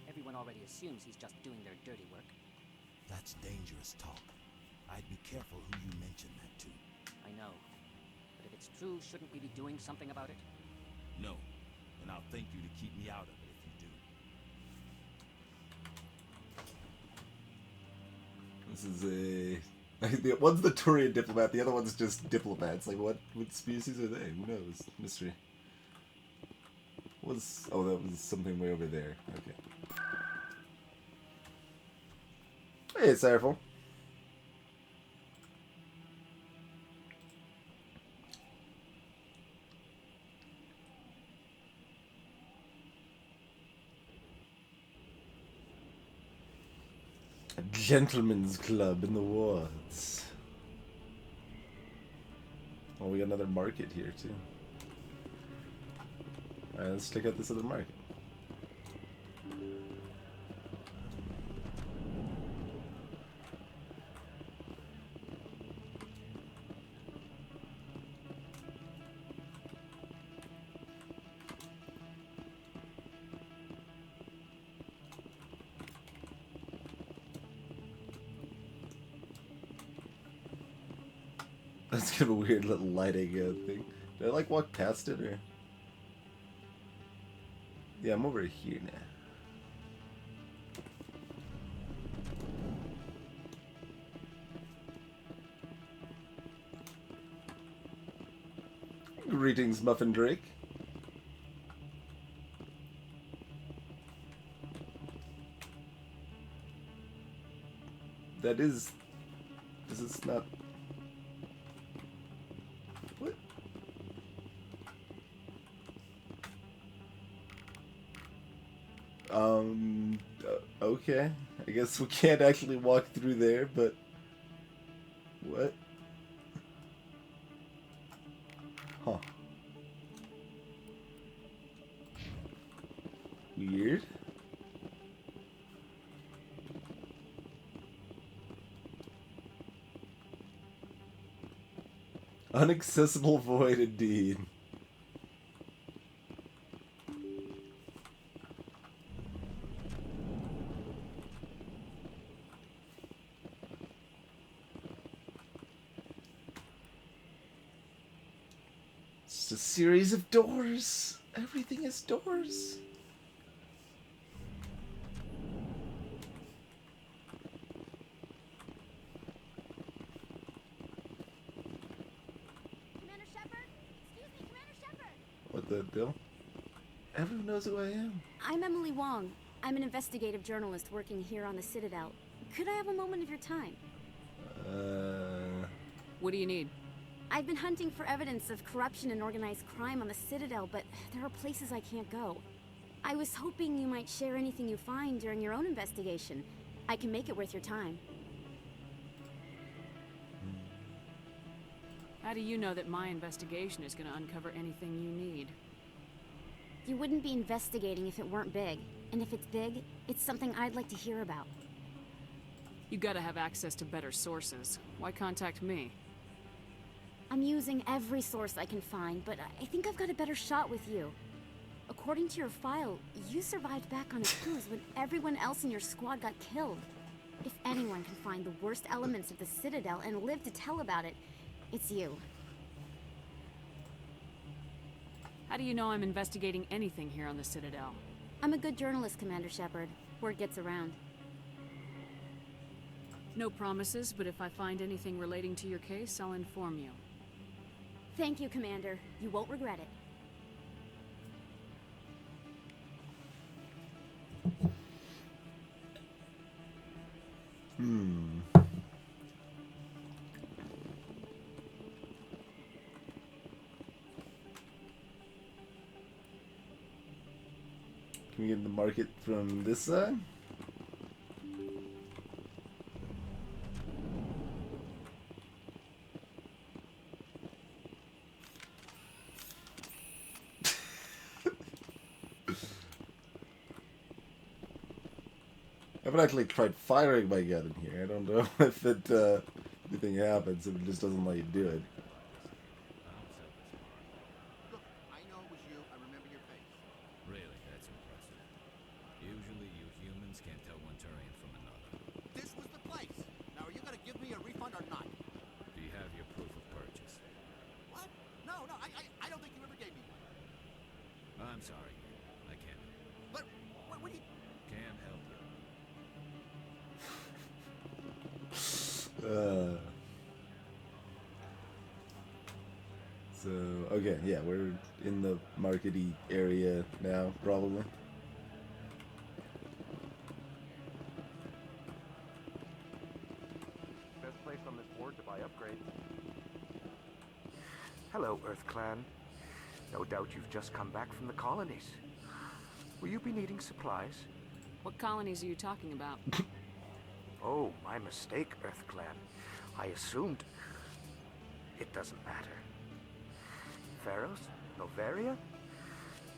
Everyone already assumes he's just doing their dirty work. That's dangerous talk. I'd be careful who you mention that to. I know. But if it's true, shouldn't we be doing something about it? No. And I'll thank you to keep me out of it if you do. This is a... One's the Turian diplomat, the other one's just diplomats. Like, what species are they? Who knows? Mystery. Oh, that was something way over there. Okay. Hey, Sireful. A gentleman's club in the woods. Oh, we got another market here, too. Alright, let's check out this other market. That's kind of a weird little lighting thing. Did I like walk past it or? Yeah, I'm over here now. Greetings, Muffin Drake. That is... This is not... What? Okay. I guess we can't actually walk through there, but... What? Huh. Weird. Unaccessible void indeed. It's a series of doors. Everything is doors. Commander Shepard? Excuse me, Commander Shepard! What the deal? Everyone knows who I am. I'm Emily Wong. I'm an investigative journalist working here on the Citadel. Could I have a moment of your time? What do you need? I've been hunting for evidence of corruption and organized crime on the Citadel, but there are places I can't go. I was hoping you might share anything you find during your own investigation. I can make it worth your time. How do you know that my investigation is going to uncover anything you need? You wouldn't be investigating if it weren't big. And if it's big, it's something I'd like to hear about. You gotta have access to better sources. Why contact me? I'm using every source I can find, but I think I've got a better shot with you. According to your file, you survived back on a cruise when everyone else in your squad got killed. If anyone can find the worst elements of the Citadel and live to tell about it, it's you. How do you know I'm investigating anything here on the Citadel? I'm a good journalist, Commander Shepard. Word gets around. No promises, but if I find anything relating to your case, I'll inform you. Thank you, Commander. You won't regret it. Can we get in the market from this side? I haven't actually tried firing my gun in here. I don't know if anything happens, if it just doesn't let you do it. Look, I know it was you. I remember your face. Really, that's impressive. Usually you humans can't tell one Turian from another. This was the place. Now, are you going to give me a refund or not? Do you have your proof of purchase? What? No, I don't think you ever gave me one. I'm sorry. I can't. But, what do you... Can't help you. So, okay, yeah, we're in the markety area now, probably. Best place on this board to buy upgrades. Hello, Earth Clan. No doubt you've just come back from the colonies. Will you be needing supplies? What colonies are you talking about? Oh, my mistake, Earth Clan. I assumed... It doesn't matter. Pharaohs? Noveria?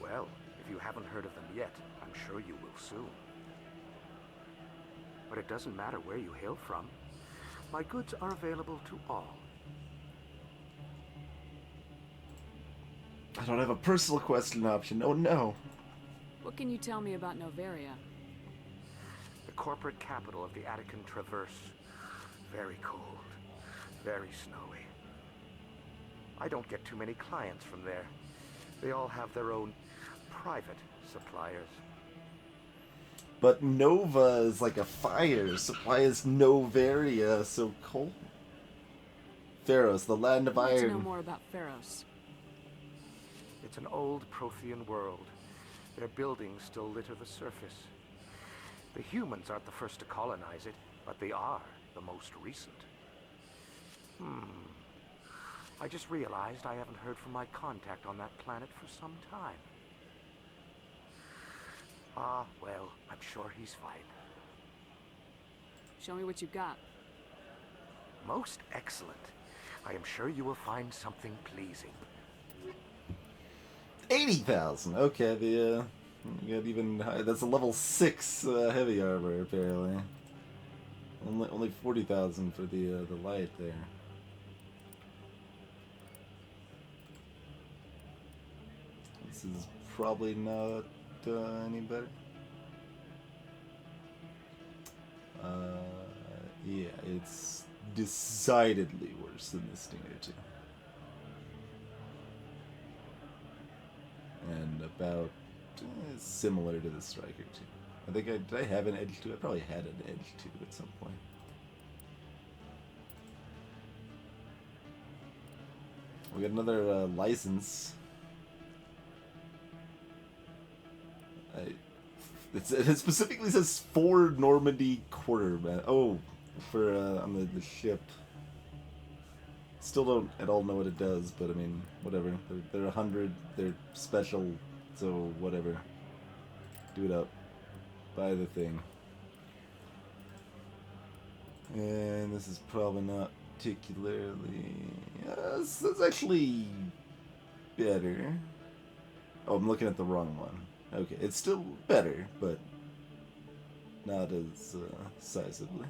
Well, if you haven't heard of them yet, I'm sure you will soon. But it doesn't matter where you hail from. My goods are available to all. I don't have a personal question option. Oh no. What can you tell me about Noveria? The corporate capital of the Attican Traverse. Very cold. Very snowy. I don't get too many clients from there. They all have their own private suppliers. But Nova is like a fire, so why is Noveria so cold? Pharaohs, the land of I'd like to know iron. more about Pharaohs. It's an old Prothean world. Their buildings still litter the surface. The humans aren't the first to colonize it, but they are the most recent. I just realized I haven't heard from my contact on that planet for some time. Ah, well, I'm sure he's fine. Show me what you got. Most excellent. I am sure you will find something pleasing. 80,000. Okay, the you got even higher. That's a level 6 heavy armor apparently. Only 40,000 for the light there. This is probably not any better. Yeah, it's decidedly worse than the Stinger 2. And about similar to the Striker 2. I think did I have an Edge 2? I probably had an Edge 2 at some point. We got another license. It specifically says for Normandy Quarterman. Oh, for on the ship. Still don't at all know what it does, but I mean, whatever. They're 100. They're special, so whatever. Do it up. Buy the thing. And this is probably not particularly. That's actually better. Oh, I'm looking at the wrong one. Okay, it's still better, but not as sizably.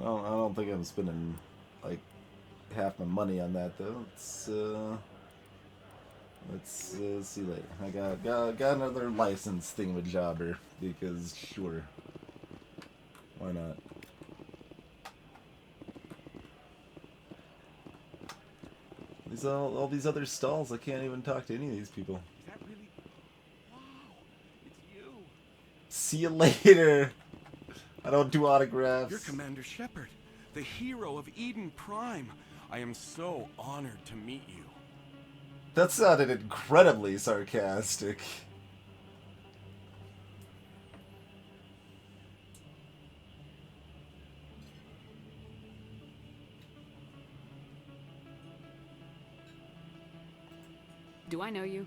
I don't think I'm spending like half my money on that though. Let's see later. I got another license thingamajobber because sure, why not? These all these other stalls. I can't even talk to any of these people. Is that really? Wow, it's you. See you later. I don't do autographs. You're Commander Shepard, the hero of Eden Prime. I am so honored to meet you. That sounded incredibly sarcastic. Do I know you?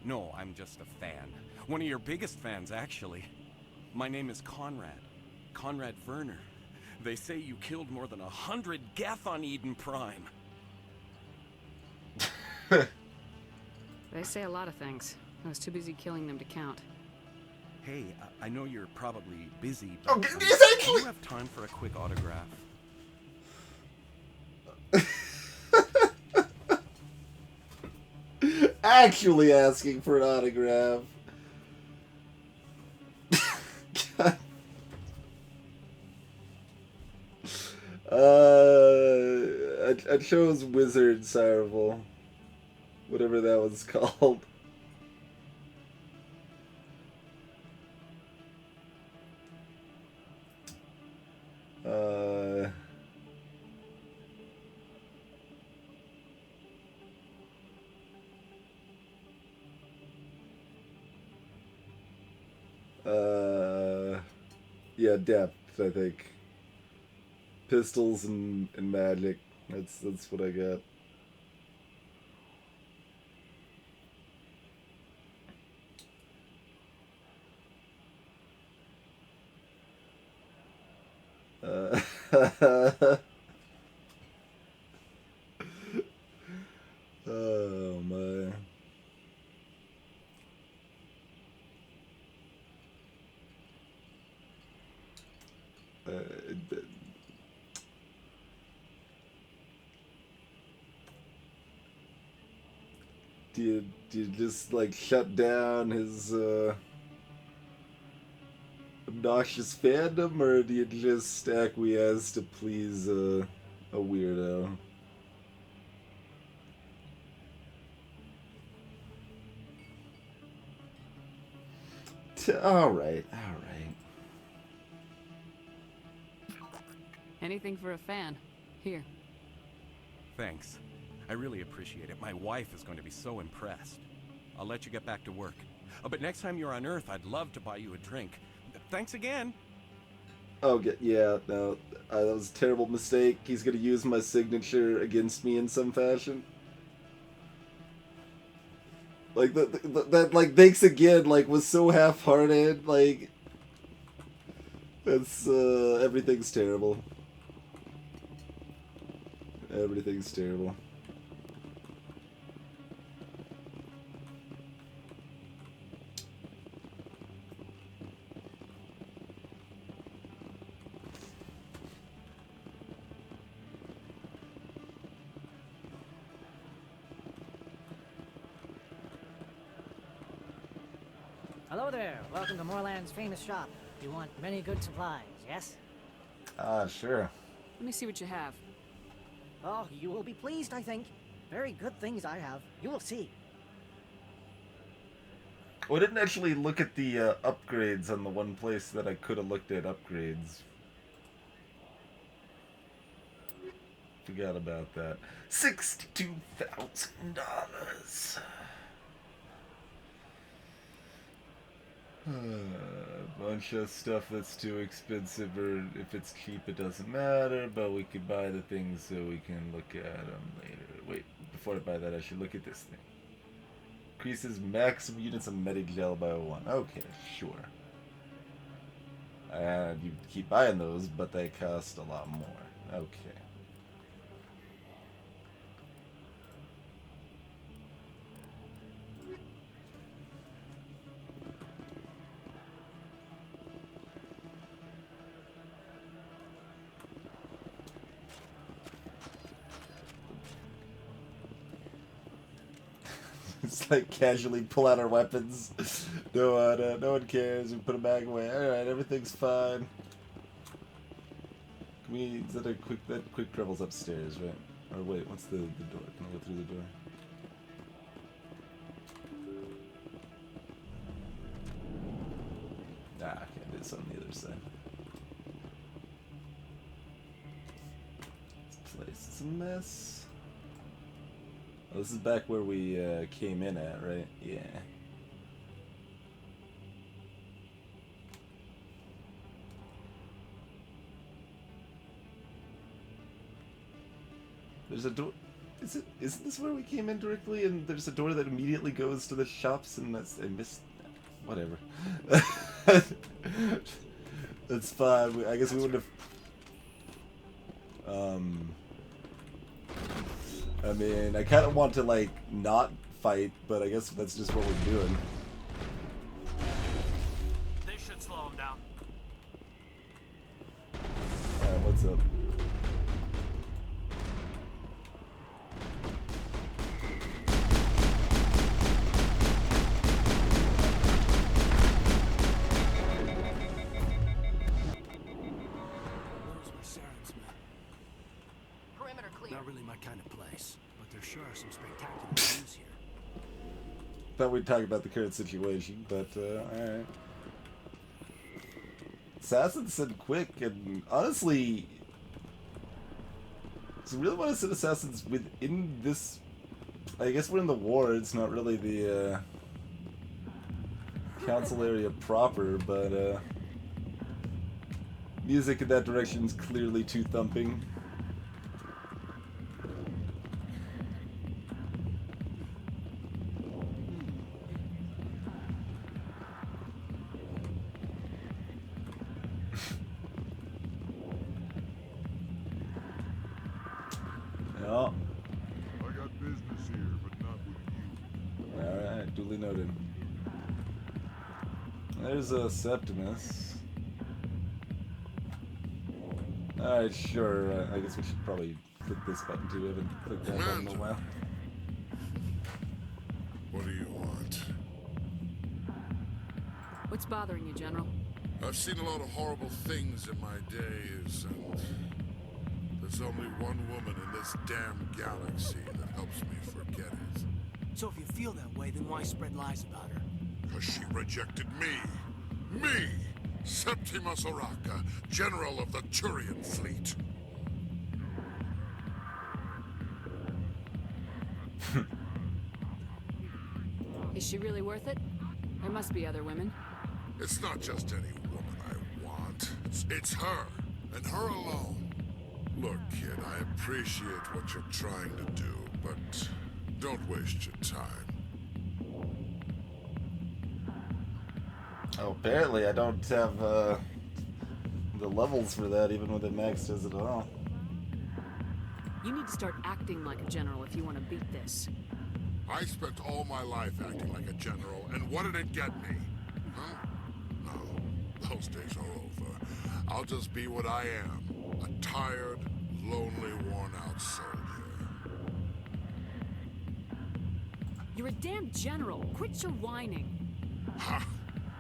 No, I'm just a fan. One of your biggest fans, actually. My name is Conrad. Conrad Werner. They say you killed more than 100 Geth on Eden Prime. They say a lot of things. I was too busy killing them to count. Hey, I know you're probably busy, Oh, but is that do you have time for a quick autograph? Actually asking for an autograph. God. I chose Wizard Cyril. Whatever that was called. Yeah, depth, I think. Pistols and magic. That's what I got. Oh my. Do you just like shut down his obnoxious fandom, or do you just acquiesce to please a weirdo? All right. Anything for a fan. Here. Thanks. I really appreciate it. My wife is going to be so impressed. I'll let you get back to work. But next time you're on Earth, I'd love to buy you a drink. Thanks again. Oh, yeah, no. That was a terrible mistake. He's gonna use my signature against me in some fashion. Like, that, like, thanks again, like, was so half-hearted, like... That's, everything's terrible. Everything's terrible. Hello there. Welcome to Moorland's famous shop. You want many good supplies, yes? Sure. Let me see what you have. Oh, you will be pleased, I think. Very good things I have. You will see. Oh, I didn't actually look at the upgrades on the one place that I could have looked at upgrades. Forgot about that. $62,000. A bunch of stuff that's too expensive, or if it's cheap it doesn't matter, but we could buy the things so we can look at them later. Wait, before I buy that I should look at this thing. Increases maximum units of Medigel by 1. Okay, sure. And you keep buying those, but they cost a lot more. Okay. It's like casually pull out our weapons. No one cares. We put them back away. All right, everything's fine. Can we? Is that a quick? That quick travel's upstairs, right? Or wait, what's the door? Can I go through the door? Ah, okay, it is on the other side. This place is a mess. Oh, this is back where we came in at, right? Yeah. There's a door. Isn't this where we came in directly? And there's a door that immediately goes to the shops, and I missed. Whatever. That's fine. I guess we wouldn't have. I mean, I kind of want to, like, not fight, but I guess that's just what we're doing. They should slow him down. Alright, what's up? Where's my Saren's men? Perimeter clear. Not really my kind of place, but there sure are some spectacular views here. Thought we'd talk about the current situation, but alright. Assassins said quick, and honestly, so really want to send assassins within this. I guess we're in the war. It's not really the council area proper, but music in that direction is clearly too thumping. Yeah. I got business here, but not with you. Alright, duly noted. There's a Septimus. Alright, sure. I guess we should probably click this button too. We haven't clicked that button in a while. What do you want? What's bothering you, General? I've seen a lot of horrible things in my days, and there's only one woman in this damn galaxy that helps me forget it. So if you feel that way, then why spread lies about her? Because she rejected me! Me! Septimus Oraka, General of the Turian Fleet. Is she really worth it? There must be other women. It's not just any woman I want. It's her, and her alone. Look, kid, I appreciate what you're trying to do, but don't waste your time. Oh, apparently I don't have the levels for that, even with it maxed as it all. You need to start acting like a general if you want to beat this. I spent all my life acting like a general, and what did it get me? Huh? No, those days are over. I'll just be what I am. A tired, lonely, worn-out soldier. You're a damn general. Quit your whining. Ha!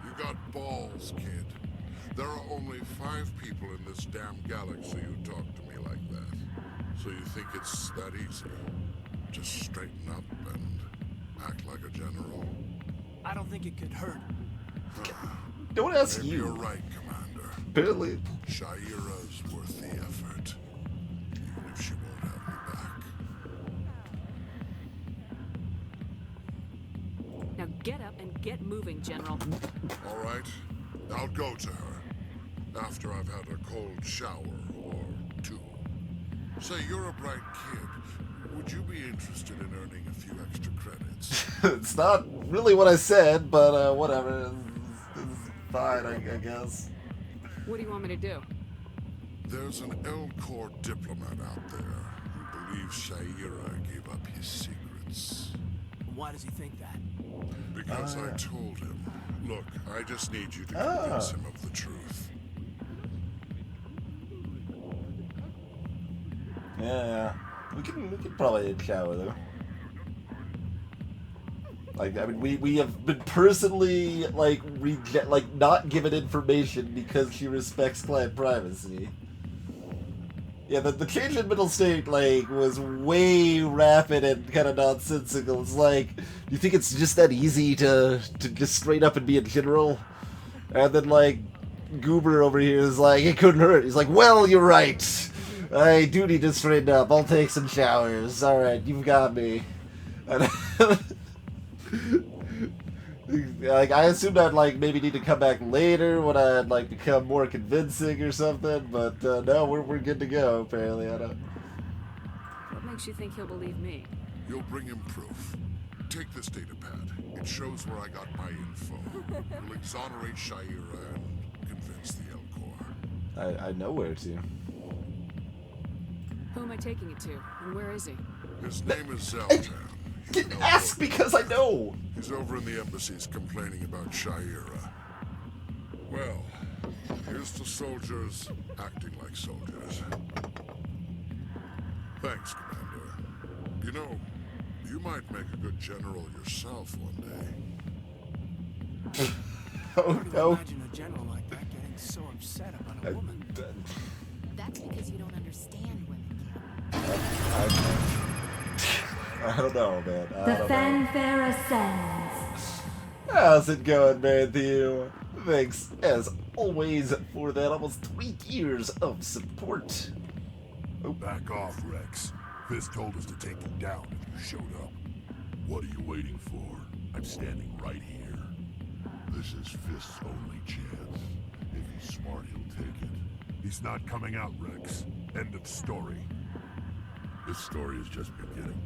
You got balls, kid. There are only 5 people in this damn galaxy who talk to me like that. So you think it's that easy? Just straighten up and act like a general? I don't think it could hurt. Don't ask Maybe you. You're right, Commander. Apparently. Sha'ira's worth the effort. Even if she won't have me back. Now get up and get moving, General. All right. I'll go to her. After I've had a cold shower or 2. Say, you're a bright kid. Would you be interested in earning a few extra credits? It's not really what I said, but whatever. It's fine, I guess. What do you want me to do? There's an Elcor diplomat out there who believes Sha'ira gave up his secrets. Why does he think that? Because I told him. Look, I just need you to convince him of the truth. Yeah, we can probably shower though. Like, I mean, we have been personally like not given information because she respects client privacy. Yeah, the change in middle state like was way rapid and kind of nonsensical. It's like, do you think it's just that easy to just straight up and be a general? And then like Goober over here is like, it couldn't hurt. He's like, well, you're right. I do need to straighten up. I'll take some showers. Alright, you've got me. And like, I assumed I'd like maybe need to come back later when I'd like become more convincing or something, but no, we're good to go, apparently. I don't... What makes you think he'll believe me? You'll bring him proof. Take this data pad. It shows where I got my info. You'll exonerate Sha'ira and convince the Elcor. I know where to. Who am I taking it to? And where is he? His name is Zeltan. Ask because I know! He's over in the embassies complaining about Sha'ira. Well, here's to soldiers acting like soldiers. Thanks, Commander. You know, you might make a good general yourself one day. Oh no. Imagine a general like that getting so upset about a woman. That's because you don't understand women. I don't know, man. I The don't fanfare ascends. know. How's it going, Matthew? Thanks, as always, for that almost 3 years of support. Oh. Back off, Rex. Fist told us to take you down if you showed up. What are you waiting for? I'm standing right here. This is Fist's only chance. If he's smart, he'll take it. He's not coming out, Rex. End of story. This story is just beginning.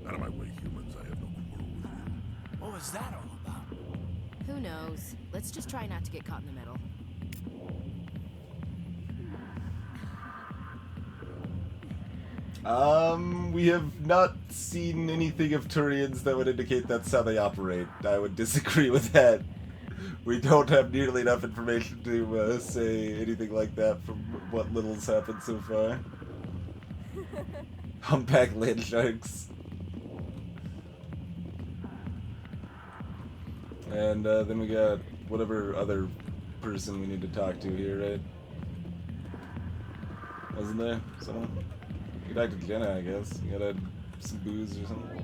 Out of my way, humans. I have no quarrel with you. What was that all about? Who knows? Let's just try not to get caught in the middle. We have not seen anything of Turians that would indicate that's how they operate. I would disagree with that. We don't have nearly enough information to say anything like that from what little's happened so far. Humpback land sharks. And then we got whatever other person we need to talk to here, right? Wasn't there someone? You talk to Jenna, I guess. You gotta some booze or something.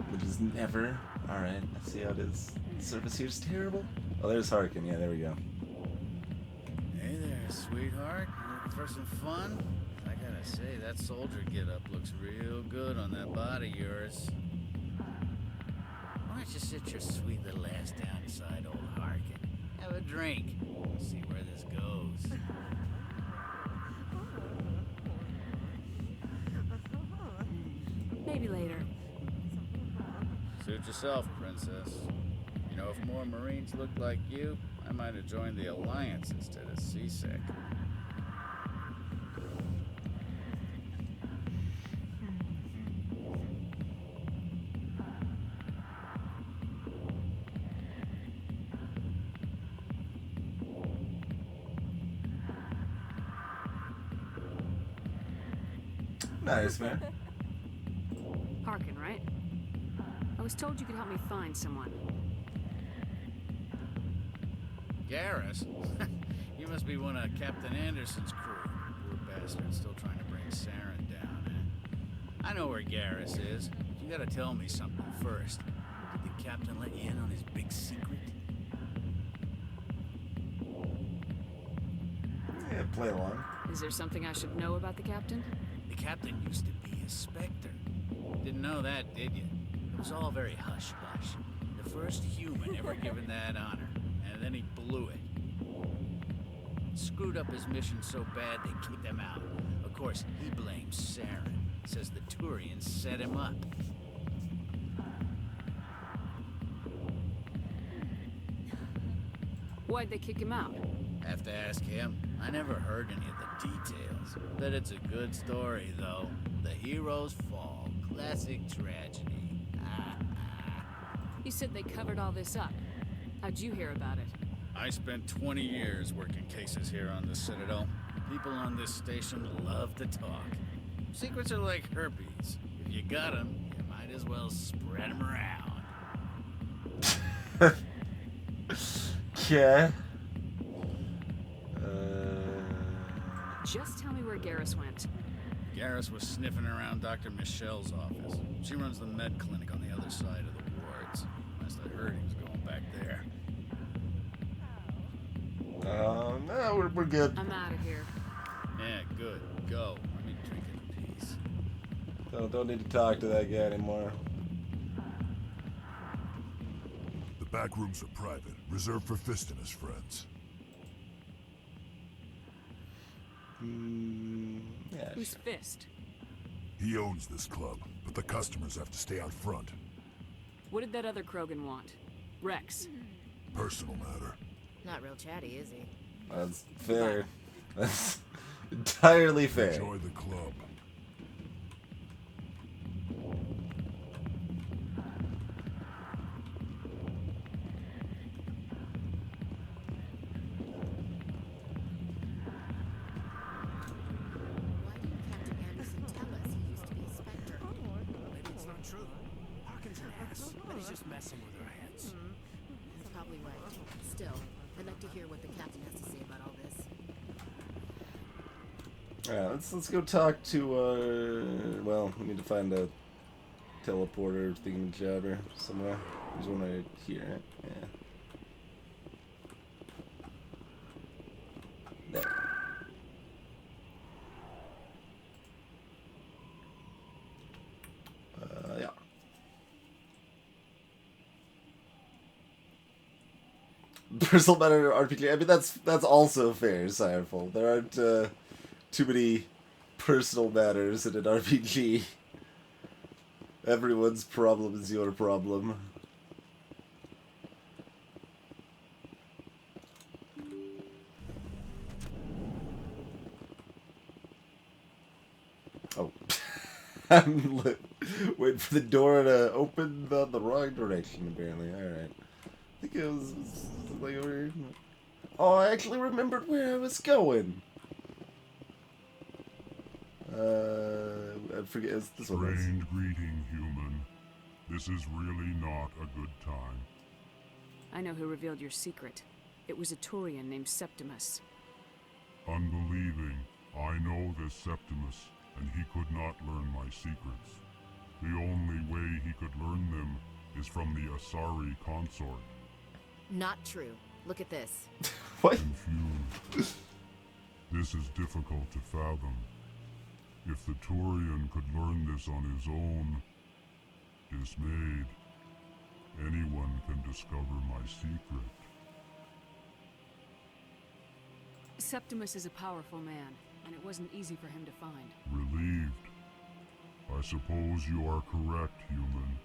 Which is never. Alright, let's see how it is. Service here's terrible. Oh, there's Harkin. Yeah, there we go. Hey there, sweetheart. You looking for some fun? I gotta say, that soldier getup looks real good on that body of yours. Why don't you sit your sweet little ass down beside old Harkin? Have a drink. See where this goes. Maybe later. Suit yourself, Princess. You know, if more Marines looked like you, I might have joined the Alliance instead of CSEC. Nice, man. Harkin, right? I was told you could help me find someone. Garrus? You must be one of Captain Anderson's crew. Poor bastard still trying to bring Saren down, eh? I know where Garrus is. You gotta tell me something first. Did the captain let you in on his big secret? Yeah, play along. Is there something I should know about the captain? The captain used to be a Spectre. Didn't know that, did you? It was all very hush-hush. The first human ever given that honor, and then he blew it. Screwed up his mission so bad they kicked him out. Of course, he blames Saren. Says the Turians set him up. Why'd they kick him out? Have to ask him. I never heard any of the details. Bet it's a good story, though. The heroes fall. Classic tragedy. You said they covered all this up. How'd you hear about it? I spent 20 years working cases here on the Citadel. People on this station love to talk. Secrets are like herpes. If you got them, you might as well spread them around. Yeah. Just tell me where Garrus went. Garrus was sniffing around Dr. Michelle's office. She runs the med clinic on the other side of the wards. Last I heard, he was going back there. No, we're good. I'm out of here. Yeah, good. Go. Let me drink in peace. Don't need to talk to that guy anymore. The back rooms are private, reserved for Fist and his friends. Yeah, Who's Fist? He owns this club, but the customers have to stay out front. What did that other Krogan want? Rex. Personal matter. Not real chatty, is he? That's fair. That's entirely fair. Enjoy the club. Messing with our heads. That's probably right. Still, I'd like to hear what the captain has to say about all this. Alright, let's go talk to well, we need to find a teleporter thingamajabber somewhere. There's one right here, right? Yeah. There. Yeah. Personal matter RPG. I mean, that's also fair, Sireful. There aren't too many personal matters in an RPG. Everyone's problem is your problem. Oh. I'm waiting for the door to open the wrong direction, apparently. Alright. I think it was like over here. Oh, I actually remembered where I was going. I forget. It's this one. Strange greeting, human. This is really not a good time. I know who revealed your secret. It was a Turian named Septimus. Unbelieving. I know this Septimus, and he could not learn my secrets. The only way he could learn them is from the Asari consort. Not true. Look at this. What? Confused. This is difficult to fathom. If the Turian could learn this on his own, dismayed. Anyone can discover my secret. Septimus is a powerful man, and it wasn't easy for him to find. Relieved. I suppose you are correct, human.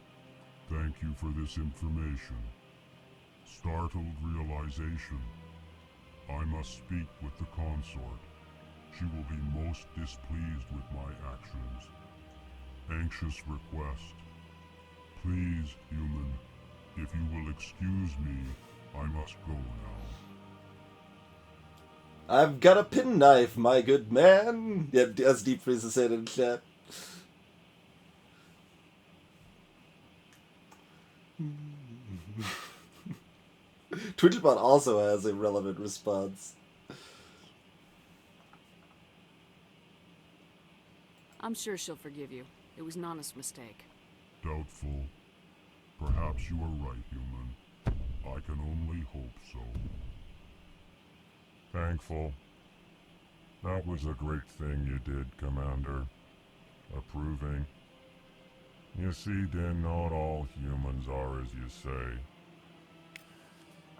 Thank you for this information. Startled realization. I must speak with the consort. She will be most displeased with my actions. Anxious request. Please, human, if you will excuse me, I must go now. I've got a penknife, my good man. Yeah, as Deep Freeze said in chat. Twitchbot also has a relevant response. I'm sure she'll forgive you. It was an honest mistake. Doubtful. Perhaps you are right, human. I can only hope so. Thankful. That was a great thing you did, Commander. Approving. You see, then, not all humans are as you say.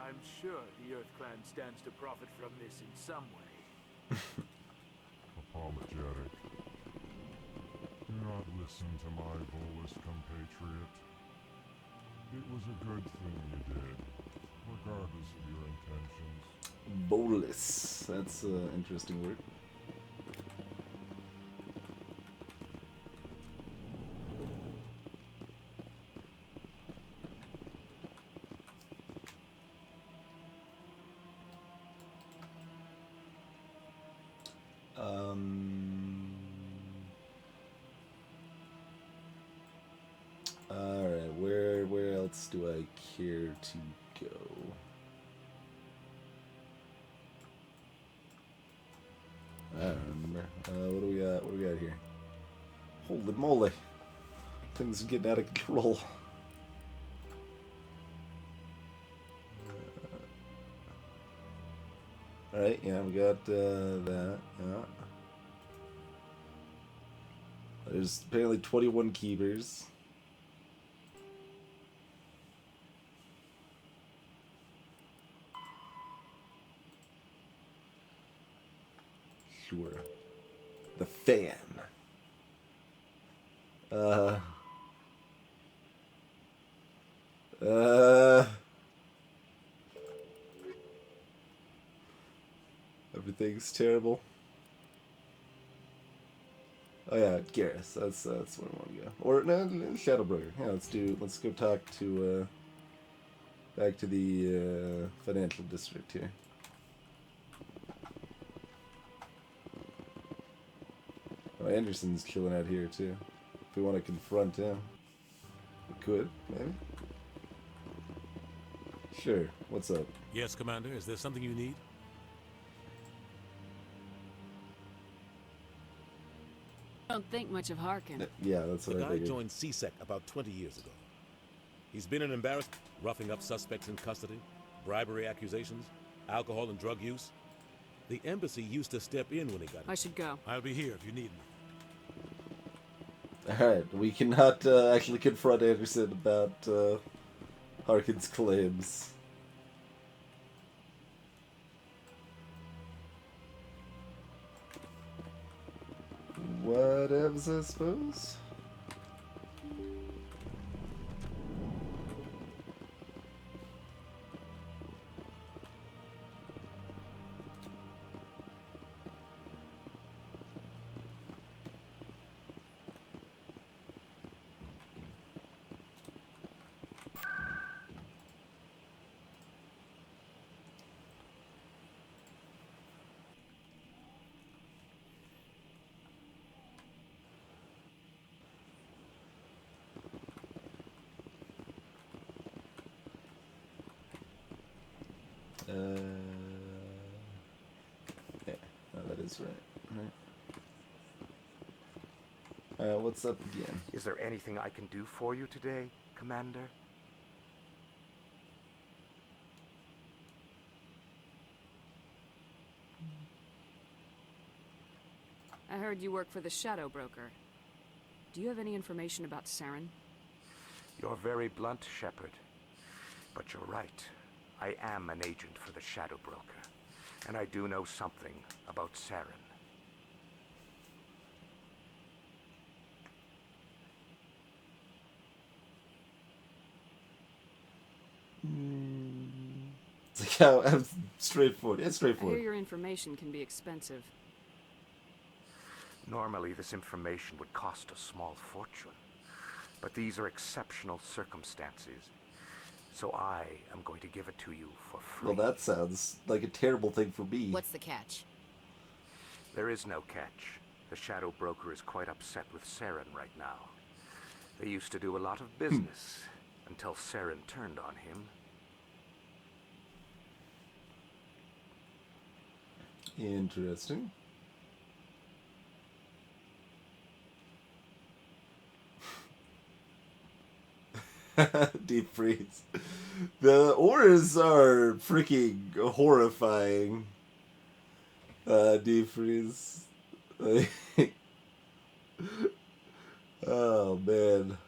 I'm sure the Earth Clan stands to profit from this in some way. Apologetic. Do not listen to my Volus compatriot. It was a good thing you did, regardless of your intentions. Bolus. That's an interesting word. Alright, where else do I care to go? I don't remember. What do we got? What do we got here? Holy moly. Things are getting out of control. Alright, yeah, we got that, yeah. There's apparently 21 keepers. Sure. The fan. Everything's terrible. Oh yeah, Garrus. That's where I want to go. Or no, Shadowbroker. Yeah, let's go talk to back to the financial district here. Oh, Anderson's chilling out here too. If we want to confront him, we could, maybe. Sure. What's up? Yes, Commander. Is there something you need? Don't think much of Harkin. Yeah, that's what I The guy figured. joined CSEC about 20 years ago. He's been an embarrassment, roughing up suspects in custody, bribery accusations, alcohol and drug use. The embassy used to step in when he got I should go. I'll be here if you need me. Alright, we cannot actually confront Anderson about Harkin's claims. Whatevs, I suppose. Yeah, no, that is right. What's up again? Is there anything I can do for you today, Commander? I heard you work for the Shadow Broker. Do you have any information about Saren? You're very blunt, Shepard. But you're right. I am an agent for the Shadow Broker, and I do know something about Saren. It's like how straightforward. It's I hear straightforward. your information can be expensive. Normally, this information would cost a small fortune. But these are exceptional circumstances. So I am going to give it to you for free. Well, that sounds like a terrible thing for me. What's the catch? There is no catch. The Shadow Broker is quite upset with Saren right now. They used to do a lot of business until Saren turned on him. Interesting. Deep freeze. The ores are freaking horrifying. Deep freeze. Oh man.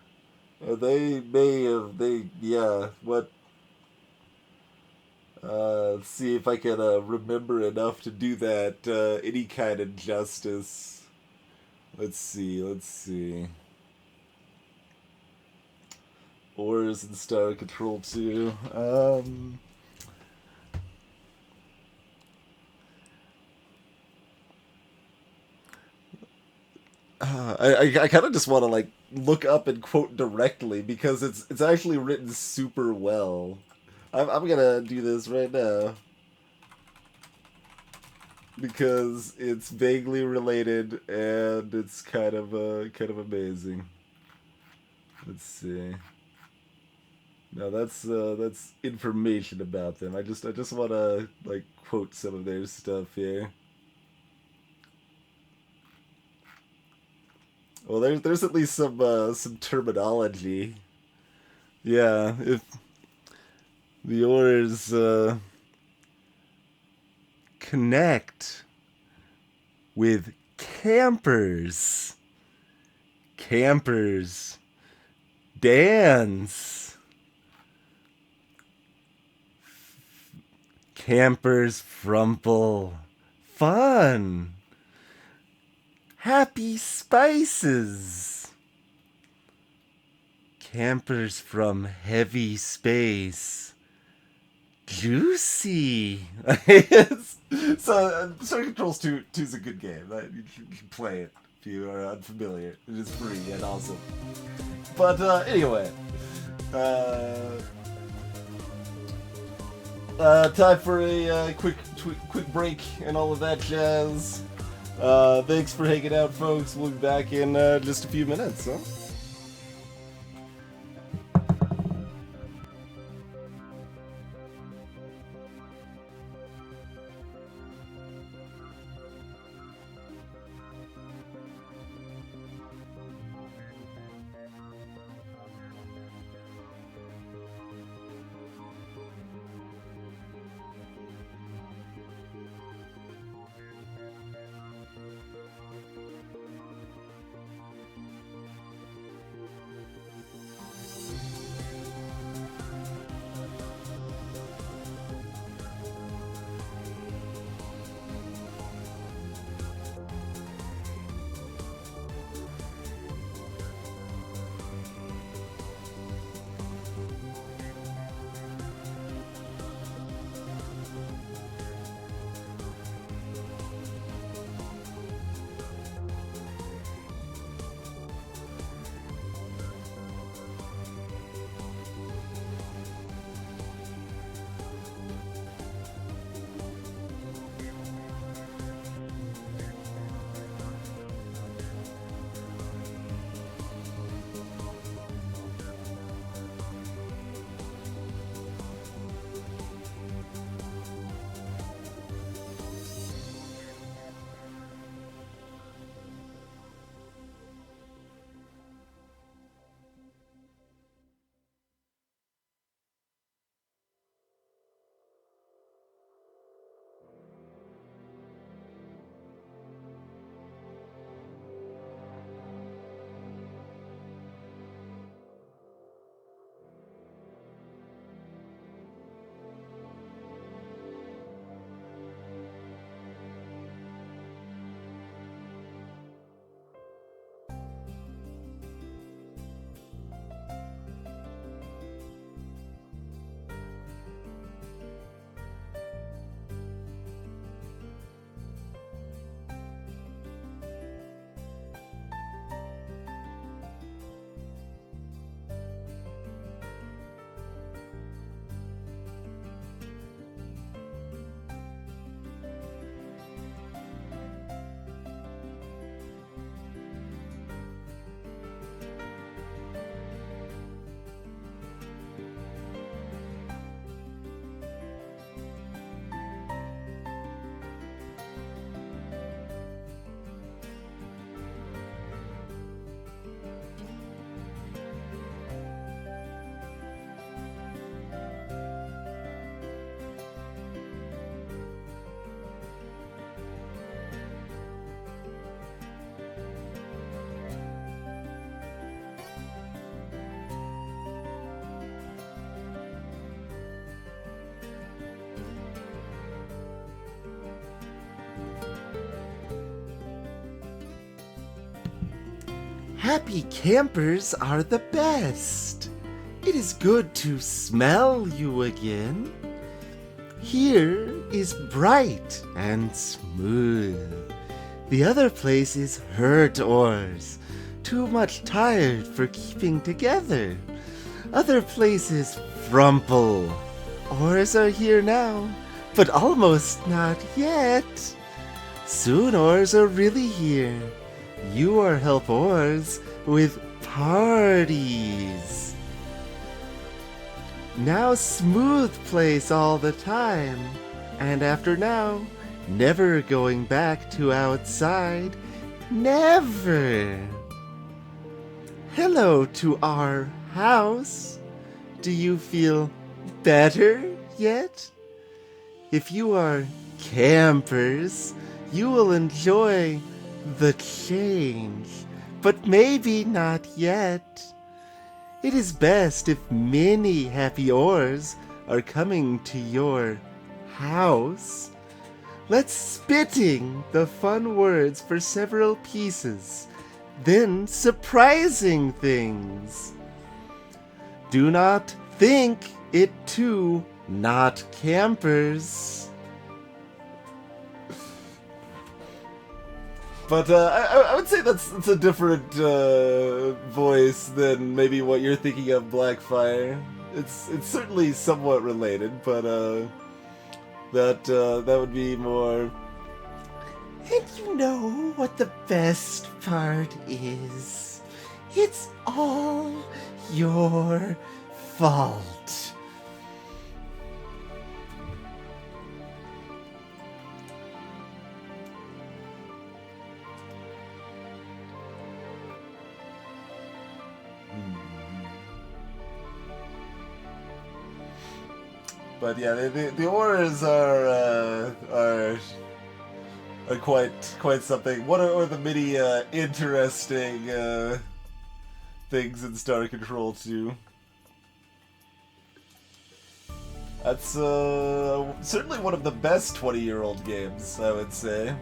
What? Let's see if I can remember enough to do that any kind of justice. Let's see. Ores and Star Control 2. I kind of just want to like look up and quote directly because it's actually written super well. I'm gonna do this right now because it's vaguely related and it's kind of amazing. Let's see. No, that's information about them. I just want to like quote some of their stuff here. Well, there's at least some terminology. Yeah, if the ores connect with campers dance. Campers frumple. Fun. Happy spices. Campers from heavy space. Juicy. So, Star Controls 2 is a good game. You can play it if you are unfamiliar. It is free and awesome. But anyway. Time for a quick break and all of that jazz. Thanks for hanging out, folks. We'll be back in just a few minutes, huh? Happy campers are the best. It is good to smell you again. Here is bright and smooth. The other place is hurt ores, too much tired for keeping together. Other places frumple. Ores are here now, but almost not yet. Soon ores are really here. You are help ores with parties. Now smooth place all the time, and after now, never going back to outside. Never. Hello to our house. Do you feel better yet? If you are campers, you will enjoy the change, but maybe not yet. It is best if many happy ores are coming to your house. Let's spitting the fun words for several pieces, then surprising things. Do not think it too, not campers. But I would say that's a different voice than maybe what you're thinking of, Blackfire. It's certainly somewhat related, but that would be more. And you know what the best part is? It's all your fault. But yeah, the auras are quite something. What are the many interesting things in Star Control 2? That's certainly one of the best 20-year-old games, I would say.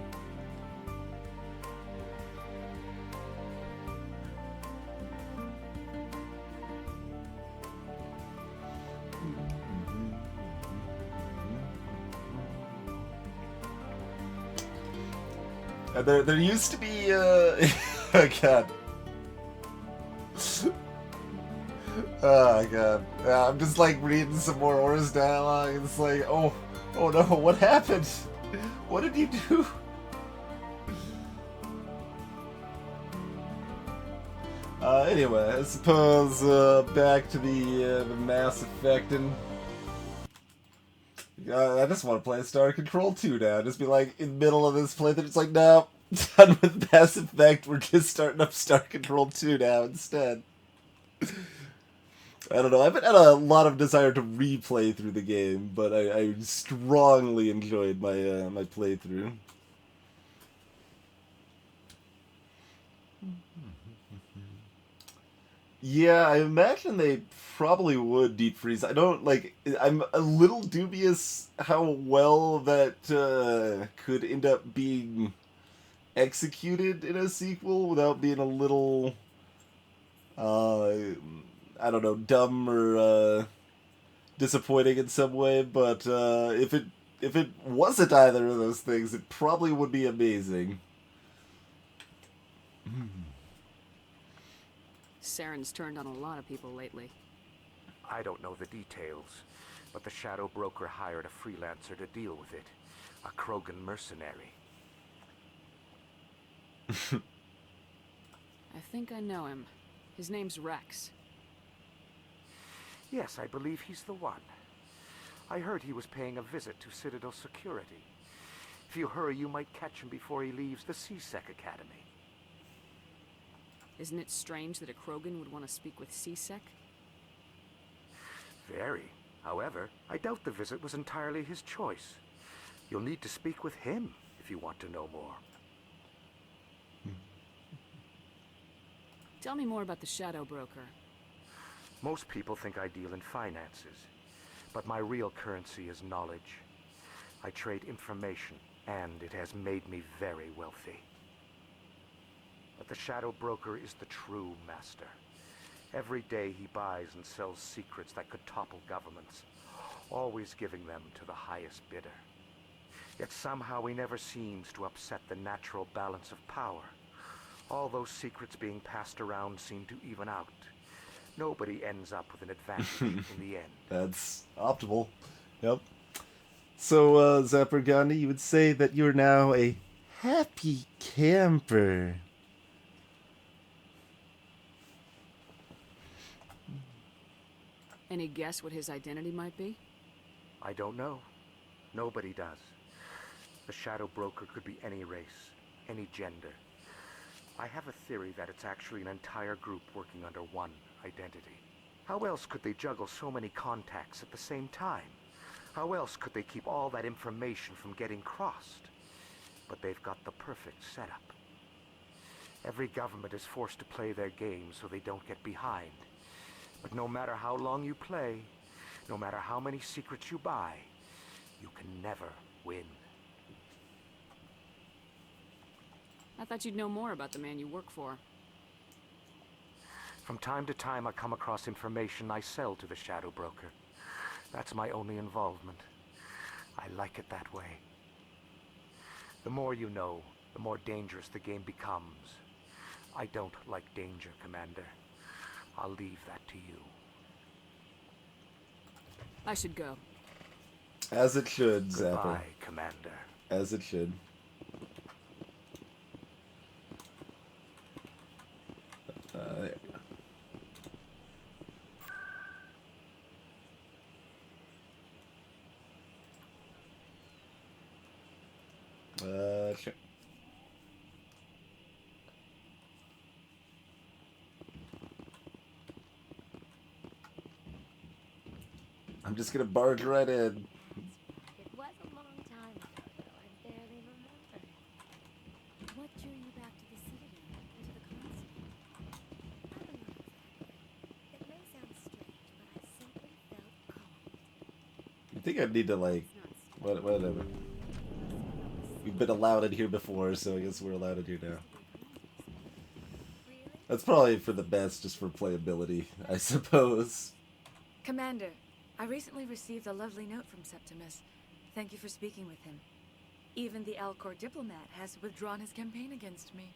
There used to be, oh god. Oh god. I'm just like reading some more Aura's dialogue, and it's like, oh no, what happened? What did you do? Anyway, I suppose, back to the Mass Effect, and I just want to play Star Control 2 now. Just be like, in the middle of this playthrough, it's like, no, done with Mass Effect, we're just starting up Star Control 2 now instead. I don't know, I haven't had a lot of desire to replay through the game, but I strongly enjoyed my my playthrough. Yeah, I imagine they probably would deep freeze. I don't, like, I'm a little dubious how well that could end up being executed in a sequel without being a little, I don't know, dumb or disappointing in some way, but if it wasn't either of those things, it probably would be amazing. Saren's turned on a lot of people lately. I don't know the details, but the Shadow Broker hired a freelancer to deal with it. A Krogan mercenary. I think I know him. His name's Rex. Yes, I believe he's the one. I heard he was paying a visit to Citadel Security. If you hurry, you might catch him before he leaves the C-Sec Academy. Isn't it strange that a Krogan would want to speak with C-Sec? Very. However, I doubt the visit was entirely his choice. You'll need to speak with him if you want to know more. Tell me more about the Shadow Broker. Most people think I deal in finances, but my real currency is knowledge. I trade information, and it has made me very wealthy. But the Shadow Broker is the true master. Every day he buys and sells secrets that could topple governments, always giving them to the highest bidder. Yet somehow he never seems to upset the natural balance of power. All those secrets being passed around seem to even out. Nobody ends up with an advantage in the end. That's optimal. Yep. So, Zapper Gandhi, you would say that you're now a happy camper. Any guess what his identity might be? I don't know. Nobody does. The Shadow Broker could be any race, any gender. I have a theory that it's actually an entire group working under one identity. How else could they juggle so many contacts at the same time? How else could they keep all that information from getting crossed? But they've got the perfect setup. Every government is forced to play their game so they don't get behind. But no matter how long you play, no matter how many secrets you buy, you can never win. I thought you'd know more about the man you work for. From time to time, I come across information I sell to the Shadow Broker. That's my only involvement. I like it that way. The more you know, the more dangerous the game becomes. I don't like danger, Commander. I'll leave that to you. I should go. As it should, Zapper. Goodbye, Commander. As it should. There. Sure. I'm just gonna barge right in. It was a long time ago, though. I barely remember. What drew you back to the Citadel and to the console? I don't know exactly. It may sound strange, but I simply felt called. I think I need to, like, whatever. We've been allowed in here before, so I guess we're allowed in here now. That's probably for the best, just for playability, I suppose. Commander, I recently received a lovely note from Septimus. Thank you for speaking with him. Even the Alcor diplomat has withdrawn his campaign against me.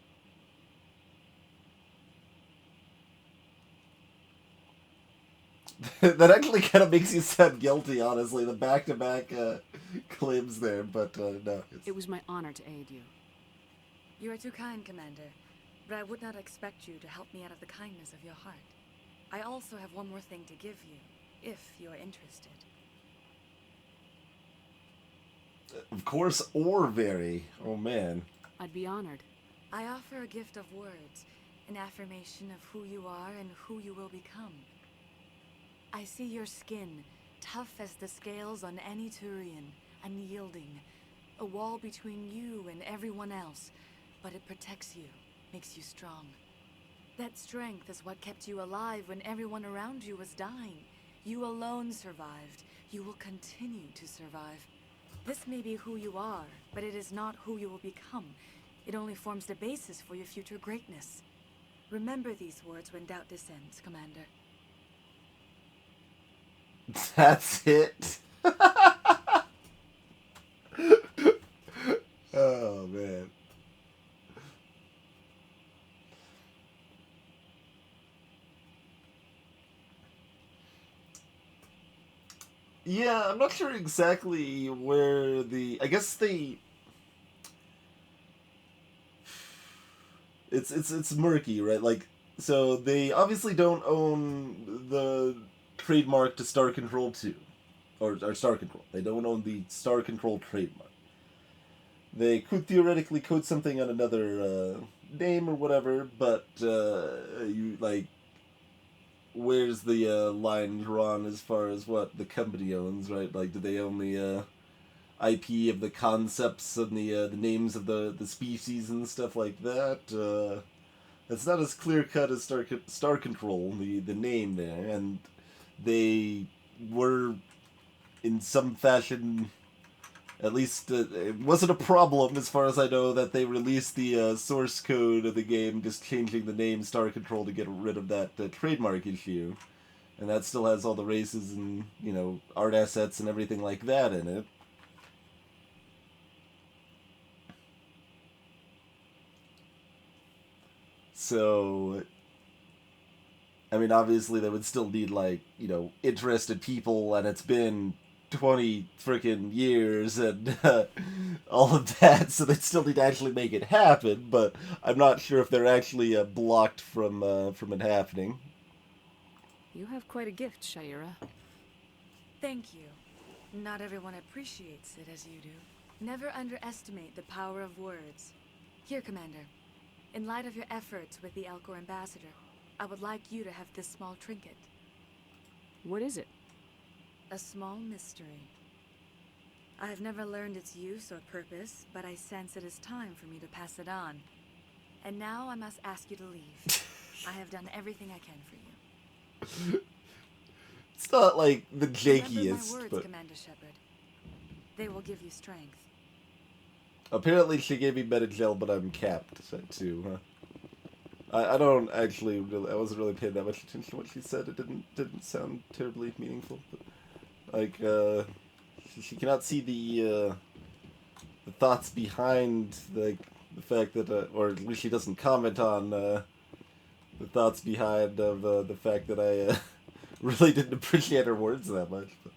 That actually kind of makes you sound guilty, honestly, the back-to-back claims there, but no. It was my honor to aid you. You are too kind, Commander, but I would not expect you to help me out of the kindness of your heart. I also have one more thing to give you, if you are interested. Of course, or very. Oh, man. I'd be honored. I offer a gift of words, an affirmation of who you are and who you will become. I see your skin, tough as the scales on any Turian, unyielding, a wall between you and everyone else, but it protects you, makes you strong. That strength is what kept you alive when everyone around you was dying. You alone survived. You will continue to survive. This may be who you are, but it is not who you will become. It only forms the basis for your future greatness. Remember these words when doubt descends, Commander. That's it. Oh, man. Yeah, I'm not sure exactly where the... I guess they... It's murky, right? Like, so they obviously don't own the trademark to Star Control 2. Or Star Control. They don't own the Star Control trademark. They could theoretically code something on another name or whatever, but you, like... Where's the line drawn as far as what the company owns, right? Like, do they own the IP of the concepts and the names of the species and stuff like that? It's not as clear-cut as Star Control, the name there, and they were, in some fashion, At least it wasn't a problem, as far as I know, that they released the source code of the game, just changing the name Star Control to get rid of that trademark issue. And that still has all the races and, you know, art assets and everything like that in it. So, I mean, obviously they would still need, like, you know, interested people, and it's been 20 freaking years and all of that, so they still need to actually make it happen, but I'm not sure if they're actually blocked from it happening. You have quite a gift, Shayera. Thank you. Not everyone appreciates it as you do. Never underestimate the power of words. Here, Commander. In light of your efforts with the Elcor Ambassador, I would like you to have this small trinket. What is it? A small mystery. I have never learned its use or purpose, but I sense it is time for me to pass it on. And now I must ask you to leave. I have done everything I can for you. It's not like the Remember jankiest, my words, but Commander Shepard. They will give you strength. apparently she gave me Metagel, but I'm capped too, huh? I don't actually really, I wasn't really paying that much attention to what she said. It didn't sound terribly meaningful, but like she cannot see the thoughts behind the fact that or at least she doesn't comment on the thoughts behind of the fact that I really didn't appreciate her words that much. But.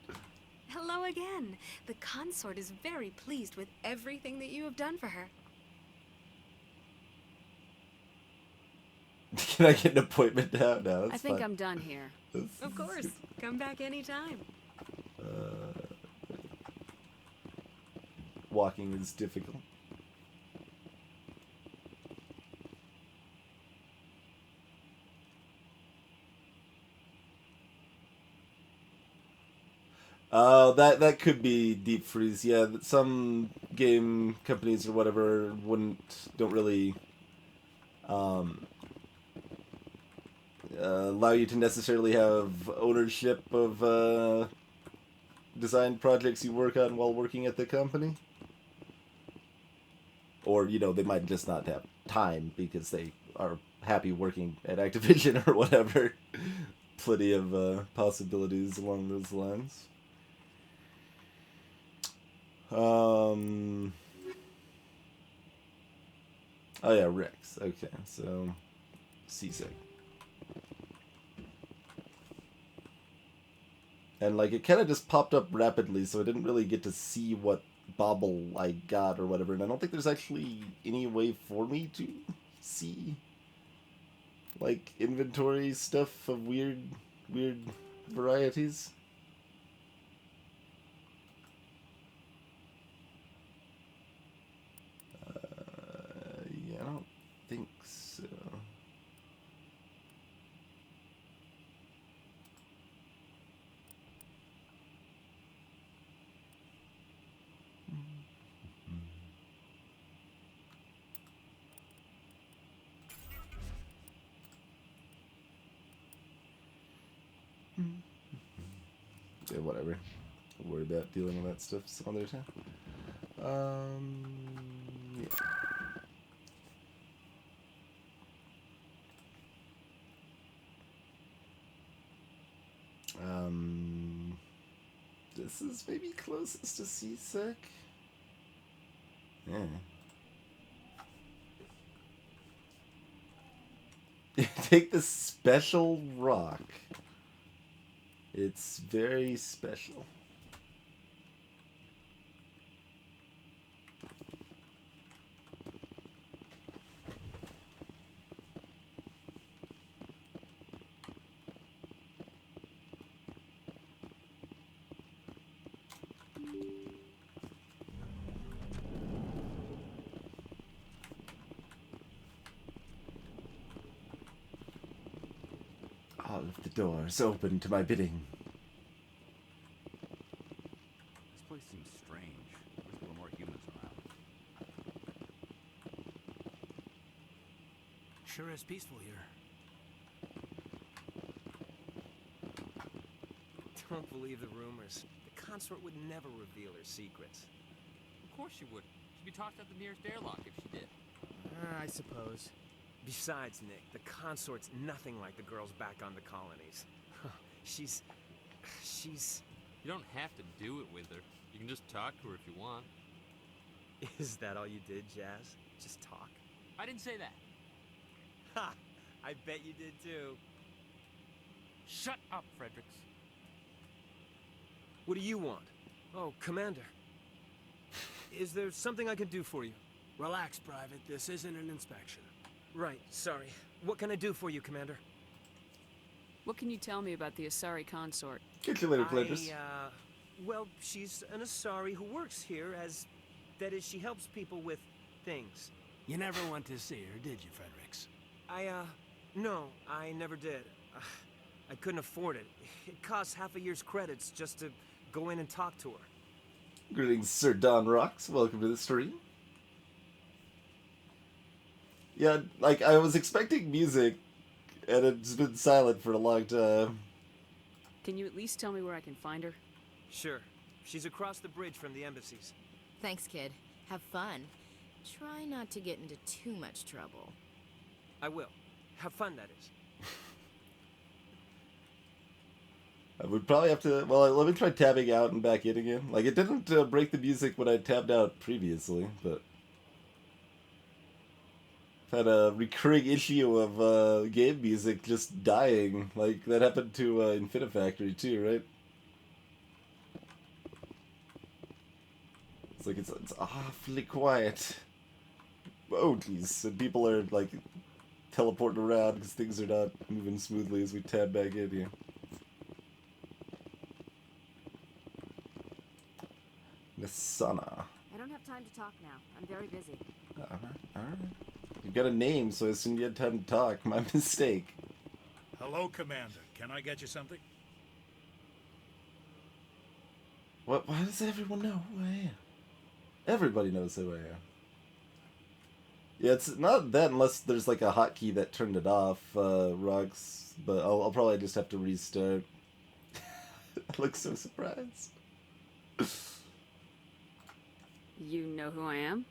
Hello again. The consort is very pleased with everything that you have done for her. Can I get an appointment now? No, that's I think fine. I'm done here. Of course. Come back anytime. Walking is difficult. That could be deep freeze. Yeah, some game companies or whatever don't really allow you to necessarily have ownership of design projects you work on while working at the company. Or, you know, they might just not have time because they are happy working at Activision or whatever. Plenty of possibilities along those lines. Oh yeah, Rex. Okay, so seasick. And like it kind of just popped up rapidly, so I didn't really get to see what bauble I got or whatever. And I don't think there's actually any way for me to see like inventory stuff of weird varieties. Yeah, I don't think so. Yeah, whatever. Don't worry about dealing with that stuff some other time. Yeah. This is maybe closest to Seasick. Yeah. Take the special rock. It's very special. All of the doors open to my bidding. This place seems strange. Wish there were more humans around. Sure is peaceful here. Don't believe the rumors. The consort would never reveal her secrets. course she would. She'd be tossed out the nearest airlock if she did. I suppose. Besides, Nick, the consort's nothing like the girls back on the colonies. She's... You don't have to do it with her. You can just talk to her if you want. Is that all you did, Jazz? Just talk? I didn't say that. Ha! I bet you did too. Shut up, Fredericks. What do you want? Oh, Commander. Is there something I can do for you? Relax, Private. This isn't an inspection. Right, sorry. What can I do for you, Commander? What can you tell me about the Asari consort? Catch you later, Flanders. Well, she's an Asari who works here as... That is, she helps people with things. You never went to see her, did you, Fredericks? No, I never did. I couldn't afford it. It costs half a year's credits just to go in and talk to her. Greetings, Sir Don Rocks. Welcome to the stream. Yeah, like, I was expecting music, and it's been silent for a long time. Can you at least tell me where I can find her? Sure. She's across the bridge from the embassies. Thanks, kid. Have fun. Try not to get into too much trouble. I will. Have fun, that is. I would probably have to... Well, let me try tabbing out and back in again. Like, it didn't break the music when I tabbed out previously, but... I've had a recurring issue of game music just dying. Like, that happened to Infinifactory too, right? It's like, it's awfully quiet. Oh, jeez. And people are, like, teleporting around because things are not moving smoothly as we tab back in here. Nasana. I don't have time to talk now. I'm very busy. Alright. You got a name, so I assumed you had time to talk. My mistake. Hello, Commander. Can I get you something? What? Why does everyone know who I am? Everybody knows who I am. Yeah, it's not that unless there's like a hotkey that turned it off, Rocks. But I'll probably just have to restart. I look so surprised. You know who I am?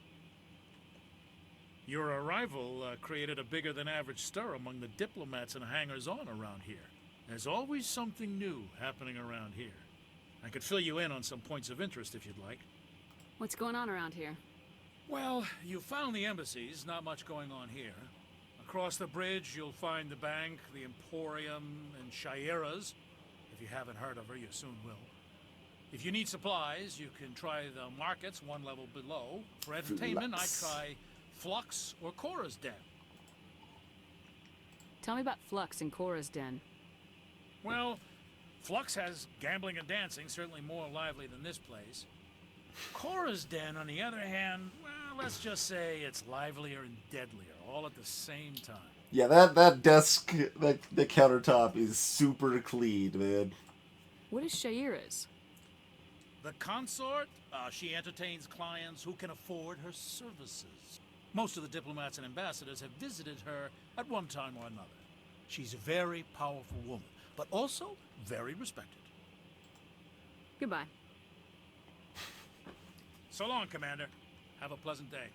Your arrival created a bigger-than-average stir among the diplomats and hangers-on around here. There's always something new happening around here. I could fill you in on some points of interest if you'd like. What's going on around here? Well, you found the embassies, not much going on here. Across the bridge, you'll find the bank, the Emporium, and Shaira's. If you haven't heard of her, you soon will. If you need supplies, you can try the markets one level below. For entertainment, I try Flux or Cora's Den. Tell me about Flux and Cora's Den. Well, Flux has gambling and dancing, certainly more lively than this place. Cora's Den, on the other hand, well, let's just say it's livelier and deadlier, all at the same time. Yeah, that desk, the countertop is super clean, man. What is Shaira's? The consort, she entertains clients who can afford her services. Most of the diplomats and ambassadors have visited her at one time or another. She's a very powerful woman, but also very respected. Goodbye. So long, Commander. Have a pleasant day.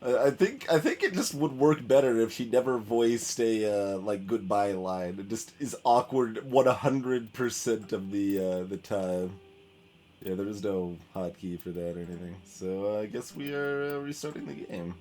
I think it just would work better if she never voiced a like goodbye line. It just is awkward 100% of the time. Yeah, there is no hotkey for that or anything. So I guess we are restarting the game.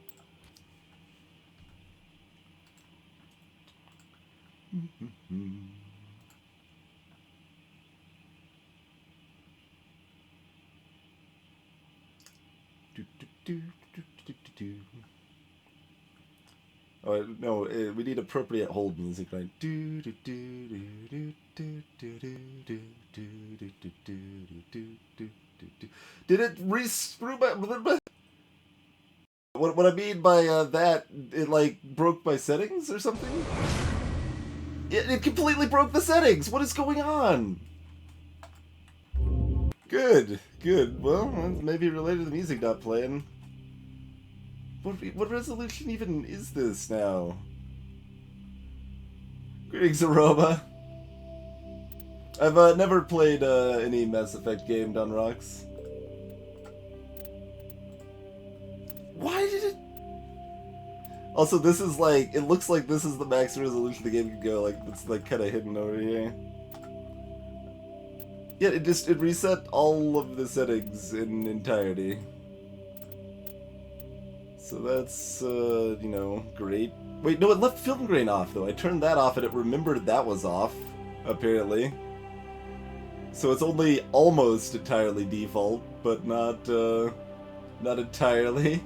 Oh no, we need appropriate hold music, right? Did it re-screw my... What I mean by that, it like broke my settings or something? It completely broke the settings! What is going on? Good. Well, maybe related to the music not playing. What resolution even is this now? Greetings, Aroma. I've never played any Mass Effect game, Don Rocks. Also, this is like, it looks like this is the max resolution the game can go, like, it's like kind of hidden over here. Yeah, it reset all of the settings in entirety. So that's, you know, great. Wait, no, it left film grain off, though. I turned that off and it remembered that was off, apparently. So it's only almost entirely default, but not entirely.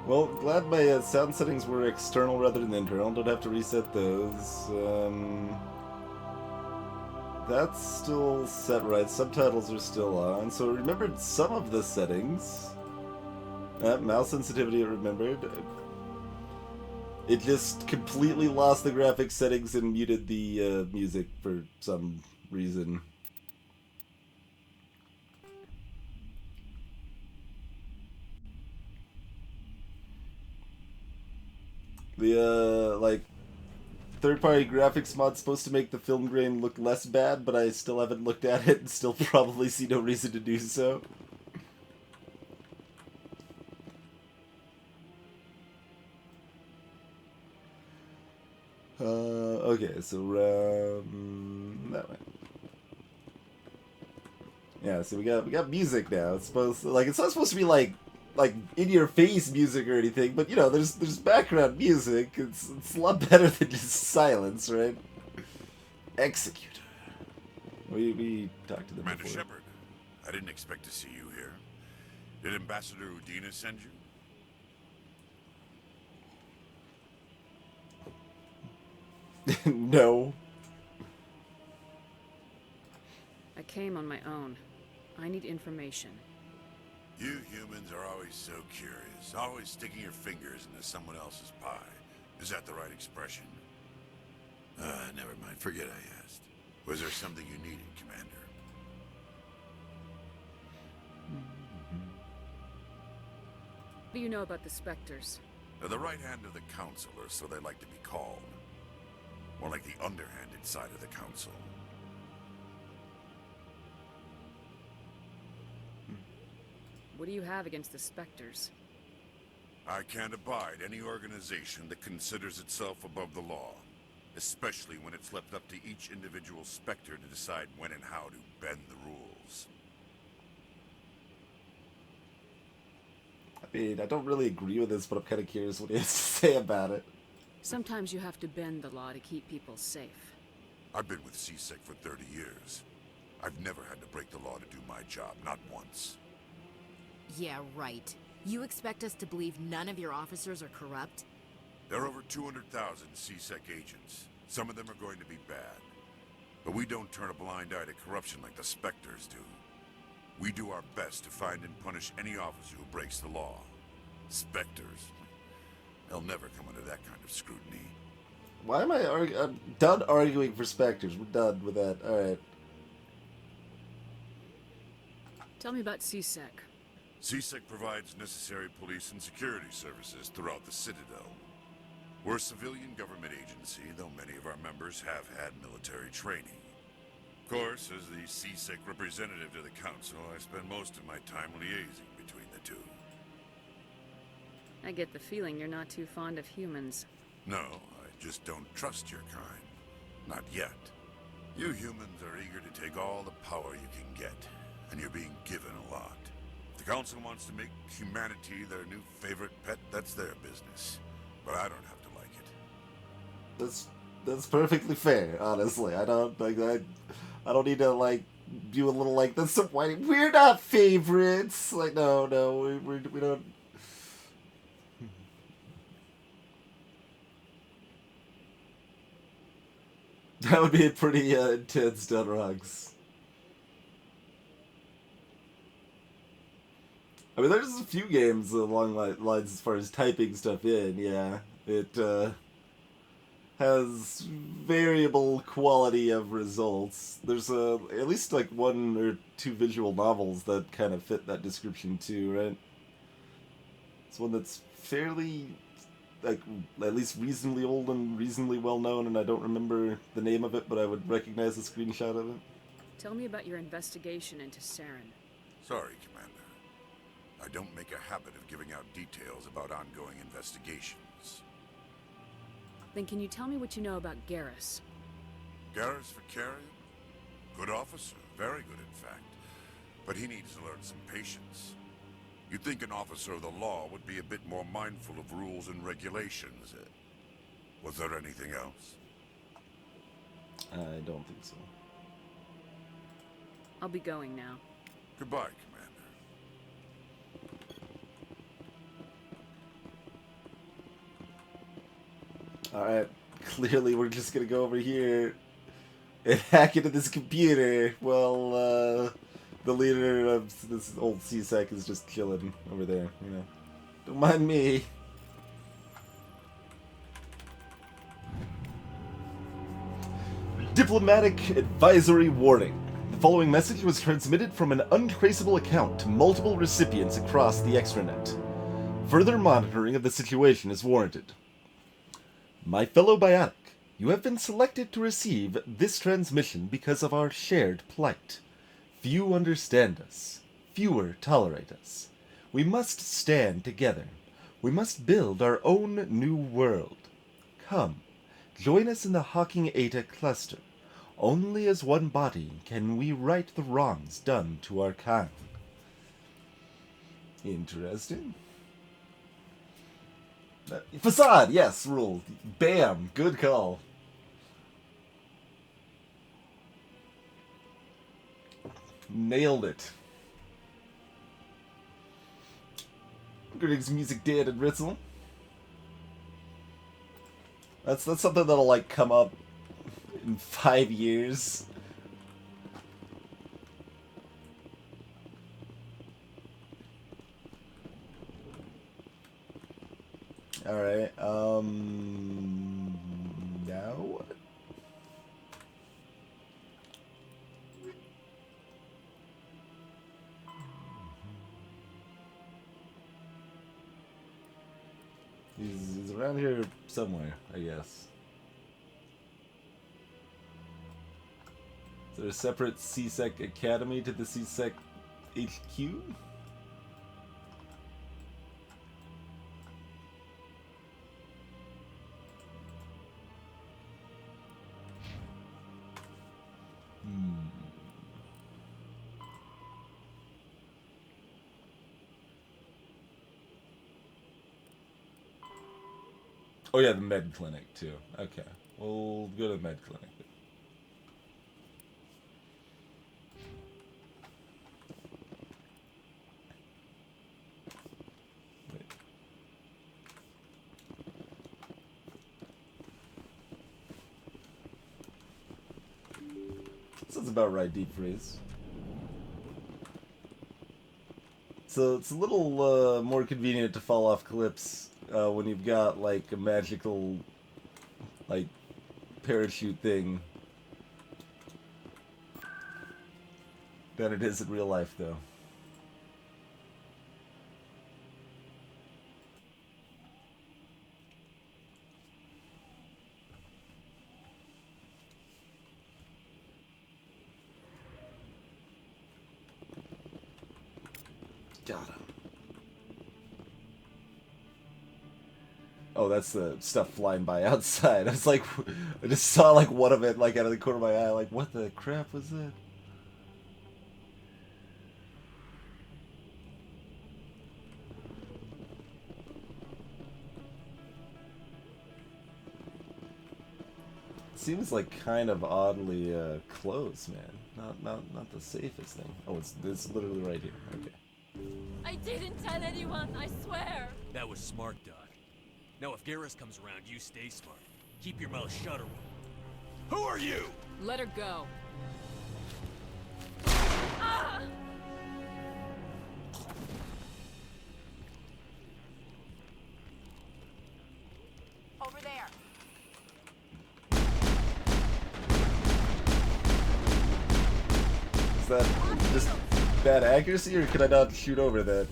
Well, glad my sound settings were external rather than internal. Don't have to reset those. That's still set right. Subtitles are still on. So it remembered some of the settings. Mouse sensitivity it remembered. It just completely lost the graphics settings and muted the music for some reason. The, like, third-party graphics mod's supposed to make the film grain look less bad, but I still haven't looked at it and still probably see no reason to do so. Okay, so, that way. Yeah, so we got music now. It's supposed to, like, it's not supposed to be like in-your-face music or anything, but you know, there's background music. It's a lot better than just silence, right? Executor. We talked to them Commander before. Shepard, I didn't expect to see you here. Did Ambassador Udina send you? No. I came on my own. I need information. You humans are always so curious, always sticking your fingers into someone else's pie. Is that the right expression? Never mind. Forget I asked. Was there something you needed, Commander? What do you know about the Spectres? They're the right hand of the Council, or so they like to be called. More like the underhanded side of the Council. What do you have against the Spectres? I can't abide any organization that considers itself above the law. Especially when it's left up to each individual Spectre to decide when and how to bend the rules. I mean, I don't really agree with this, but I'm kind of curious what he has to say about it. Sometimes you have to bend the law to keep people safe. I've been with CSEC for 30 years. I've never had to break the law to do my job, not once. Yeah, right. You expect us to believe none of your officers are corrupt? There are over 200,000 CSEC agents. Some of them are going to be bad. But we don't turn a blind eye to corruption like the Spectres do. We do our best to find and punish any officer who breaks the law. Spectres, they'll never come under that kind of scrutiny. Why am I'm done arguing for Spectres. We're done with that. Alright. Tell me about CSEC. CSEC provides necessary police and security services throughout the Citadel. We're a civilian government agency, though many of our members have had military training. Of course, as the CSEC representative to the Council, I spend most of my time liaising between the two. I get the feeling you're not too fond of humans. No, I just don't trust your kind. Not yet. You humans are eager to take all the power you can get, and you're being given a lot. If the Council wants to make humanity their new favorite pet, that's their business. But I don't have to like it. That's perfectly fair, honestly. I don't need to like do a little like that's some whining. We're not favorites. Like no, we don't. That would be a pretty intense Dunrogs. I mean, there's a few games along lines as far as typing stuff in. Yeah, it has variable quality of results. There's at least like one or two visual novels that kind of fit that description too, right? It's one that's fairly, like, at least reasonably old and reasonably well known, and I don't remember the name of it, but I would recognize the screenshot of it. Tell me about your investigation into Saren. Sorry, Commander. I don't make a habit of giving out details about ongoing investigations. Then can you tell me what you know about Garrus? Garrus Vakarian? Good officer. Very good, in fact. But he needs to learn some patience. You'd think an officer of the law would be a bit more mindful of rules and regulations. Was there anything else? I don't think so. I'll be going now. Goodbye, Commander. Alright, clearly we're just gonna go over here and hack into this computer while the leader of this old C-Sec is just chilling over there, you know. Don't mind me. Diplomatic advisory warning. The following message was transmitted from an untraceable account to multiple recipients across the extranet. Further monitoring of the situation is warranted. My fellow Biotic, you have been selected to receive this transmission because of our shared plight. Few understand us. Fewer tolerate us. We must stand together. We must build our own new world. Come, join us in the Hawking Eta cluster. Only as one body can we right the wrongs done to our kind. Interesting. Facade, yes, rule. Bam, good call. Nailed it. Greetings, Music Dan and Ritzel. That's something that'll like come up in 5 years. Alright, now what? He's around here somewhere, I guess. Is there a separate C-Sec Academy to the C-Sec HQ? Oh yeah, the med clinic too. Okay, we'll go to the med clinic. Wait. Sounds about right, deep freeze. So it's a little more convenient to fall off cliffs when you've got like a magical like parachute thing than it is in real life though. Got him. Oh, that's the stuff flying by outside. I was like, I just saw like one of it like out of the corner of my eye. Like, what the crap was that? Seems like kind of oddly close, man. Not the safest thing. Oh, it's literally right here. Okay. I didn't tell anyone, I swear. That was smart, Doc. Now if Garrus comes around, you stay smart. Keep your mouth shut, or who are you? Let her go. Ah! Over there. Is that just bad accuracy, or can I not shoot over that?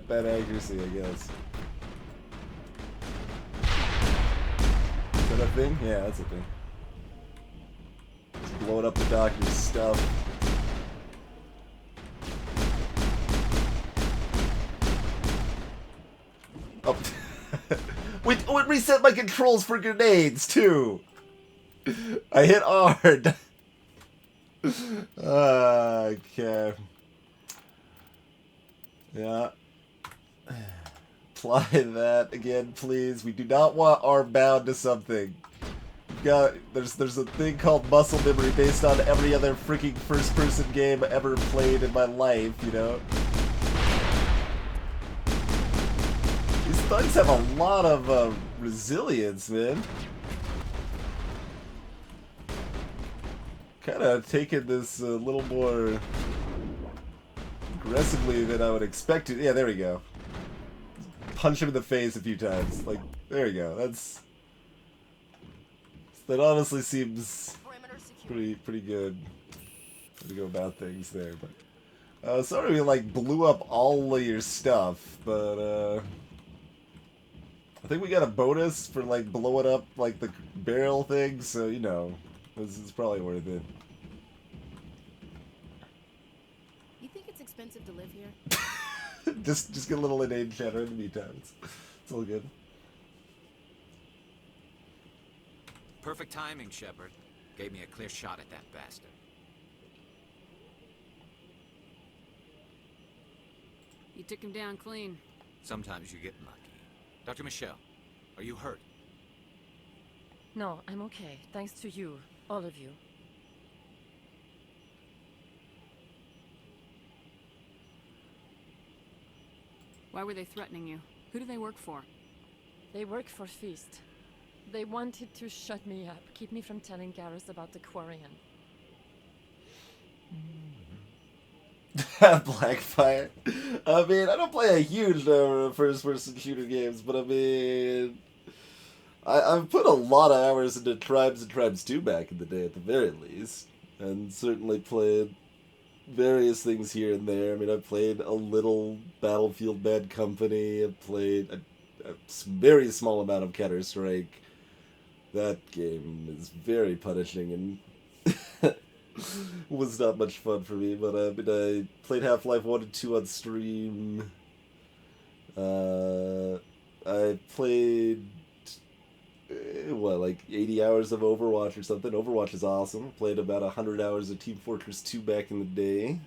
Bad accuracy, I guess. Is that a thing? Yeah, that's a thing. blowing up the doctor's stuff. Oh. Wait, oh, it reset my controls for grenades, too! I hit hard! Okay. Yeah. Apply that again, please. We do not want arm bound to something. There's a thing called muscle memory based on every other freaking first-person game ever played in my life, you know? These thugs have a lot of resilience, man. Kind of taking this a little more aggressively than I would expect to. Yeah, there we go. Punch him in the face a few times. Like, there you go. That honestly seems pretty good to go about things there. But sorry we like blew up all of your stuff, but I think we got a bonus for like blowing up like the barrel thing, so you know, this is probably worth it. You think it's expensive to live here? just get a little inane chatter in the meantime. It's all good. Perfect timing, Shepard. Gave me a clear shot at that bastard. You took him down clean. Sometimes you get lucky. Dr. Michelle, are you hurt? No, I'm okay. Thanks to you. All of you. Why were they threatening you? Who do they work for? They work for Feast. They wanted to shut me up, keep me from telling Garrus about the Quarian. Blackfire. I mean, I don't play a huge number of first-person shooter games, but I mean, I've put a lot of hours into Tribes and Tribes 2 back in the day, at the very least, and certainly played various things here and there. I mean, I've played a little Battlefield Bad Company. I've played a very small amount of Counter-Strike. That game is very punishing and was not much fun for me, but I played Half-Life 1 and 2 on stream. I played, like 80 hours of Overwatch or something. Overwatch is awesome. Played about 100 hours of Team Fortress 2 back in the day.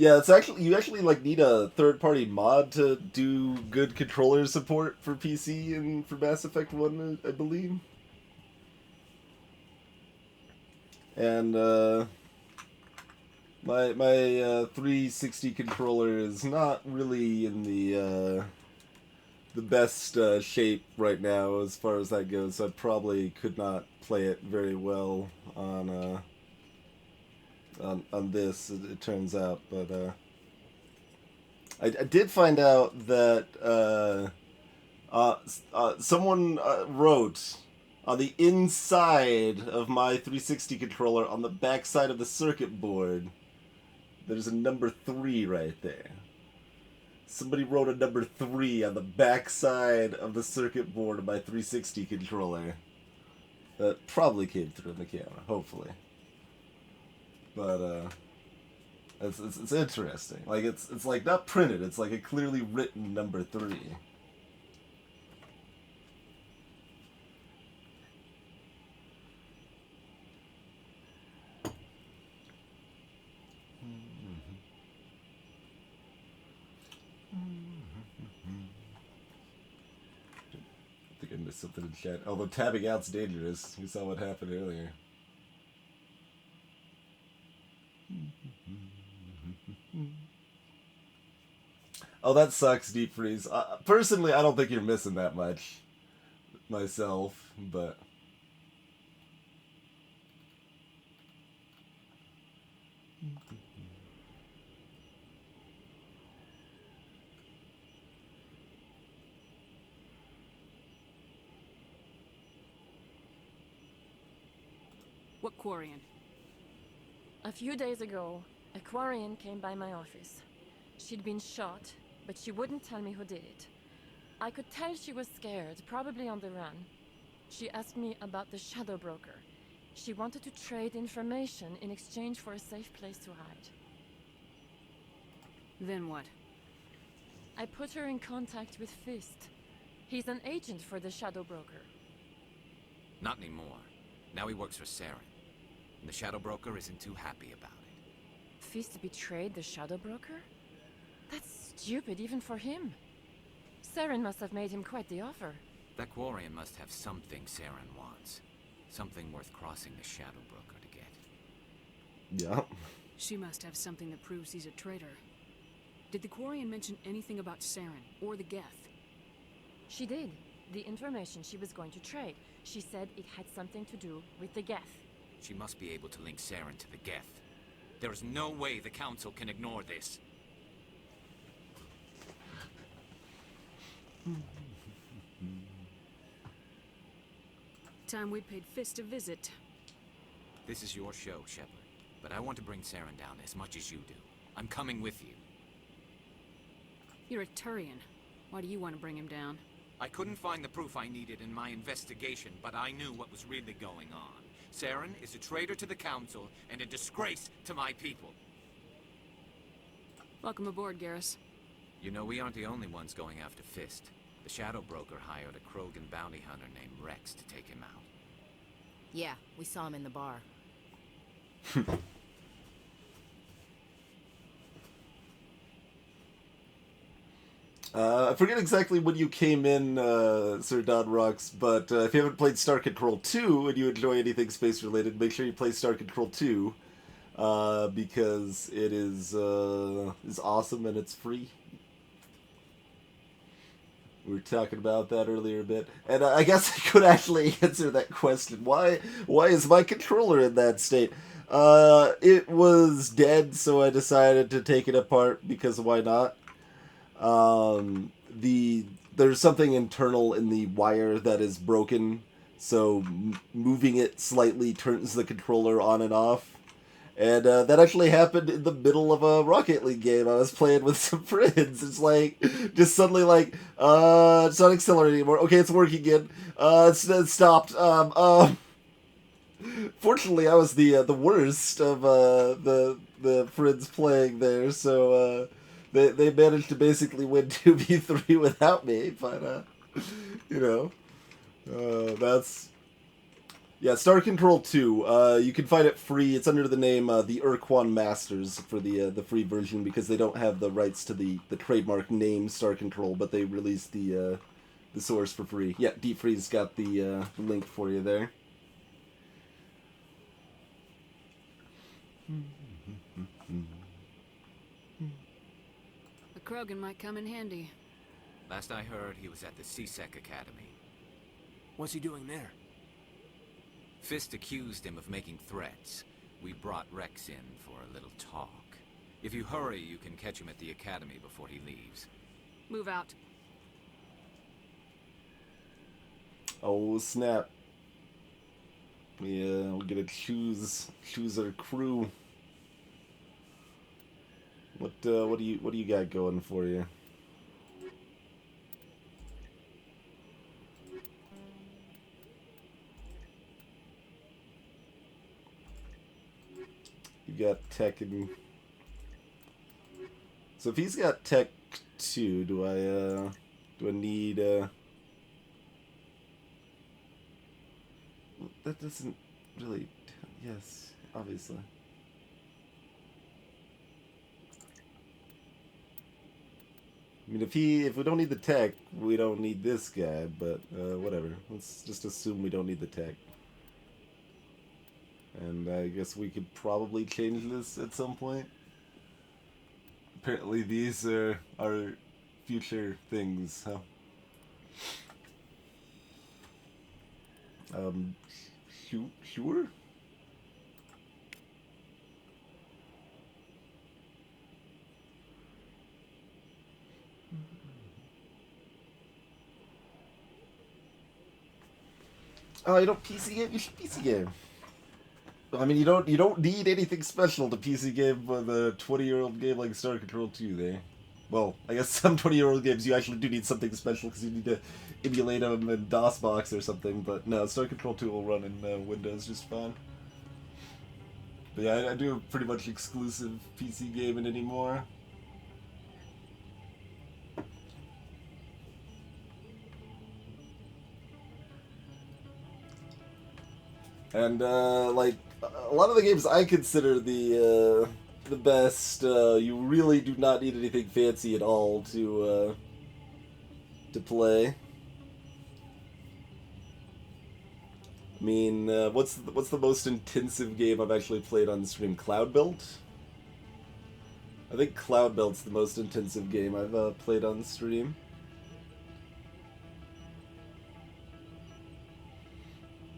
Yeah, it's actually, you actually like need a third-party mod to do good controller support for PC and for Mass Effect 1, I believe. And my 360 controller is not really in the best shape right now as far as that goes. So I probably could not play it very well on this, it turns out, but I did find out that someone wrote on the inside of my 360 controller, on the back side of the circuit board, there's a number 3 right there. Somebody wrote a number 3 on the back side of the circuit board of my 360 controller. That probably came through in the camera, hopefully. But it's interesting. Like it's like not printed. It's like a clearly written number 3. I think I missed something in chat. Although tabbing out's dangerous. We saw what happened earlier. Oh, that sucks, Deep Freeze. Personally, I don't think you're missing that much myself, but What Quarian? A few days ago, a Quarian came by my office. She'd been shot, but she wouldn't tell me who did it. I could tell she was scared, probably on the run. She asked me about the Shadow Broker. She wanted to trade information in exchange for a safe place to hide. Then what? I put her in contact with Fist. He's an agent for the Shadow Broker. Not anymore. Now he works for Saren. And the Shadow Broker isn't too happy about it. Fist betrayed the Shadow Broker? That's stupid even for him. Saren must have made him quite the offer. That Quarian must have something Saren wants. Something worth crossing the Shadow Broker to get. Yeah. She must have something that proves he's a traitor. Did the Quarian mention anything about Saren or the Geth? She did. The information she was going to trade. She said it had something to do with the Geth. She must be able to link Saren to the Geth. There is no way the Council can ignore this. Time we paid Fist a visit. This is your show, Shepard. But I want to bring Saren down as much as you do. I'm coming with you. You're a Turian. Why do you want to bring him down? I couldn't find the proof I needed in my investigation, but I knew what was really going on. Saren is a traitor to the Council and a disgrace to my people. Welcome aboard, Garrus. You know, we aren't the only ones going after Fist. The Shadow Broker hired a Krogan bounty hunter named Rex to take him out. Yeah, we saw him in the bar. I forget exactly when you came in, Sir Don Rocks, but if you haven't played Star Control 2 and you enjoy anything space-related, make sure you play Star Control 2, because it is awesome and it's free. We were talking about that earlier a bit, and I guess I could actually answer that question. Why is my controller in that state? It was dead, so I decided to take it apart because why not? There's something internal in the wire that is broken, so moving it slightly turns the controller on and off. And that actually happened in the middle of a Rocket League game. I was playing with some friends. It's like, just suddenly like, it's not accelerating anymore. Okay, it's working again. It stopped. Fortunately, I was the worst of the friends playing there, so they managed to basically win 2v3 without me. But you know, that's. Yeah, Star Control 2. You can find it free. It's under the name the Urquan Masters for the free version because they don't have the rights to the trademark name Star Control, but they released the source for free. Yeah, Deep Freeze got the link for you there. The Krogan might come in handy. Last I heard, he was at the C-Sec Academy. What's he doing there? Fist accused him of making threats. We brought Rex in for a little talk. If you hurry, you can catch him at the academy before he leaves. Move out. Oh snap! Yeah, we're gonna choose our crew. What do you got going for you? You got tech and... So if he's got tech 2, do I need that doesn't really... Yes, obviously. I mean, if we don't need the tech, we don't need this guy, but whatever. Let's just assume we don't need the tech. And I guess we could probably change this at some point. Apparently these are our future things, huh? Sure? Oh, you don't PC game? You should PC game. I mean, you don't need anything special to PC game with a 20-year-old game like Star Control 2 there. well, I guess some 20-year-old games you actually do need something special because you need to emulate them in DOSBox or something, but no, Star Control 2 will run in Windows just fine. But yeah, I do pretty much exclusive PC gaming anymore. And, like, a lot of the games I consider the best, you really do not need anything fancy at all to play. I mean, what's the most intensive game I've actually played on stream? Cloudbuild? I think Cloudbuild's the most intensive game I've played on stream.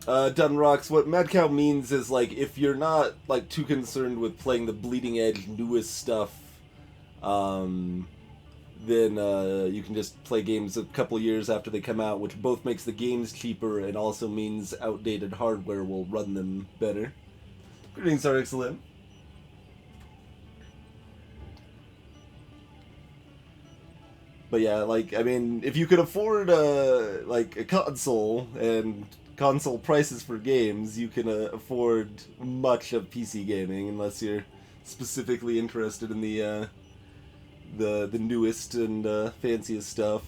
Dunrocks, what Mad Cow means is, like, if you're not, like, too concerned with playing the bleeding edge, newest stuff, then you can just play games a couple years after they come out, which both makes the games cheaper and also means outdated hardware will run them better. Greetings, RxLim. But yeah, like, I mean, if you could afford, like, a console and console prices for games, you can afford much of PC gaming, unless you're specifically interested in the newest and fanciest stuff.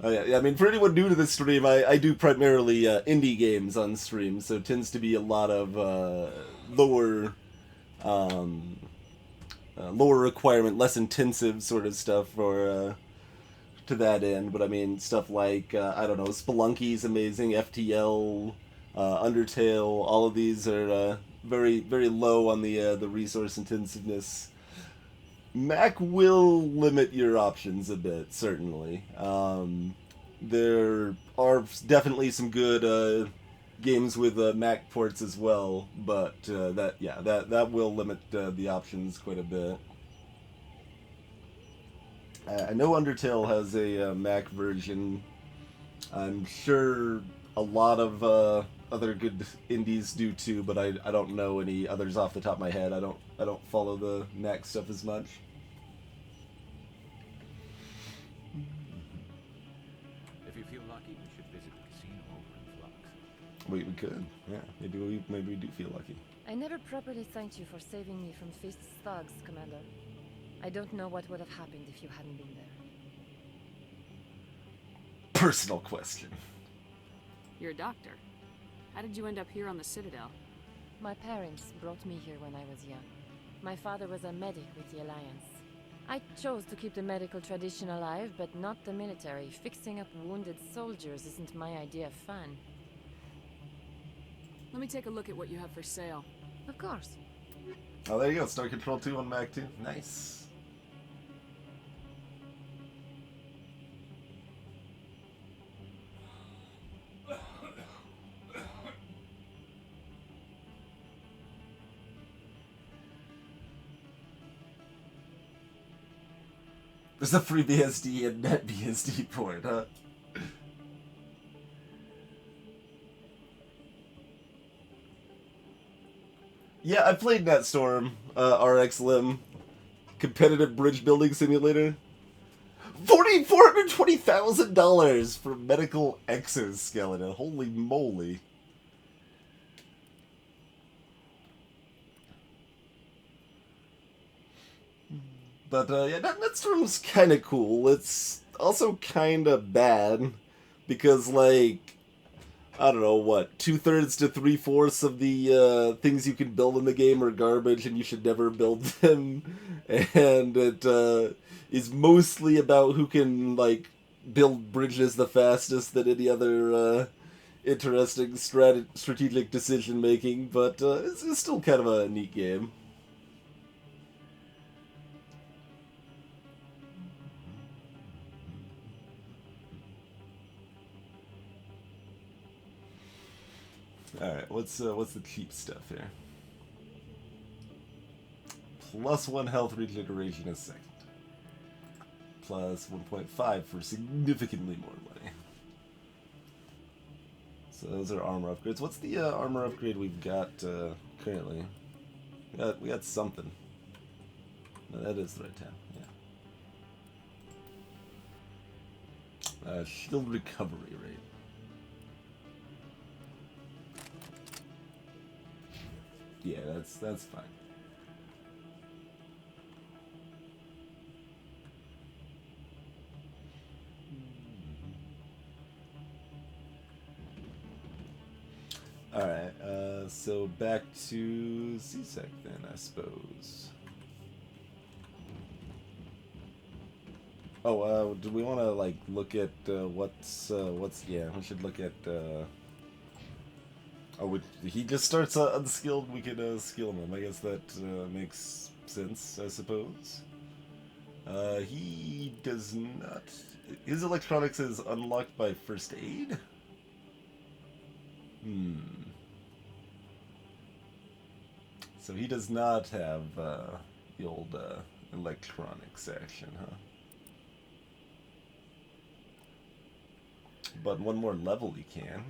I mean, for anyone new to this stream, I do primarily indie games on stream, so it tends to be a lot of lower requirement, less intensive sort of stuff for to that end. But I mean, stuff like I don't know, Spelunky's amazing, FTL, Undertale, all of these are very, very low on the resource intensiveness. Mac will limit your options a bit, certainly. There are definitely some good games with Mac ports as well, but that will limit the options quite a bit. I know Undertale has a Mac version. I'm sure a lot of other good indies do too, but I don't know any others off the top of my head. I don't follow the Mac stuff as much. If you feel lucky, we should visit the casino over in Flux. We could, yeah. Maybe we do feel lucky. I never properly thanked you for saving me from Fist's thugs, Commander. I don't know what would have happened if you hadn't been there. Personal question. You're a doctor. How did you end up here on the Citadel? My parents brought me here when I was young. My father was a medic with the Alliance. I chose to keep the medical tradition alive, but not the military. Fixing up wounded soldiers isn't my idea of fun. Let me take a look at what you have for sale. Of course. Oh, there you go. Star Control 2 on Mac 2. Nice. There's a FreeBSD and NetBSD port, huh? Yeah, I played NetStorm, RxLim, competitive bridge building simulator. $420,000 for medical exoskeleton. Holy moly. But, yeah, NetStorm's kind of cool. It's also kind of bad, because, like, I don't know, what, 2/3 to 3/4 of the things you can build in the game are garbage, and you should never build them. And it is mostly about who can, like, build bridges the fastest than any other interesting strategic decision-making, but it's still kind of a neat game. Alright, what's the cheap stuff here? +1 health regeneration a second. Plus 1.5 for significantly more money. So those are armor upgrades. What's the armor upgrade we've got currently? We got something. No, that is the right tab, yeah. Shield recovery rate. Yeah, that's fine. Alright, so back to CSEC then, I suppose. Oh, do we want to, like, look at, yeah, we should look at, oh, he just starts unskilled, we could, skill him. I guess that, makes sense, I suppose. He does not, his electronics is unlocked by first aid? So he does not have the old electronics action, huh? But one more level he can,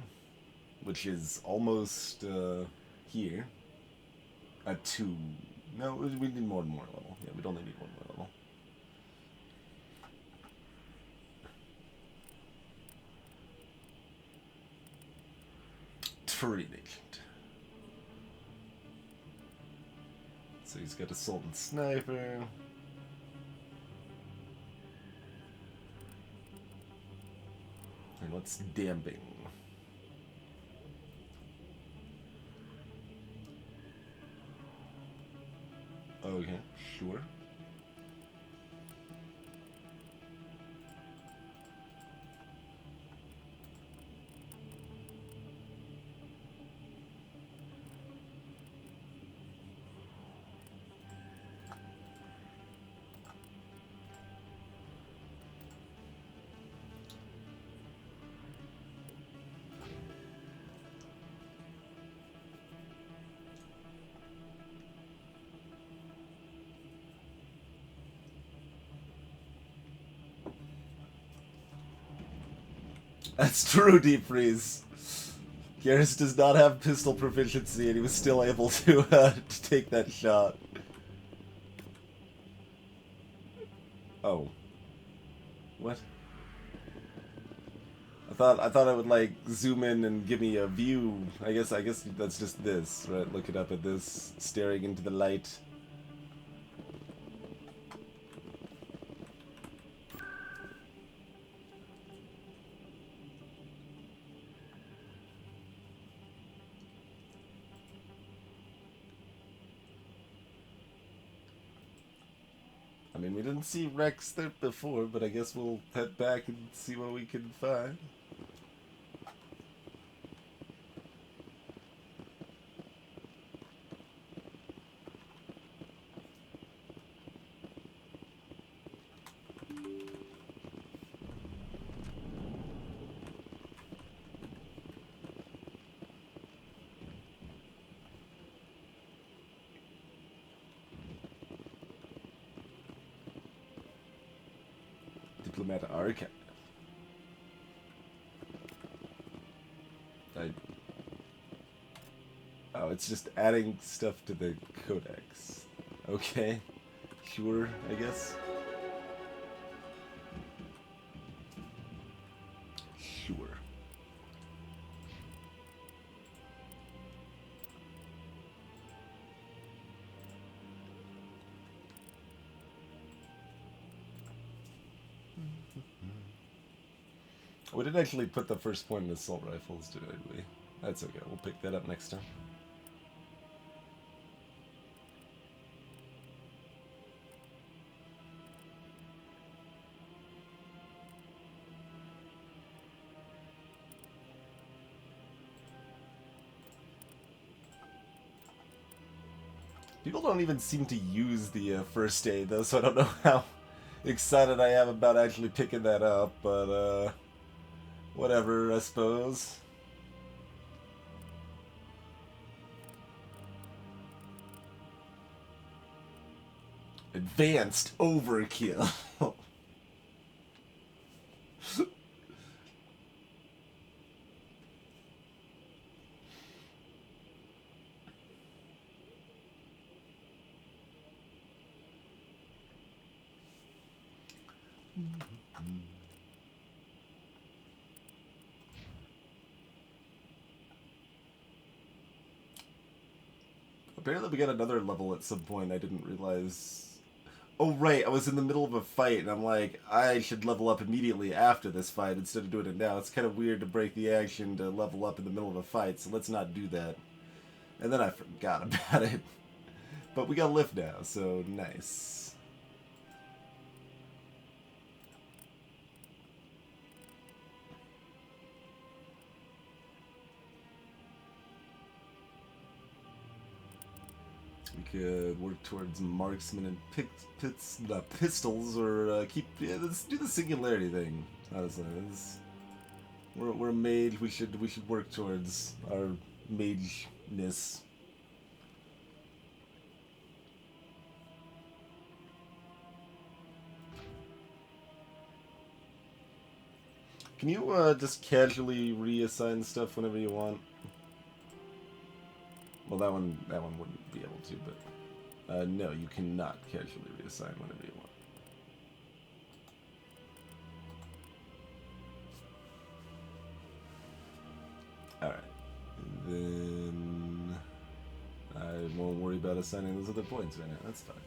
which is almost here. At 2. No, we need one more level. Yeah, we'd only need one more level. Terrain agent. So he's got assault and sniper. And what's damping? Okay, sure. That's true, Deep Freeze. Garrus does not have pistol proficiency, and he was still able to take that shot. Oh. What? I thought I would, like, zoom in and give me a view. I guess that's just this, right? Look it up at this, staring into the light. I mean, we didn't see Rex there before, but I guess we'll head back and see what we can find. Diplomat Archive. Oh, it's just adding stuff to the codex. Okay. Sure, I guess. Sure. We didn't actually put the first point in assault rifles, did we? That's okay, we'll pick that up next time. People don't even seem to use the first aid, though, so I don't know how excited I am about actually picking that up, but, whatever, I suppose. Advanced overkill. apparently we got another level at some point. I didn't realize. Oh, right. I was in the middle of a fight, and I'm like, I should level up immediately after this fight instead of doing it now. It's kind of weird to break the action to level up in the middle of a fight, so let's not do that. And then I forgot about it. But we got a lift now, so nice. We could work towards marksman and pistols, or let's do the singularity thing. Honestly, we're a mage. We should work towards our mageness. Can you just casually reassign stuff whenever you want? Well, that one wouldn't be able to, but no, you cannot casually reassign whenever you want. All right, and then I won't worry about assigning those other points right now. That's fine.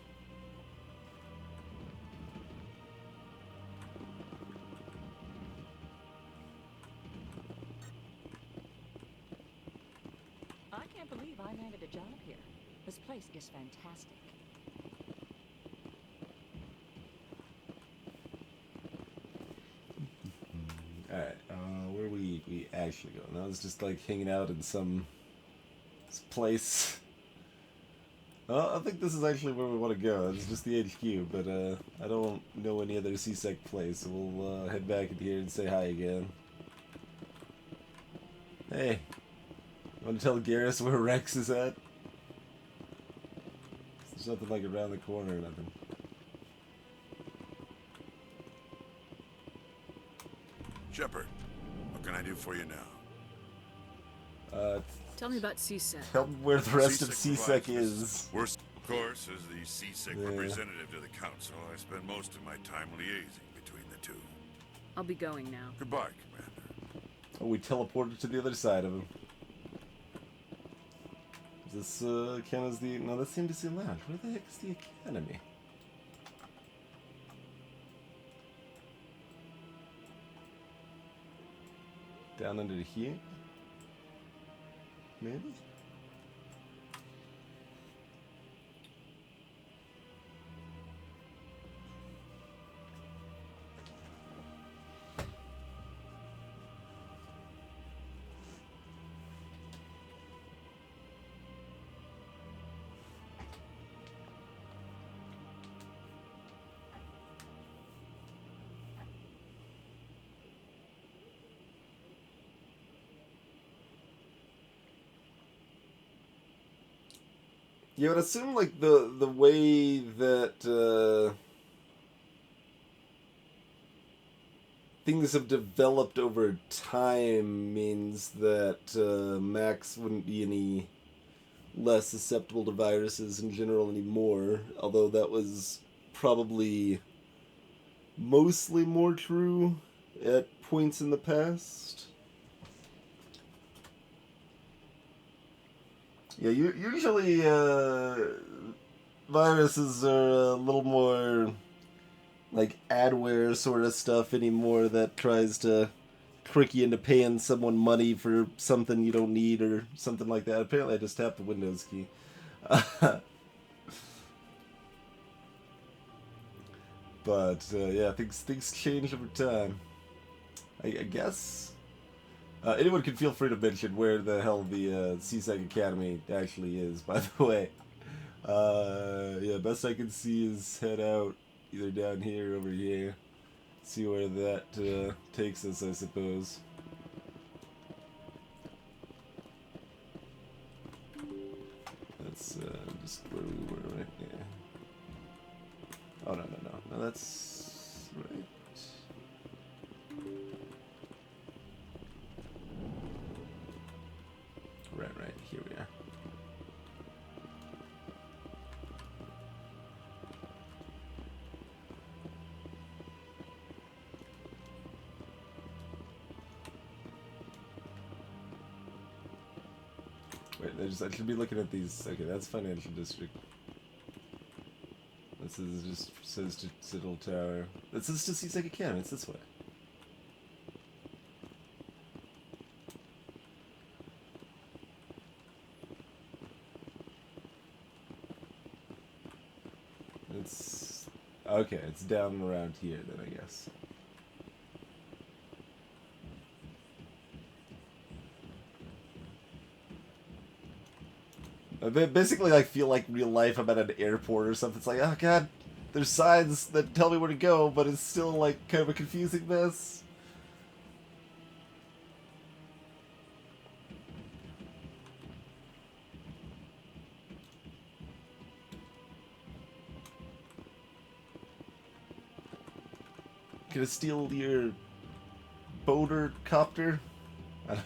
I can't believe I landed a job here. This place is fantastic. Alright, where we actually going? I was just like hanging out in some place. I think this is actually where we want to go. It's just the HQ, but I don't know any other CSEC place, so we'll head back in here and say hi again. Hey. Want to tell Garrus where Rex is at? There's nothing like around the corner or nothing. Shepard, what can I do for you now? Tell me about CSEC. Tell me where the rest of CSEC is. Worst, of course, as the CSEC representative to the council, I spend most of my time liaising between the two. I'll be going now. Goodbye, Commander. Oh, we teleported to the other side of him. Is this count as the... No, that's the Embassy Lounge. Where the heck is the Academy? Down under here? Maybe? You would assume, like, the way that things have developed over time means that Max wouldn't be any less susceptible to viruses in general anymore, although that was probably mostly more true at points in the past. Yeah, usually viruses are a little more like adware sort of stuff anymore that tries to trick you into paying someone money for something you don't need or something like that. Apparently I just tapped the Windows key. But yeah, things change over time. I guess... anyone can feel free to mention where the hell the CSEC Academy actually is, by the way. Yeah, best I can see is head out either down here or over here. See where that takes us, I suppose. That's just where we were, right? Yeah. Oh, no. No, that's right. Right, here we are. Wait, I should be looking at these. Okay, that's financial district. This is just says to Citadel Tower. This is to Seaside Academy. It's this way. It's okay. It's down around here then, I guess. I basically like feel like real life. I'm at an airport or something. It's like, oh god, there's signs that tell me where to go, but it's still like kind of a confusing mess. Can I steal your boater copter? I don't,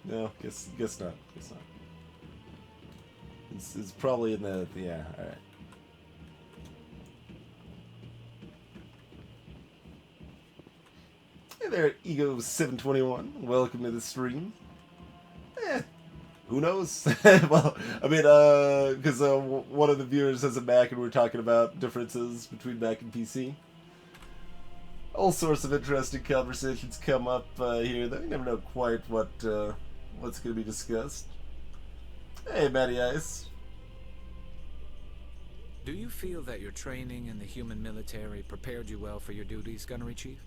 no, guess not. Guess not. It's probably in the yeah. All right. Hey there, Ego721. Welcome to the stream. Who knows? Well, I mean, because one of the viewers has a Mac, and we're talking about differences between Mac and PC. All sorts of interesting conversations come up here. Though you never know quite what's going to be discussed. Hey, Matty Ice. Do you feel that your training in the human military prepared you well for your duties, Gunnery Chief?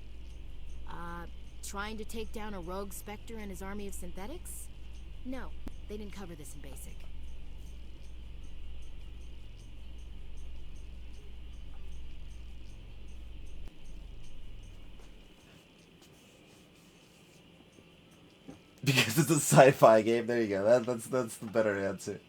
Trying to take down a rogue Spectre and his army of synthetics? No, they didn't cover this in basic. Because it's a sci-fi game. There you go. That's the better answer.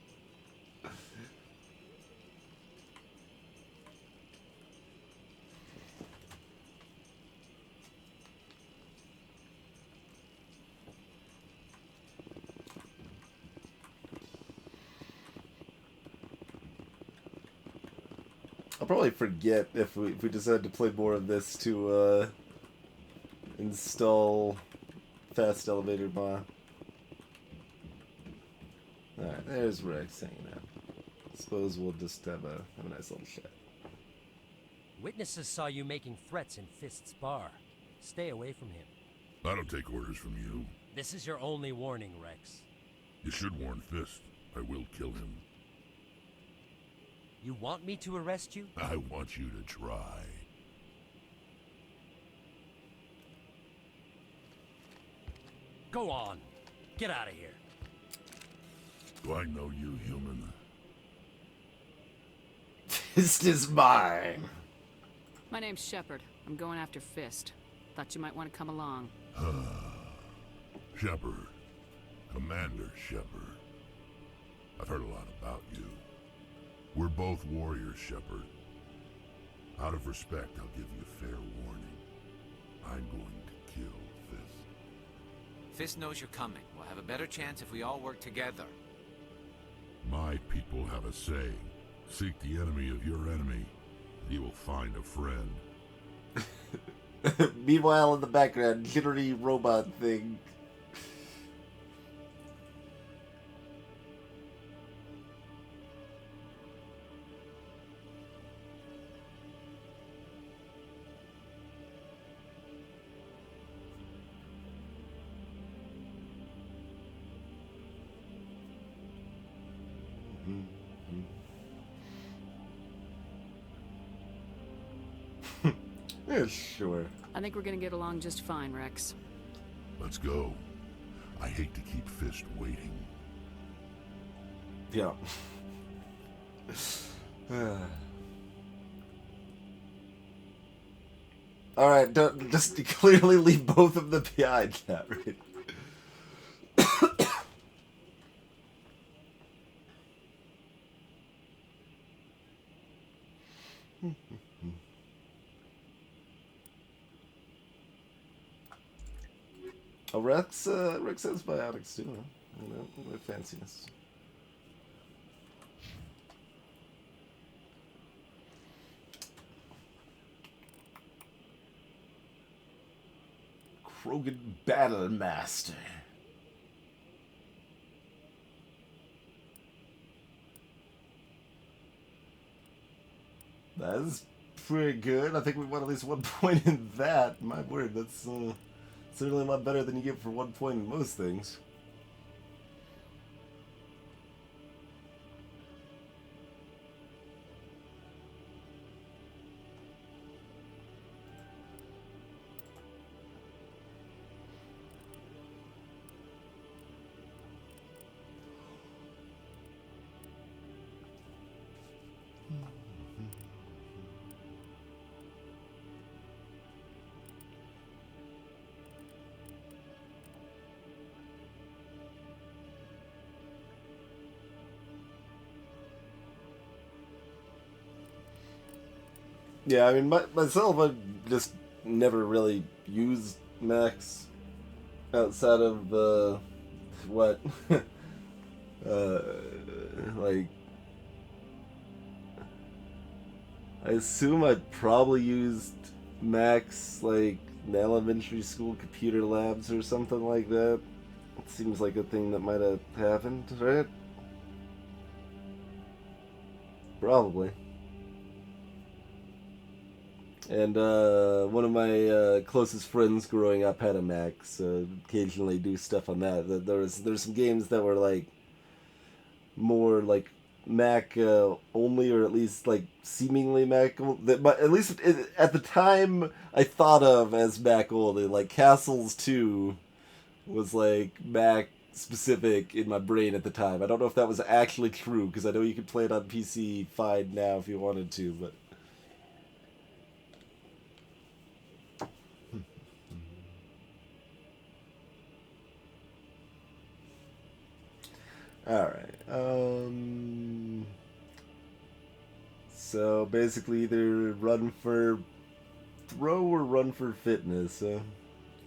I'll probably forget if we decide to play more of this to install fast elevator mod. Alright, there's Rex hanging out. Suppose we'll just have a nice little chat. Witnesses saw you making threats in Fist's bar. Stay away from him. I don't take orders from you. This is your only warning, Rex. You should warn Fist. I will kill him. You want me to arrest you? I want you to try. Go on. Get out of here. Do I know you, human? Fist is mine. My name's Shepard. I'm going after Fist. Thought you might want to come along. Shepard. Commander Shepard. I've heard a lot about you. We're both warriors, Shepard. Out of respect, I'll give you fair warning. I'm going to kill Fist. Fist knows you're coming. We'll have a better chance if we all work together. My people have a saying. Seek the enemy of your enemy, and you will find a friend. Meanwhile, in the background, jittery robot thing. Yeah, sure. I think we're gonna get along just fine, Rex. Let's go. I hate to keep Fist waiting. Yeah. Alright, don't just clearly leave both of them behind that, right? Oh, Rex has biotics too, huh? You know, with fanciness. Krogan Battle Master. That's pretty good. I think we won at least 1 point in that. My word, that's certainly a lot better than you get for 1 point in most things. Yeah, I mean, myself, I just never really used Max outside of, what, like, I assume I probably used Max, like, in elementary school computer labs or something like that. It seems like a thing that might have happened, right? Probably. And one of my closest friends growing up had a Mac, so occasionally do stuff on that. There's some games that were like more like Mac only, or at least like seemingly Mac. But at least at the time, I thought of as Mac only. Like Castles 2 was like Mac specific in my brain at the time. I don't know if that was actually true, because I know you could play it on PC fine now if you wanted to, but. Alright, so basically either run for throw or run for fitness,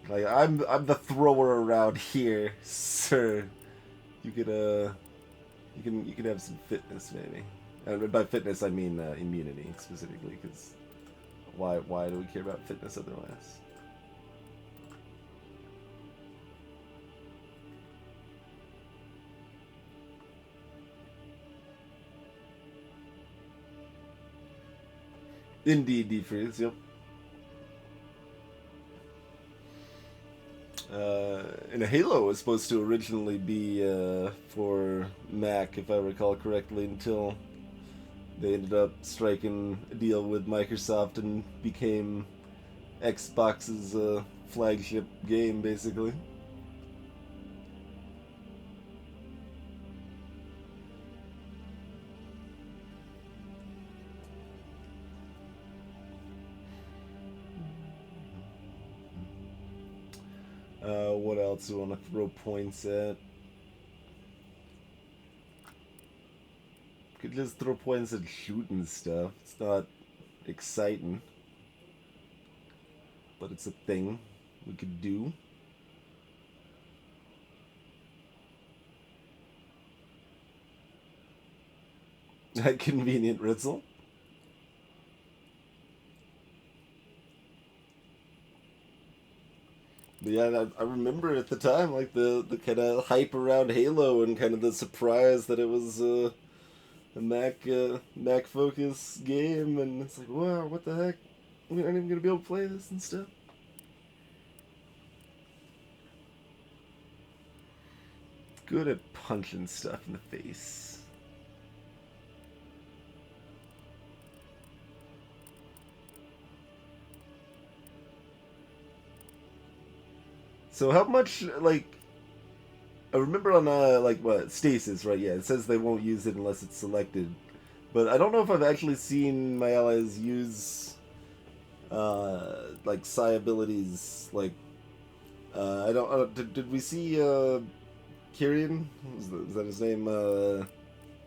like I'm the thrower around here, sir. You could you can have some fitness maybe. And by fitness I mean immunity specifically, because why do we care about fitness otherwise? Indeed, defreeze, yep. And Halo was supposed to originally be for Mac, if I recall correctly, until they ended up striking a deal with Microsoft and became Xbox's flagship game, basically. What else do we want to throw points at? Could just throw points at shooting stuff. It's not exciting, but it's a thing we could do. That convenient, Ritzel. But yeah, I remember at the time, like, the kind of hype around Halo and kind of the surprise that it was a Mac focus game, and it's like, wow, what the heck? We aren't even going to be able to play this and stuff. Good at punching stuff in the face. So how much, like, I remember on, like, what, Stasis, right, yeah, it says they won't use it unless it's selected. But I don't know if I've actually seen my allies use, like, psi abilities, like, I don't, did we see, Kyrian, is that his name,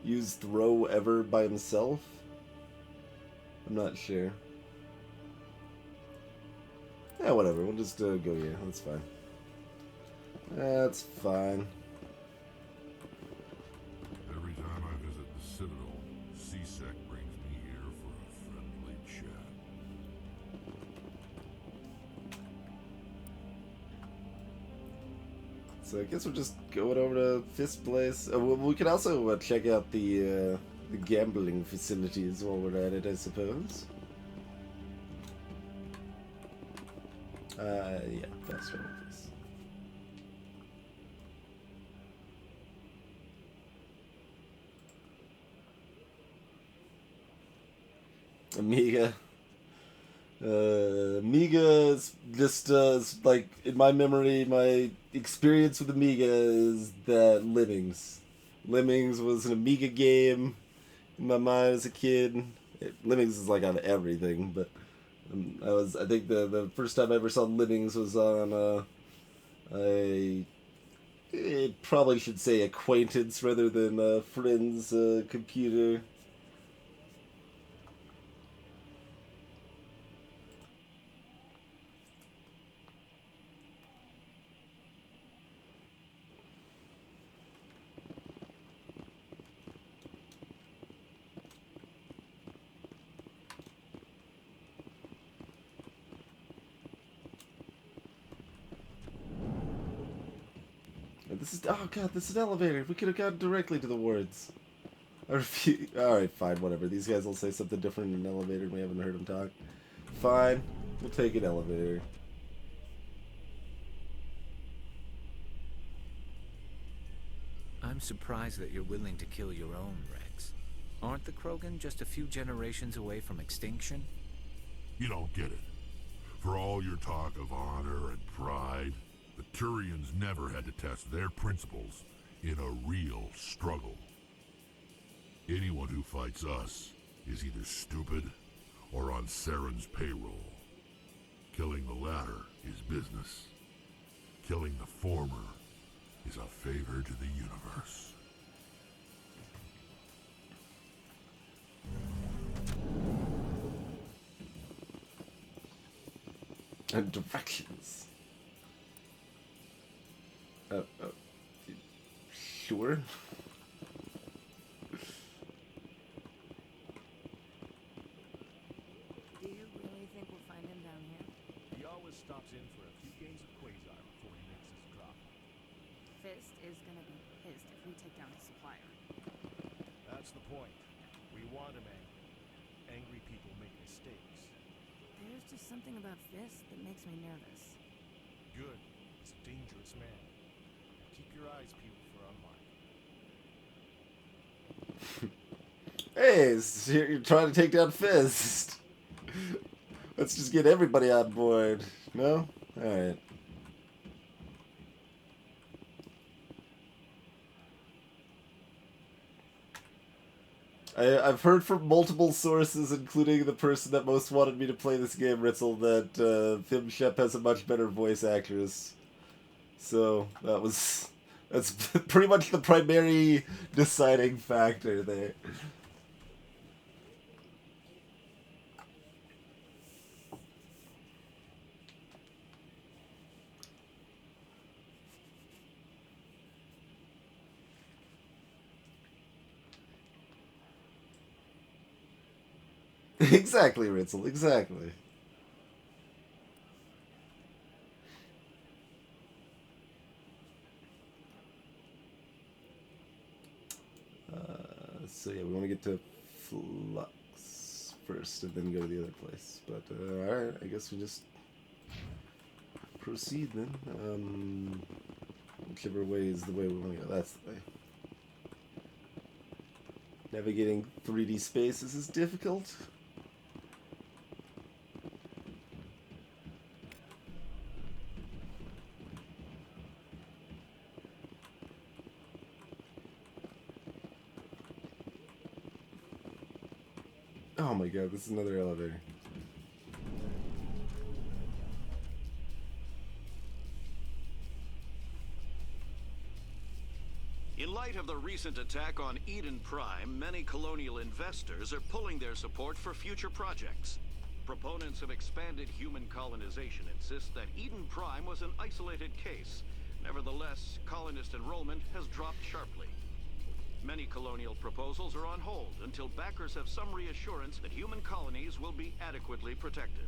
use throw ever by himself? I'm not sure. Yeah, whatever, we'll just, go, yeah, that's fine. That's fine. Every time I visit the Citadel, C-Sec brings me here for a friendly chat. So I guess we're just going over to Fist's place. We could also check out the the gambling facilities while we're at it, I suppose. Yeah, fast travel, please. Amiga. Amiga is just, like, in my memory, my experience with Amiga is that Lemmings. Lemmings was an Amiga game in my mind as a kid. Lemmings is, like, on everything, but I think the first time I ever saw Lemmings was on, probably should say acquaintance rather than a friend's computer. This is, oh god, this is an elevator. We could have gone directly to the wards. I refuse. Alright, fine, whatever. These guys will say something different in an elevator and we haven't heard them talk. Fine, we'll take an elevator. I'm surprised that you're willing to kill your own, Rex. Aren't the Krogan just a few generations away from extinction? You don't get it. For all your talk of honor and pride, the Turians never had to test their principles in a real struggle. Anyone who fights us is either stupid or on Saren's payroll. Killing the latter is business. Killing the former is a favor to the universe. And directions. Sure. Do you really think we'll find him down here? He always stops in for a few games of Quasar before he makes his drop. Fist is gonna be pissed if we take down his supplier. That's the point. We want him angry. Angry people make mistakes. There's just something about Fist that makes me nervous. Good. He's a dangerous man. Keep your eyes peeled for our mark. Hey, so you're trying to take down Fist. Let's just get everybody on board. No? Alright. I've heard from multiple sources, including the person that most wanted me to play this game, Ritzel, that Fim Shep has a much better voice actress. So that's pretty much the primary deciding factor there. Exactly, Ritzel, exactly. So yeah, we want to get to Flux first and then go to the other place. But alright, I guess we just proceed then. Whichever way is the way we want to go, that's the way. Navigating 3D spaces is difficult. Oh my god, this is another elevator. In light of the recent attack on Eden Prime, many colonial investors are pulling their support for future projects. Proponents of expanded human colonization insist that Eden Prime was an isolated case. Nevertheless, colonist enrollment has dropped sharply. Many colonial proposals are on hold until backers have some reassurance that human colonies will be adequately protected.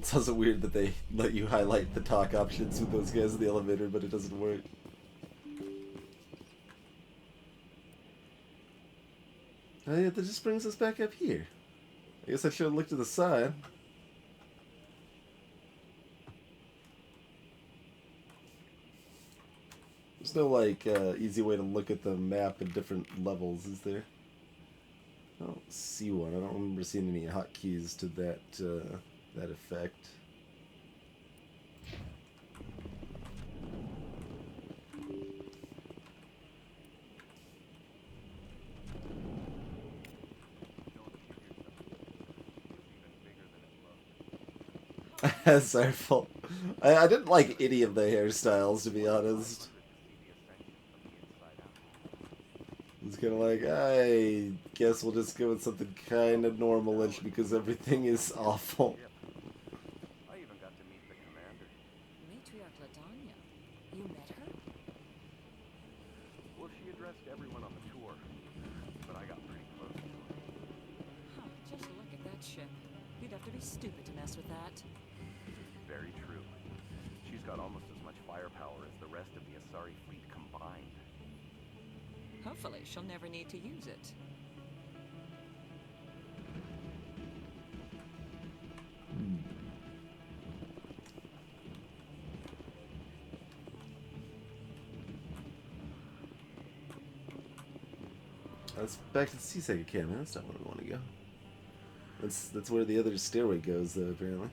It's also weird that they let you highlight the talk options with those guys in the elevator, but it doesn't work. Oh yeah, that just brings us back up here. I guess I should have looked to the side. There's no, like, easy way to look at the map in different levels, is there? I don't see one. I don't remember seeing any hotkeys to that, that effect. That's our fault. I didn't like any of the hairstyles, to be honest. It's kind of like, I guess we'll just go with something kind of normal-ish because everything is awful. I even got to meet the commander. Matriarch Ladanya. You met her? Well, she addressed everyone on the tour, but I got pretty close to her. Huh, just look at that ship. You'd have to be stupid to mess with that. Very true. She's got almost as much firepower as the rest of the Asari fleet combined. Hopefully, she'll never need to use it. That's back to the Seaside Academy. That's not where we want to go. That's where the other stairway goes, though, apparently.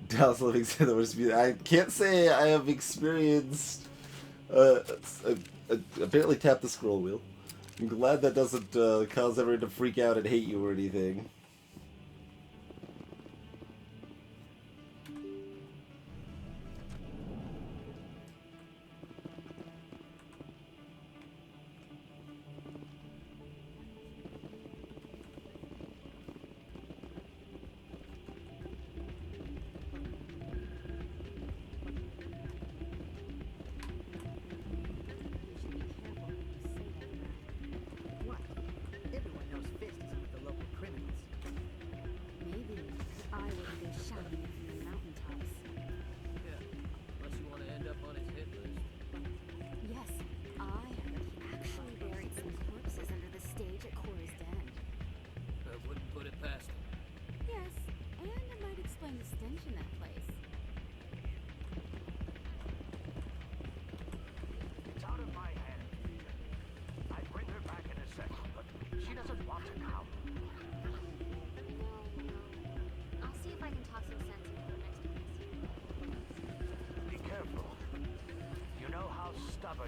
Dallas Living said that was. I can't say I have experienced. Apparently tap the scroll wheel. I'm glad that doesn't cause everyone to freak out and hate you or anything.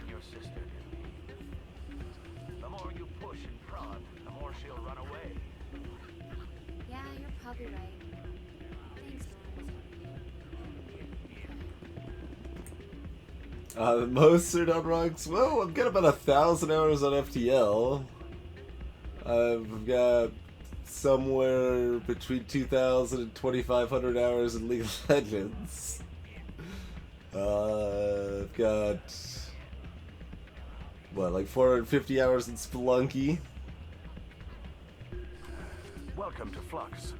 Your sister can be. The more you push and prod, the more she'll run away. Yeah, you're probably right. Thanks, Most are on rocks. Well, I've got about 1,000 hours on FTL. I've got somewhere between 2,000 and 2,500 hours in League of Legends. I've got... what, like 450 hours in Spelunky? Welcome to Flux.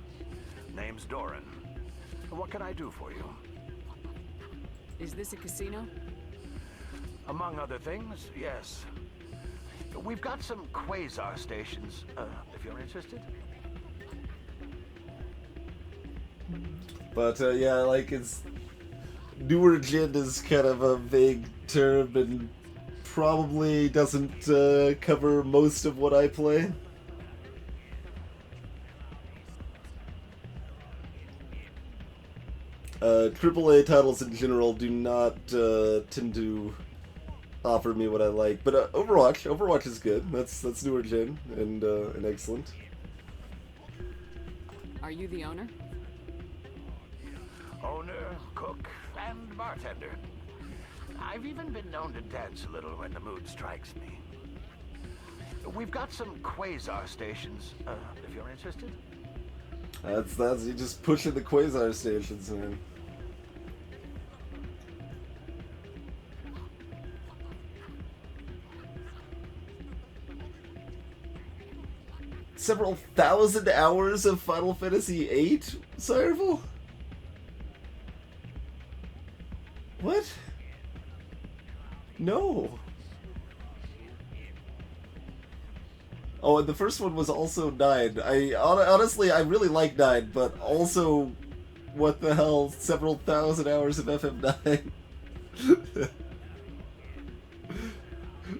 Name's Doran. What can I do for you? Is this a casino? Among other things, yes. We've got some quasar stations, if you're interested. But, yeah, like, it's... newer gen is kind of a vague term and probably doesn't cover most of what I play. AAA titles in general do not tend to offer me what I like, but Overwatch is good. That's newer gen and excellent. Are you the owner? Owner, cook, and bartender. I've even been known to dance a little when the mood strikes me. We've got some quasar stations, if you're interested. That's you just pushing the quasar stations, man. Several thousand hours of Final Fantasy VIII, Cyberful? What? No. Oh, and the first one was also 9. Honestly, I really like 9, but also, what the hell, several thousand hours of FM9.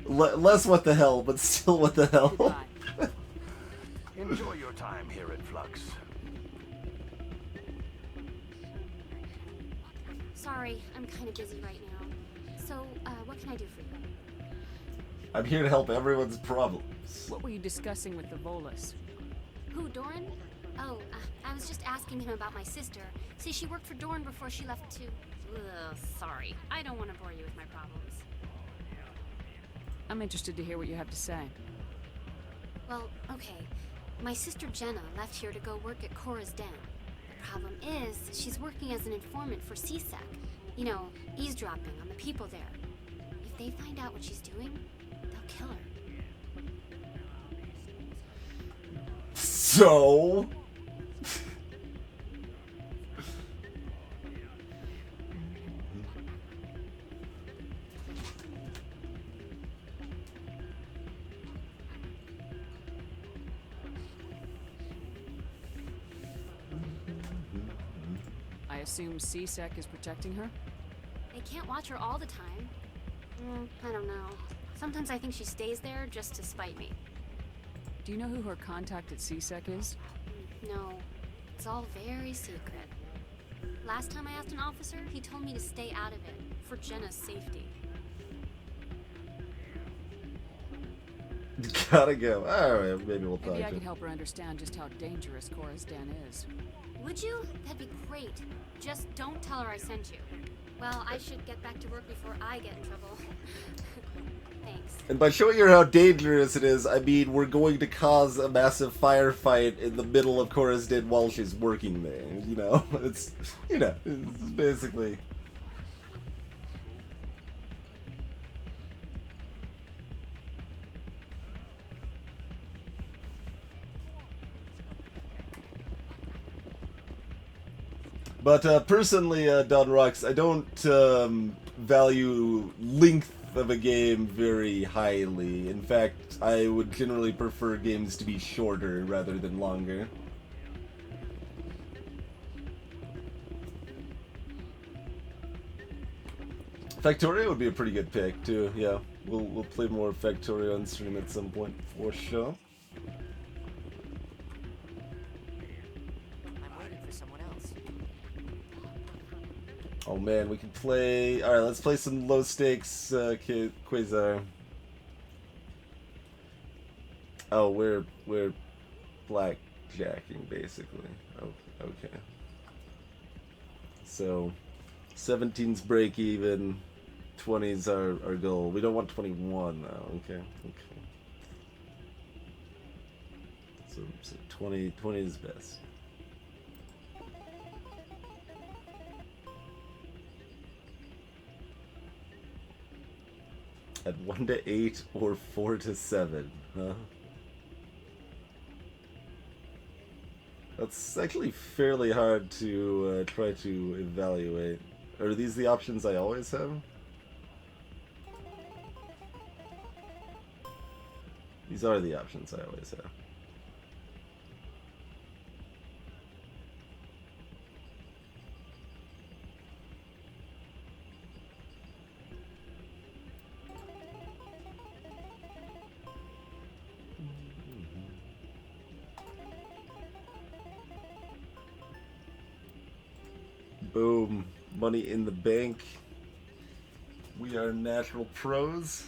Less what the hell, but still what the hell. Enjoy your time here at Flux. Sorry, I'm kind of busy right now. So, what can I do for you? I'm here to help everyone's problems. What were you discussing with the Volus? Who, Doran? Oh, I was just asking him about my sister. See, she worked for Doran before she left to... Ugh, sorry. I don't want to bore you with my problems. I'm interested to hear what you have to say. Well, okay. My sister Jenna left here to go work at Cora's Den. The problem is, she's working as an informant for CSEC. You know, eavesdropping on the people there. If they find out what she's doing, they'll kill her. So... I assume CSEC is protecting her? They can't watch her all the time. I don't know. Sometimes I think she stays there just to spite me. Do you know who her contact at CSEC is? No, it's all very secret. Last time I asked an officer, he told me to stay out of it, for Jenna's safety. Gotta go. Alright, maybe we'll talk Maybe I to could help her understand just how dangerous Cora's Den is. Would you? That'd be great. Just don't tell her I sent you. Well, I should get back to work before I get in trouble. Thanks. And by showing her how dangerous it is, I mean we're going to cause a massive firefight in the middle of Cora's Den while she's working there. You know, it's basically. But personally, Don Rocks, I don't value length of a game very highly. In fact, I would generally prefer games to be shorter rather than longer. Factorio would be a pretty good pick too. Yeah, we'll play more Factorio on stream at some point for sure. Oh man, we can play... Alright, let's play some low stakes Quasar. Oh, we're blackjacking basically. Oh, okay. So 17's break even, 20's our goal. We don't want 21 though. Okay. So 20 is best. At 1 to 8 or 4 to 7, huh? That's actually fairly hard to try to evaluate. Are these the options I always have? These are the options I always have. Boom. Money in the bank. We are natural pros.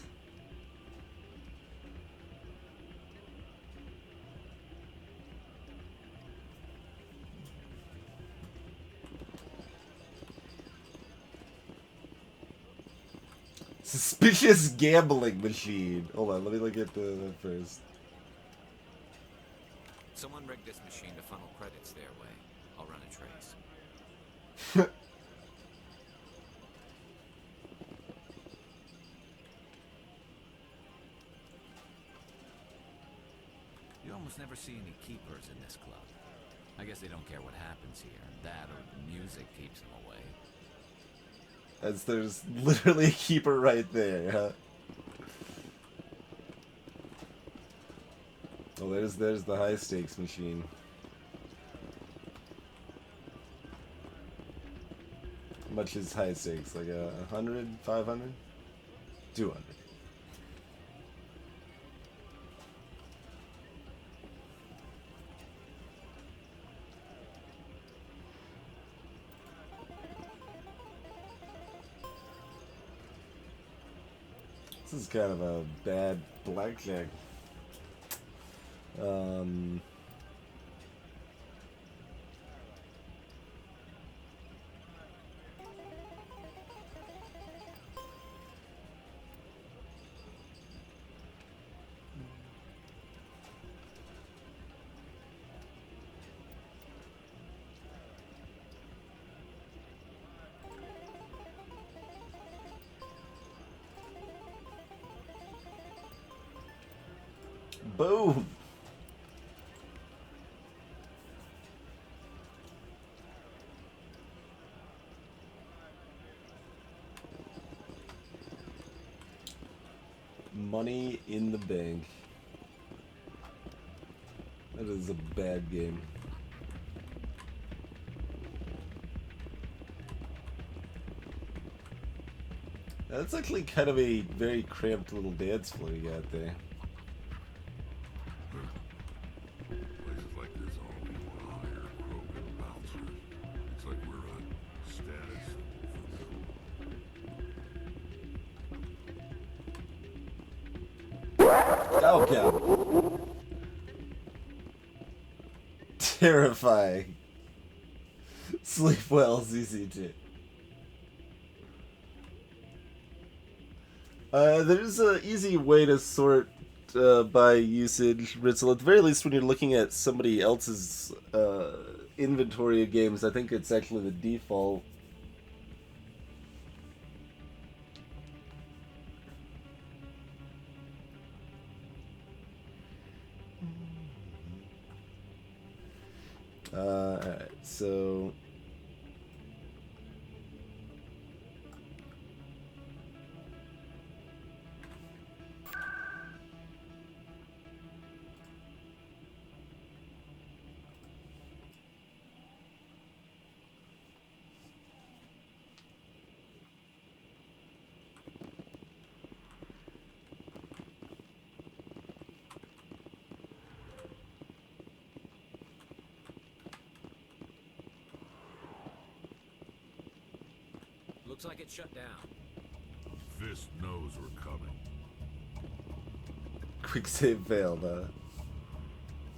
Suspicious gambling machine. Hold on, let me look at that first. Someone rigged this machine to funnel credits their way. I'll run a trace. You almost never see any keepers in this club. I guess they don't care what happens here. That or the music keeps them away. As there's literally a keeper right there, huh? Oh, there's the high stakes machine. How much is high stakes? Like 100, 500, 200. This is kind of a bad blackjack. Boom! Money in the bank. That is a bad game. That's actually kind of a very cramped little dance floor you got there. Places like this only want to hire broken bouncers. It's like we're a status Oh god. Terrifying. Sleep well, ZZ2. There's an easy way to sort by usage, Ritzel. At the very least, when you're looking at somebody else's inventory of games, I think it's actually the default. Alright, so... Looks like it's shut down. Fist knows we're coming. Quick save failed,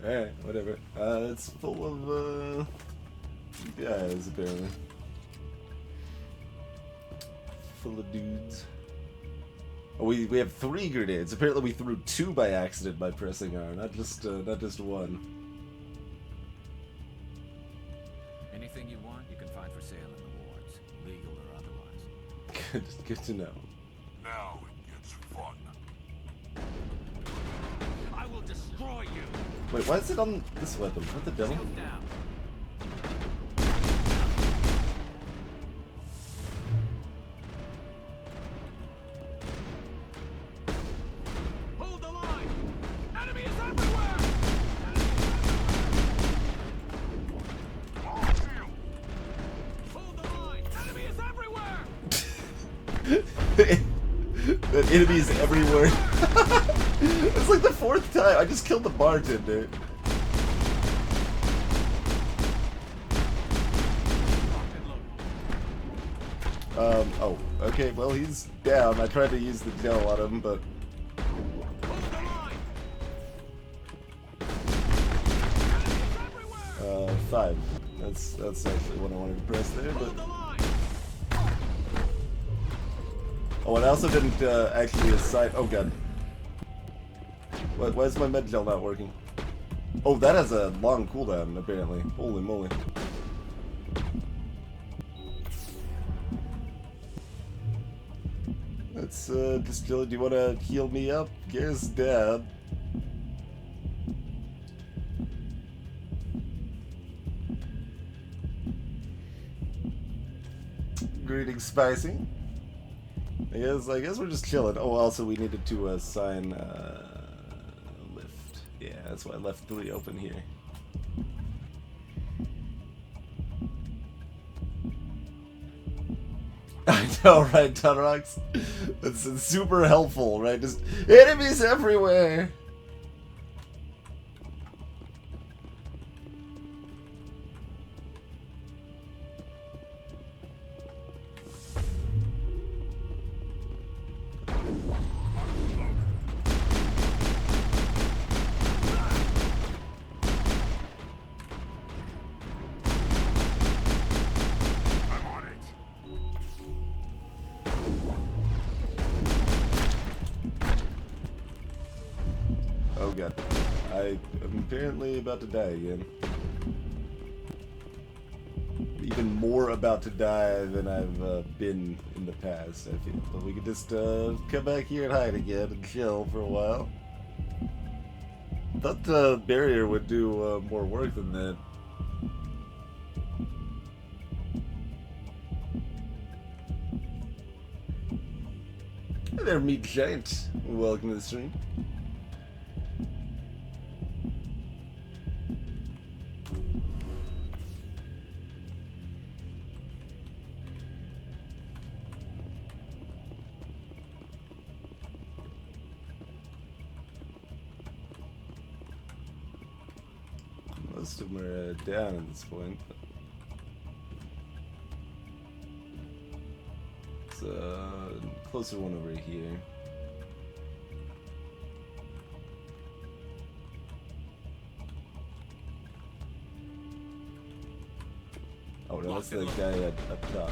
Alright, whatever. It's full of, guys, apparently. Full of dudes. Oh, we have 3 grenades. Apparently we threw 2 by accident by pressing R, not just one. Anything you want, you can find for sale in the wards, legal or otherwise. Good to know. Now it gets fun. I will destroy you. Wait, why is it on this weapon? What the devil? Down. Hold the line. Enemy is everywhere. Hold the line. Enemy is everywhere. That enemy is everywhere. It's like the 4th time. I just killed the bartender. Oh, okay, well, he's down. I tried to use the gel on him, but... Five. That's actually what I wanted to press there, but... Oh, and I also didn't actually assign... Oh, God. Why is my med gel not working? Oh, that has a long cooldown, apparently. Holy moly. Let's, Distiller, do you want to heal me up? Garrus' dead. Greetings, Spicy. I guess we're just chilling. Oh, also we needed to assign lift. Yeah, that's why I left 3 open here. I know, right, Tunrox? It's super helpful, right? Just enemies everywhere. Oh god. I am apparently about to die again. Even more about to die than I've been in the past, I feel. But we could just come back here and hide again and chill for a while. Thought the barrier would do more work than that. Hey there, Meat Giant. Welcome to the stream. Most of them are down at this point. It's a closer one over here. Oh no, that's the guy up top.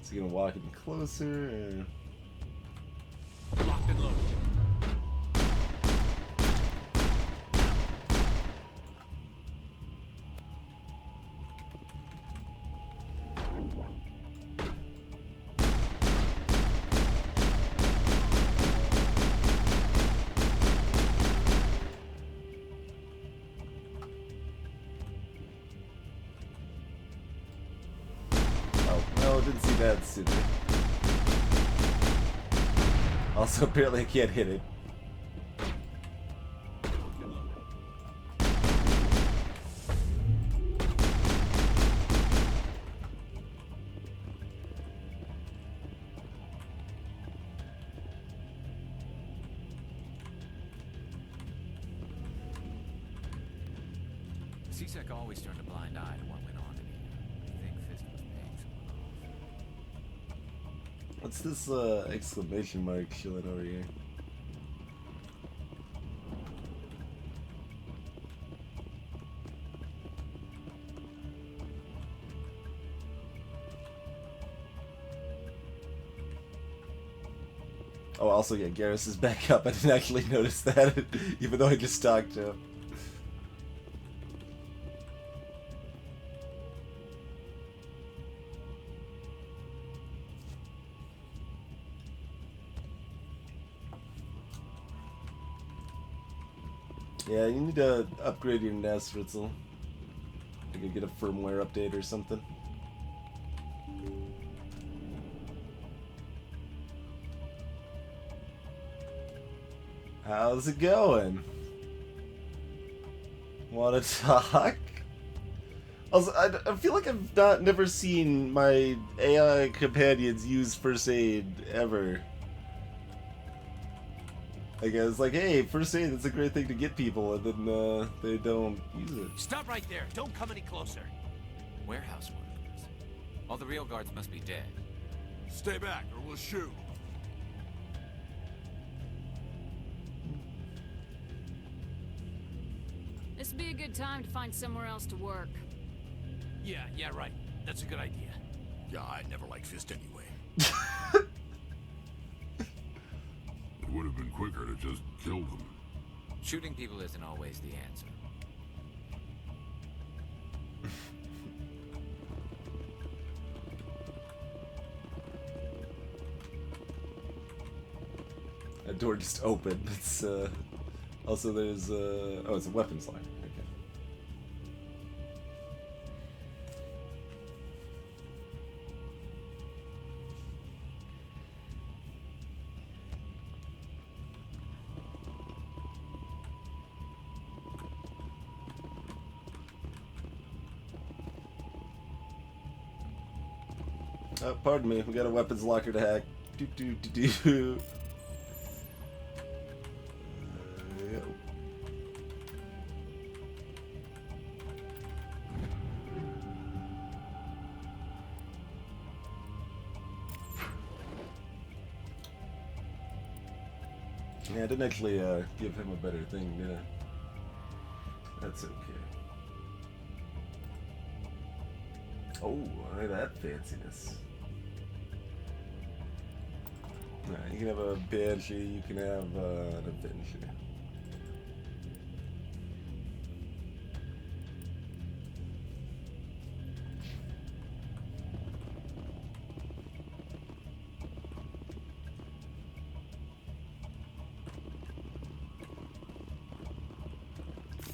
Is he gonna walk in closer or... Locked and loaded. Also, apparently I can't hit it. C-Sec always turned a blind eye to what went on in here. I think Fist was paying someone off. What's this exclamation mark chilling over here? Oh, also, yeah, Garrus is back up. I didn't actually notice that, even though I just talked to him. Yeah, you need to upgrade your nest, Ritzel. You could get a firmware update or something. How's it going? Wanna talk? Also, I feel like I've never seen my AI companions use first aid ever. I guess, like, hey, first aid, that's a great thing to get people, and then they don't use it. Stop right there. Don't come any closer. Warehouse workers. All the real guards must be dead. Stay back, or we'll shoot. This would be a good time to find somewhere else to work. Yeah, right. That's a good idea. Yeah, I never liked Fist anyway. would have been quicker to just kill them. Shooting people isn't always the answer. That door just opened. It's also there's oh, it's a weapons line. Okay. Pardon me, we got a weapons locker to hack. Do do do do. Yeah, I didn't actually give him a better thing, did I? That's okay. Oh, look at that fanciness. You can have a Banshee, you can have an Avenger.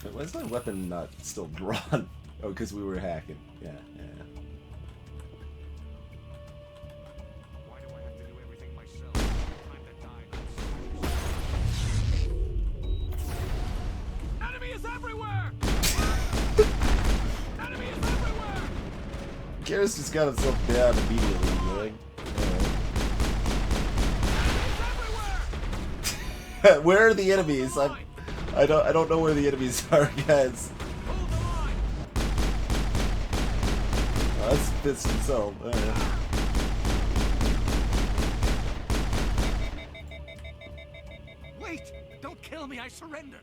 Wait, why is my weapon not still drawn? Oh, because we were hacking. Yeah, yeah. Garrus just got himself down immediately, like. Where are the enemies? I don't know where the enemies are, guys. Oh, that's Fist himself. Wait! Don't kill me, I surrender!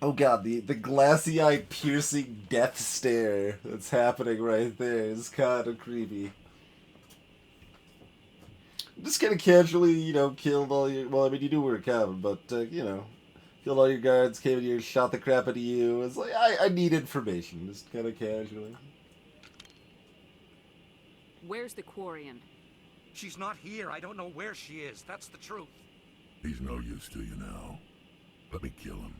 Oh god, the glassy eye piercing death stare that's happening right there is kind of creepy. Just kind of casually, you know, killed all your... Well, I mean, you knew we were coming, but, you know, killed all your guards, came in here, shot the crap out of you. It's like, I need information, just kind of casually. Where's the Quarian? She's not here. I don't know where she is. That's the truth. He's no use to you now. Let me kill him.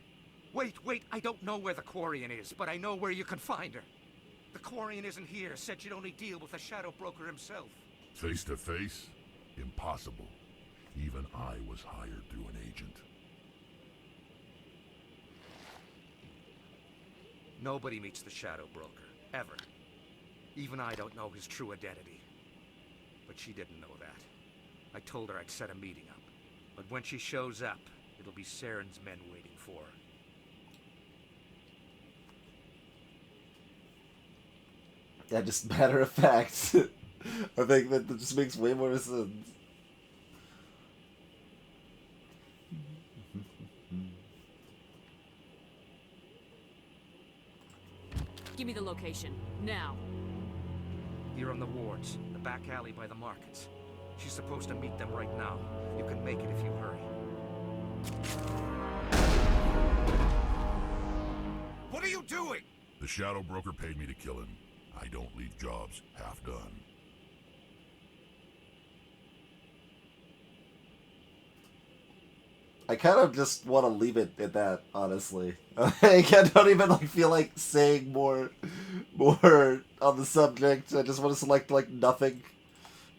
Wait, I don't know where the Quarian is, but I know where you can find her. The Quarian isn't here, said she'd only deal with the Shadow Broker himself. Face to face? Impossible. Even I was hired through an agent. Nobody meets the Shadow Broker, ever. Even I don't know his true identity. But she didn't know that. I told her I'd set a meeting up. But when she shows up, it'll be Saren's men waiting for her. Yeah, just matter of fact. I think that just makes way more sense. Give me the location, now. Here on the wards, the back alley by the markets. She's supposed to meet them right now. You can make it if you hurry. What are you doing? The Shadow Broker paid me to kill him. I don't leave jobs half done. I kind of just want to leave it at that, honestly. I don't even like feel like saying more on the subject. I just want to select like nothing.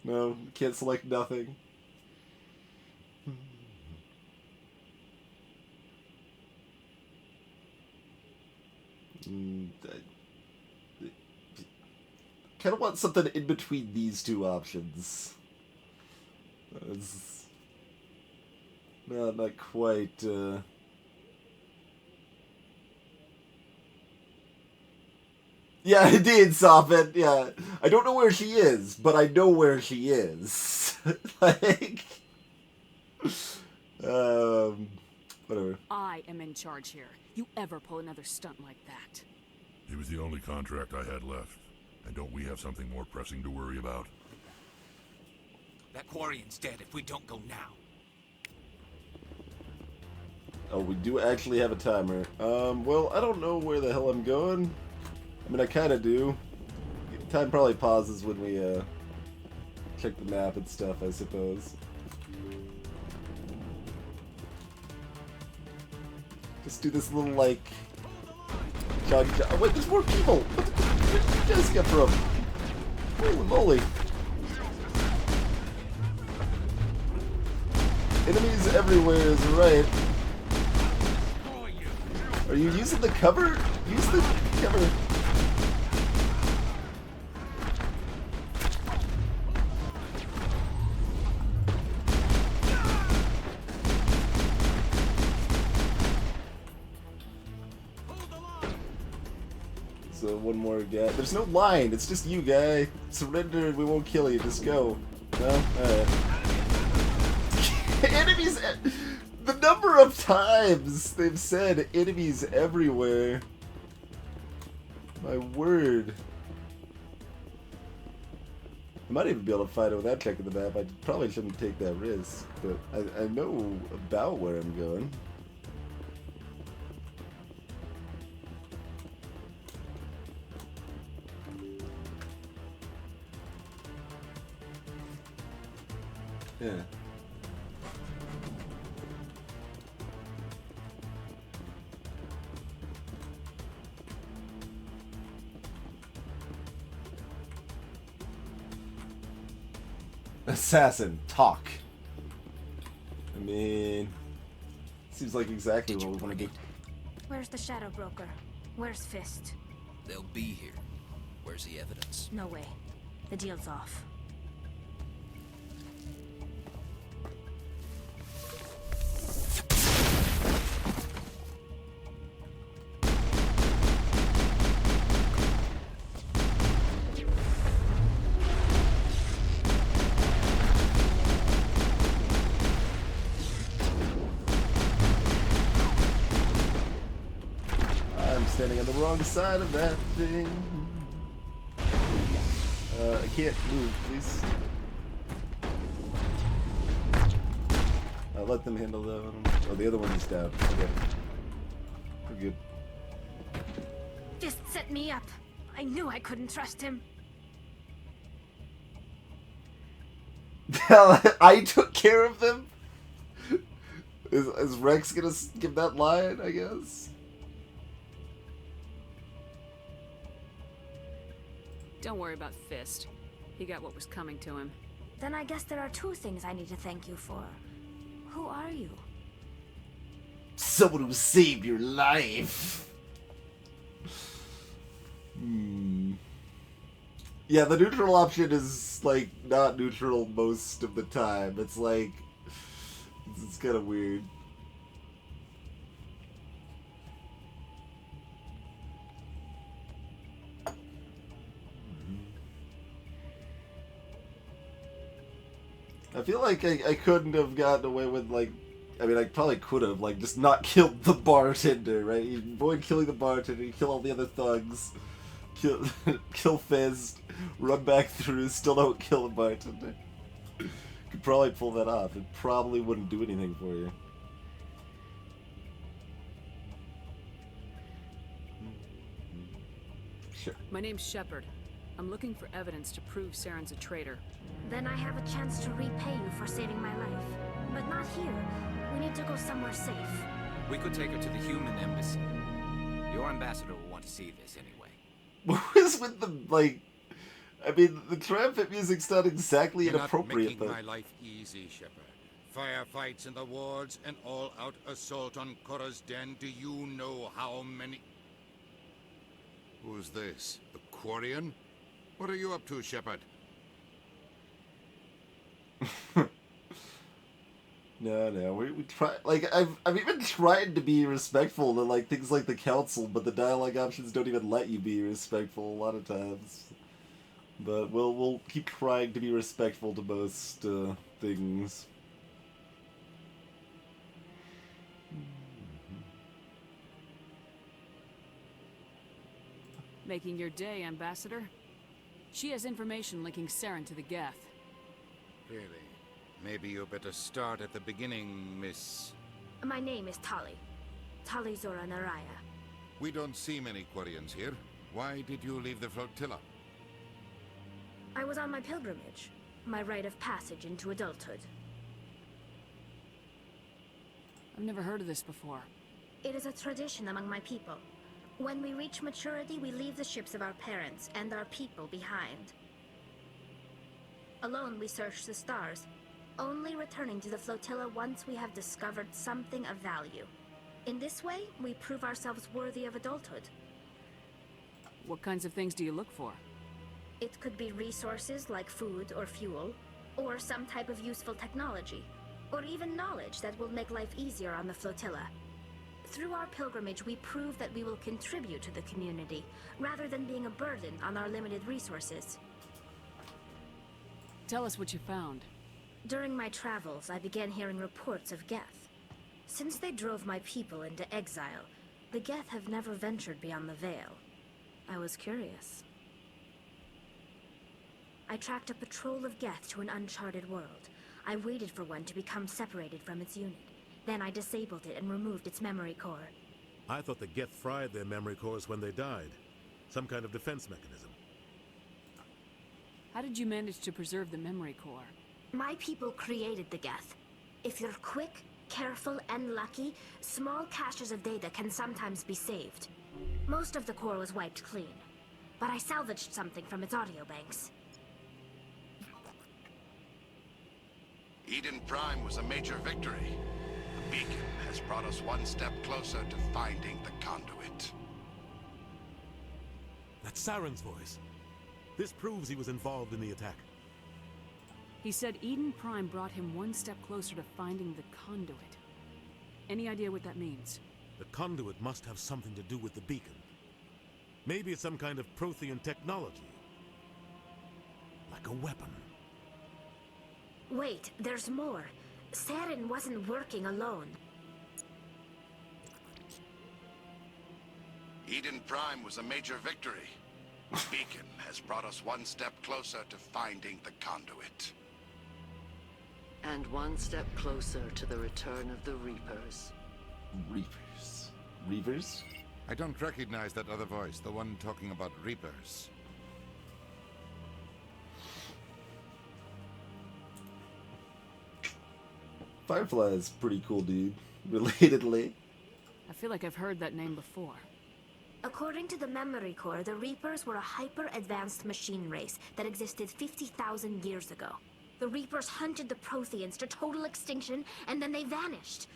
No, can't select nothing. Kind of want something in between these two options. It's not quite. Yeah, indeed, Soffit. Yeah, I don't know where she is, but I know where she is. Like, whatever. I am in charge here. You ever pull another stunt like that? It was the only contract I had left. And don't we have something more pressing to worry about? That Quarian's dead if we don't go now. Oh, we do actually have a timer. Well, I don't know where the hell I'm going. I mean, I kind of do. Time probably pauses when we, check the map and stuff, I suppose. Just do this little, like... jog. Oh, wait, there's more people! Where did you guys get from? Holy moly! Enemies everywhere is right. Are you using the cover? Use the cover. So one more guy. There's no line. It's just you, guy. Surrender and we won't kill you. Just go. No? Alright. Enemies... The number of times they've said enemies everywhere. My word. I might even be able to find it without checking the map. I probably shouldn't take that risk, but I know about where I'm going. Yeah. Assassin, talk. I mean, seems like exactly what we want to do. Where's the Shadow Broker? Where's Fist? They'll be here. Where's the evidence? No way. The deal's off. Standing on the wrong side of that thing. I can't move, please. I'll let them handle that one. Oh, the other one is down. Okay. We're good. Fist set me up. I knew I couldn't trust him. I took care of them? Is Rex gonna give that line, I guess? Don't worry about Fist. He got what was coming to him. Then I guess there are two things I need to thank you for. Who are you? Someone who saved your life. Yeah, the neutral option is, like, not neutral most of the time. It's like... It's kind of weird. I feel like I couldn't have gotten away with, like, I mean, I probably could have, like, just not killed the bartender, right? You avoid killing the bartender, you kill all the other thugs, kill Fist, run back through, still don't kill the bartender. Could probably pull that off. It probably wouldn't do anything for you. Sure. My name's Shepard. I'm looking for evidence to prove Saren's a traitor. Then I have a chance to repay you for saving my life. But not here. We need to go somewhere safe. We could take her to the human embassy. Your ambassador will want to see this anyway. What is with the, like... I mean, the triumphant music's not exactly inappropriate, You're not but... making my life easy, Shepard. Firefights in the wards, an all-out assault on Korra's den. Do you know how many... Who's this? The Quarian? What are you up to, Shepard? No, we try, like, I've even tried to be respectful to, like, things like the council, but the dialogue options don't even let you be respectful a lot of times. But we'll keep trying to be respectful to most, things. Making your day, Ambassador. She has information linking Saren to the Geth. Really? Maybe you better start at the beginning, Miss... My name is Tali. Tali Zora Naraya. We don't see many Quarians here. Why did you leave the flotilla? I was on my pilgrimage. My rite of passage into adulthood. I've never heard of this before. It is a tradition among my people. When we reach maturity, we leave the ships of our parents and our people behind. Alone, we search the stars, only returning to the flotilla once we have discovered something of value. In this way, we prove ourselves worthy of adulthood. What kinds of things do you look for? It could be resources like food or fuel, or some type of useful technology, or even knowledge that will make life easier on the flotilla. Through our pilgrimage, we prove that we will contribute to the community, rather than being a burden on our limited resources. Tell us what you found. During my travels, I began hearing reports of Geth. Since they drove my people into exile, the Geth have never ventured beyond the Veil. I was curious. I tracked a patrol of Geth to an uncharted world. I waited for one to become separated from its unit. Then I disabled it and removed its memory core. I thought the Geth fried their memory cores when they died. Some kind of defense mechanism. How did you manage to preserve the memory core? My people created the Geth. If you're quick, careful, and lucky, small caches of data can sometimes be saved. Most of the core was wiped clean, but I salvaged something from its audio banks. Eden Prime was a major victory. The beacon has brought us one step closer to finding the conduit. That's Saren's voice. This proves he was involved in the attack. He said Eden Prime brought him one step closer to finding the conduit. Any idea what that means? The conduit must have something to do with the beacon. Maybe it's some kind of Prothean technology. Like a weapon. Wait, there's more. Saren wasn't working alone. Eden Prime was a major victory. The beacon has brought us one step closer to finding the conduit. And one step closer to the return of the Reapers. Reapers? Reavers? I don't recognize that other voice, the one talking about Reapers. Firefly's pretty cool dude, relatedly. I feel like I've heard that name before. According to the memory core, the Reapers were a hyper-advanced machine race that existed 50,000 years ago. The Reapers hunted the Protheans to total extinction, and then they vanished.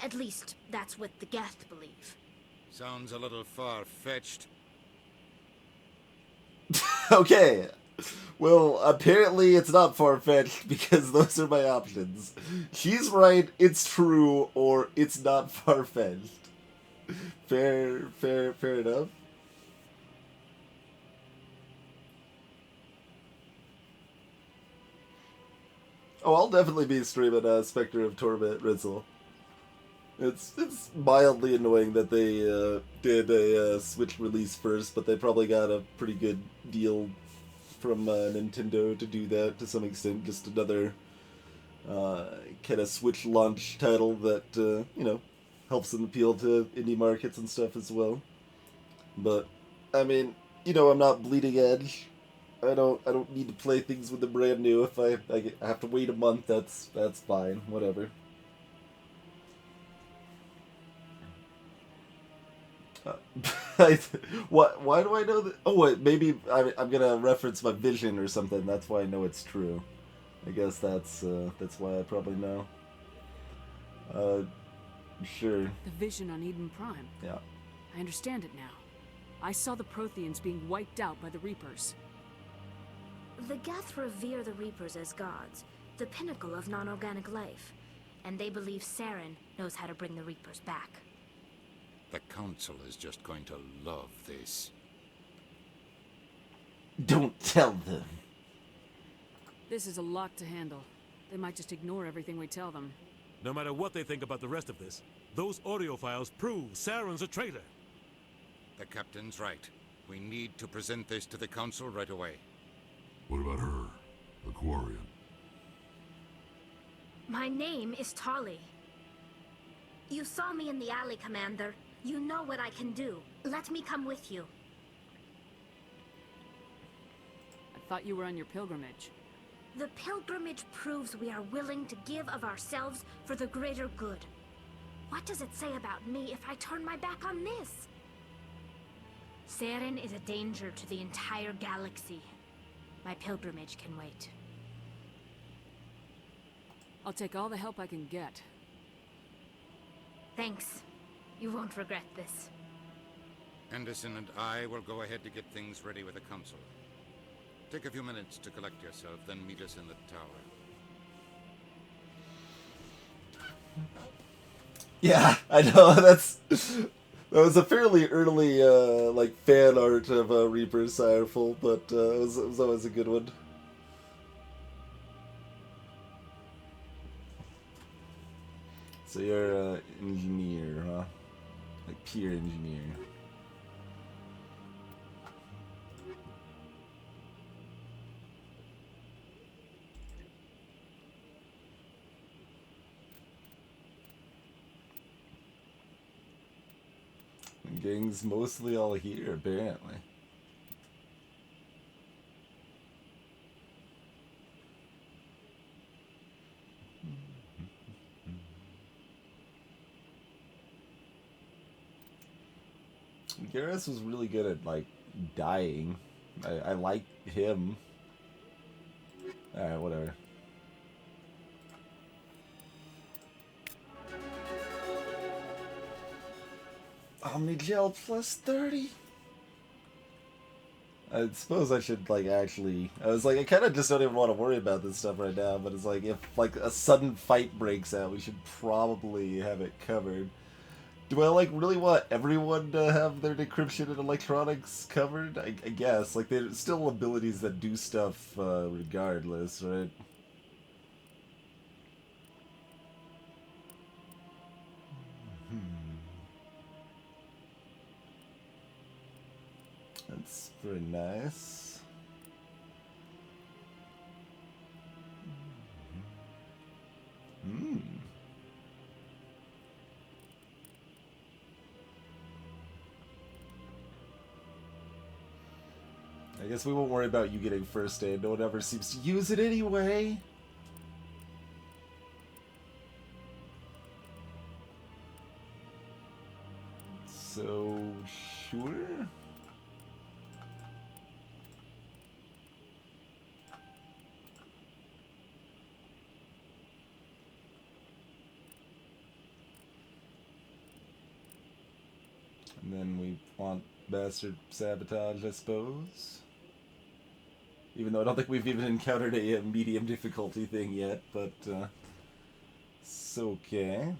At least, that's what the Geth believe. Sounds a little far-fetched. Okay. Well, apparently it's not far-fetched because those are my options. She's right, it's true, or it's not far-fetched. Fair enough. Oh, I'll definitely be streaming Spectre of Torment, Rizal. It's mildly annoying that they did a Switch release first, but they probably got a pretty good deal from Nintendo to do that to some extent. Just another kind of Switch launch title that, you know, helps them appeal to indie markets and stuff as well. But, I mean, you know, I'm not bleeding edge. I don't need to play things with them brand new. If I have to wait a month, that's fine. Whatever. Why do I know that? Oh wait, maybe I'm gonna reference my vision or something. That's why I know it's true. I guess that's why I probably know. Sure. The vision on Eden Prime. Yeah. I understand it now. I saw the Protheans being wiped out by the Reapers. The Geth revere the Reapers as gods, the pinnacle of non-organic life, and they believe Saren knows how to bring the Reapers back. The Council is just going to love this. Don't tell them. This is a lot to handle. They might just ignore everything we tell them. No matter what they think about the rest of this, those audio files prove Saren's a traitor. The captain's right. We need to present this to the Council right away. What about her? The Quarian? My name is Tali. You saw me in the alley, Commander. You know what I can do. Let me come with you. I thought you were on your pilgrimage. The pilgrimage proves we are willing to give of ourselves for the greater good. What does it say about me if I turn my back on this? Saren is a danger to the entire galaxy. My pilgrimage can wait. I'll take all the help I can get. Thanks. You won't regret this. Anderson and I will go ahead to get things ready with the Council. Take a few minutes to collect yourself, then meet us in the tower. Yeah, I know, that was a fairly early, like, fan art of Reaper Sireful, but it was always a good one. So you're an engineer, huh? Like, peer engineer. Gang's mostly all here, apparently. Garrus was really good at, like, dying. I like him. Alright, whatever. Omnigel plus 30? I suppose I should, like, actually... I was like, I kind of just don't even want to worry about this stuff right now, but it's like, if, like, a sudden fight breaks out, we should probably have it covered. Do I, like, really want everyone to have their decryption and electronics covered? I guess. Like, there's still abilities that do stuff regardless, right? That's very nice. I guess we won't worry about you getting first aid. No one ever seems to use it anyway. So, sure. And then we want Bastard Sabotage, I suppose. Even though I don't think we've even encountered a medium difficulty thing yet, but it's okay.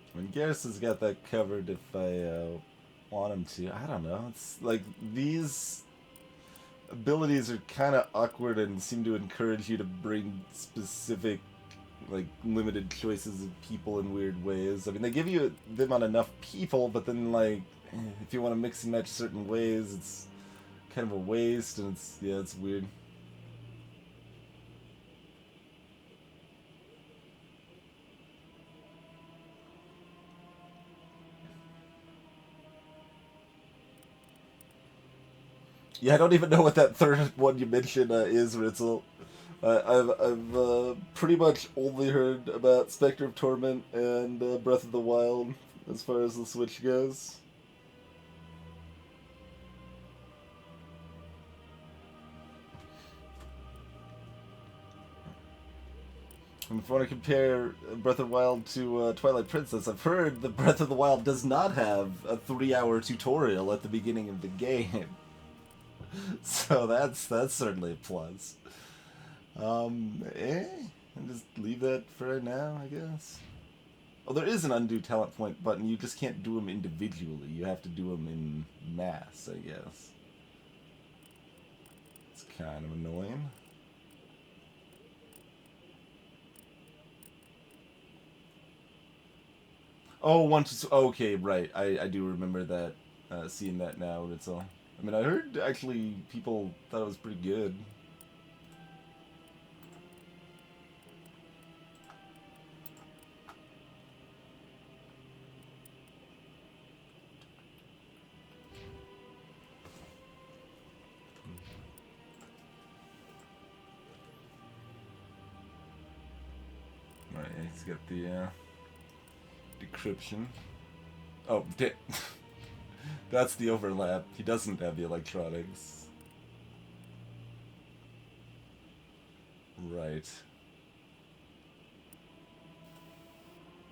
I mean, Garrus has got that covered if I want him to. I don't know. It's like these abilities are kind of awkward and seem to encourage you to bring specific, like, limited choices of people in weird ways. I mean, they give you them on enough people, but then, like, if you want to mix and match certain ways, it's kind of a waste, and it's, yeah, it's weird. Yeah, I don't even know what that third one you mentioned is, Ritzel. I've pretty much only heard about Spectre of Torment and Breath of the Wild as far as the Switch goes. And if I want to compare Breath of the Wild to Twilight Princess, I've heard that Breath of the Wild does not have a 3-hour tutorial at the beginning of the game. So that's certainly a plus. And just leave that for right now, I guess. Oh, there is an undo talent point button. You just can't do them individually. You have to do them in mass, I guess. It's kind of annoying. Oh, once. Okay, right. I do remember that. Seeing that now, Ritzel. I mean, I heard actually people thought it was pretty good. Right, he's got the decryption. Oh, that's the overlap. He doesn't have the electronics. Right.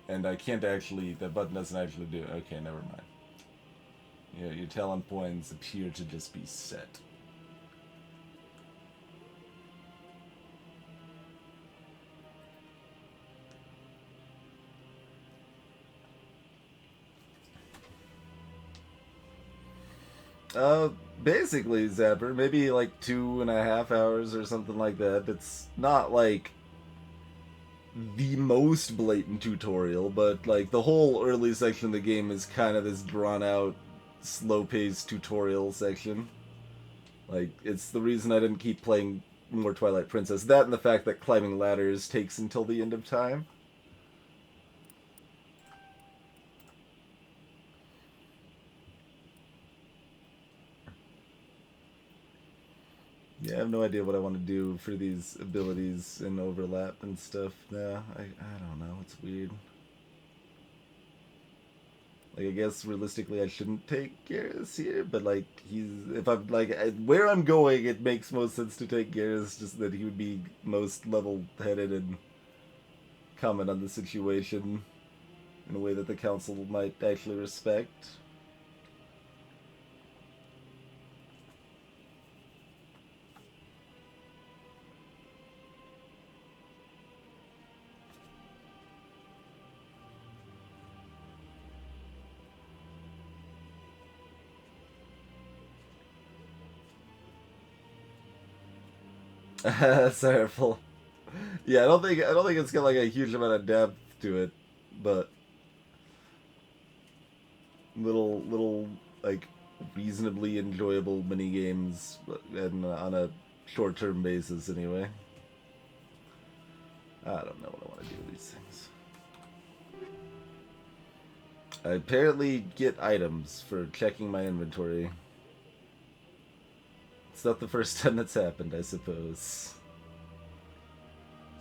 And I can't actually, that button doesn't actually do it. Okay, never mind. Yeah, your talent points appear to just be set. Basically, Zapper, maybe like 2.5 hours or something like that. It's not like the most blatant tutorial, but like the whole early section of the game is kind of this drawn out, slow-paced tutorial section. Like, it's the reason I didn't keep playing more Twilight Princess. That and the fact that climbing ladders takes until the end of time. Yeah, I have no idea what I want to do for these abilities and overlap and stuff. Nah, I don't know. It's weird. Like, I guess realistically I shouldn't take Garrus here, but like, if I'm like, where I'm going, it makes most sense to take Garrus, just that he would be most level-headed and comment on the situation in a way that the council might actually respect. That's hurtful. Yeah, I don't think it's got like a huge amount of depth to it, but little like reasonably enjoyable mini games, and on a short-term basis anyway. I don't know what I want to do with these things. I apparently get items for checking my inventory. It's not the first time that's happened, I suppose.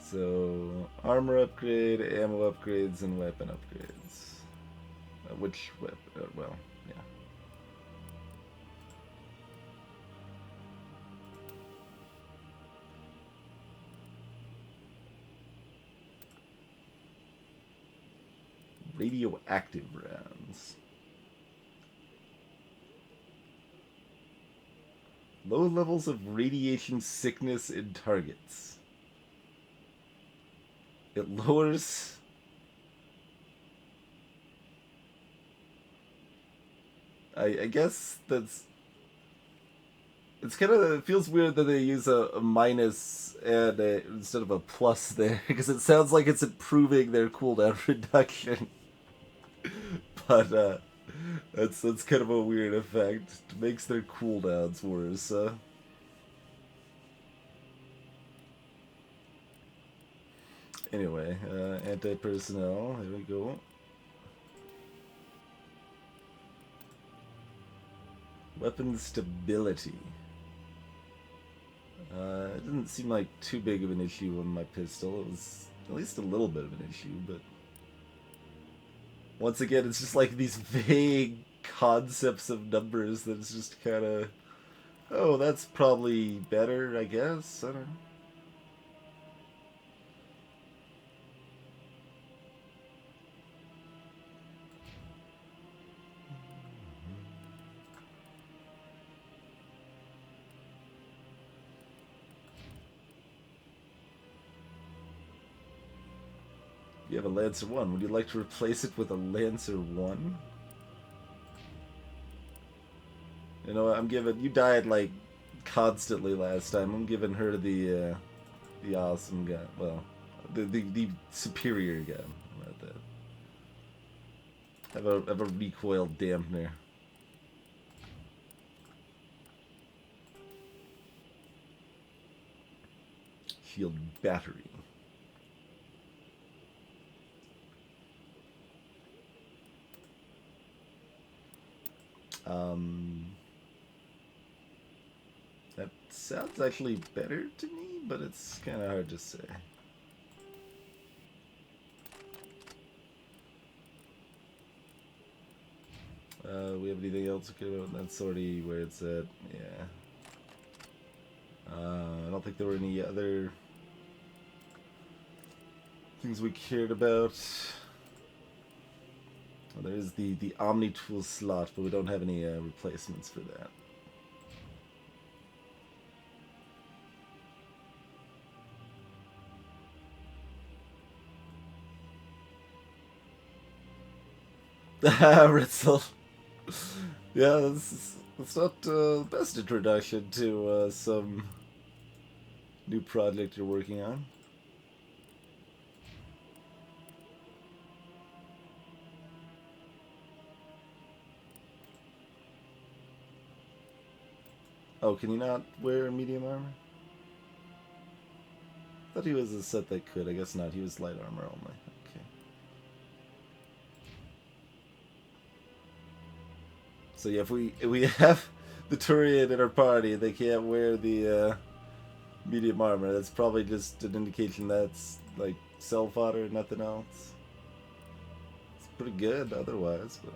So, armor upgrade, ammo upgrades, and weapon upgrades. Which weapon? Well, yeah. Radioactive rounds. Low levels of radiation sickness in targets. It lowers... I guess that's... It's kind of... It feels weird that they use a minus and instead of a plus there, because it sounds like it's improving their cooldown reduction. But, that's kind of a weird effect. It makes their cooldowns worse. Anyway, anti-personnel. Here we go. Weapon stability. It didn't seem like too big of an issue on my pistol. It was at least a little bit of an issue, but... Once again, it's just like these vague concepts of numbers that's just kind of... Oh, that's probably better, I guess? I don't know. You have a Lancer 1. Would you like to replace it with a Lancer 1? You know what, I'm giving... You died, like, constantly last time. I'm giving her the awesome gun. Well, the superior gun. How about that? Have a recoil dampener. Shield battery. That sounds actually better to me, but it's kind of hard to say. We have anything else to care about? That's already where it's at. Yeah. I don't think there were any other things we cared about. Well, there is the Omni-Tool slot, but we don't have any replacements for that. Ritzel. Yeah, that's not the best introduction to some new project you're working on. Oh, can you not wear medium armor? I thought he was a set that could. I guess not. He was light armor only. Okay. So yeah, if we have the Turian in our party, they can't wear the medium armor. That's probably just an indication that's like cell fodder, nothing else. It's pretty good otherwise, but.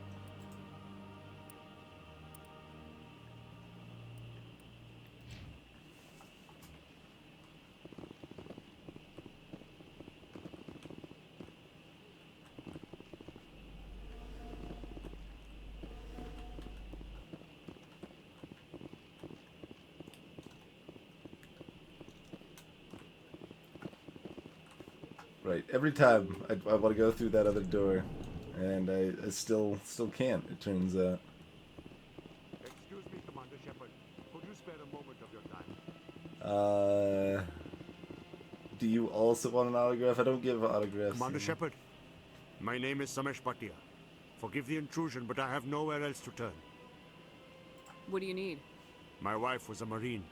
Right, every time I want to go through that other door, and I still can't, it turns out. Excuse me, Commander Shepard. Could you spare a moment of your time? Do you also want an autograph? I don't give autographs. Commander Shepard, my name is Samesh Bhatia. Forgive the intrusion, but I have nowhere else to turn. What do you need? My wife was a Marine.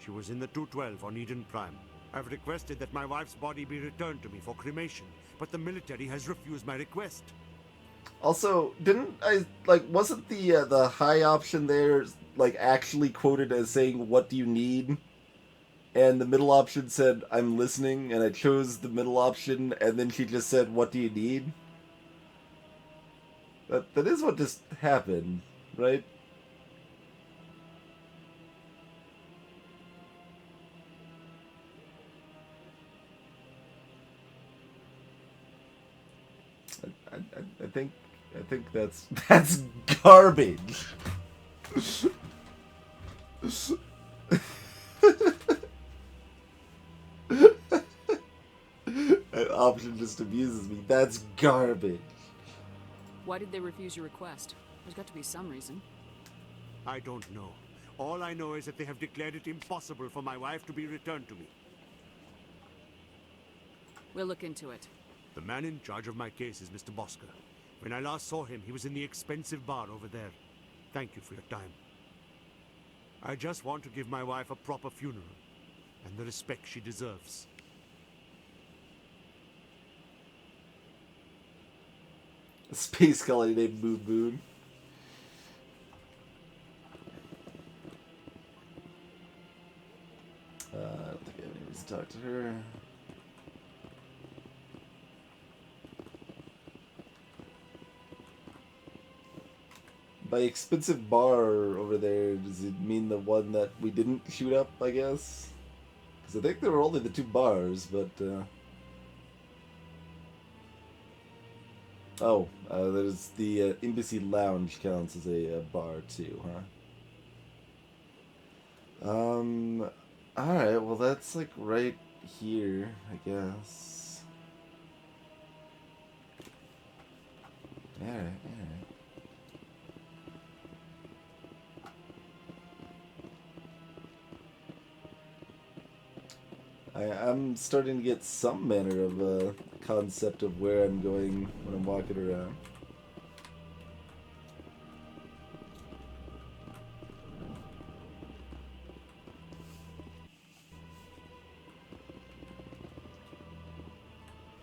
She was in the 212 on Eden Prime. I've requested that my wife's body be returned to me for cremation, but the military has refused my request. Also, wasn't the high option there like actually quoted as saying, "What do you need?" And the middle option said, "I'm listening," and I chose the middle option, and then she just said, "What do you need?" That is what just happened, right? I think that's garbage. That option just amuses me. That's garbage. Why did they refuse your request? There's got to be some reason. I don't know. All I know is that they have declared it impossible for my wife to be returned to me. We'll look into it. The man in charge of my case is Mr. Bosker. When I last saw him, he was in the expensive bar over there. Thank you for your time. I just want to give my wife a proper funeral, and the respect she deserves. A space colony named Moon Moon. I don't think I have any reason to talk to her. By expensive bar over there, does it mean the one that we didn't shoot up, I guess? Because I think there were only the two bars, but... Oh, there's the Embassy Lounge counts as a bar too, huh? Alright, well that's like right here, I guess. Alright. I'm starting to get some manner of a concept of where I'm going when I'm walking around.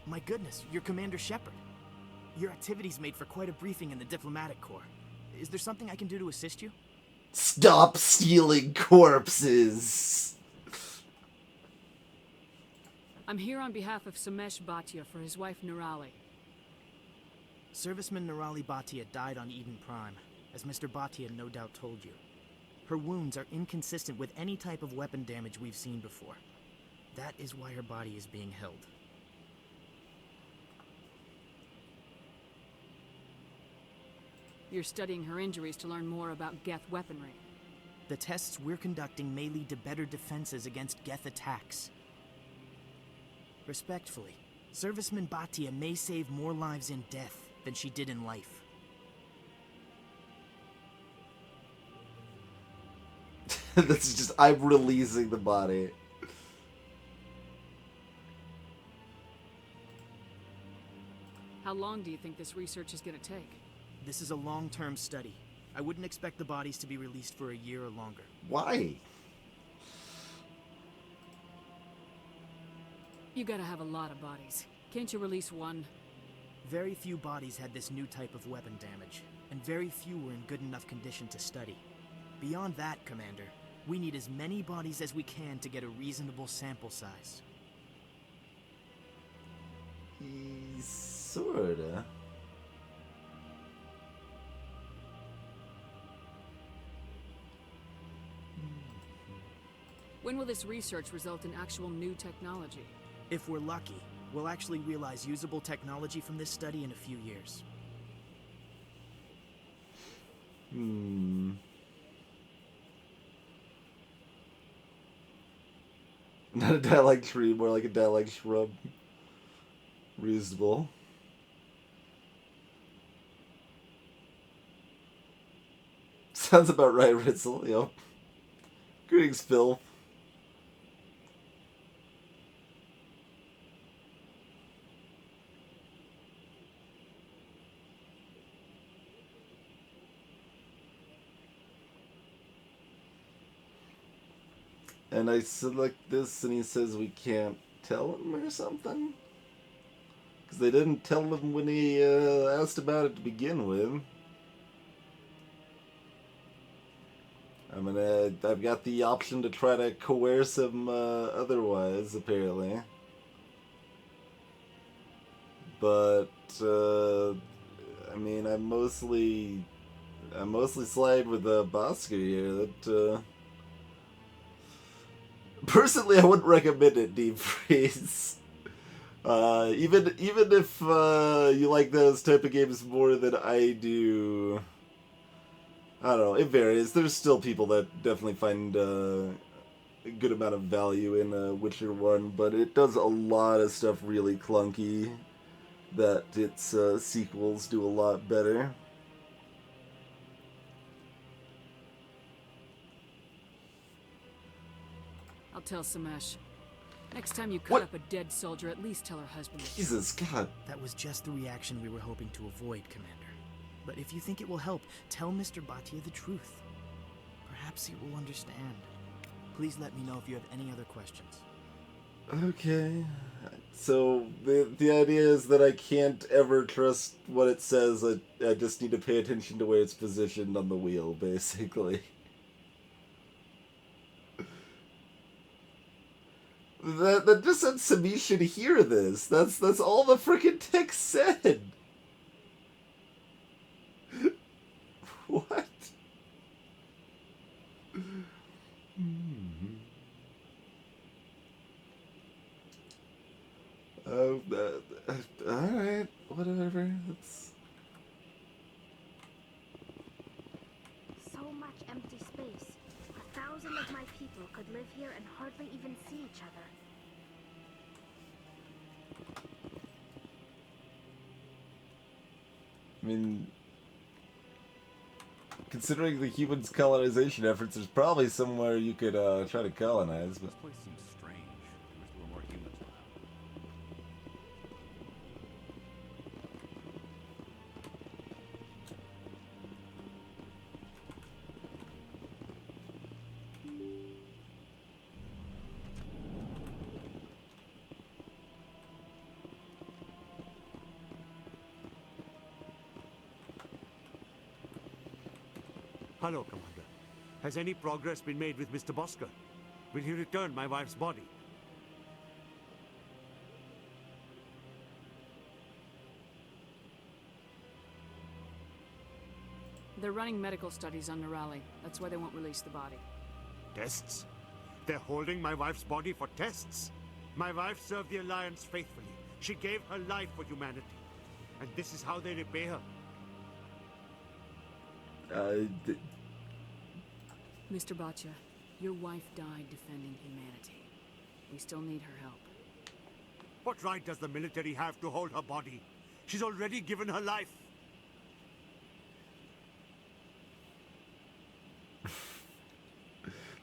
My goodness, you're Commander Shepard. Your activities made for quite a briefing in the Diplomatic Corps. Is there something I can do to assist you? Stop stealing corpses! I'm here on behalf of Samesh Bhatia for his wife Nirali. Serviceman Nirali Bhatia died on Eden Prime, as Mr. Bhatia no doubt told you. Her wounds are inconsistent with any type of weapon damage we've seen before. That is why her body is being held. You're studying her injuries to learn more about Geth weaponry. The tests we're conducting may lead to better defenses against Geth attacks. Respectfully, Serviceman Bhatia may save more lives in death than she did in life. This is just, I'm releasing the body. How long do you think this research is going to take? This is a long-term study. I wouldn't expect the bodies to be released for a year or longer. Why? You gotta have a lot of bodies. Can't you release one? Very few bodies had this new type of weapon damage, and very few were in good enough condition to study. Beyond that, Commander, we need as many bodies as we can to get a reasonable sample size. Sorta. When will this research result in actual new technology? If we're lucky, we'll actually realize usable technology from this study in a few years. Not a dialect tree, more like a dialect shrub. Reasonable. Sounds about right, Ritzel. Yep. Greetings, Phil. And I select this and he says we can't tell him or something? Because they didn't tell him when he asked about it to begin with. I've got the option to try to coerce him otherwise, apparently. But, I mean, I'm mostly side with Bosco here. That, personally, I wouldn't recommend it, Deep Freeze. Even if you like those type of games more than I do, I don't know, it varies. There's still people that definitely find a good amount of value in Witcher 1, but it does a lot of stuff really clunky that its sequels do a lot better. I'll tell Samesh. Next time you cut up a dead soldier, at least tell her husband. Jesus, God. That was just the reaction we were hoping to avoid, Commander. But if you think it will help, tell Mr. Bhatia the truth. Perhaps he will understand. Please let me know if you have any other questions. Okay. So, the idea is that I can't ever trust what it says. I just need to pay attention to where it's positioned on the wheel, basically. That just said Samesh should hear this. That's all the frickin' text said. What? Alright, whatever. It's... So much empty space. 1,000 of my people could live here and hardly even see each other. mean, considering the humans' colonization efforts, there's probably somewhere you could try to colonize. But This place seems strange. I wish there were more humans around. Hello, Commander. Has any progress been made with Mr. Bosker? Will he return my wife's body? They're running medical studies on Nerali. That's why they won't release the body. Tests? They're holding my wife's body for tests? My wife served the Alliance faithfully. She gave her life for humanity. And this is how they repay her. Mr. Botcha, your wife died defending humanity. We still need her help. What right does the military have to hold her body? She's already given her life.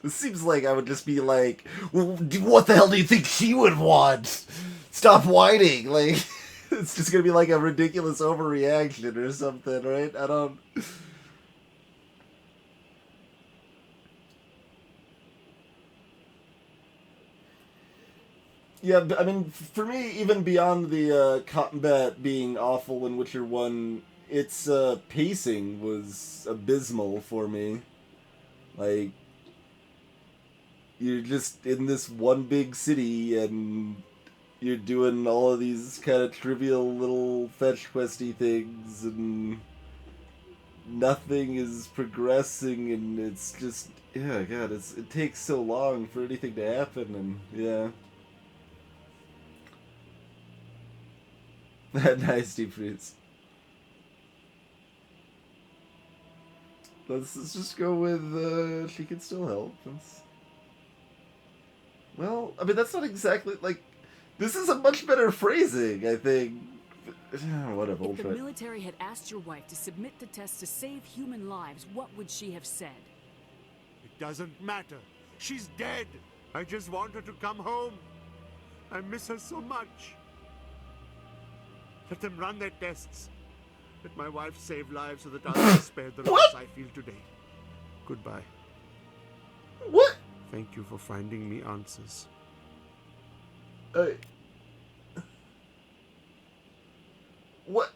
this seems like I would just be like, well, what the hell do you think she would want? Stop whining. Like, it's just gonna be like a ridiculous overreaction or something, right? I don't... Yeah, I mean, for me, even beyond the combat being awful in Witcher 1, its pacing was abysmal for me. Like, you're just in this one big city, and you're doing all of these kind of trivial little fetch questy things, and nothing is progressing, and it's just, yeah, God, it takes so long for anything to happen, and yeah. Nice, Deep Freeze. Let's just go with, she can still help. Well, I mean, that's not exactly, like, this is a much better phrasing, I think. Whatever, we'll If the try. military had asked your wife to submit to tests to save human lives, what would she have said? It doesn't matter. She's dead. I just want her to come home. I miss her so much. Let them run their tests. Let my wife save lives so that others spare the loss I feel today. Goodbye. What? Thank you for finding me answers. What?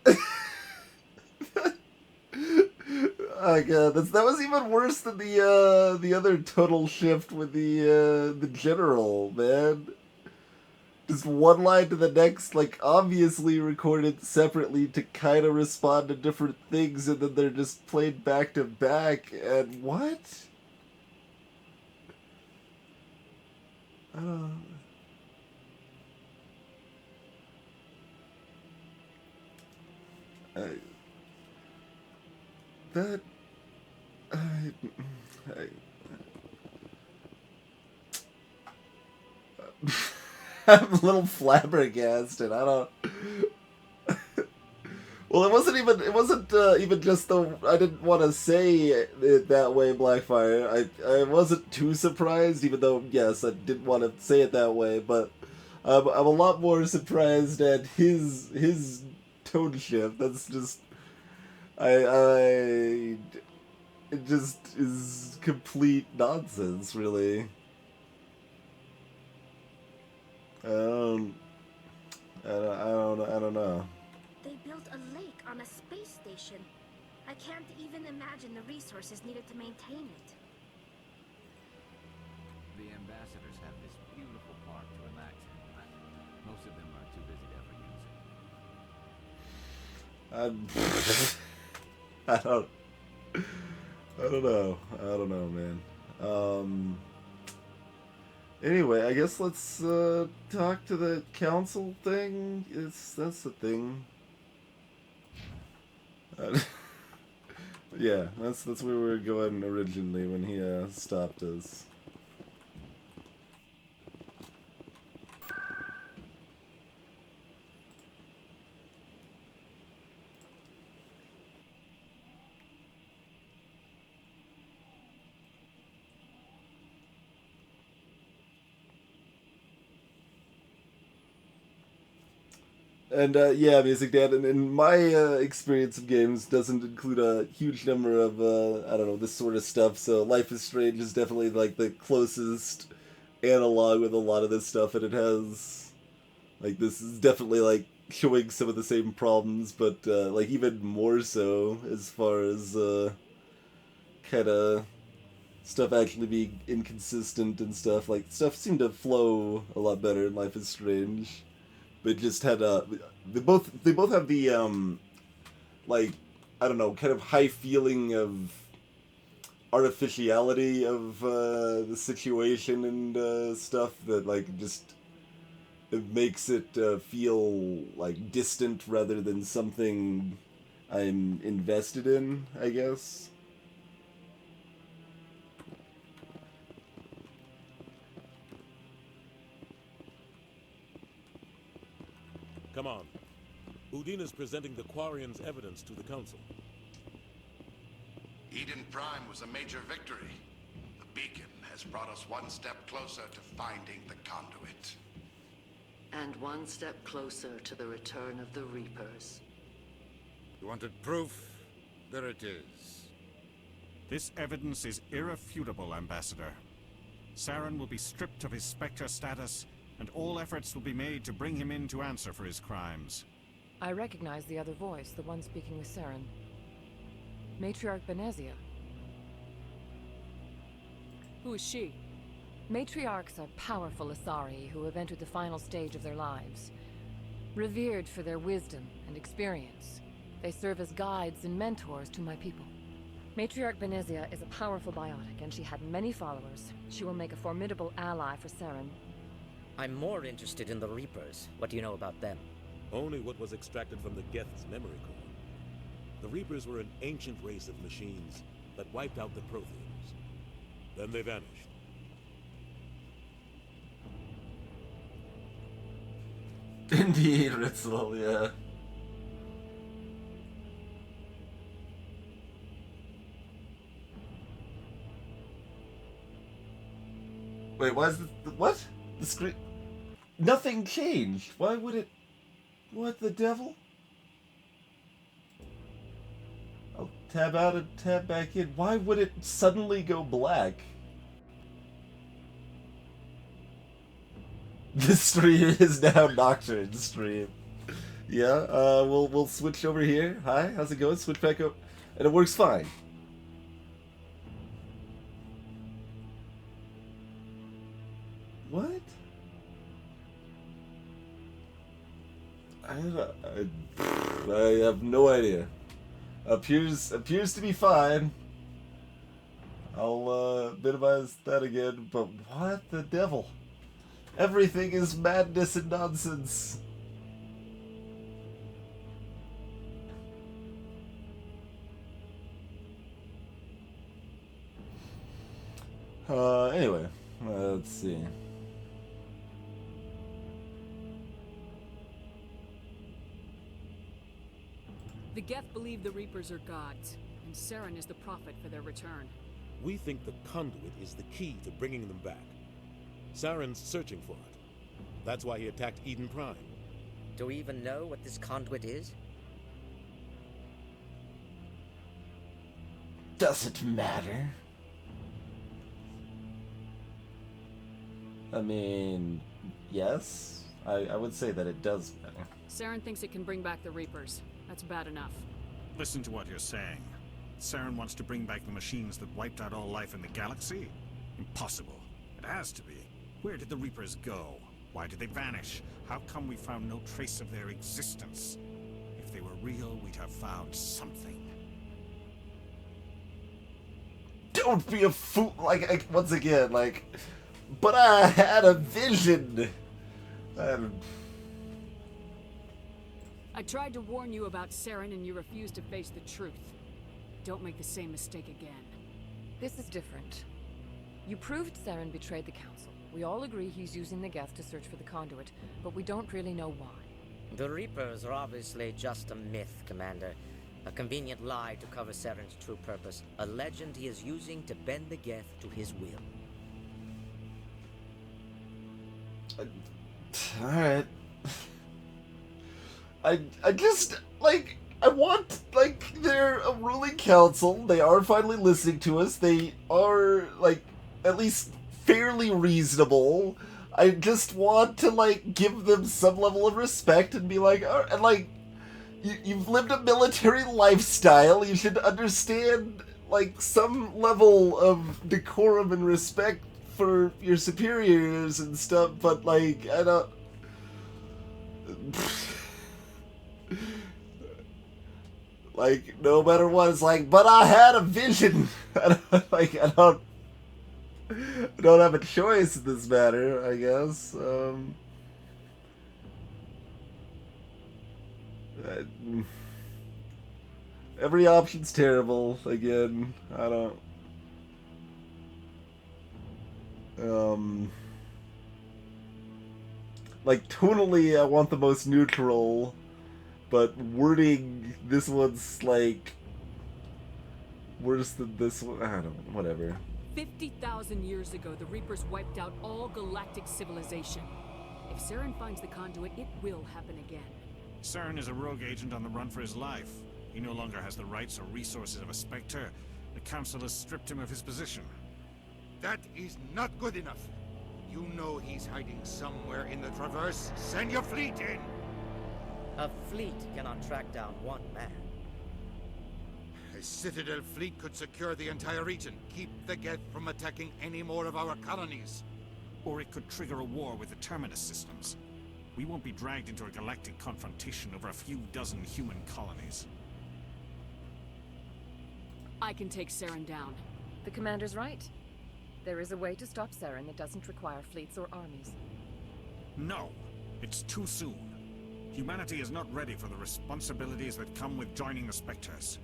Oh god, that was even worse than the other total shift with the general, man. Just one line to the next, like, obviously recorded separately to kind of respond to different things, and then they're just played back to back, and what? I don't... I'm a little flabbergasted. I don't... Well, it wasn't even just the... I didn't want to say it that way, Blackfire. I wasn't too surprised, even though, yes, I didn't want to say it that way, but I'm a lot more surprised at his tone shift. That's just... it just is complete nonsense, really. I don't know. They built a lake on a space station. I can't even imagine the resources needed to maintain it. The ambassadors have this beautiful park to relax in, but most of them are too busy to ever use it. I don't know, man. Anyway, I guess let's talk to the council thing. That's the thing. Yeah, that's where we were going originally when he stopped us. And yeah, Amazing Dan, and my experience of games doesn't include a huge number of, I don't know, this sort of stuff, so Life is Strange is definitely like the closest analog with a lot of this stuff, and it has, like, this is definitely like showing some of the same problems, but like even more so as far as kind of stuff actually being inconsistent and stuff. Like, stuff seemed to flow a lot better in Life is Strange. But just had they both have the like, I don't know, kind of high feeling of artificiality of the situation and stuff that like just it makes it feel like distant rather than something I'm invested in, I guess. Come on. Udina's presenting the Quarians' evidence to the Council. Eden Prime was a major victory. The beacon has brought us one step closer to finding the conduit. And one step closer to the return of the Reapers. You wanted proof? There it is. This evidence is irrefutable, Ambassador. Saren will be stripped of his Spectre status, and all efforts will be made to bring him in to answer for his crimes. I recognize the other voice, the one speaking with Saren. Matriarch Benezia. Who is she? Matriarchs are powerful Asari who have entered the final stage of their lives. Revered for their wisdom and experience, they serve as guides and mentors to my people. Matriarch Benezia is a powerful biotic, and she had many followers. She will make a formidable ally for Saren. I'm more interested in the Reapers. What do you know about them? Only what was extracted from the Geth's memory core. The Reapers were an ancient race of machines that wiped out the Protheans. Then they vanished. Indeed, Ritzel, yeah. Wait, why is the what? The screen... Nothing changed. Why would it... What the devil? I'll tab out and tab back in. Why would it suddenly go black? The stream is now Nocturne stream. Yeah, we'll switch over here. Hi, how's it going? Switch back up. And it works fine. What? I have no idea. Appears to be fine. I'll minimize that again, but what the devil? Everything is madness and nonsense. Anyway, let's see. The Geth believe the Reapers are gods, and Saren is the prophet for their return. We think the conduit is the key to bringing them back. Saren's searching for it. That's why he attacked Eden Prime. Do we even know what this conduit is? Doesn't matter. I mean, yes. I would say that it does matter. Saren thinks it can bring back the Reapers. That's bad enough. Listen to what you're saying. Saren wants to bring back the machines that wiped out all life in the galaxy? Impossible. It has to be. Where did the Reapers go? Why did they vanish? How come we found no trace of their existence? If they were real, we'd have found something. Don't be a fool! Like, once again, like... But I had a vision! I tried to warn you about Saren and you refused to face the truth. Don't make the same mistake again. This is different. You proved Saren betrayed the Council. We all agree he's using the Geth to search for the conduit, but we don't really know why. The Reapers are obviously just a myth, Commander. A convenient lie to cover Saren's true purpose. A legend he is using to bend the Geth to his will. Alright. I just, like, I want, like, they're a ruling council. They are finally listening to us. They are, like, at least fairly reasonable. I just want to, like, give them some level of respect and be like, and, like, you've lived a military lifestyle. You should understand, like, some level of decorum and respect for your superiors and stuff, but, like, I don't... like, no matter what, it's like, but I had a vision! I don't have a choice in this matter, I guess. Every option's terrible, again. I don't... like, tonally, I want the most neutral, but wording, this one's, like, worse than this one. I don't know, whatever. 50,000 years ago, the Reapers wiped out all galactic civilization. If Saren finds the conduit, it will happen again. Saren is a rogue agent on the run for his life. He no longer has the rights or resources of a Spectre. The Council has stripped him of his position. That is not good enough. You know he's hiding somewhere in the Traverse. Send your fleet in! A fleet cannot track down one man. A Citadel fleet could secure the entire region. Keep the Geth from attacking any more of our colonies. Or it could trigger a war with the Terminus systems. We won't be dragged into a galactic confrontation over a few dozen human colonies. I can take Saren down. The commander's right. There is a way to stop Saren that doesn't require fleets or armies. No, it's too soon. Humanity is not ready for the responsibilities that come with joining the Spectres.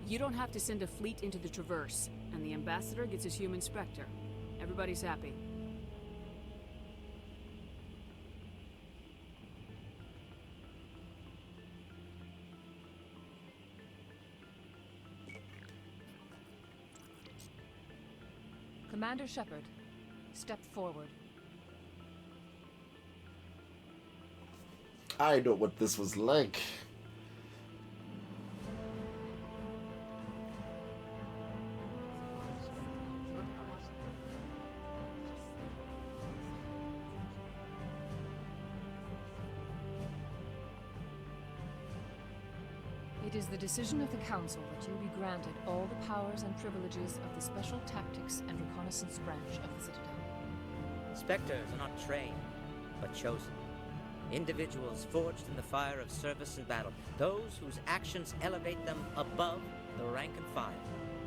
You don't have to send a fleet into the Traverse, and the Ambassador gets his human Spectre. Everybody's happy. Commander Shepard, step forward. I know what this was like. It is the decision of the Council that you be granted all the powers and privileges of the Special Tactics and Reconnaissance branch of the Citadel. Spectres are not trained, but chosen. Individuals forged in the fire of service and battle. Those whose actions elevate them above the rank and file.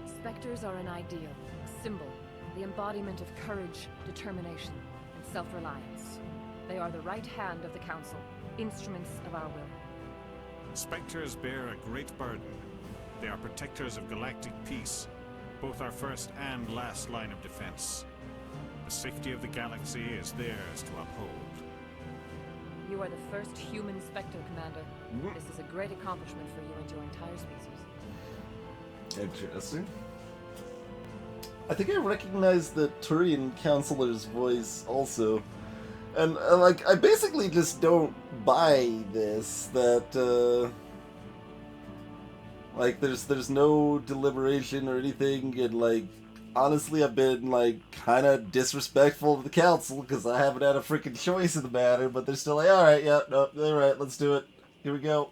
Spectres are an ideal, a symbol, the embodiment of courage, determination, and self-reliance. They are the right hand of the Council, instruments of our will. Spectres bear a great burden. They are protectors of galactic peace, both our first and last line of defense. The safety of the galaxy is theirs to uphold. You are the first human Spectre, Commander. This is a great accomplishment for you and your entire species. Interesting. I think I recognize the Turian Counselor's voice also. And, like, I basically just don't buy this, that, like, there's no deliberation or anything, and, like, honestly, I've been, like, kind of disrespectful to the Council, because I haven't had a freaking choice in the matter, but they're still like, alright, yeah, no, alright, let's do it. Here we go.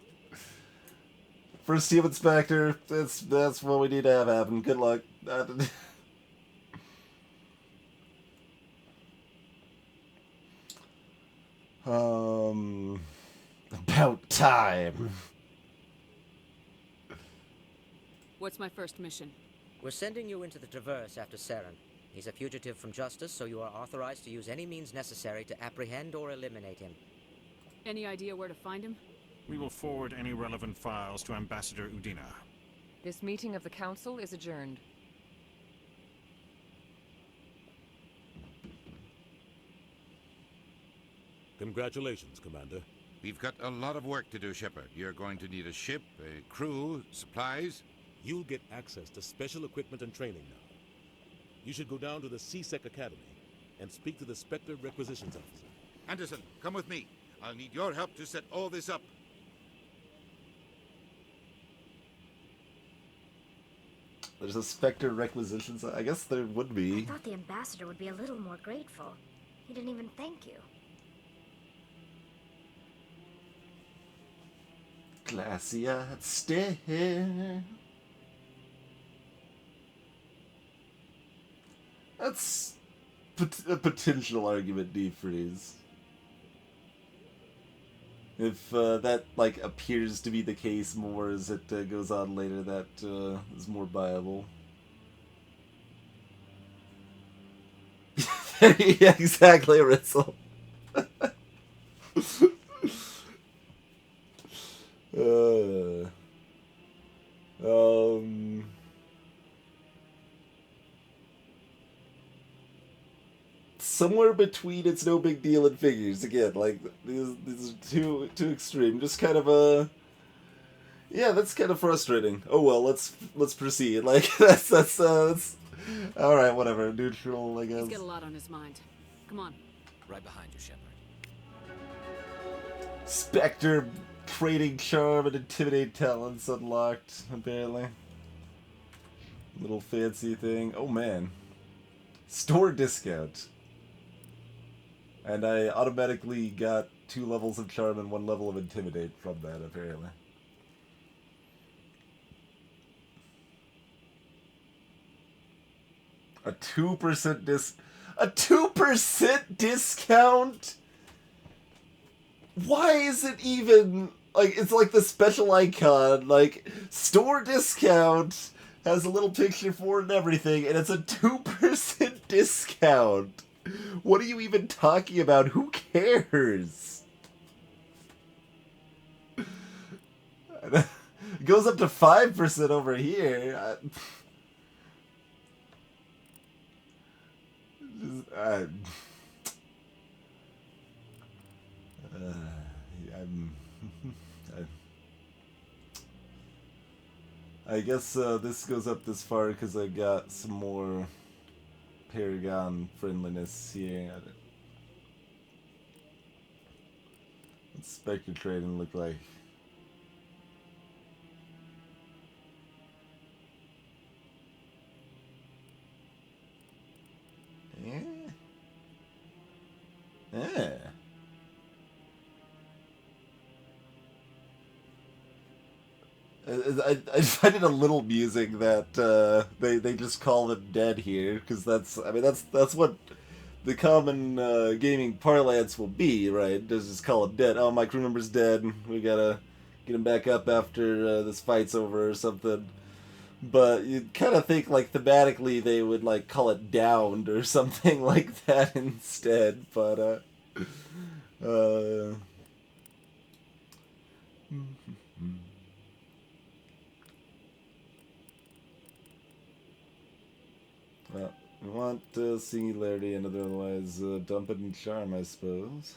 First team inspector, that's what we need to have happen. Good luck. About time. What's my first mission? We're sending you into the Traverse after Saren. He's a fugitive from justice, so you are authorized to use any means necessary to apprehend or eliminate him. Any idea where to find him? We will forward any relevant files to Ambassador Udina. This meeting of the Council is adjourned. Congratulations, Commander. We've got a lot of work to do, Shepard. You're going to need a ship, a crew, supplies. You'll get access to special equipment and training now. You should go down to the CSEC Academy and speak to the Spectre Requisitions Officer. Anderson, come with me. I'll need your help to set all this up. There's a Spectre requisitions. I guess there would I be. thought the ambassador would be a little more grateful. He didn't even thank you. Glaciat stare. That's a potential argument, defreeze. If that like appears to be the case more as it goes on later, that is more viable. Yeah, exactly, Ritzel. Somewhere between it's no big deal and figures again. Like these are too extreme. Just kind of a yeah, that's kind of frustrating. Oh well, let's proceed. Like that's all right. Whatever, neutral. I guess. He's got a lot on his mind. Come on. Right behind you, Shepard. Spectre trading charm and intimidate talents unlocked, apparently. Little fancy thing. Oh man. Store discount. And I automatically got 2 levels of charm and 1 level of intimidate from that, apparently. A 2% a 2% discount? Why is it even like it's like the special icon, like store discount has a little picture for it and everything, and it's a 2% discount. What are you even talking about? Who cares? It goes up to 5% over here. I guess this goes up this far because I got some more Paragon friendliness here. What's Spectre trading look like? Yeah. Yeah. I find it a little amusing that they just call them dead here, because that's what the common gaming parlance will be, right? Just call it dead. Oh, my crew member's dead. We gotta get him back up after this fight's over or something. But you'd kind of think like thematically they would like call it downed or something like that instead. But well, we want singularity and otherwise dump it in charm, I suppose.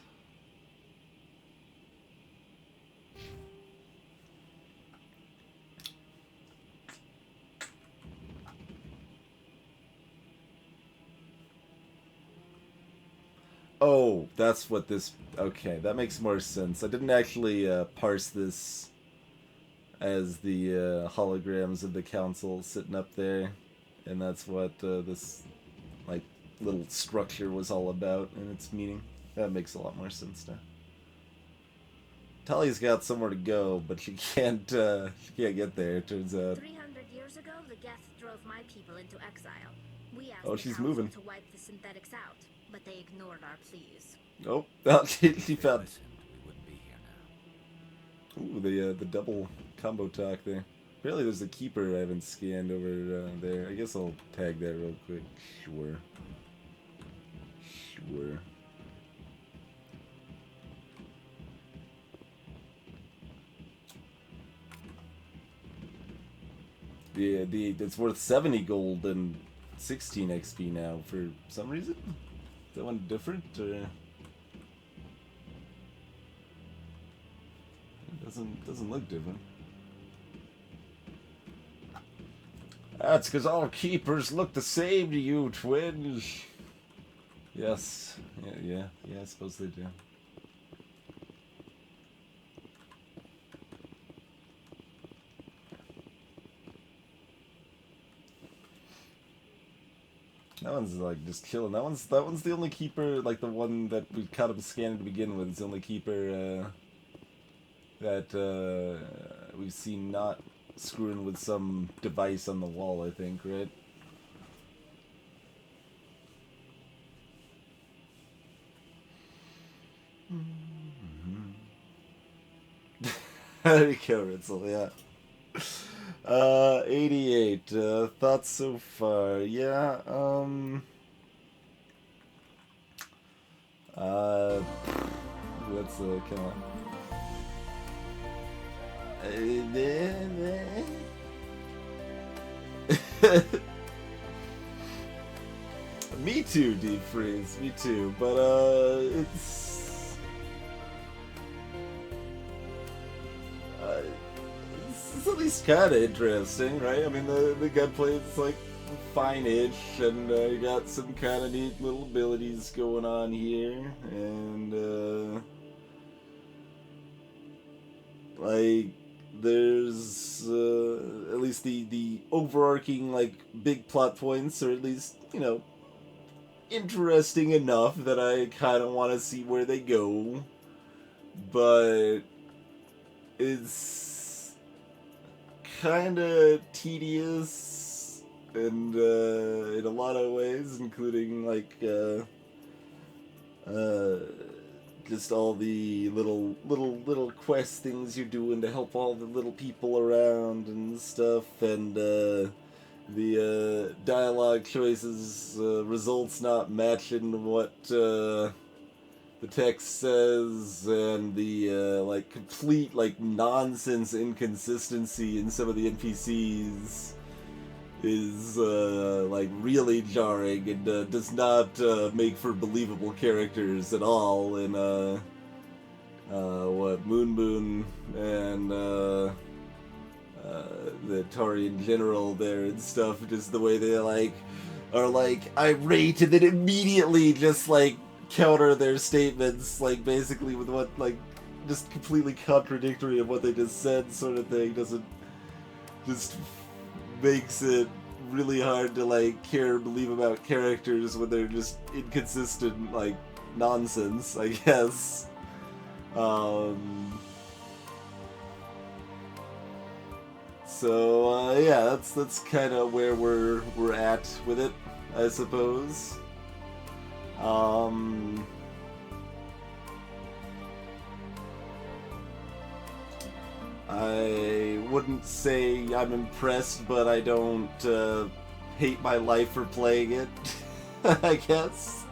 Oh, that's what this... Okay, that makes more sense. I didn't actually parse this as the holograms of the council sitting up there. And that's what this, like, little structure was all about and its meaning. That makes a lot more sense now. Tali's got somewhere to go, but she can't get there, it turns out. 300 years ago, the Geth drove my people into exile. We asked Oh, the she's council moving. to wipe the synthetics out, but they ignored our pleas. Oh, well, she found... Ooh, the double combo talk there. Apparently there's a keeper I haven't scanned over there. I guess I'll tag that real quick. Sure. Sure. Yeah, it's worth 70 gold and 16 XP now for some reason. Is that one different or? It doesn't look different. That's because all keepers look the same to you, twins. Yes. Yeah, I suppose they do. That one's like just killing. That one's the only keeper, like the one that we caught him scanning to begin with. It's the only keeper that we've seen not screwing with some device on the wall, I think, right? There you go, Ritzel, yeah. 88, thoughts so far, yeah, let's, come on. Me too, Deep Freeze, me too, but, it's... It's at least kind of interesting, right? I mean, the gunplay is like fine-ish, and you got some kind of neat little abilities going on here, and like there's at least the overarching like big plot points are at least, you know, interesting enough that I kind of want to see where they go, but it's kind of tedious and in a lot of ways, including like just all the little quest things you're doing to help all the little people around and stuff, and the dialogue choices results not matching what the text says, and the like complete like nonsense inconsistency in some of the NPCs is like really jarring, and does not make for believable characters at all in what Moon and the Atari in general there and stuff. Just the way they like are like irate and then immediately just like counter their statements, like basically with what like just completely contradictory of what they just said, sort of thing. Doesn't just makes it really hard to like care or believe about characters when they're just inconsistent like nonsense, I guess. So yeah, that's kind of where we're at with it, I suppose. I wouldn't say I'm impressed, but I don't hate my life for playing it, I guess.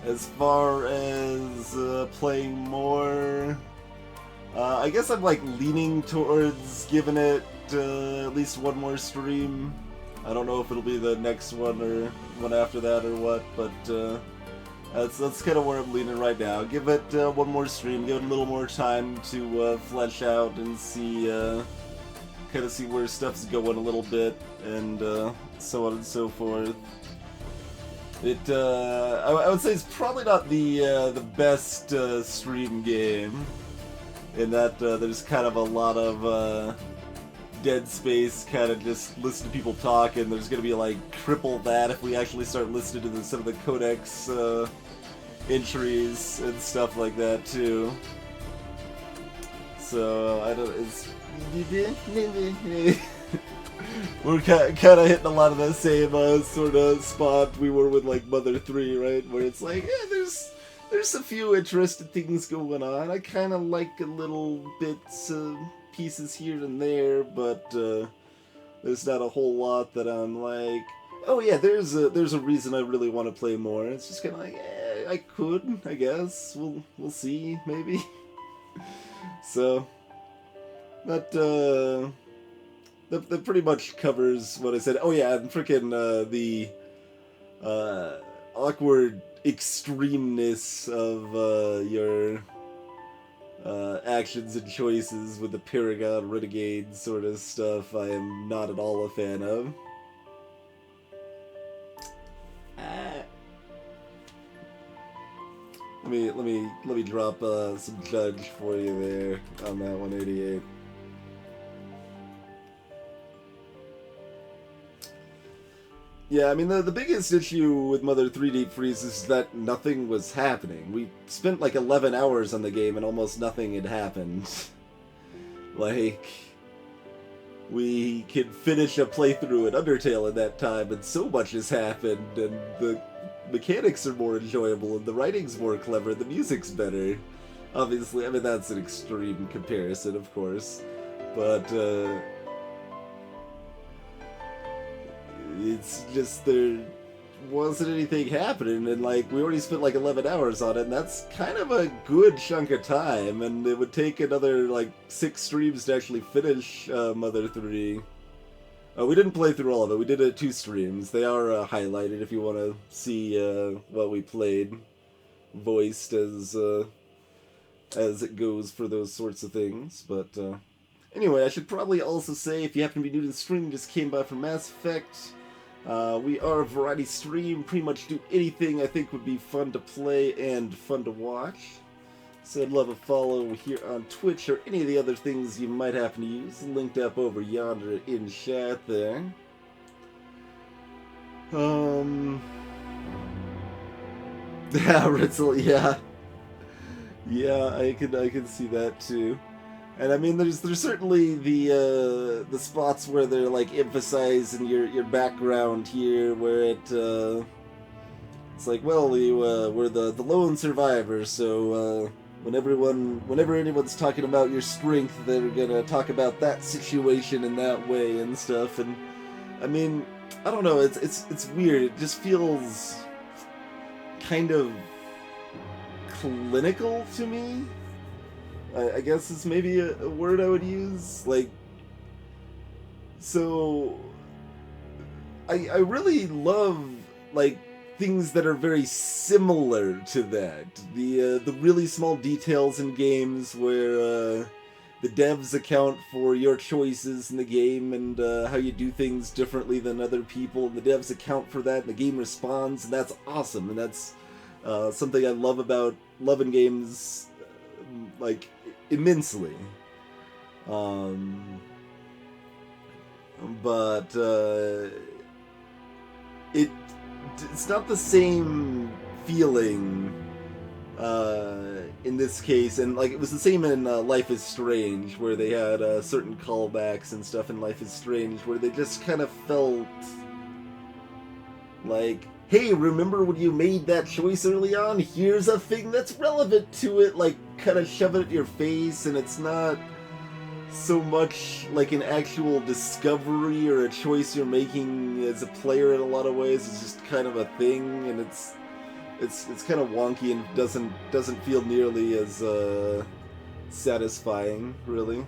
As far as playing more, I guess I'm like leaning towards giving it at least one more stream. I don't know if it'll be the next one or one after that or what, but that's kind of where I'm leaning right now. Give it one more stream, give it a little more time to flesh out and see, kind of see where stuff's going a little bit, and so on and so forth. It, I would say it's probably not the best stream game, in that there's kind of a lot of dead space, kind of just listen to people talk, and there's going to be like triple that if we actually start listening to some of the codex entries and stuff like that too. So I don't. We're kind of hitting a lot of the same sort of spot we were with like Mother 3, right? Where it's like, yeah, there's a few interesting things going on. I kind of like a little bits pieces here and there, but there's not a whole lot that I'm like, oh yeah, there's a reason I really want to play more. It's just kind of like, I could, I guess. We'll see, maybe. So, that pretty much covers what I said. Oh yeah, and frickin' the awkward extremeness of your actions and choices with the Paragon Renegade sort of stuff I am not at all a fan of. Let me drop some judge for you there on that 188. Yeah, I mean, the biggest issue with Mother 3 Deep Freeze is that nothing was happening. We spent like 11 hours on the game and almost nothing had happened. Like, we could finish a playthrough in Undertale in that time and so much has happened and the mechanics are more enjoyable and the writing's more clever and the music's better. Obviously, I mean, that's an extreme comparison, of course, but, it's just there wasn't anything happening, and like we already spent like 11 hours on it, and that's kind of a good chunk of time, and it would take another like 6 streams to actually finish Mother 3. We didn't play through all of it, we did 2 streams. They are highlighted if you want to see what we played, voiced as it goes for those sorts of things, but anyway, I should probably also say, if you happen to be new to the stream and just came by from Mass Effect, we are a variety stream, pretty much do anything I think would be fun to play and fun to watch. So I'd love a follow here on Twitch or any of the other things you might happen to use, linked up over yonder in chat there. Yeah, Ritzel, yeah. Yeah, I can see that too. And I mean, there's certainly the spots where they're like emphasizing your background here, where it's like, well, we're the lone survivor, so whenever anyone's talking about your strength, they're gonna talk about that situation in that way and stuff. And I mean, I don't know, it's weird. It just feels kind of clinical to me. I guess is maybe a word I would use. Like, so I really love like things that are very similar to that. The really small details in games where the devs account for your choices in the game and how you do things differently than other people, and the devs account for that, and the game responds, and that's awesome. And that's something I love about loving games, like, immensely. But it's not the same feeling in this case, and like it was the same in Life is Strange, where they had certain callbacks and stuff in Life is Strange, where they just kind of felt like, hey, remember when you made that choice early on? Here's a thing that's relevant to it, like, kind of shove it at your face, and it's not so much like an actual discovery or a choice you're making as a player in a lot of ways. It's just kind of a thing, and it's kind of wonky and doesn't feel nearly as satisfying, really.